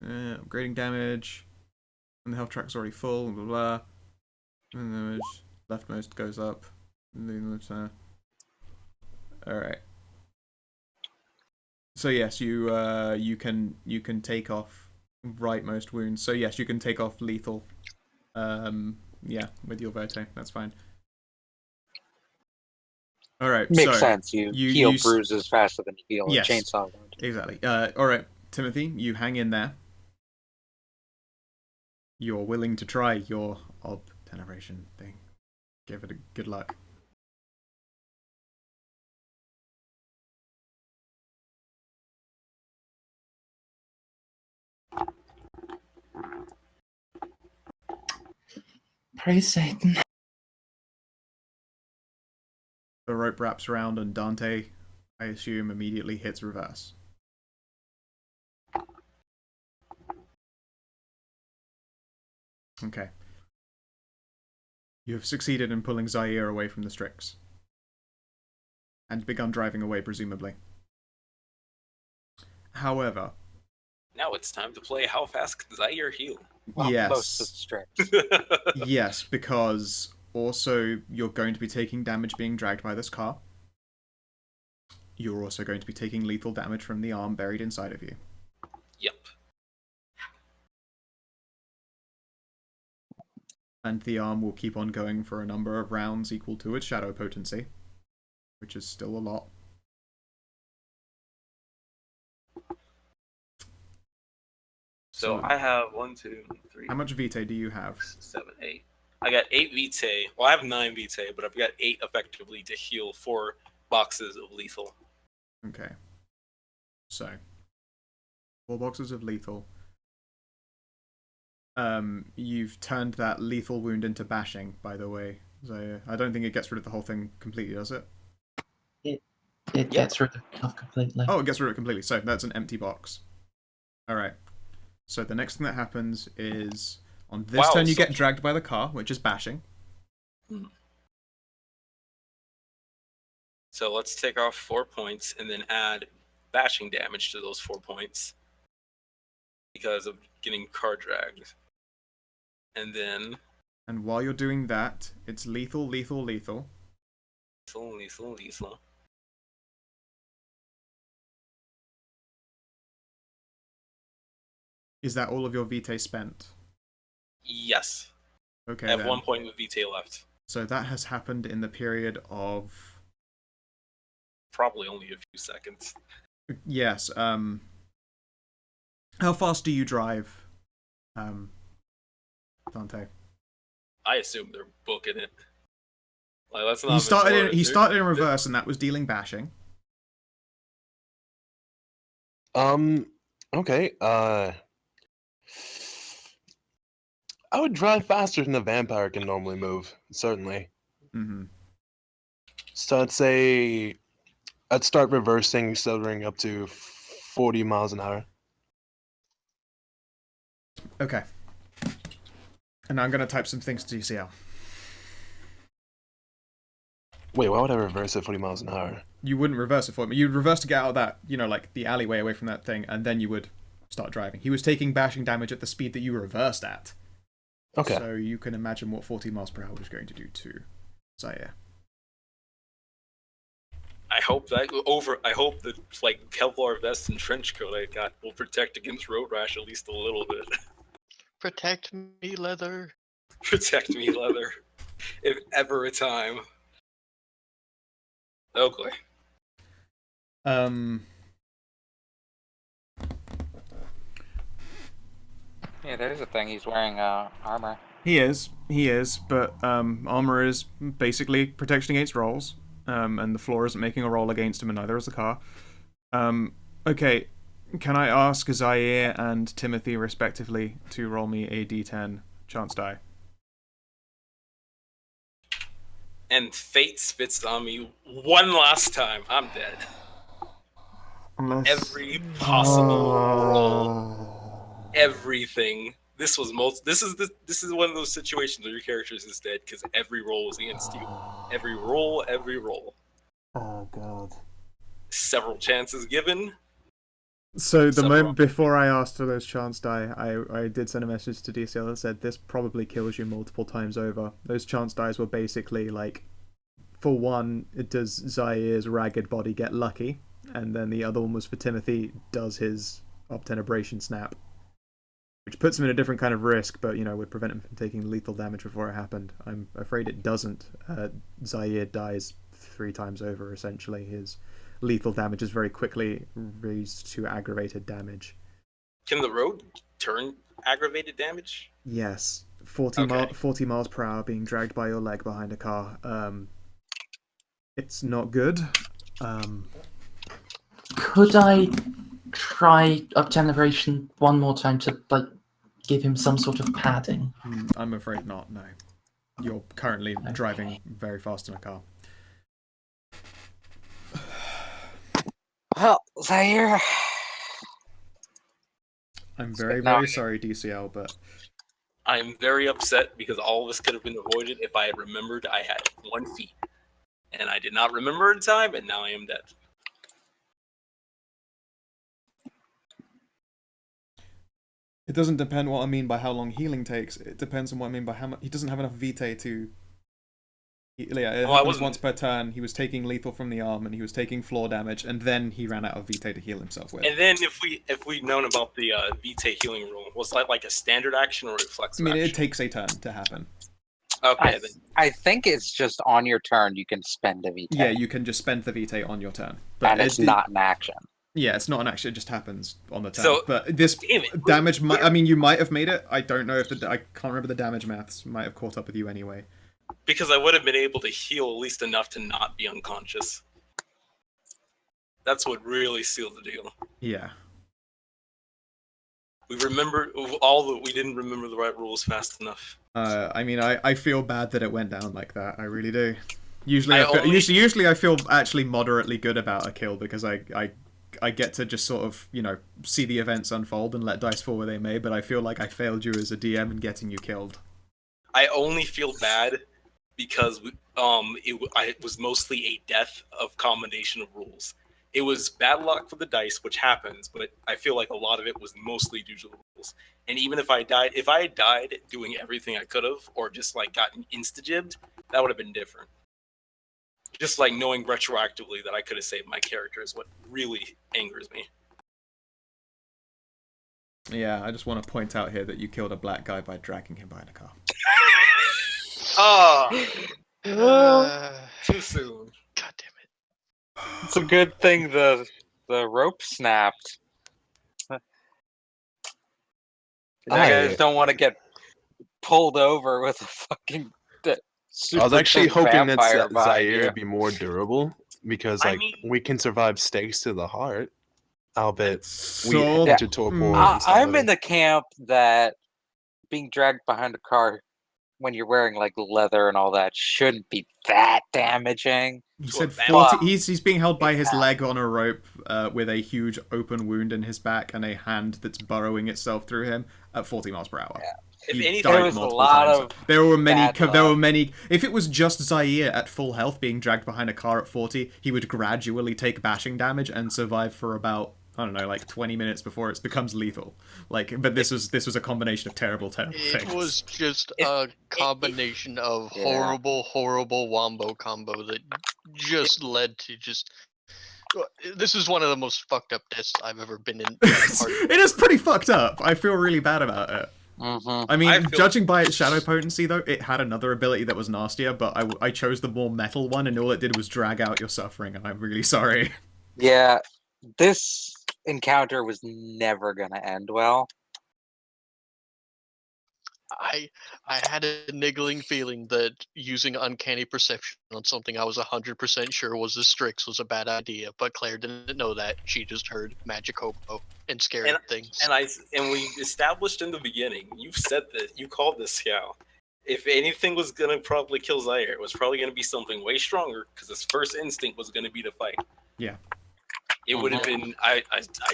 upgrading damage. And the health track's already full, blah blah. And damage. Leftmost goes up. Alright. So yes, you can take off rightmost wounds. So yes, you can take off lethal. Yeah, with your Verte. That's fine. Alright, Makes so sense. You heal bruises faster than you heal a chainsaw wound. Exactly. Alright, Timothy, you hang in there. You're willing to try your obteneration thing. Give it a good luck. Praise Satan. The rope wraps around and Dante, I assume, immediately hits reverse. Okay. You have succeeded in pulling Zaire away from the Strix. And begun driving away, presumably. However... Now it's time to play How Fast Can Zaire Heal? Well, yes. most of the Strix. Yes, because also you're going to be taking damage being dragged by this car. You're also going to be taking lethal damage from the arm buried inside of you. Yep. And the arm will keep on going for a number of rounds equal to its shadow potency, which is still a lot. So I have 1, 2, 3. How much Vitae do you have? 7, 8. I got 8 Vitae. Well, I have 9 Vitae, but I've got 8 effectively to heal 4 boxes of lethal. Okay. So, 4 boxes of lethal. You've turned that lethal wound into bashing, by the way. So, I don't think it gets rid of the whole thing completely, does it? It gets rid of completely. Oh, it gets rid of it completely. So, that's an empty box. Alright. So, the next thing that happens is, on this turn you get dragged by the car, which is bashing. So let's take off 4 points and then add bashing damage to those 4 points because of getting car dragged. And then... And while you're doing that, it's lethal, lethal, lethal. Lethal, lethal, lethal. Is that all of your Vitae spent? Yes. Okay, I have then. 1 point of Vitae left. So that has happened in the period of... Probably only a few seconds. Yes, how fast do you drive, Dante? I assume they're booking it. Like, that's not He started in reverse, and that was dealing bashing. Okay, I would drive faster than a vampire can normally move, certainly. Mm-hmm. So I'd start reversing, accelerating up to 40 miles an hour. Okay. And now I'm going to type some things to DCL. Wait, why would I reverse at 40 miles an hour? You wouldn't reverse it for me. You'd reverse to get out of that, like the alleyway away from that thing, and then you would start driving. He was taking bashing damage at the speed that you reversed at. Okay. So you can imagine what 40 miles per hour is going to do to Zaire. I hope that like Kevlar vest and trench coat I got will protect against road rash at least a little bit. Protect me, leather. Protect me, leather. If ever a time. Okay. Yeah, there's a thing. He's wearing armor. He is, but armor is basically protection against rolls, and the floor isn't making a roll against him, and neither is the car. Okay, can I ask Zaire and Timothy, respectively, to roll me a d10 chance die? And fate spits on me one last time. I'm dead. Every possible roll, everything This is one of those situations where your character is just dead because every roll was against you. Every roll. Oh god. Several chances given. So the moment before I asked for those chance die, I did send a message to DCL that said this probably kills you multiple times over. Those chance dies were basically like, for one, does Zaire's ragged body get lucky? And then the other one was for Timothy, does his obtenebration snap? Which puts him in a different kind of risk, but, would prevent him from taking lethal damage before it happened. I'm afraid it doesn't. Zaire dies 3 times over, essentially. His lethal damage is very quickly raised to aggravated damage. Can the road turn aggravated damage? Yes. 40 miles per hour being dragged by your leg behind a car. It's not good. Could I try obtenebration one more time to, give him some sort of padding? I'm afraid not, no. You're currently driving very fast in a car. Well, Zaire. I'm very, very sorry, DCL, but... I'm very upset because all of this could have been avoided if I had remembered I had 1 feet. And I did not remember in time, and now I am dead. It doesn't depend what I mean by how long healing takes. It depends on what I mean by how much... He doesn't have enough vitae to... Yeah, it happens once per turn. He was taking lethal from the arm, and he was taking floor damage, and then he ran out of vitae to heal himself with. And then if we'd known about the vitae healing rule, was that like a standard action or a reflexive action? It takes a turn to happen. Okay, then. I think it's just on your turn you can spend a vitae. Yeah, you can just spend the vitae on your turn. But and it's not an action. Yeah, it's not an action. It just happens on the turn. So, but this damage, you might have made it. I don't know if I can't remember the damage maths. Might have caught up with you anyway. Because I would have been able to heal at least enough to not be unconscious. That's what really sealed the deal. Yeah. We didn't remember the right rules fast enough. I feel bad that it went down like that. I really do. Usually I feel actually moderately good about a kill because I get to just sort of, see the events unfold and let dice fall where they may, but I feel like I failed you as a DM in getting you killed. I only feel bad because it was mostly a death of combination of rules. It was bad luck for the dice, which happens, but I feel like a lot of it was mostly due to the rules. And even if I had died doing everything I could have, or just gotten insta-jibbed, that would have been different. Just knowing retroactively that I could have saved my character is what really angers me. Yeah, I just want to point out here that you killed a black guy by dragging him behind a car. Too soon. God damn it. It's a good thing the rope snapped. You guys don't want to get pulled over with a fucking I was actually hoping that Zaire you. would be more durable because we can survive stakes to the heart. I'll bet we enter torpor. I'm in the camp that being dragged behind a car when you're wearing leather and all that shouldn't be that damaging. He said 40. He's being held by his leg on a rope with a huge open wound in his back and a hand that's burrowing itself through him at 40 miles per hour. Yeah. If anything, there was a lot of there were many. If it was just Zaire at full health being dragged behind a car at 40, he would gradually take bashing damage and survive for about 20 minutes before it becomes lethal. But this was a combination of terrible things. It was just a combination of horrible wombo combo that just led to just. This is one of the most fucked up deaths I've ever been in. It is pretty fucked up. I feel really bad about it. Mm-hmm. Judging by its shadow potency, though, it had another ability that was nastier, but I chose the more metal one, and all it did was drag out your suffering, and I'm really sorry. Yeah, this encounter was never going to end well. I had a niggling feeling that using uncanny perception on something I was 100% sure was a Strix was a bad idea, but Claire didn't know that. She just heard magic hobo and scary things. And we established in the beginning, you said that, you called this Scow. If anything was going to probably kill Zaire, it was probably going to be something way stronger, because his first instinct was going to be to fight. Yeah. It would have been, I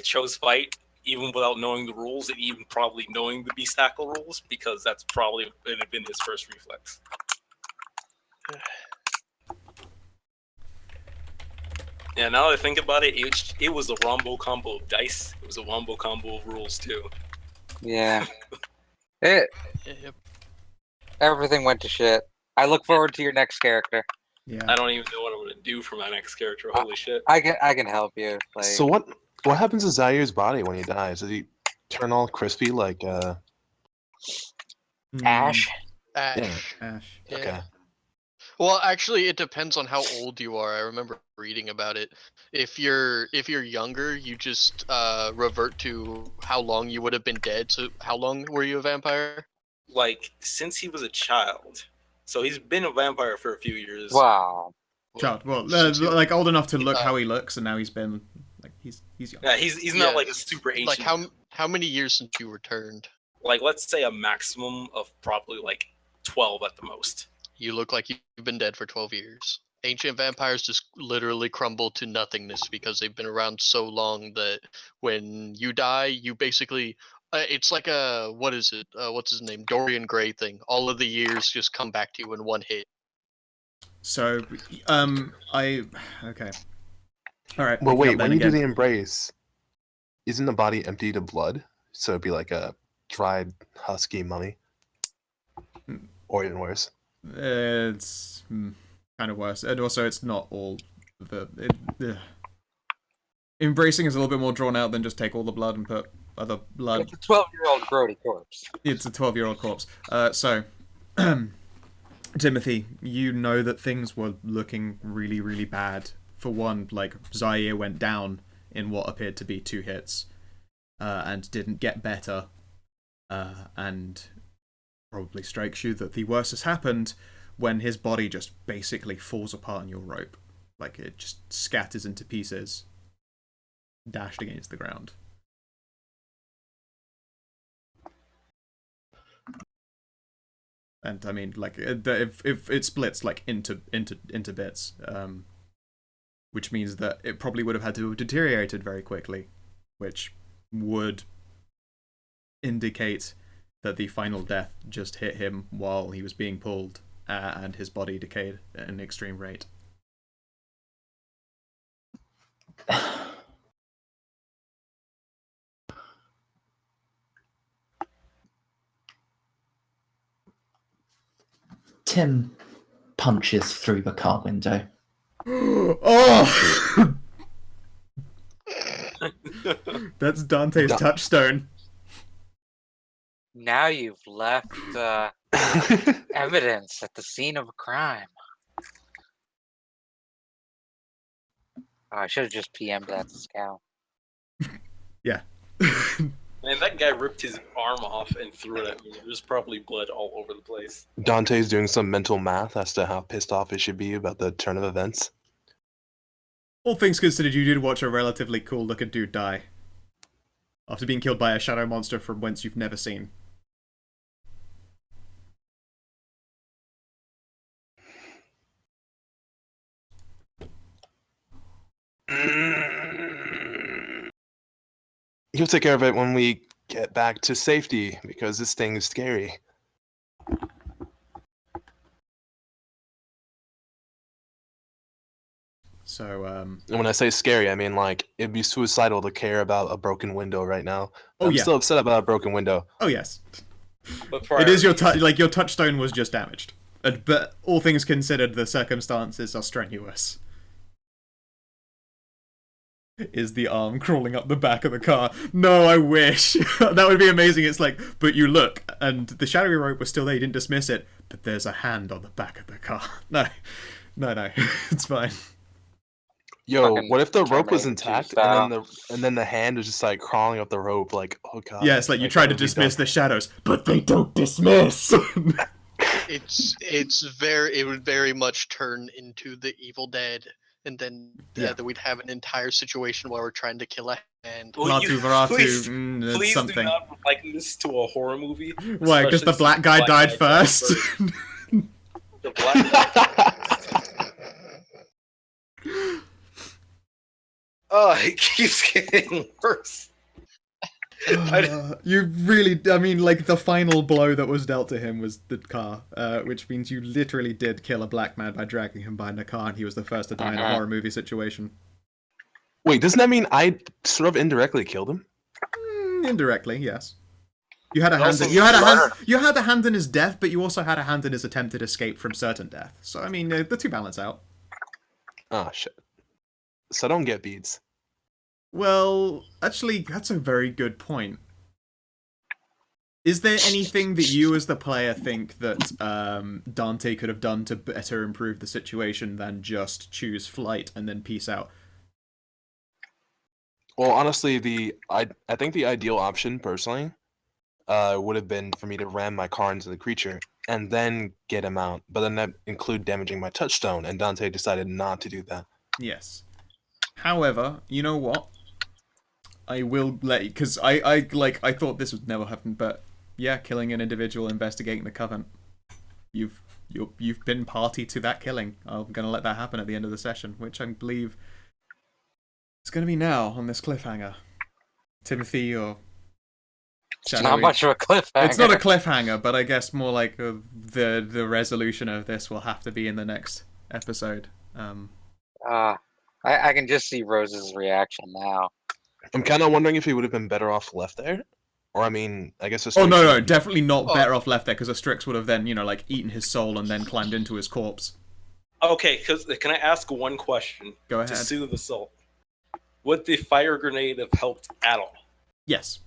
chose fight even without knowing the rules, and even probably knowing the beast tackle rules, because that's probably would have been his first reflex. Yeah, now that I think about it, it was a wombo combo of dice. It was a wombo combo of rules too. Yeah. Yep. Everything went to shit. I look forward to your next character. Yeah. I don't even know what I'm gonna do for my next character. Holy shit! I can help you. Like, So what happens to Zaire's body when he dies? Does he turn all crispy like Ash? Ash. Ash. Yeah. Okay. Well, actually, it depends on how old you are. I remember reading about it. If you're younger, you just revert to how long you would have been dead. So, how long were you a vampire? Like since he was a child, so he's been a vampire for a few years. Wow. Child. Well, Since you- like old enough to look how he looks, and now he's been like he's young. Yeah, he's not like a super ancient. Like how many years since you returned? Like let's say a maximum of probably like 12 at the most. You look like you've been dead for 12 years. Ancient vampires just literally crumble to nothingness because they've been around so long that when you die, you basically it's like a what is it? What's his name? Dorian Gray thing. All of the years just come back to you in one hit. So, okay. All right. Well, picking wait. up then When you do again. the embrace, isn't the body emptied of blood? So it'd be like a dried, husky mummy, or even worse. It's kind of worse, and also it's not all the. Embracing is a little bit more drawn out than just take all the blood and put other blood. It's a 12-year-old grody corpse. It's a 12-year-old corpse. So, Timothy, you know that things were looking really, really bad. For one, like, Zaire went down in what appeared to be 2 hits, and didn't get better, and probably strikes you that the worst has happened when his body just basically falls apart on your rope. Like, it just scatters into pieces, dashed against the ground. And I mean, like, if it splits like into bits, which means that it probably would have had to have deteriorated very quickly, which would indicate that the final death just hit him while he was being pulled, and his body decayed at an extreme rate. Tim punches through the car window. Oh! That's Dante's touchstone. Now you've left evidence at the scene of a crime. Oh, I should have just PM'd that to Scout. Yeah. Man, that guy ripped his arm off and threw it at me. There's probably blood all over the place. Dante's doing some mental math as to how pissed off he should be about the turn of events. All things considered, you did watch a relatively cool-looking dude die. After being killed by a shadow monster from whence you've never seen. He'll take care of it when we get back to safety, because this thing is scary. So, And when I say scary, I mean, like, it'd be suicidal to care about a broken window right now. Oh, I'm yeah. still upset about a broken window. oh yes. But It is your your touchstone was just damaged. But all things considered, the circumstances are strenuous. Is the arm crawling up the back of the car? No, I wish. That would be amazing. It's like, but you look, and the shadowy rope was still there, you didn't dismiss it, but there's a hand on the back of the car. No. It's fine. Yo, Fucking what if the rope was Terminator 2 intact style. and then the hand was just like crawling up the rope, like, oh god. Yeah, it's like you that try to would be dismiss dumb. the shadows, but they don't dismiss. It would very much turn into the Evil Dead, and then Yeah. we'd have an entire situation where we're trying to kill a hand. Well, Latu Varatu, please, it's please something. do not liken this to a horror movie. Why? Because the especially black since guy the died guy first? The black guy. Oh, it keeps getting worse. You really, I mean, like, the final blow that was dealt to him was the car, which means you literally did kill a black man by dragging him behind a car, and he was the first to die in a horror movie situation. Wait, doesn't that mean I sort of indirectly killed him? Indirectly, yes. You had a hand. Also, You had a hand. murdered. You had a hand in his death, but you also had a hand in his attempted escape from certain death. So I mean, the two balance out. Oh shit. So I don't get beads. Well, actually, that's a very good point. Is there anything that you, as the player, think that Dante could have done to better improve the situation than just choose flight and then peace out? Well, honestly, I think the ideal option, personally, would have been for me to ram my car into the creature and then get him out. But then that include damaging my touchstone, and Dante decided not to do that. Yes. However, you know what? I will let you, because I thought this would never happen, but yeah, killing an individual, investigating the covenant. You've been party to that killing. I'm gonna let that happen at the end of the session, which I believe is gonna be now on this cliffhanger. Timothy or It's not much of a cliffhanger. It's not a cliffhanger, but I guess more like the resolution of this will have to be in the next episode. I can just see Rose's reaction now. I'm kind of wondering if he would have been better off left there. Or, I mean, I guess... Oh, no, definitely not better off left there, because Astrix would have then, like, eaten his soul and then climbed into his corpse. Okay, can I ask one question? Go ahead. To soothe the soul. Would the fire grenade have helped at all? Yes.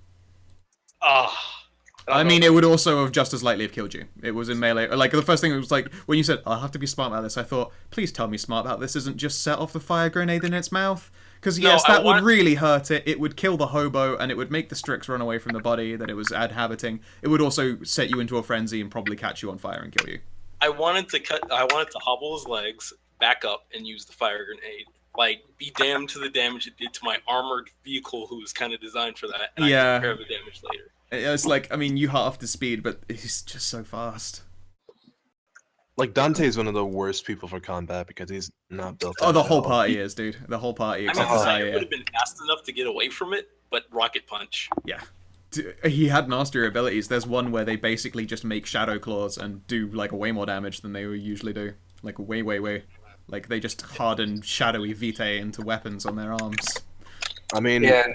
I mean, it would also have just as likely have killed you. It was in melee. Like, the first thing was like, when you said, I'll have to be smart about this, I thought, please tell me smart about this isn't just set off the fire grenade in its mouth. Because, yes, that would really hurt it. It would kill the hobo, and it would make the Strix run away from the body that it was inhabiting. It would also set you into a frenzy and probably catch you on fire and kill you. I wanted to hobble his legs, back up, and use the fire grenade. Like, be damned to the damage it did to my armored vehicle, who was kind of designed for that, and I can repair the damage later. It's like, I mean, you half the speed, but he's just so fast. Like, Dante is one of the worst people for combat because he's not built. Oh, the whole party is, dude. The whole party, except for Zaire. Would have been fast enough to get away from it, but rocket punch. Yeah. He had nastier abilities. There's one where they basically just make shadow claws and do, like, way more damage than they usually do. Like, way. Like, they just harden shadowy vitae into weapons on their arms. I mean... Yeah.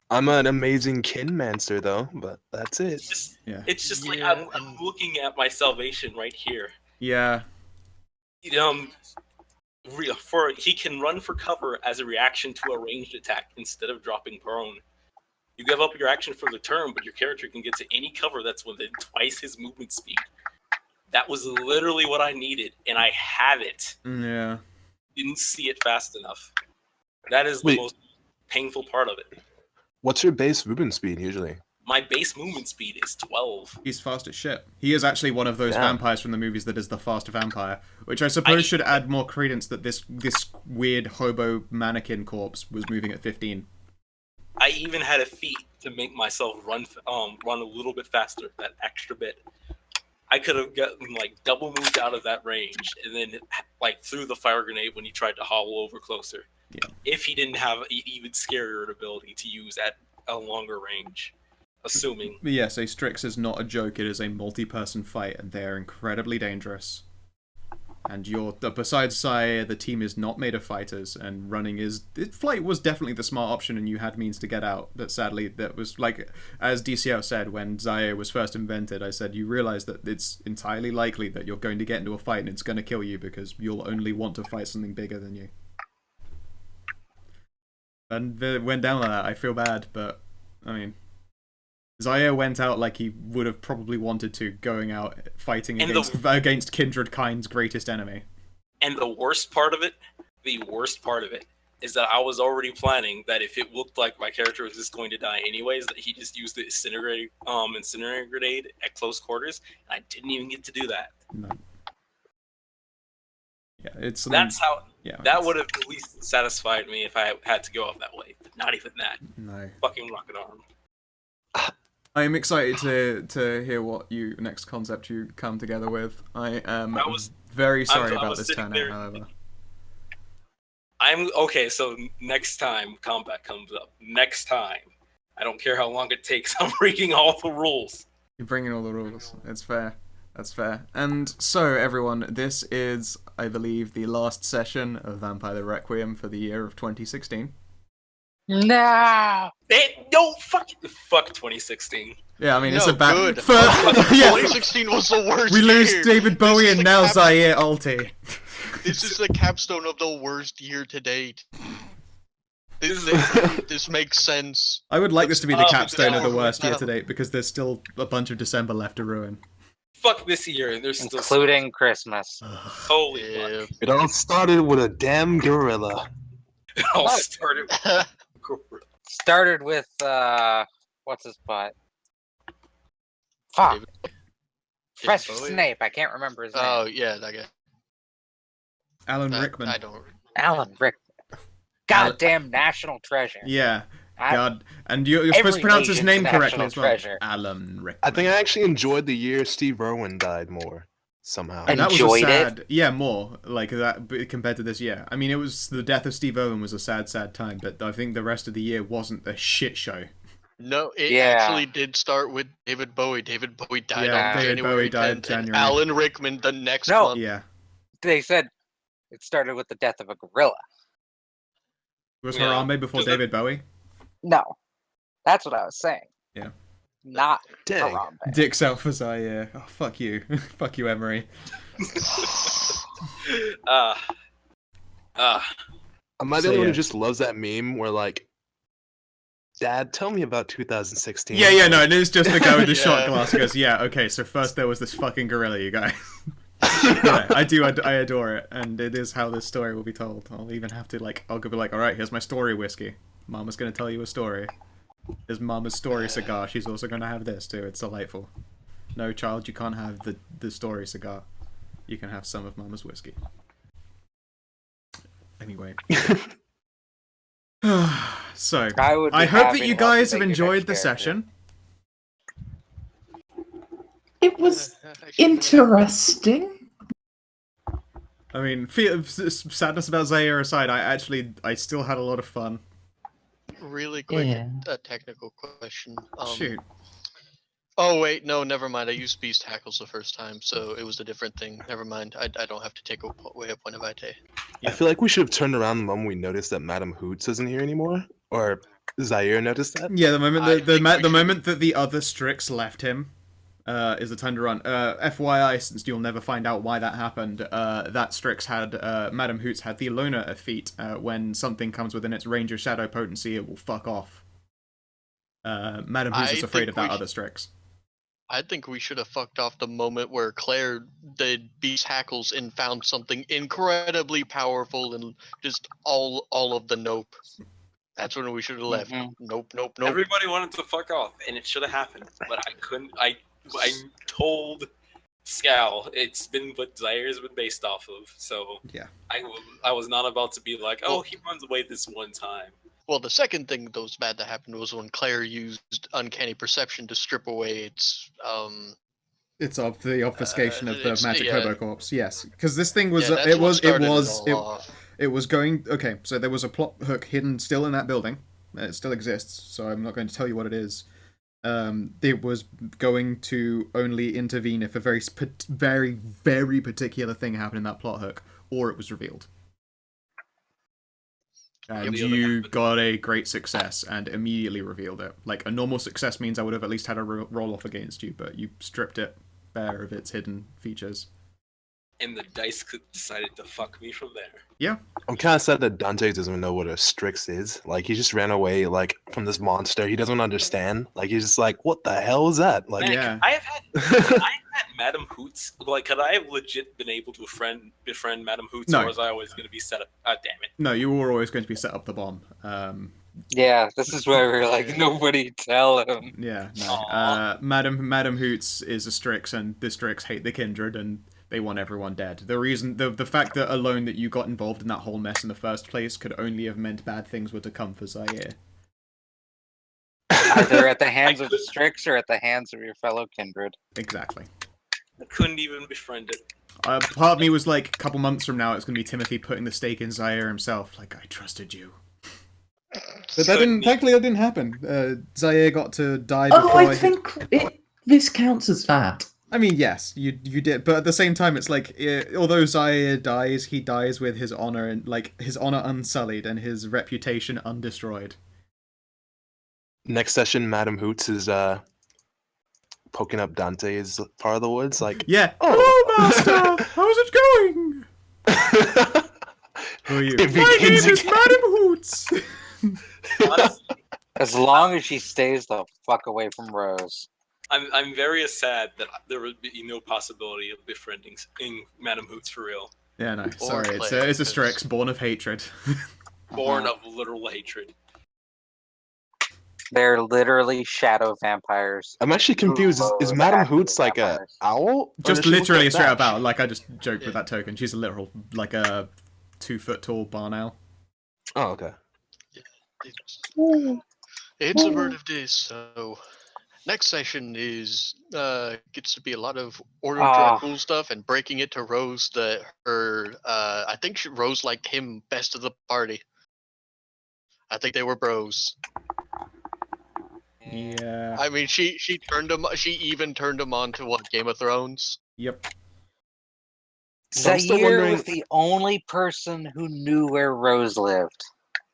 I'm an amazing kinmancer, though, but that's it. It's just like I'm looking at my salvation right here. Yeah. He can run for cover as a reaction to a ranged attack instead of dropping prone. You give up your action for the turn, but your character can get to any cover that's within twice his movement speed. That was literally what I needed, and I have it. Yeah. Didn't see it fast enough. That is the most painful part of it. What's your base movement speed usually? My base movement speed is 12. He's fast as shit. He is actually one of those vampires from the movies that is the fast vampire, which I suppose should add more credence that this weird hobo mannequin corpse was moving at 15. I even had a feat to make myself run a little bit faster, that extra bit. I could have gotten like double moved out of that range, and then like threw the fire grenade when he tried to hobble over closer. Yeah. If he didn't have an even scarier ability to use at a longer range, assuming. Yes, a Strix is not a joke. It is a multi-person fight, and they are incredibly dangerous. And besides Zaire, the team is not made of fighters, and flight was definitely the smart option, and you had means to get out. But sadly, that was like, as DCL said, when Zaire was first invented, I said, you realize that it's entirely likely that you're going to get into a fight and it's going to kill you because you'll only want to fight something bigger than you. And it went down like that. I feel bad, but I mean, Zaire went out like he would have probably wanted to, going out fighting against Kindred Kind's greatest enemy. And the worst part of it is that I was already planning that if it looked like my character was just going to die anyways, that he just used the incinerator grenade at close quarters, and I didn't even get to do that. No. Yeah, that would have at least satisfied me if I had to go out that way. But not even that. No. Fucking rocket arm. I am excited to hear what next concept you come together with. I am very sorry about this turnout, however. So next time combat comes up, next time I don't care how long it takes. I'm breaking all the rules. You're bringing all the rules. It's fair. That's fair. And so, everyone, this is, I believe, the last session of Vampire the Requiem for the year of 2016. No! No, fuck 2016. Yeah, I mean, it's No, a bad... good. Yeah. 2016 was the worst We lose year. David Bowie This is and the now Zaire Alti. This is the capstone of the worst year to date. This makes sense. I would like this to be the capstone of the no, worst year no. to date, because there's still a bunch of December left to ruin. Fuck this year. There's still Including Christmas. Holy Yeah. fuck. It all started with a damn gorilla. It all started. Started with, what's his butt? Fuck. David- Professor Bowie? Snape, I can't remember his name. Oh yeah, that guy. Alan That- Rickman. I don't. Alan Rickman. Goddamn national treasure. Yeah. I- God. And you're Every supposed to pronounce his nation's name correctly national as well. treasure. Alan Rickman. I think I actually enjoyed the year Steve Irwin died more somehow. And that was enjoyed a it? sad, yeah, more like that compared to this year. I mean, it was the death of Steve Irwin was a sad, sad time, but I think the rest of the year wasn't a shit show. No, it Yeah. actually did start with David Bowie. David Bowie died Yeah, on David January Bowie died 10th, and January. Alan Rickman the next No. month. Yeah, They said it started with the death of a gorilla. was Yeah. Harambe before Is it- David Bowie? No. That's what I was saying. Yeah. Not Dang. Harambe. Dick Selfazai, yeah. Oh, fuck you, fuck you, Emery. Am I the So, only one yeah. who just loves that meme where like, Dad, tell me about 2016? Yeah, no, it is just the guy with the shot Yeah. glass who goes, yeah, okay, so first there was this fucking gorilla, you guys. Yeah, I adore it, and it is how this story will be told. I'll even have to, like, I'll be like, alright, here's my story whiskey. Mama's gonna tell you a story. Here's Mama's story cigar, she's also gonna have this too, it's delightful. No, child, you can't have the story cigar. You can have some of Mama's whiskey. Anyway. So, I would. Be I hope that happy you to help guys have make your enjoyed the next character. session. It was I should- interesting. I mean, sadness about Zaire aside, I still had a lot of fun. Really quick, Yeah. a technical question. Shoot. Oh wait, no, never mind. I used beast hackles the first time, so it was a different thing. Never mind. I don't have to take away a point of vitae. I feel like we should have turned around the moment we noticed that Madame Hoots isn't here anymore. Or Zaire noticed that. Yeah, the moment I the think we should- moment that the other Strix left him is the time to run. FYI, since you'll never find out why that happened, that Strix had Madame Hoots had the Loner feat. When something comes within its range of shadow potency, it will fuck off. Madame Hoots I is afraid think of that we other Strix. I think we should have fucked off the moment where Claire did beast hackles and found something incredibly powerful and just all of the nope. That's when we should have left. Mhm. Nope. Everybody wanted to fuck off, and it should have happened, but I couldn't. I told Scal it's been what Zaire's been based off of, so Yeah. I was not about to be like, oh, he runs away this one time. Well, the second thing that was bad that happened was when Claire used uncanny perception to strip away its It's of the obfuscation of the it's- magic yeah. hobo corpse. Yes, because this thing was yeah, that's it what was started all off. it was going okay. So there was a plot hook hidden still in that building. It still exists. So I'm not going to tell you what it is. It was going to only intervene if a very, very particular thing happened in that plot hook, or it was revealed. And Yep. you got a great success and immediately revealed it. Like, a normal success means I would have at least had a roll off against you, but you stripped it bare of its hidden features. And the dice decided to fuck me from there. Yeah. I'm kind of sad that Dante doesn't know what a Strix is. Like, he just ran away, like, from this monster. He doesn't understand. Like, he's just like, what the hell is that? Like, Man, yeah. I have had Madame Hoots. Like, could I have legit been able to befriend Madame Hoots, No. or was I always going to be set up? Ah, damn it. No, you were always going to be set up the bomb. Yeah, this is where we're like, nobody tell him. Yeah, no. Aw. Madam Hoots is a Strix, and the Strix hate the Kindred, and they want everyone dead. The fact that alone that you got involved in that whole mess in the first place could only have meant bad things were to come for Zaire. Either at the hands of the Strix or at the hands of your fellow kindred. Exactly. I couldn't even befriend it. Part of me was like, a couple months from now, it's going to be Timothy putting the stake in Zaire himself. Like, I trusted you. But that didn't. Thankfully, that didn't happen. Zaire got to die Oh, before I I did. think this counts as that. I mean, yes, you did, but at the same time, it's like although Zaire dies, he dies with his honor and his honor unsullied and his reputation undestroyed. Next session, Madam Hoots is poking up Dante's part of the woods, like, Yeah. oh, Hello, master. How's it going? Who are you? It My name begins is again. Madam Hoots. Honestly, As long as she stays the fuck away from Rose. I'm very sad that there would be no possibility of befriending in Madam Hoots for real. Yeah, no, sorry, it's Claire, a 'cause- Strix born of hatred. Born of literal hatred. They're literally shadow vampires. I'm actually confused. Is Ooh, Madam actually Hoots like a vampires. owl? Or Just does she look literally like a straight that? up owl. Like I just joked with that token. She's a literal like a 2 foot tall barn owl. Oh, okay. It's a bird of days, so next session is gets to be a lot of ordering Ah. cool stuff and breaking it to Rose that I think Rose liked him best of the party. I think they were bros. Yeah. I mean, she turned him. She even turned him on to what, Game of Thrones. Yep. So I'm still Zaire wondering. was the only person who knew where Rose lived.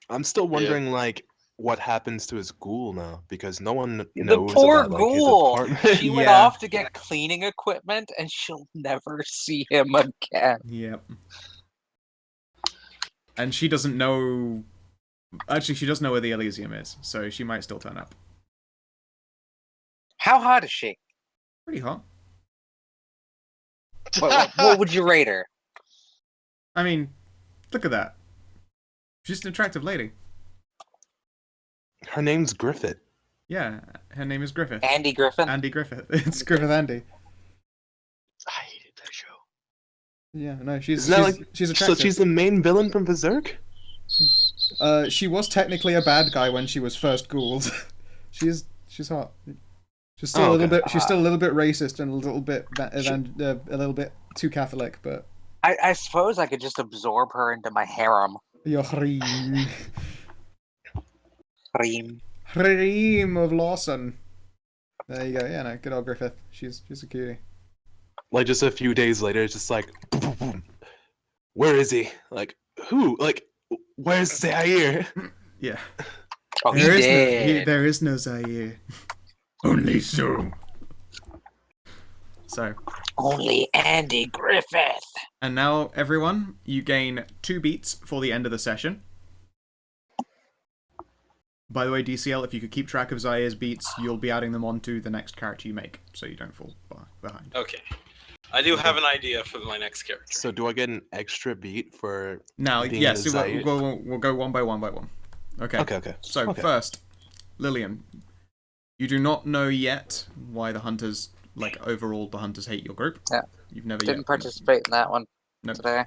I'm still wondering, like, what happens to his ghoul now, because no one The knows poor about, like, his ghoul. apartment. She went Yeah. off to get cleaning equipment, and she'll never see him again. Yep. And she doesn't know. Actually, she does know where the Elysium is, so she might still turn up. How hot is she? Pretty hot. What would you rate her? I mean, look at that. She's an attractive lady. Her name's Griffith. Yeah, her name is Griffith. Andy Griffin? Andy Griffith. It's Griffith Andy. I hated that show. Yeah, no, she's Isn't that like? she's So attractive. she's the main villain from Berserk. She was technically a bad guy when she was first ghouled. she's hot. She's still a little okay. bit. She's still a little bit racist and a little bit a little bit too Catholic, but I suppose I could just absorb her into my harem. Yohrim. Harem. Of Lawson. There you go. Yeah, no, good old Griffith. She's a cutie. Like just a few days later, it's just like, boom, boom, boom. Where is he? Like who? Like where's Zaire? Yeah. Oh, he There is did. there is no Zaire. Only so. So. Only Andy Griffith. And now, everyone, you gain 2 beats for the end of the session. By the way, DCL, if you could keep track of Zaire's beats, you'll be adding them onto the next character you make, so you don't fall behind. Okay. I do have an idea for my next character. So do I get an extra beat for? Now, being yes, the Zaire? we'll go one by one. Okay. Okay. So, Okay. first, Lillian, you do not know yet why the hunters, overall, the hunters hate your group. Yeah. You've never Didn't yet. participate in that one Nope. today.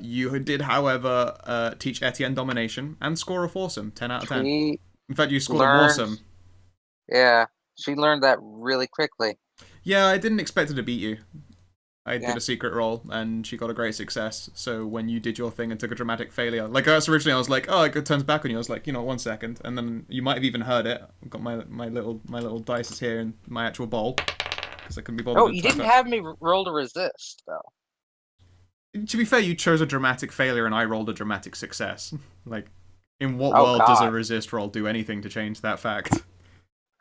You did, however, teach Etienne domination and score a foursome, 10 out of 10. She In fact, you scored a learned- moresome. Yeah, she learned that really quickly. Yeah, I didn't expect her to beat you. I Yeah. did a secret roll, and she got a great success. So when you did your thing and took a dramatic failure, us originally, I was like, "Oh, it turns back on you." I was like, 1 second, and then you might have even heard it. I've got my little dice here in my actual bowl because I couldn't be bothered. Oh, to you type didn't it. have me roll to resist, though. To be fair, you chose a dramatic failure, and I rolled a dramatic success. In what Oh, world does a God. resist roll do anything to change that fact?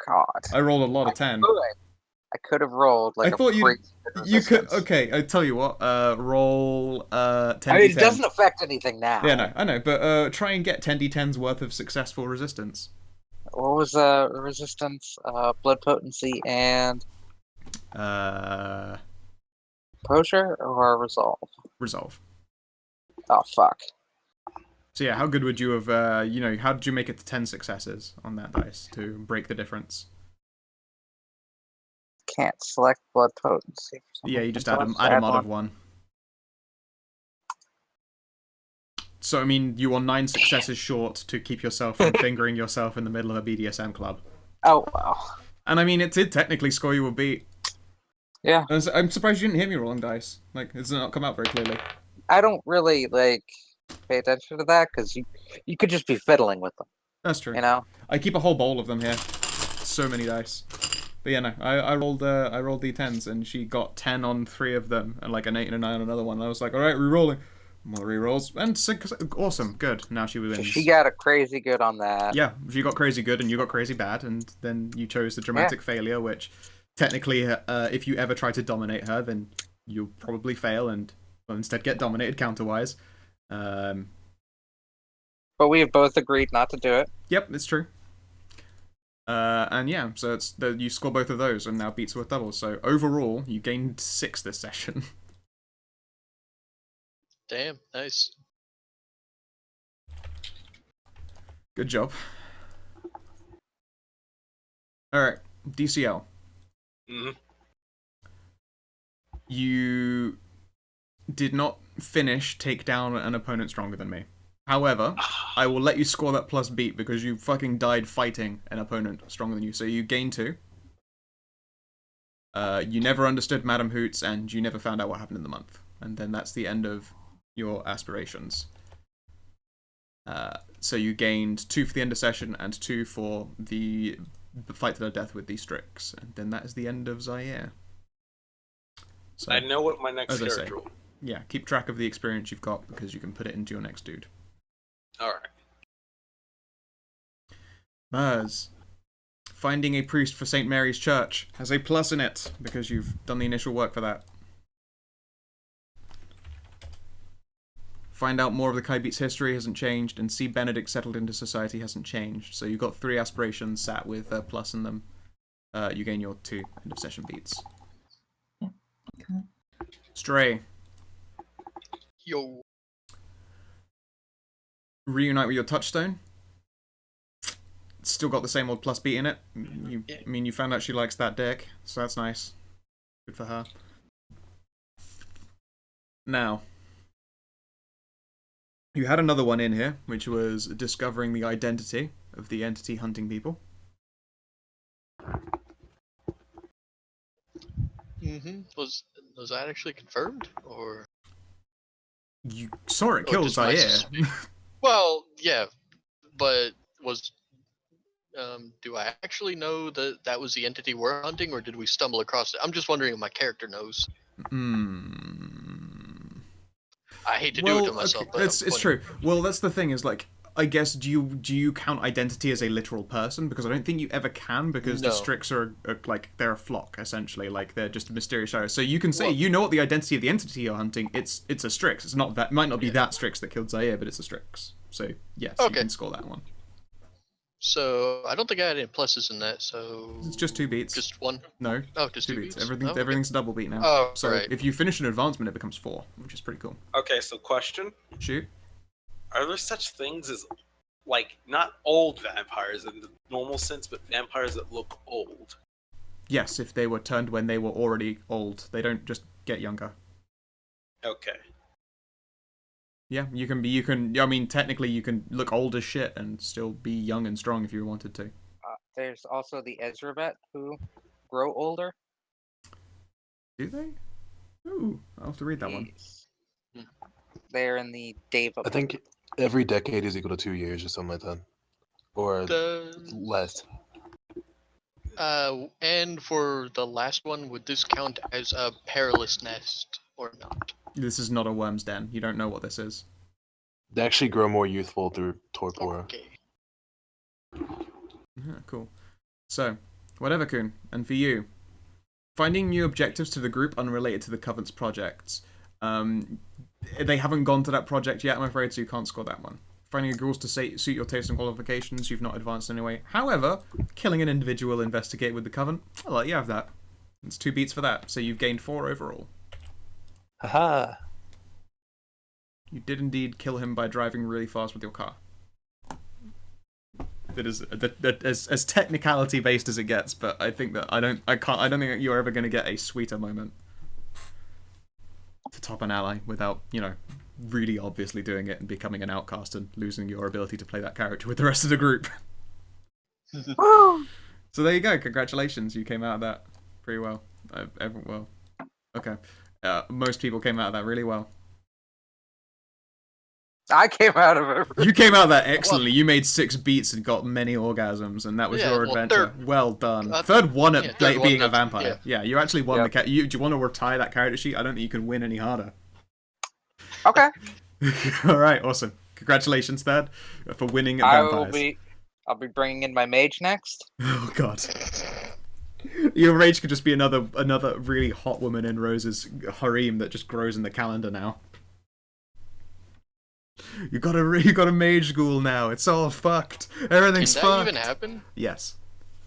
God. I rolled a lot of 10. I could have rolled I thought you you could. Okay, I tell you what. Roll 10d10. I mean, it doesn't affect anything now. Yeah, no, I know, but try and get 10d10's worth of successful resistance. What was resistance, blood potency, and posture or resolve? Resolve. Oh fuck! So yeah, how good would you have? How did you make it to 10 successes on that dice to break the difference? Can't select blood potency. Yeah, you just So add I'll a add mod of 1. So I mean, you are 9 successes short to keep yourself from fingering yourself in the middle of a BDSM club. Oh wow. And I mean, it did technically score you a beat. Yeah. I'm surprised you didn't hear me rolling dice. It's not come out very clearly. I don't really pay attention to that because you could just be fiddling with them. That's true. You know? I keep a whole bowl of them here. So many dice. But yeah, no, I rolled d10s, and she got 10 on 3 of them, and like an 8 and a 9 on another one. And I was like, all right, re-rolling. More re-rolls, and 6, awesome, good. Now she wins. She got a crazy good on that. Yeah, she got crazy good, and you got crazy bad, and then you chose the dramatic failure, which technically, if you ever try to dominate her, then you'll probably fail and will instead get dominated counterwise. But we have both agreed not to do it. Yep, it's true. And yeah, so you score both of those, and now beats with double. So overall, you gained 6 this session. Damn, nice. Good job. Alright, DCL. Mhm. You did not take down an opponent stronger than me. However, I will let you score that plus beat because you fucking died fighting an opponent stronger than you. So you gain 2. You never understood Madam Hoots, and you never found out what happened in the month. And then that's the end of your aspirations. So you gained 2 for the end of session and 2 for the fight to the death with the Strix. And then that is the end of Zaire. So, I know what my next as I say, character will. yeah, keep track of the experience you've got because you can put it into your next dude. Alright. Mars. Finding a priest for St. Mary's Church has a plus in it because you've done the initial work for that. Find out more of the Kaibeat's history hasn't changed, and see Benedict settled into society hasn't changed. So you've got 3 aspirations sat with a plus in them. You gain your 2 end of session beats. Okay. Stray. Yo. Reunite with your touchstone. It's still got the same old plus beat in it. I mean, you found out she likes that deck, so that's nice. Good for her. Now, you had another one in here, which was discovering the identity of the entity hunting people. Was that actually confirmed, or? You saw it kill just my Zaire. Well, yeah, but do I actually know that was the entity we're hunting, or did we stumble across it? I'm just wondering if my character knows. I hate to do it to myself, okay, but it's true. Well, that's the thing is, like, I guess, do you count identity as a literal person? Because I don't think you ever can, because the Strix are like, they're a flock, essentially. Like, they're just a mysterious shadow. So you can say, you know what the identity of the entity you're hunting, it's a Strix. It's not that, might not be that Strix that killed Zaire, but it's a Strix. So, yes, you can score that one. So, I don't think I had any pluses in that, so... It's just 2 beats. Just 1? No. Oh, just 2 beats? Everything's double beat now. Oh, so right. if you finish an advancement, it becomes 4, which is pretty cool. Okay, so question. Shoot. Are there such things as, like, not old vampires in the normal sense, but vampires that look old? Yes, if they were turned when they were already old. They don't just get younger. Okay. Yeah, I mean, technically you can look old as shit and still be young and strong if you wanted to. There's also the Ezrabet who grow older. Do they? Ooh, I'll have to read that one. They're in the Deva. I think every decade is equal to 2 years or something like that. Or less. And for the last one, would this count as a perilous nest or not? This is not a worm's den. You don't know what this is. They actually grow more youthful through torpor. Okay. Yeah, cool. So, whatever, Kun. And for you, finding new objectives to the group unrelated to the Covenant's projects. They haven't gone to that project yet, I'm afraid, so you can't score that one. Finding rules to suit your taste and qualifications, you've not advanced anyway. However, killing an individual investigate with the Covenant, I'll let you have that. It's 2 beats for that, so you've gained 4 overall. Haha. You did indeed kill him by driving really fast with your car. That is as technicality based as it gets, but I think that I don't think that you're ever going to get a sweeter moment to top an ally without, really obviously doing it and becoming an outcast and losing your ability to play that character with the rest of the group. So there you go. Congratulations, you came out of that pretty well. Well, okay. Most people came out of that really well. I came out of it. You came out of that excellently. You made 6 beats and got many orgasms, and that was your adventure. Well done. Third one at being a vampire. Yeah, you actually won the. Do you want to retire that character sheet? I don't think you can win any harder. Okay. All right, awesome. Congratulations, Thad, for winning at vampires. I'll be bringing in my mage next. Oh God. Your rage could just be another really hot woman in Rose's harem that just grows in the calendar now. You got a mage ghoul now. It's all fucked. Everything's fucked. Can that even happen? Yes.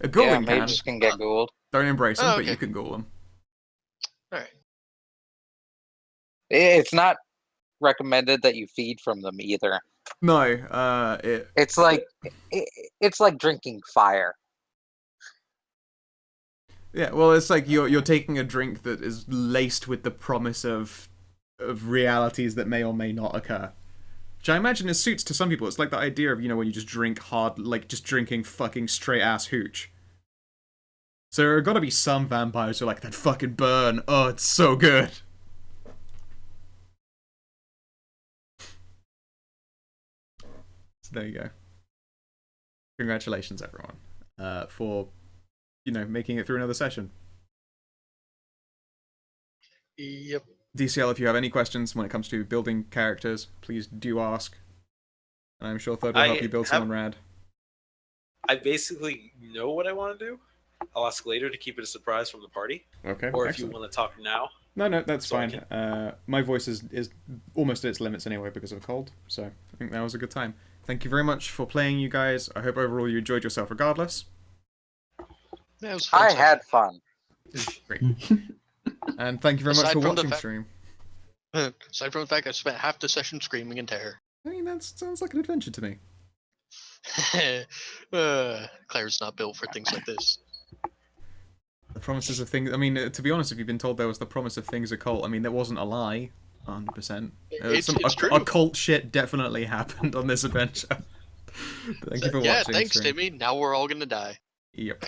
A ghouling can. Mages can get ghouled. Don't embrace them, but you can ghoul them. Alright. It's not recommended that you feed from them either. No, it's like drinking fire. Yeah, well, it's like you're taking a drink that is laced with the promise of realities that may or may not occur. Which I imagine is suits to some people. It's like the idea of, when you just drink hard, like just drinking fucking straight ass hooch. So there are gotta be some vampires who are like, that fucking burn, oh, it's so good. So there you go. Congratulations, everyone, for, making it through another session. Yep. DCL, if you have any questions when it comes to building characters, please do ask. And I'm sure Third will help you build someone rad. I basically know what I want to do. I'll ask later to keep it a surprise from the party. Okay. Or excellent. if you want to talk now. No, that's fine. My voice is almost at its limits anyway because of a cold, so I think that was a good time. Thank you very much for playing, you guys. I hope overall you enjoyed yourself regardless. Yeah, it was fun. I had fun. Great. And thank you very much for watching stream. Aside from the fact I spent half the session screaming in terror. I mean, that sounds like an adventure to me. Claire's not built for things like this. The promises of things... I mean, to be honest, if you've been told there was the promise of things occult, I mean, that wasn't a lie. 100%. It's true. Occult shit definitely happened on this adventure. Thank you for watching. Yeah, thanks, stream. Timmy. Now we're all gonna die. Yep.